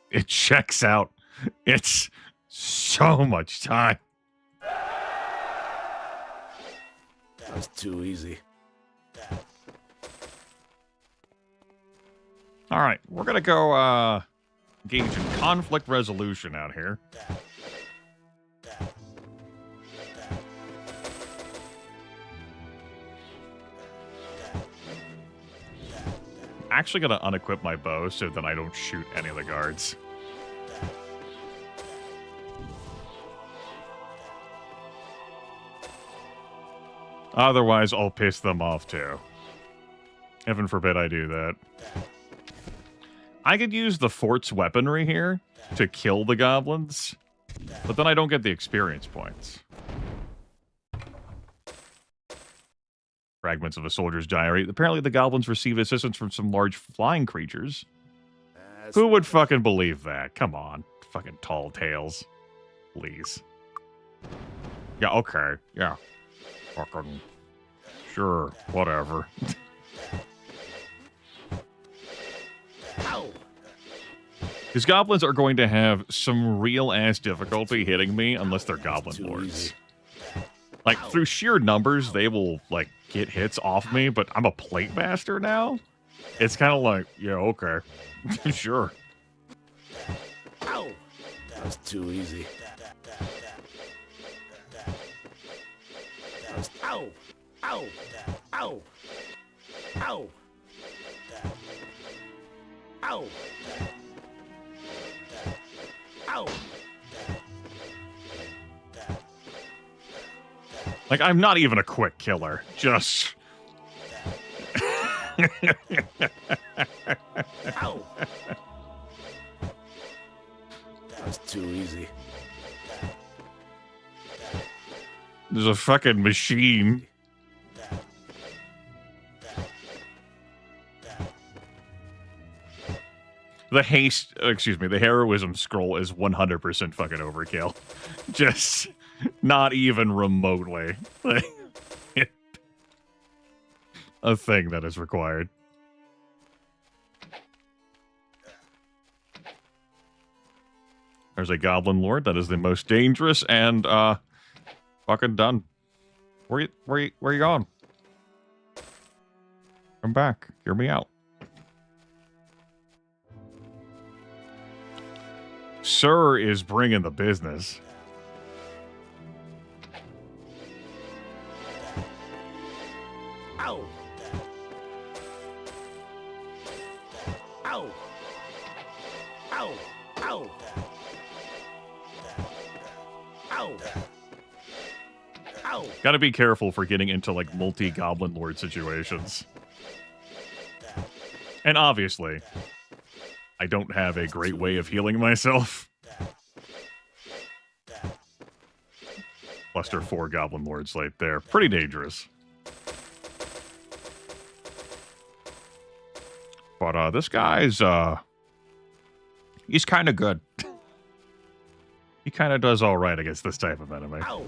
It checks out. It's so much time. That was too easy. All right, we're going to go engage in conflict resolution out here. Actually gonna unequip my bow so that I don't shoot any of the guards. Otherwise, I'll piss them off too. Heaven forbid I do that. I could use the fort's weaponry here to kill the goblins, but then I don't get the experience points. Fragments of a soldier's diary. Apparently the goblins receive assistance from some large flying creatures. Who would fucking believe that? Come on. Fucking tall tales. Please. Yeah, okay. Yeah. Fucking... Sure. Whatever. These goblins are going to have some real-ass difficulty hitting me unless they're goblin lords. Like, through sheer numbers, they will, like, get hits off me, but I'm a plate master now. It's kind of like, yeah, okay, sure. Ow! That was too easy. Ow! Ow! Ow! Ow! Ow! Ow! Like, I'm not even a quick killer. Just... Ow! That was too easy. There's a fucking machine. The heroism scroll is 100% fucking overkill. Just not even remotely a thing that is required. There's a goblin lord that is the most dangerous and fucking done. Where you going? Come back. Hear me out. Sir is bringing the business. Ow! Ow! Ow! Ow! Ow! Ow! Gotta be careful for getting into, like, multi-goblin lord situations. And obviously, I don't have a great way of healing myself. Cluster 4 goblin lords right there. Pretty dangerous. But this guy's he's kind of good. He kind of does all right against this type of enemy. Ow!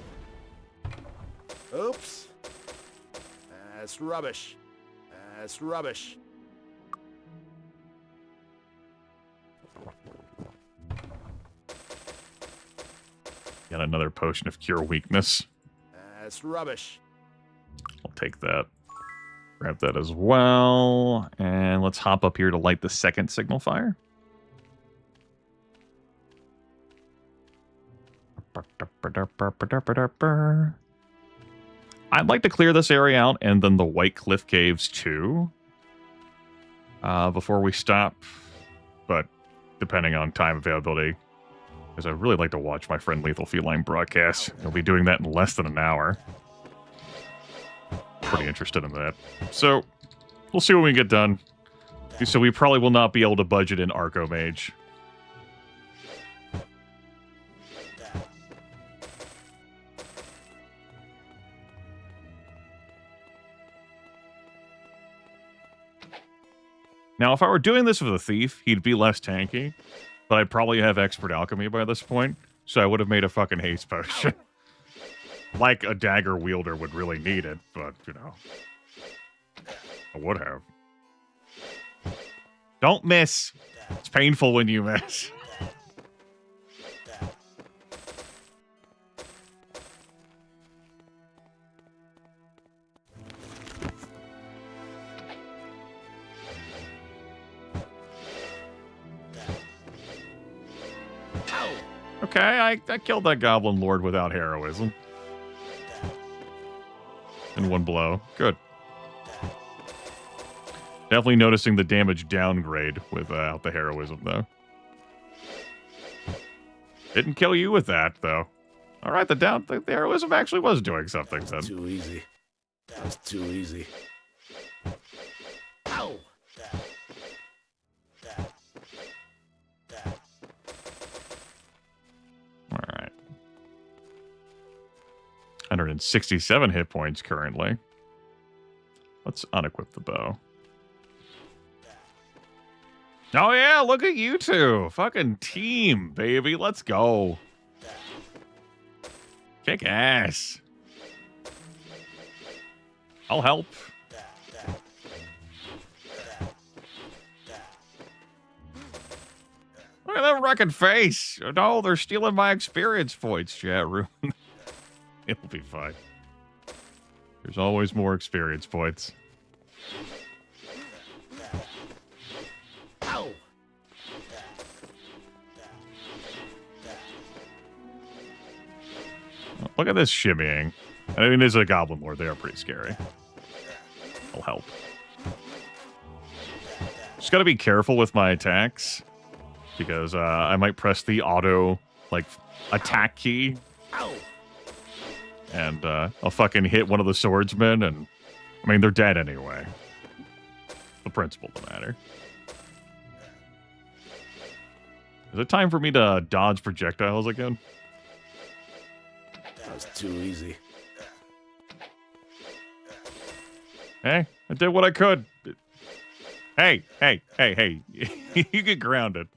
Oops. That's rubbish. That's rubbish. Got another potion of cure weakness. That's rubbish. I'll take that. Grab that as well. And let's hop up here to light the second signal fire. I'd like to clear this area out and then the White Cliff Caves too. Before we stop. But depending on time availability. Because I'd really like to watch my friend Lethal Feline broadcast. He'll be doing that in less than an hour. Pretty interested in that. So, we'll see what we can get done. So we probably will not be able to budget in Arco Mage. Now, if I were doing this with a thief, he'd be less tanky. But I'd probably have expert alchemy by this point. So I would have made a fucking haste potion. Like a dagger wielder would really need it, but, you know. I would have. Don't miss. It's painful when you miss. Okay, I killed that goblin lord without heroism. In one blow. Good. Definitely noticing the damage downgrade without the heroism, though. Didn't kill you with that, though. All right, the heroism actually was doing something, then. Too easy. That was too easy. Ow! All right. 167 hit points currently. Let's unequip the bow. Oh yeah, look at you two. Fucking team, baby. Let's go. Kick ass. I'll help. Look at that wrecking face. No, they're stealing my experience points, chat room. It'll be fine. There's always more experience points. Ow! Look at this shimmying. I mean, there's a goblin lord. They are pretty scary. Will help. Just gotta be careful with my attacks because I might press the auto like attack key, and I'll fucking hit one of the swordsmen, and I mean they're dead anyway. The principle of the matter. Is it time for me to dodge projectiles again? That was too easy. Hey, I did what I could. Hey, hey, hey, hey. You get grounded.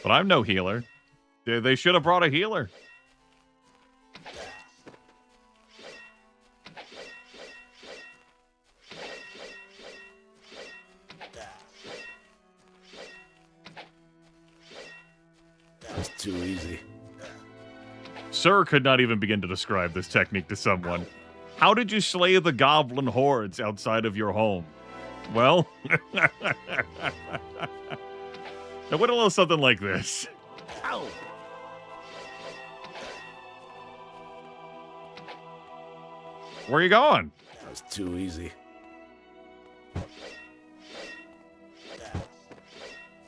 But I'm no healer. They should have brought a healer. That was too easy. Sir could not even begin to describe this technique to someone. How did you slay the goblin hordes outside of your home? Well, now what a little something like this. Ow! Where are you going? That was too easy.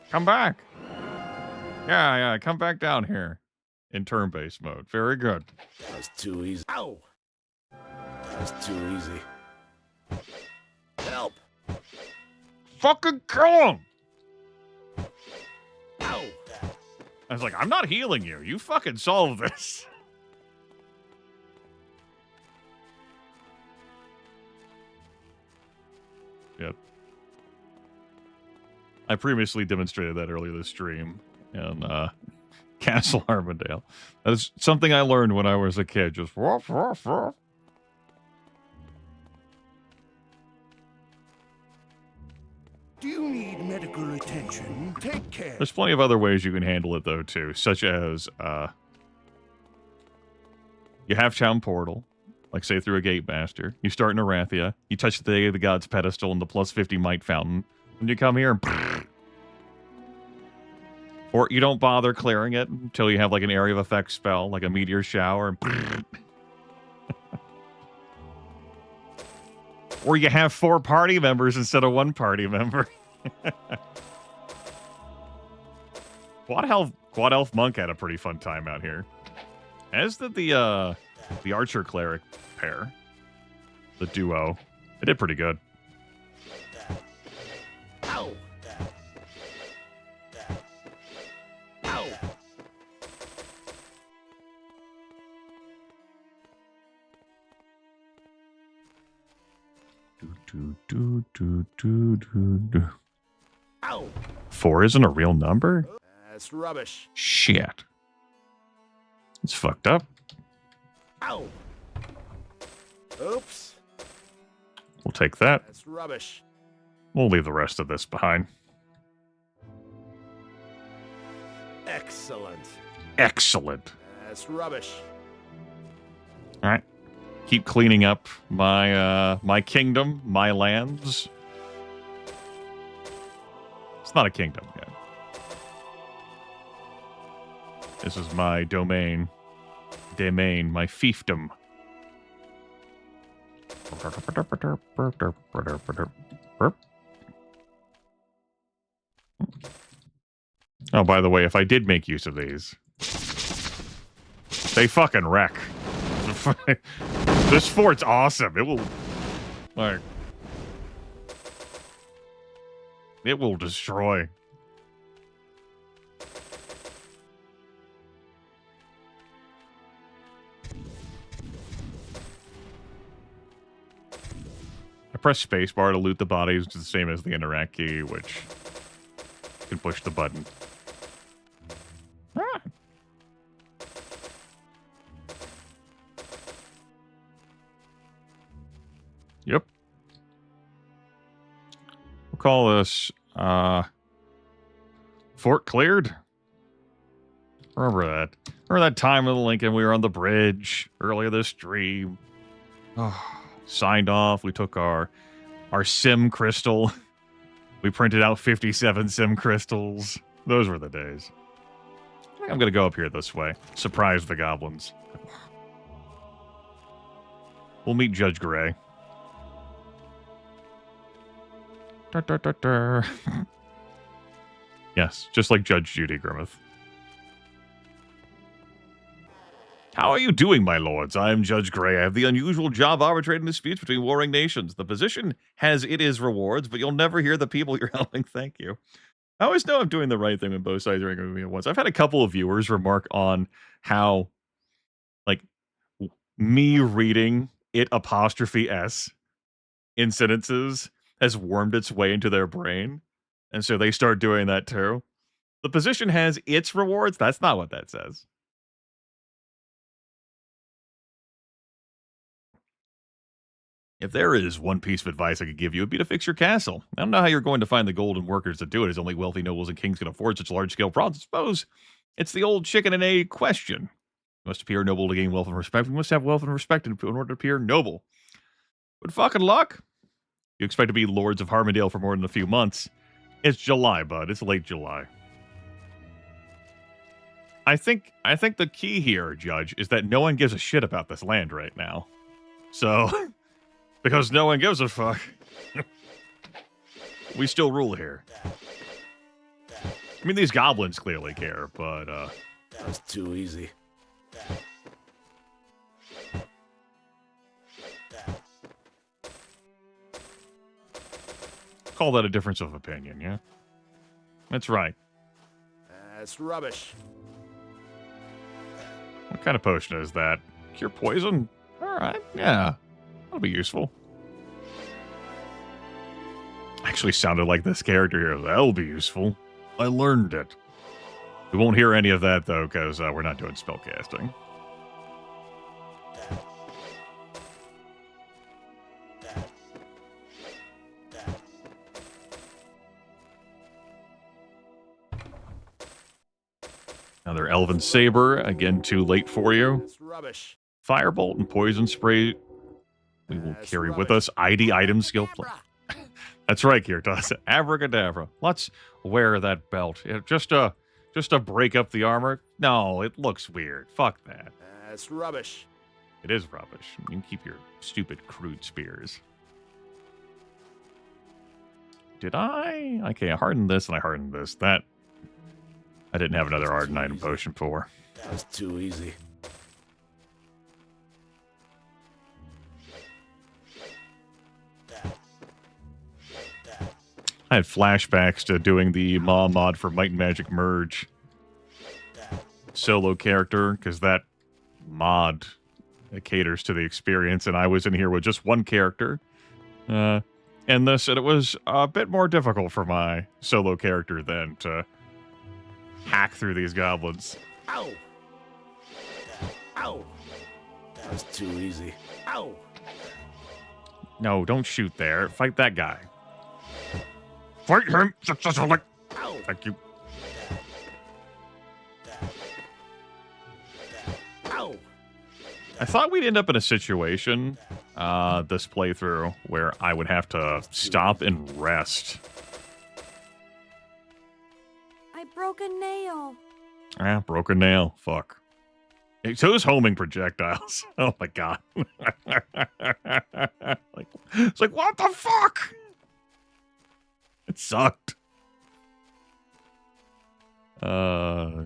Come back. Yeah, come back down here. In turn-based mode. Very good. That was too easy. Ow! That was too easy. Help! Fucking kill him! Ow! I was like, I'm not healing you. You fucking solve this. Yep. I previously demonstrated that earlier this stream in Castle Harmondale. That's something I learned when I was a kid. Just woof, woof, woof. Do you need medical attention? Take care. There's plenty of other ways you can handle it, though, too. Such as, you have town portal, like, say, through a gate master. You start in Arathia. You touch the Day of the Gods pedestal and the plus 50 might fountain. And you come here and... Or you don't bother clearing it until you have, like, an area of effect spell, like a meteor shower. And or you have 4 party members instead of 1 party member. Quad Elf Monk had a pretty fun time out here. As did the Archer Cleric pair. The duo. They did pretty good. Ow! Ow! Ow! 4 isn't a real number? That's rubbish. Shit. It's fucked up. Ow! Oops. We'll take that. That's rubbish. We'll leave the rest of this behind. Excellent. Excellent. That's rubbish. All right. Keep cleaning up my my kingdom, my lands. It's not a kingdom yet. This is my domain. Domain, my fiefdom. Oh, by the way, if I did make use of these, they fucking wreck. This fort's awesome. It will, like, it will destroy. I press spacebar to loot the bodies, which is the same as the interact key, which you can push the button. Ah. Yep. We'll call this, Fort Cleared. Remember that. Remember that time with Lincoln we were on the bridge earlier this stream? Signed off. We took our sim crystal. We printed out 57 sim crystals. Those were the days. I think I'm going to go up here this way. Surprise the goblins. We'll meet Judge Gray. Yes, just like Judge Judy Grimith. How are you doing, my lords? I am Judge Gray. I have the unusual job arbitrating disputes between warring nations. The position has its rewards, but you'll never hear the people you're helping thank you. I always know I'm doing the right thing when both sides are angry with me at once. I've had a couple of viewers remark on how, like, me reading it apostrophe S in sentences has wormed its way into their brain, and so they start doing that too. The position has its rewards. That's not what that says. If there is one piece of advice I could give you, it'd be to fix your castle. I don't know how you're going to find the golden workers to do it, as only wealthy nobles and kings can afford such large-scale projects. I suppose it's the old chicken and egg question. You must appear noble to gain wealth and respect. We must have wealth and respect in order to appear noble. But fucking luck. You expect to be lords of Harmondale for more than a few months. It's July, bud. It's late July. I think the key here, Judge, is that no one gives a shit about this land right now. So... because no one gives a fuck. We still rule here. I mean, these goblins clearly care, but, That's too easy. call that a difference of opinion, yeah? That's right. That's rubbish. What kind of potion is that? Cure poison? Alright, yeah. That'll be useful. Actually sounded like this character here. That'll be useful. I learned it. We won't hear any of that, though, because we're not doing spellcasting. Another Elven Saber. Again, too late for you. That's rubbish. Firebolt and Poison Spray we will carry with us. ID item skill play. That's right, Kirtas. Abracadabra. Let's wear that belt. Just to break up the armor? No, it looks weird. Fuck that. That's rubbish. It is rubbish. You can keep your stupid, crude spears. Did I? Okay, I hardened this and I hardened this. That I didn't have another hardened item potion for. That's too easy. I had flashbacks to doing the Ma mod for Might and Magic Merge solo character, because that mod caters to the experience, and I was in here with just one character. And this, and it was a bit more difficult for my solo character then to hack through these goblins. Ow! Ow! That's too easy. Ow! No, don't shoot there. Fight that guy. Fight him successfully. Ow! Thank you. Ow! I thought we'd end up in a situation, this playthrough, where I would have to stop and rest. I broke a nail. Broke a nail. Fuck. Hey, so is homing projectiles. Oh my god. It's like, what the fuck? It sucked.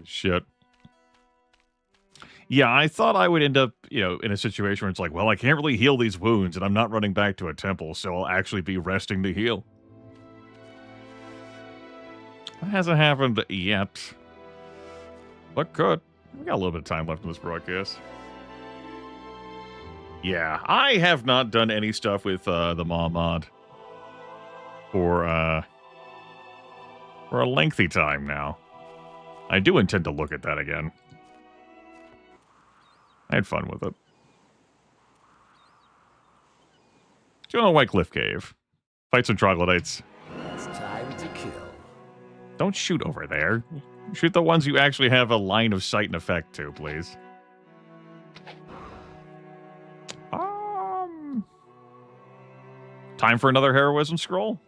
Shit. Yeah, I thought I would end up, in a situation where it's like, well, I can't really heal these wounds, and I'm not running back to a temple, so I'll actually be resting to heal. That hasn't happened yet. But could. We got a little bit of time left in this broadcast. Yeah, I have not done any stuff with the Ma mod for a lengthy time now. I do intend to look at that again. I had fun with it. Doing a White Cliff Cave. Fight some troglodytes. It's time to kill. Don't shoot over there. Shoot the ones you actually have a line of sight and effect to, please. Time for another heroism scroll?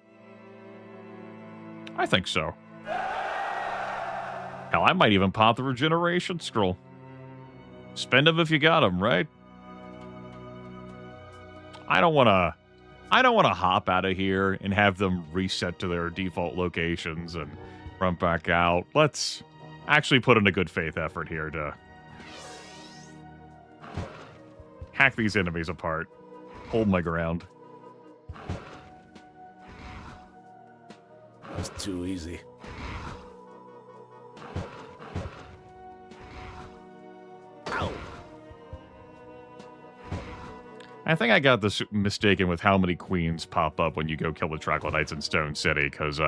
I think so. Hell, I might even pop the regeneration scroll. Spend them if you got them, right? I don't want to hop out of here and have them reset to their default locations and run back out. Let's actually put in a good faith effort here to hack these enemies apart. Hold my ground. That's too easy. Ow! I think I got this mistaken with how many queens pop up when you go kill the troglodytes in Stone City, because,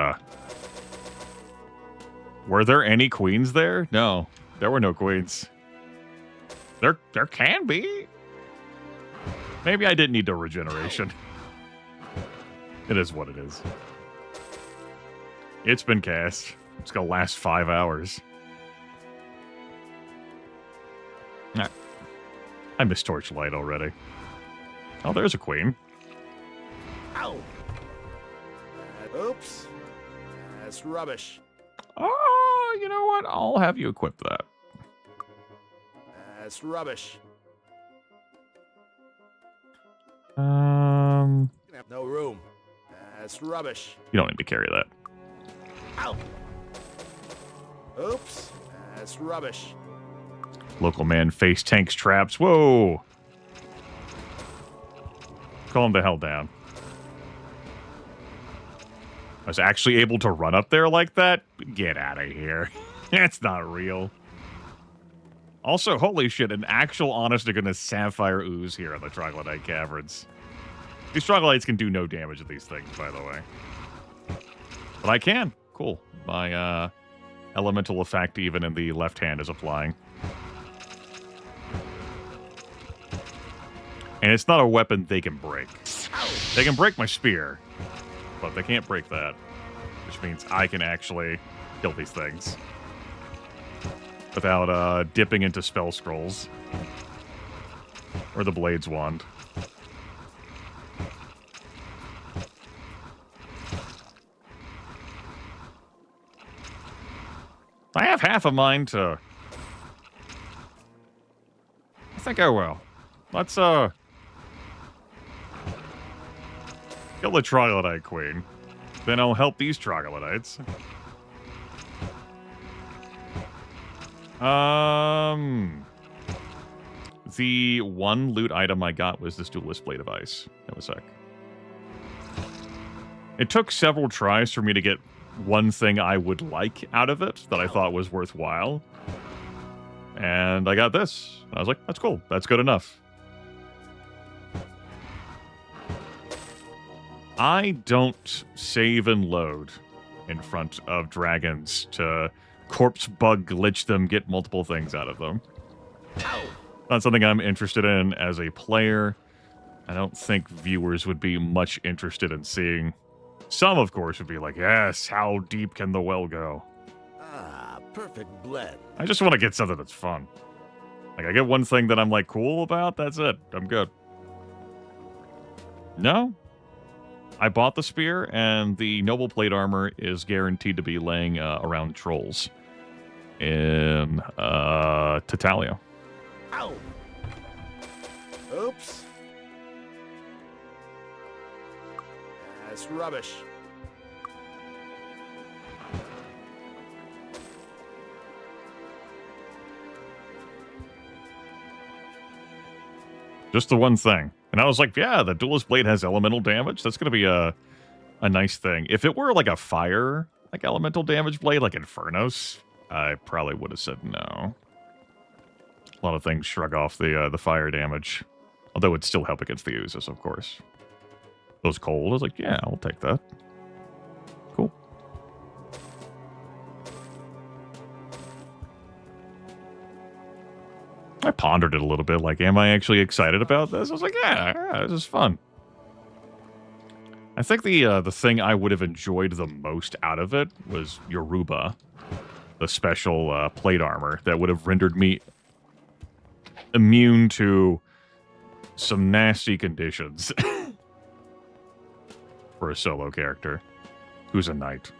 were there any queens there? No, there were no queens. There can be. Maybe I didn't need the regeneration. It is what it is. It's been cast. It's gonna last 5 hours. I missed Torchlight already. Oh, there's a queen. Ow! Oops. That's rubbish. Oh, you know what? I'll have you equip that. That's rubbish. No room. That's rubbish. You don't need to carry that. Ow! Oops. That's rubbish. Local man face tanks traps. Whoa! Calm the hell down. I was actually able to run up there like that? Get out of here. That's not real. Also, holy shit, an actual honest-to-goodness sapphire ooze here in the Troglodyte Caverns. These troglodytes can do no damage to these things, by the way. But I can. Cool. My elemental effect, even in the left hand, is applying. And it's not a weapon they can break. They can break my spear, but they can't break that. Which means I can actually kill these things. Without dipping into spell scrolls. Or the Blades Wand. I have half a mind to... I think I will. Let's, kill the Troglodyte Queen. Then I'll help these Troglodytes. The one loot item I got was this Duelist Blade of Ice. Have a sec. It took several tries for me to get one thing I would like out of it that I thought was worthwhile. And I got this. I was like, that's cool. That's good enough. I don't save and load in front of dragons to corpse bug glitch them, get multiple things out of them. Not something I'm interested in as a player. I don't think viewers would be much interested in seeing. Some, of course, would be like, yes, how deep can the well go? Ah, perfect blend. I just want to get something that's fun. Like, I get one thing that I'm, like, cool about, that's it. I'm good. No? I bought the spear, and the noble plate armor is guaranteed to be laying around trolls in Tatalia. Ow! Oops. That's rubbish. Just the one thing. And I was like, yeah, the Duelist Blade has elemental damage. That's going to be a nice thing. If it were like a fire, like elemental damage blade, like Infernos, I probably would have said no. A lot of things shrug off the fire damage. Although it'd still help against the Oozes, of course. Those cold, I was like, yeah, I'll take that. Cool. I pondered it a little bit, like, am I actually excited about this? I was like, yeah, this is fun. I think the thing I would have enjoyed the most out of it was Yoruba, the special plate armor that would have rendered me immune to some nasty conditions. for a solo character who's a knight.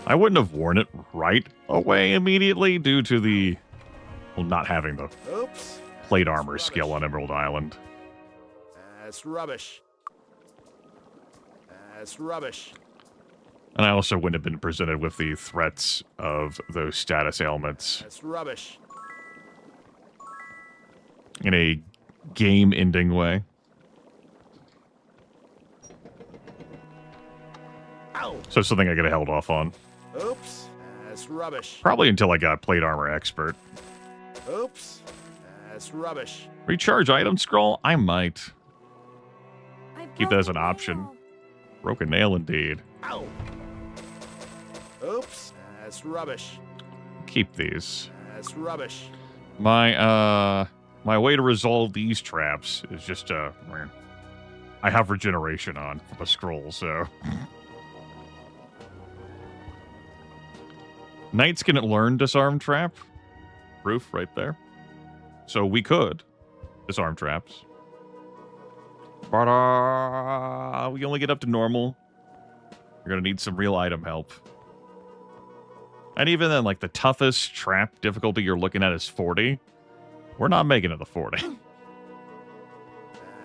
I wouldn't have worn it right away immediately due to the, well, not having the plate armor skill on Emerald Island. That's rubbish. That's rubbish. And I also wouldn't have been presented with the threats of those status ailments. That's rubbish. In a game-ending way. Ow. So something I could have held off on. Oops. That's rubbish. Probably until I got plate armor expert. Oops. That's rubbish. Recharge item scroll? I might. Keep that as an broken option. nail. Broken nail indeed. Ow. Oops. That's rubbish. Keep these. That's rubbish. My way to resolve these traps is just I have regeneration on from a scroll, so Knights can learn disarm trap. Proof right there. So we could disarm traps. But we only get up to normal. You're gonna need some real item help. And even then, like, the toughest trap difficulty you're looking at is 40. We're not making it to 40.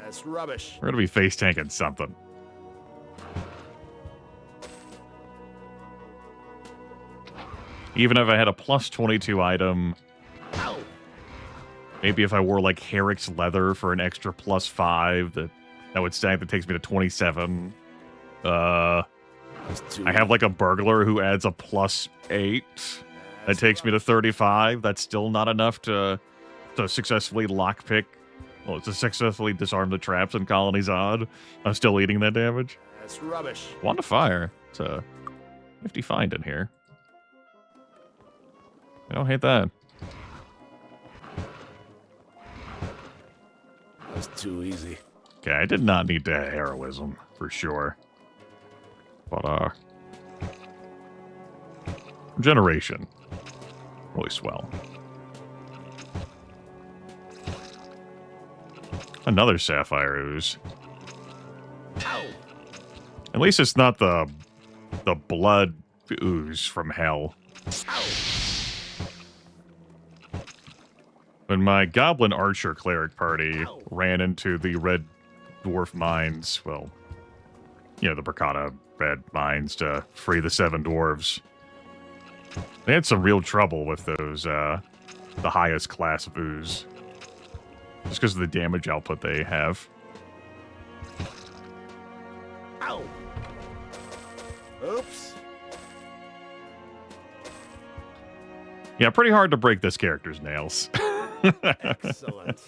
That's rubbish. We're gonna be face tanking something. Even if I had a plus 22 item, Ow. maybe if I wore like Herrick's leather for an extra plus 5, that would stack. That takes me to 27. I have like a burglar who adds a plus 8. That takes me to 35. That's still not enough to successfully lockpick. Well, to successfully disarm the traps in Colony's Odd. I'm still eating that damage. That's rubbish. Wand of Fire. It's a nifty find in here. I don't hate that. That's too easy. Okay, I did not need to heroism, for sure. But, regeneration. Really swell. Another Sapphire Ooze. Ow. At least it's not the blood ooze from hell. Ow. When my Goblin Archer Cleric party ran into the Red Dwarf mines, well, you know, the Bracata Red mines to free the 7 dwarves, they had some real trouble with those, the highest class of ooze. Just because of the damage output they have. Ow. Oops. Yeah, pretty hard to break this character's nails. Excellent.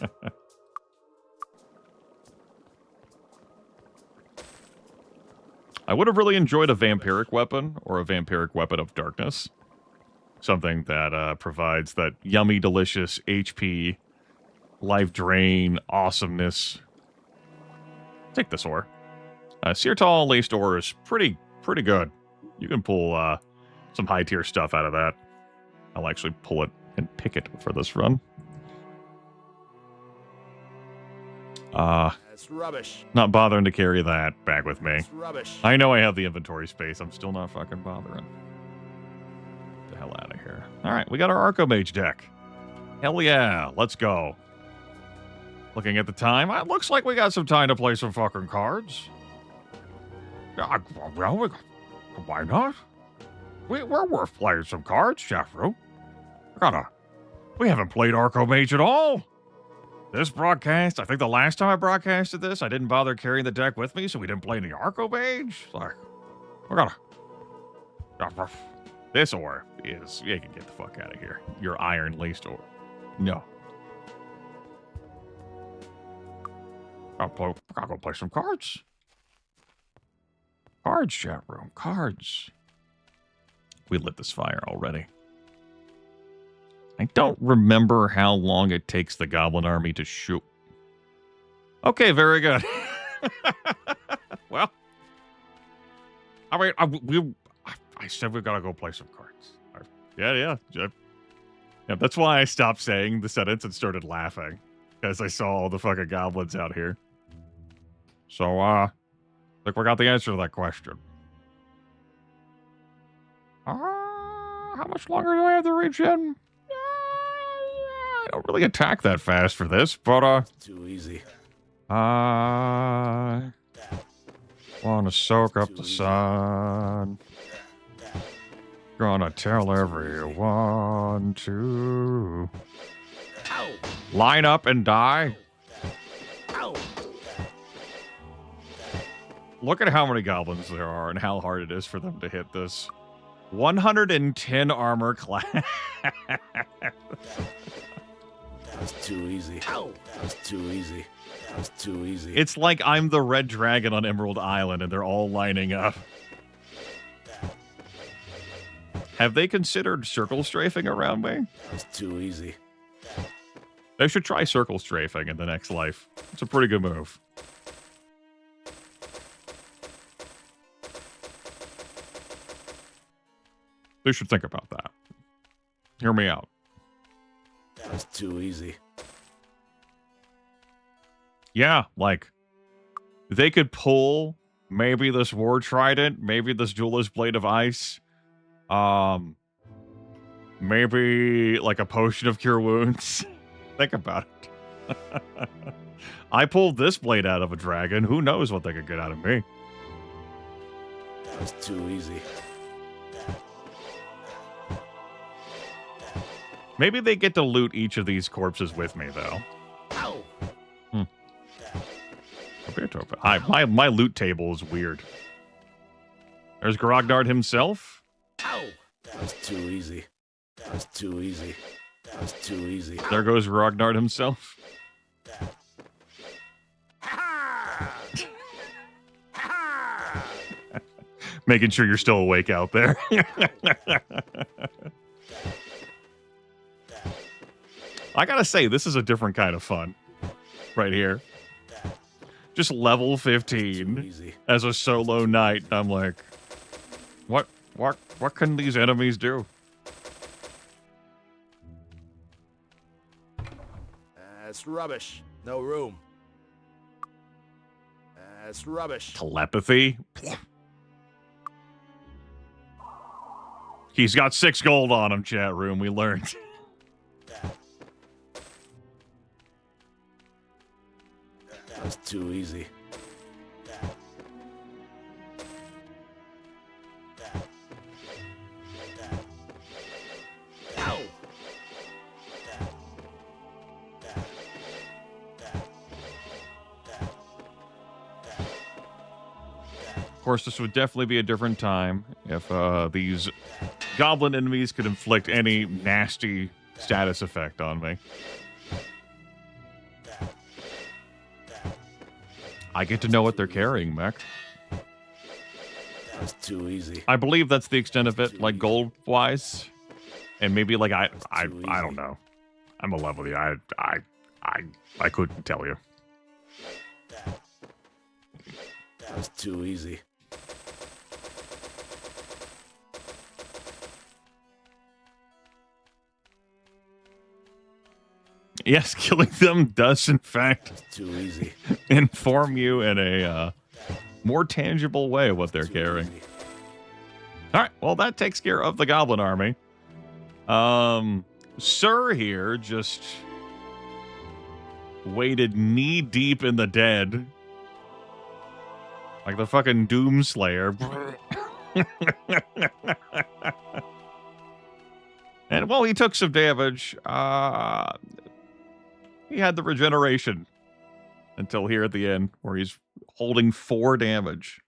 I would have really enjoyed a vampiric weapon or a vampiric weapon of darkness. Something that provides that yummy, delicious HP, life drain, awesomeness. Take this ore. Seartall laced ore is pretty good. You can pull some high tier stuff out of that. I'll actually pull it and pick it for this run. That's rubbish. Not bothering to carry that back with me. That's rubbish. I know I have the inventory space. I'm still not fucking bothering. Get the hell out of here. All right, we got our Archomage deck. Hell yeah, let's go. Looking at the time, it looks like we got some time to play some fucking cards. Well, why not? We're worth playing some cards, Jeffro. We haven't played Archomage at all. This broadcast, I think the last time I broadcasted this, I didn't bother carrying the deck with me, so we didn't play any Archomage. Like, this ore is, you can get the fuck out of here. Your iron laced ore. No. I'll go play some cards. Cards, chat room. Cards. We lit this fire already. I don't remember how long it takes the Goblin Army to shoot. Okay, very good. Well, I mean, I said we've got to go play some cards. Yeah. Yeah, that's why I stopped saying the sentence and started laughing. Because I saw all the fucking goblins out here. So, I think we got the answer to that question. How much longer do I have to reach in? I don't really attack that fast for this, but, Too easy. I want to soak up the sun. Gonna tell everyone to line up and die. Look at how many goblins there are and how hard it is for them to hit this. 110 armor class. That's too easy. That's too easy. That's too easy. It's like I'm the red dragon on Emerald Island and they're all lining up. Have they considered circle strafing around me? That's too easy. They should try circle strafing in the next life. It's a pretty good move. They should think about that. Hear me out. That's too easy. Yeah, like, they could pull maybe this War Trident, maybe this Duelist Blade of Ice, maybe like a Potion of Cure Wounds. Think about it. I pulled this blade out of a dragon. Who knows what they could get out of me? That's too easy. Maybe they get to loot each of these corpses with me, though. My loot table is weird. There's Grognard himself. That's too easy. That's too easy. That's too easy. There goes Grognard himself. Making sure you're still awake out there. I gotta say, this is a different kind of fun. Right here. Just level 15 as a solo knight. I'm like, what can these enemies do? That's rubbish. No room. That's rubbish. Telepathy? He's got 6 gold on him, chat room. We learned. That's too easy. Of course, this would definitely be a different time if these goblin enemies could inflict any nasty status effect on me. I get to know what they're carrying, mech. That's too easy. I believe that's the extent of it, like gold-wise. And maybe like I don't know. I'm in love with you. I couldn't tell you. That's too easy. Yes, killing them does, in fact, That's too easy. inform you in a more tangible way what they're carrying. Easy. All right, well, that takes care of the Goblin Army. Sir here just waded knee-deep in the dead. Like the fucking Doomslayer. And, well, he took some damage. He had the regeneration until here at the end, where he's holding 4 damage.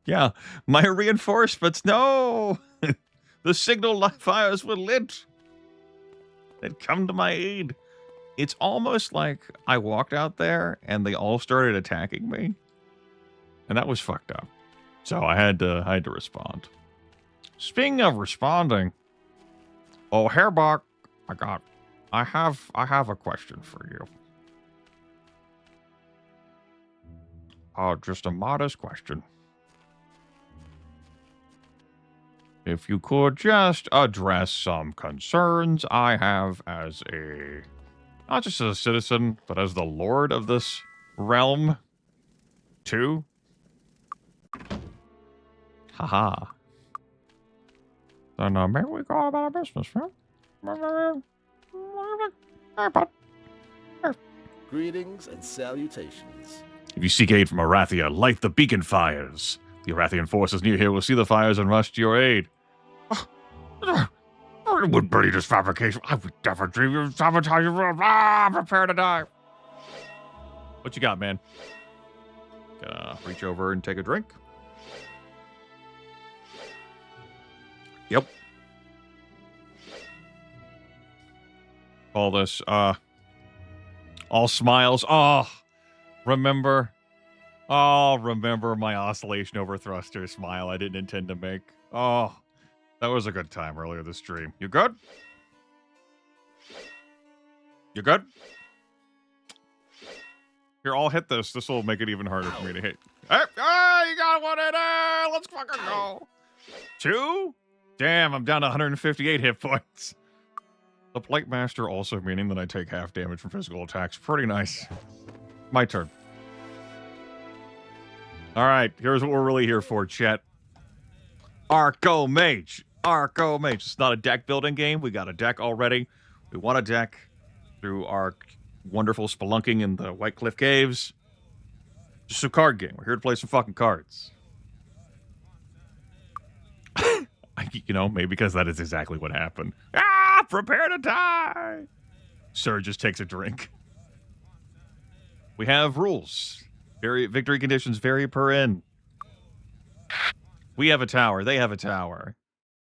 Yeah, my reinforcements, no! The signal fires were lit. They'd come to my aid. It's almost like I walked out there and they all started attacking me. And that was fucked up. So I had to respond. Speaking of responding, oh, Hairbach, I have a question for you. Just a modest question. If you could just address some concerns I have as a, not just as a citizen, but as the lord of this realm, too. Haha. Then maybe we go about our business, huh? Greetings and salutations. If you seek aid from Arathia, light the beacon fires. The Arathian forces near here will see the fires and rush to your aid. I would believe this fabrication. I would never dream of sabotaging. Prepare to die. What you got, man? Gonna reach over and take a drink. Yep. All this, all smiles. Oh, remember my oscillation over thruster smile I didn't intend to make. Oh, that was a good time earlier this stream. You good? You good? Here, I'll hit this. This will make it even harder for me to hit. Hey, you got one in there! Let's fucking go! 2? Damn, I'm down to 158 hit points. The Plate Master also meaning that I take half damage from physical attacks. Pretty nice. My turn. Alright, here's what we're really here for, chat. Arco Mage. Arco Mage. It's not a deck building game. We got a deck already. We want a deck through our wonderful spelunking in the White Cliff Caves. Just a card game. We're here to play some fucking cards. You know, maybe because that is exactly what happened. Ah, prepare to die. Sir just takes a drink. We have rules. Victory conditions vary per inn. We have a tower. They have a tower.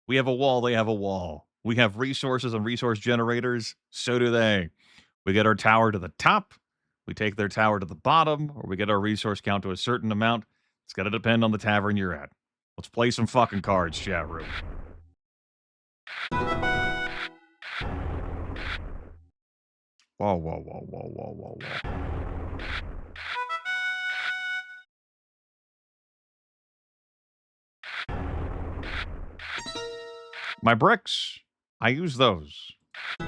We have a wall. They have a wall. We have resources and resource generators. So do they. We get our tower to the top. We take their tower to the bottom, or we get our resource count to a certain amount. It's got to depend on the tavern you're at. Let's play some fucking cards, chat room. Whoa, whoa, whoa, whoa, whoa, whoa, whoa. My bricks, I use those. All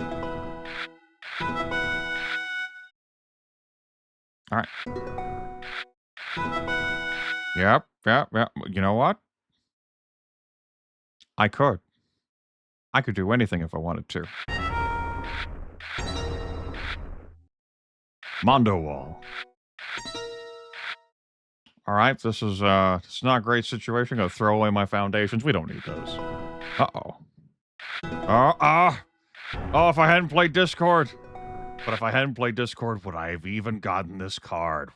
right. Yep. You know what? I could do anything if I wanted to. Mondo Wall. All right, this is it's not a great situation. Gonna throw away my foundations. We don't need those. Uh-oh. Oh, if I hadn't played Discord. But if I hadn't played Discord, would I have even gotten this card?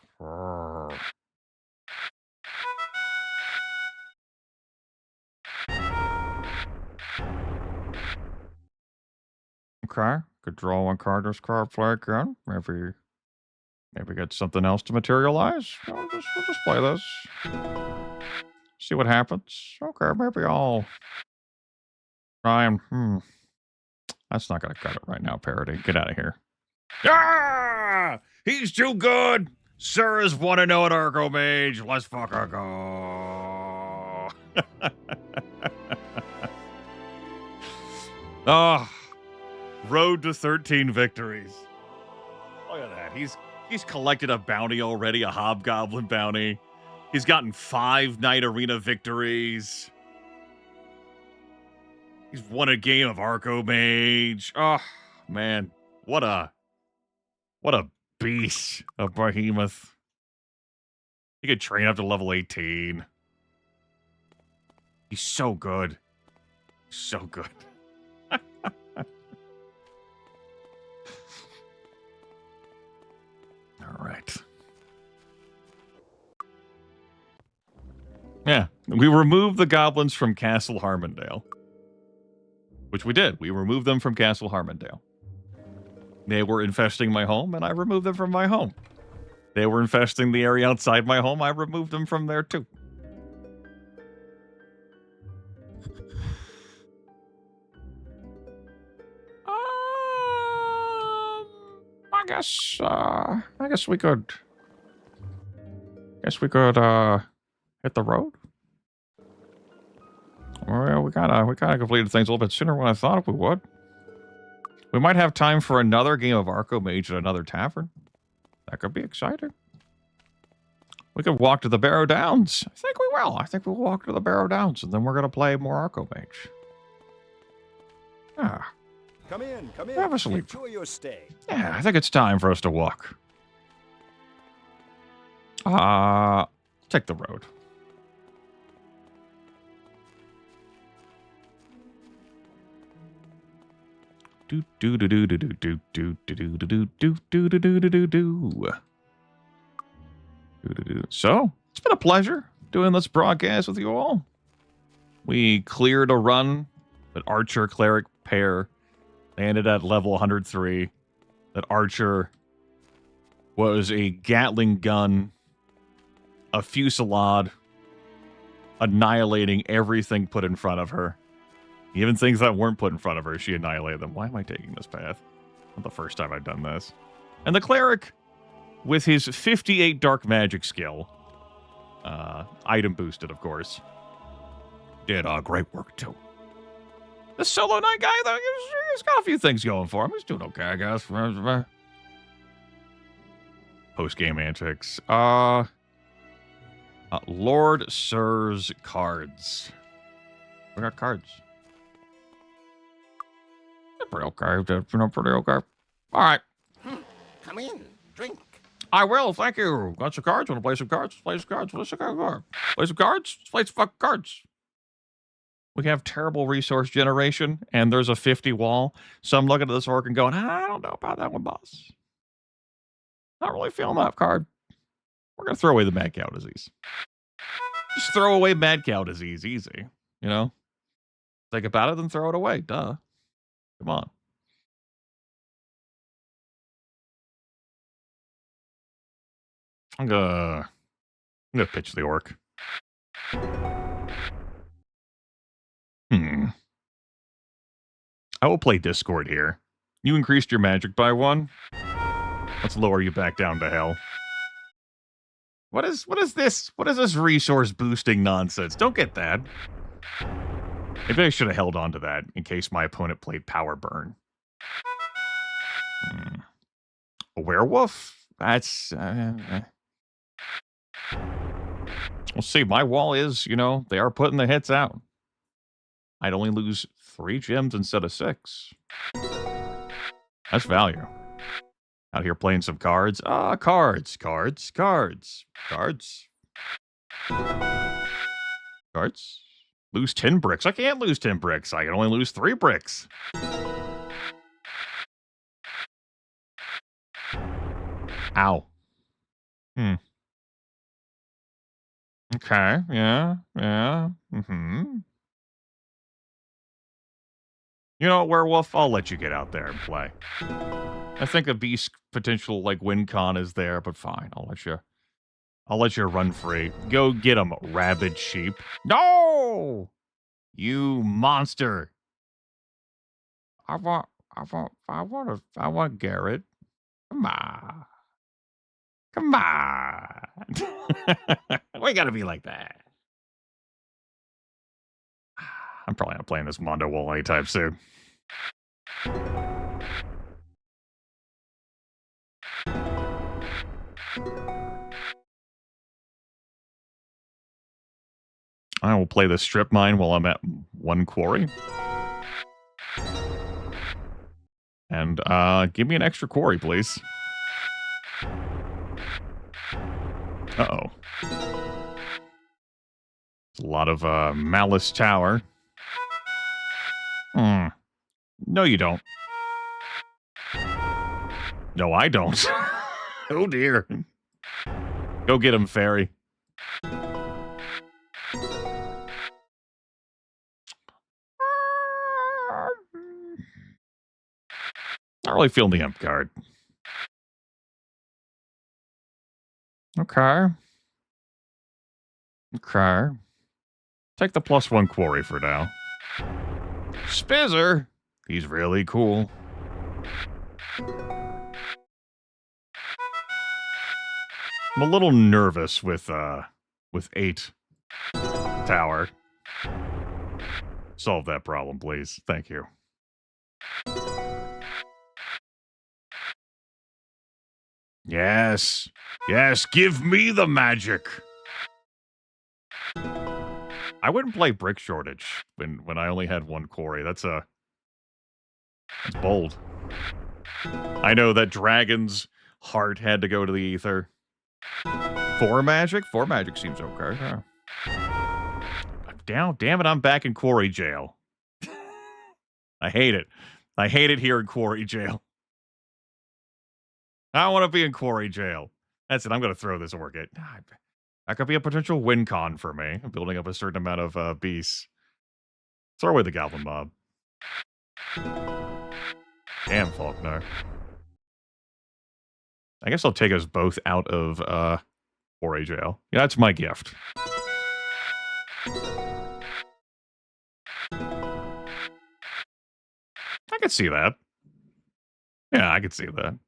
Okay, could draw one card, this card, play again. Maybe get something else to materialize. We'll just play this. See what happens. Okay, maybe I'll try and, That's not gonna cut it right now, Parody. Get out of here. Ah! He's too good! Sir is 1-0 at Arco Mage. Let's fucking go. Oh, road to 13 victories. Look at that. He's collected a bounty already, a Hobgoblin bounty. He's gotten 5 Night Arena victories. He's won a game of Arco Mage. Oh, man. What a beast of Behemoth. He could train up to level 18. He's so good. So good. All right. Yeah, we removed the goblins from Castle Harmondale. Which we did. We removed them from Castle Harmondale. They were infesting my home, and I removed them from my home. They were infesting the area outside my home. I removed them from there, too. I guess we could hit the road. Well, we kind of completed things a little bit sooner than I thought we would. We might have time for another game of Archomage at another tavern. That could be exciting. We could walk to the Barrow Downs. I think we will. I think we'll walk to the Barrow Downs, and then we're going to play more Archomage. Ah. Come in, come in. Have a sleep. Enjoy your stay. Yeah, I think it's time for us to walk. Take the road. Do do do do do do do do do do do do do do do do. So, it's been a pleasure doing this broadcast with you all. We cleared a run, that Archer Cleric pair. They ended at level 103. That Archer was a Gatling gun, a fusillade, annihilating everything put in front of her. Even things that weren't put in front of her, she annihilated them. Why am I taking this path? Not the first time I've done this. And the Cleric, with his 58 dark magic skill, item boosted, of course, did great work, too. The Solo Knight guy, though, he's got a few things going for him. He's doing okay, I guess. Post-game antics. Lord Sir's cards. We got cards. They're pretty okay. They're pretty okay. All right. Come in, drink. I will, thank you. Got some cards? Want to play some cards? Play some cards. Play some cards. Play some cards? Let's play some fucking cards. We have terrible resource generation, and there's a 50 wall. So I'm looking at this orc and going, I don't know about that one, boss. Not really feeling that card. We're going to throw away the mad cow disease. Just throw away mad cow disease. Easy. You know? Think about it, then throw it away. Duh. Come on. I'm gonna pitch the orc. I will play Discord here. You increased your magic by 1. Let's lower you back down to hell. What is this? What is this resource boosting nonsense? Don't get that. Maybe I should have held on to that in case my opponent played Power Burn. A werewolf? That's... We'll see. My wall is, they are putting the hits out. I'd only lose 3 gems instead of 6. That's value. Out here playing some cards. Cards. Lose 10 bricks. I can't lose 10 bricks. I can only lose 3 bricks. Ow. Okay, yeah. You know, werewolf, I'll let you get out there and play. I think a beast potential win con is there, but fine, I'll let you run free. Go get him, rabid sheep. No! You monster. I want Garrett. Come on. Why you gotta be like that? I'm probably not playing this Mondo Wall anytime soon. I will play the strip mine while I'm at 1 quarry. And give me an extra quarry, please. Uh-oh. A lot of Malice Tower. No, you don't. No, I don't. Oh, dear. Go get him, fairy. Not really feeling the imp card. Okay. Take the +1 quarry for now. Spizzer! He's really cool. I'm a little nervous with 8 tower. Solve that problem, please. Thank you. Yes. Yes, give me the magic. I wouldn't play Brick Shortage when I only had one quarry. That's bold. I know that Dragon's heart had to go to the ether. 4 magic? 4 magic seems okay. Huh. Damn it, I'm back in quarry jail. I hate it. I hate it here in quarry jail. I don't want to be in quarry jail. That's it. I'm going to throw this orchid. That could be a potential win con for me. I'm building up a certain amount of beasts. Throw away the goblin mob. Damn, Faulkner. I guess I'll take us both out of quarry jail. Yeah, that's my gift. I could see that. Yeah, I could see that.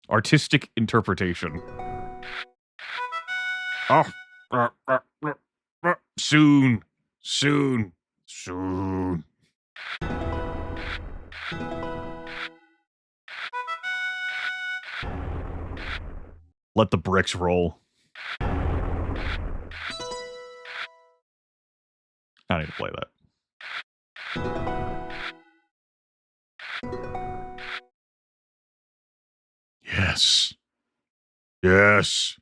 Artistic interpretation. Oh. Soon. Soon. Soon. Let the bricks roll. I need to play that. Yes. Yes.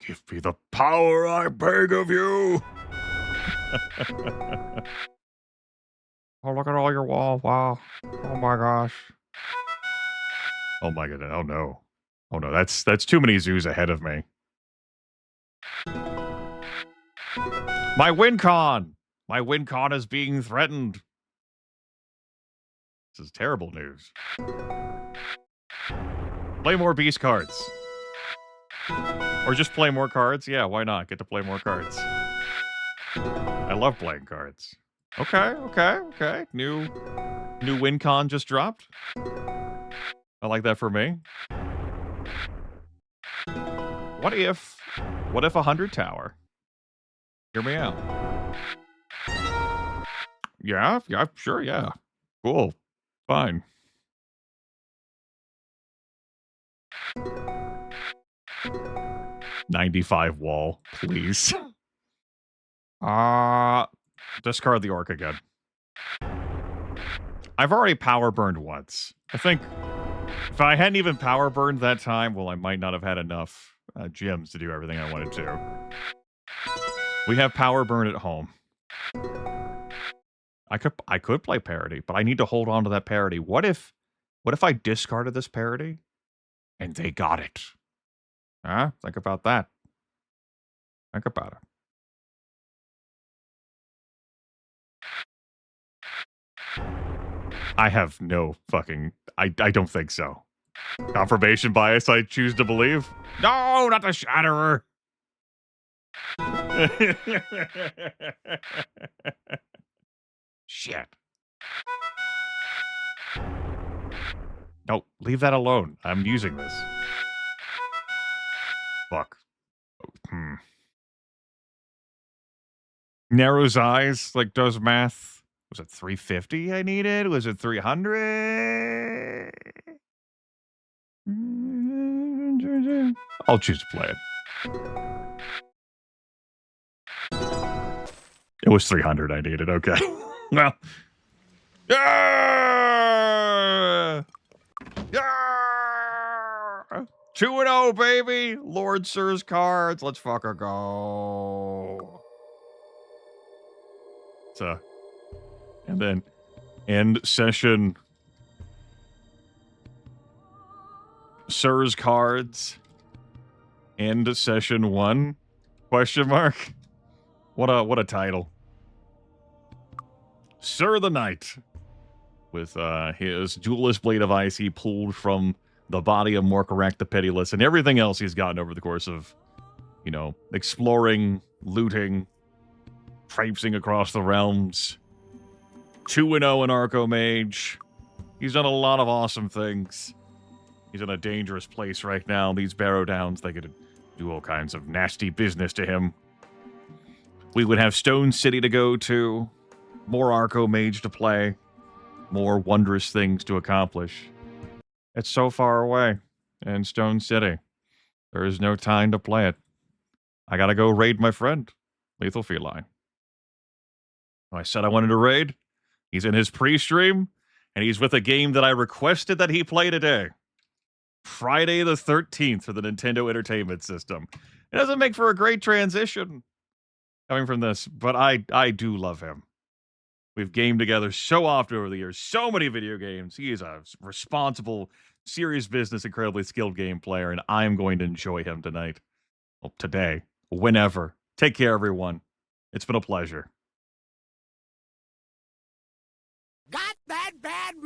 Give me the power I beg of you. Oh, look at all your wall. Wow. Oh my gosh. Oh my goodness. Oh no. Oh no, that's too many zoos ahead of me. My win con! My win con is being threatened. This is terrible news. Play more beast cards. Or just play more cards? Yeah, why not? Get to play more cards. I love playing cards. Okay. New win con just dropped. I like that for me. What if 100 tower? Hear me out. Yeah, sure, yeah. Cool. Fine. $95 wall, please. Discard the orc again. I've already power burned once. I think if I hadn't even power burned that time, well, I might not have had enough gems to do everything I wanted to. We have power burn at home. I could play parody, but I need to hold on to that parody. What if I discarded this parody and they got it? Huh? Think about that. Think about it. I have no fucking... I don't think so. Confirmation bias, I choose to believe. No, not the Shatterer! Shit. No, leave that alone. I'm using this. Fuck. Narrows eyes, like, does math. Was it 350 I needed? Was it 300? I'll choose to play it. It was 300 I needed, okay. Well. Yeah! Yeah! 2-0, baby! Lord Sir's cards. Let's fucking go. And then end session. Sir's cards. End session 1? Question mark. What a title. Sir the Knight. With his duelist blade of ice he pulled from the body of Morkarak the Pitiless and everything else he's gotten over the course of, you know, exploring, looting, traipsing across the realms. 2-0 in Archomage. He's done a lot of awesome things. He's in a dangerous place right now. These Barrow Downs, they could do all kinds of nasty business to him. We would have Stone City to go to. more Archomage to play, more wondrous things to accomplish. It's so far away in Stone City. There is no time to play it. I gotta go raid my friend, Lethal Feline. I said I wanted to raid. He's in his pre-stream, and he's with a game that I requested that he play today. Friday the 13th for the Nintendo Entertainment System. It doesn't make for a great transition coming from this, but I do love him. We've gamed together so often over the years, so many video games. He is a responsible, serious business, incredibly skilled game player, and I'm going to enjoy him tonight. Well, today, whenever. Take care, everyone. It's been a pleasure.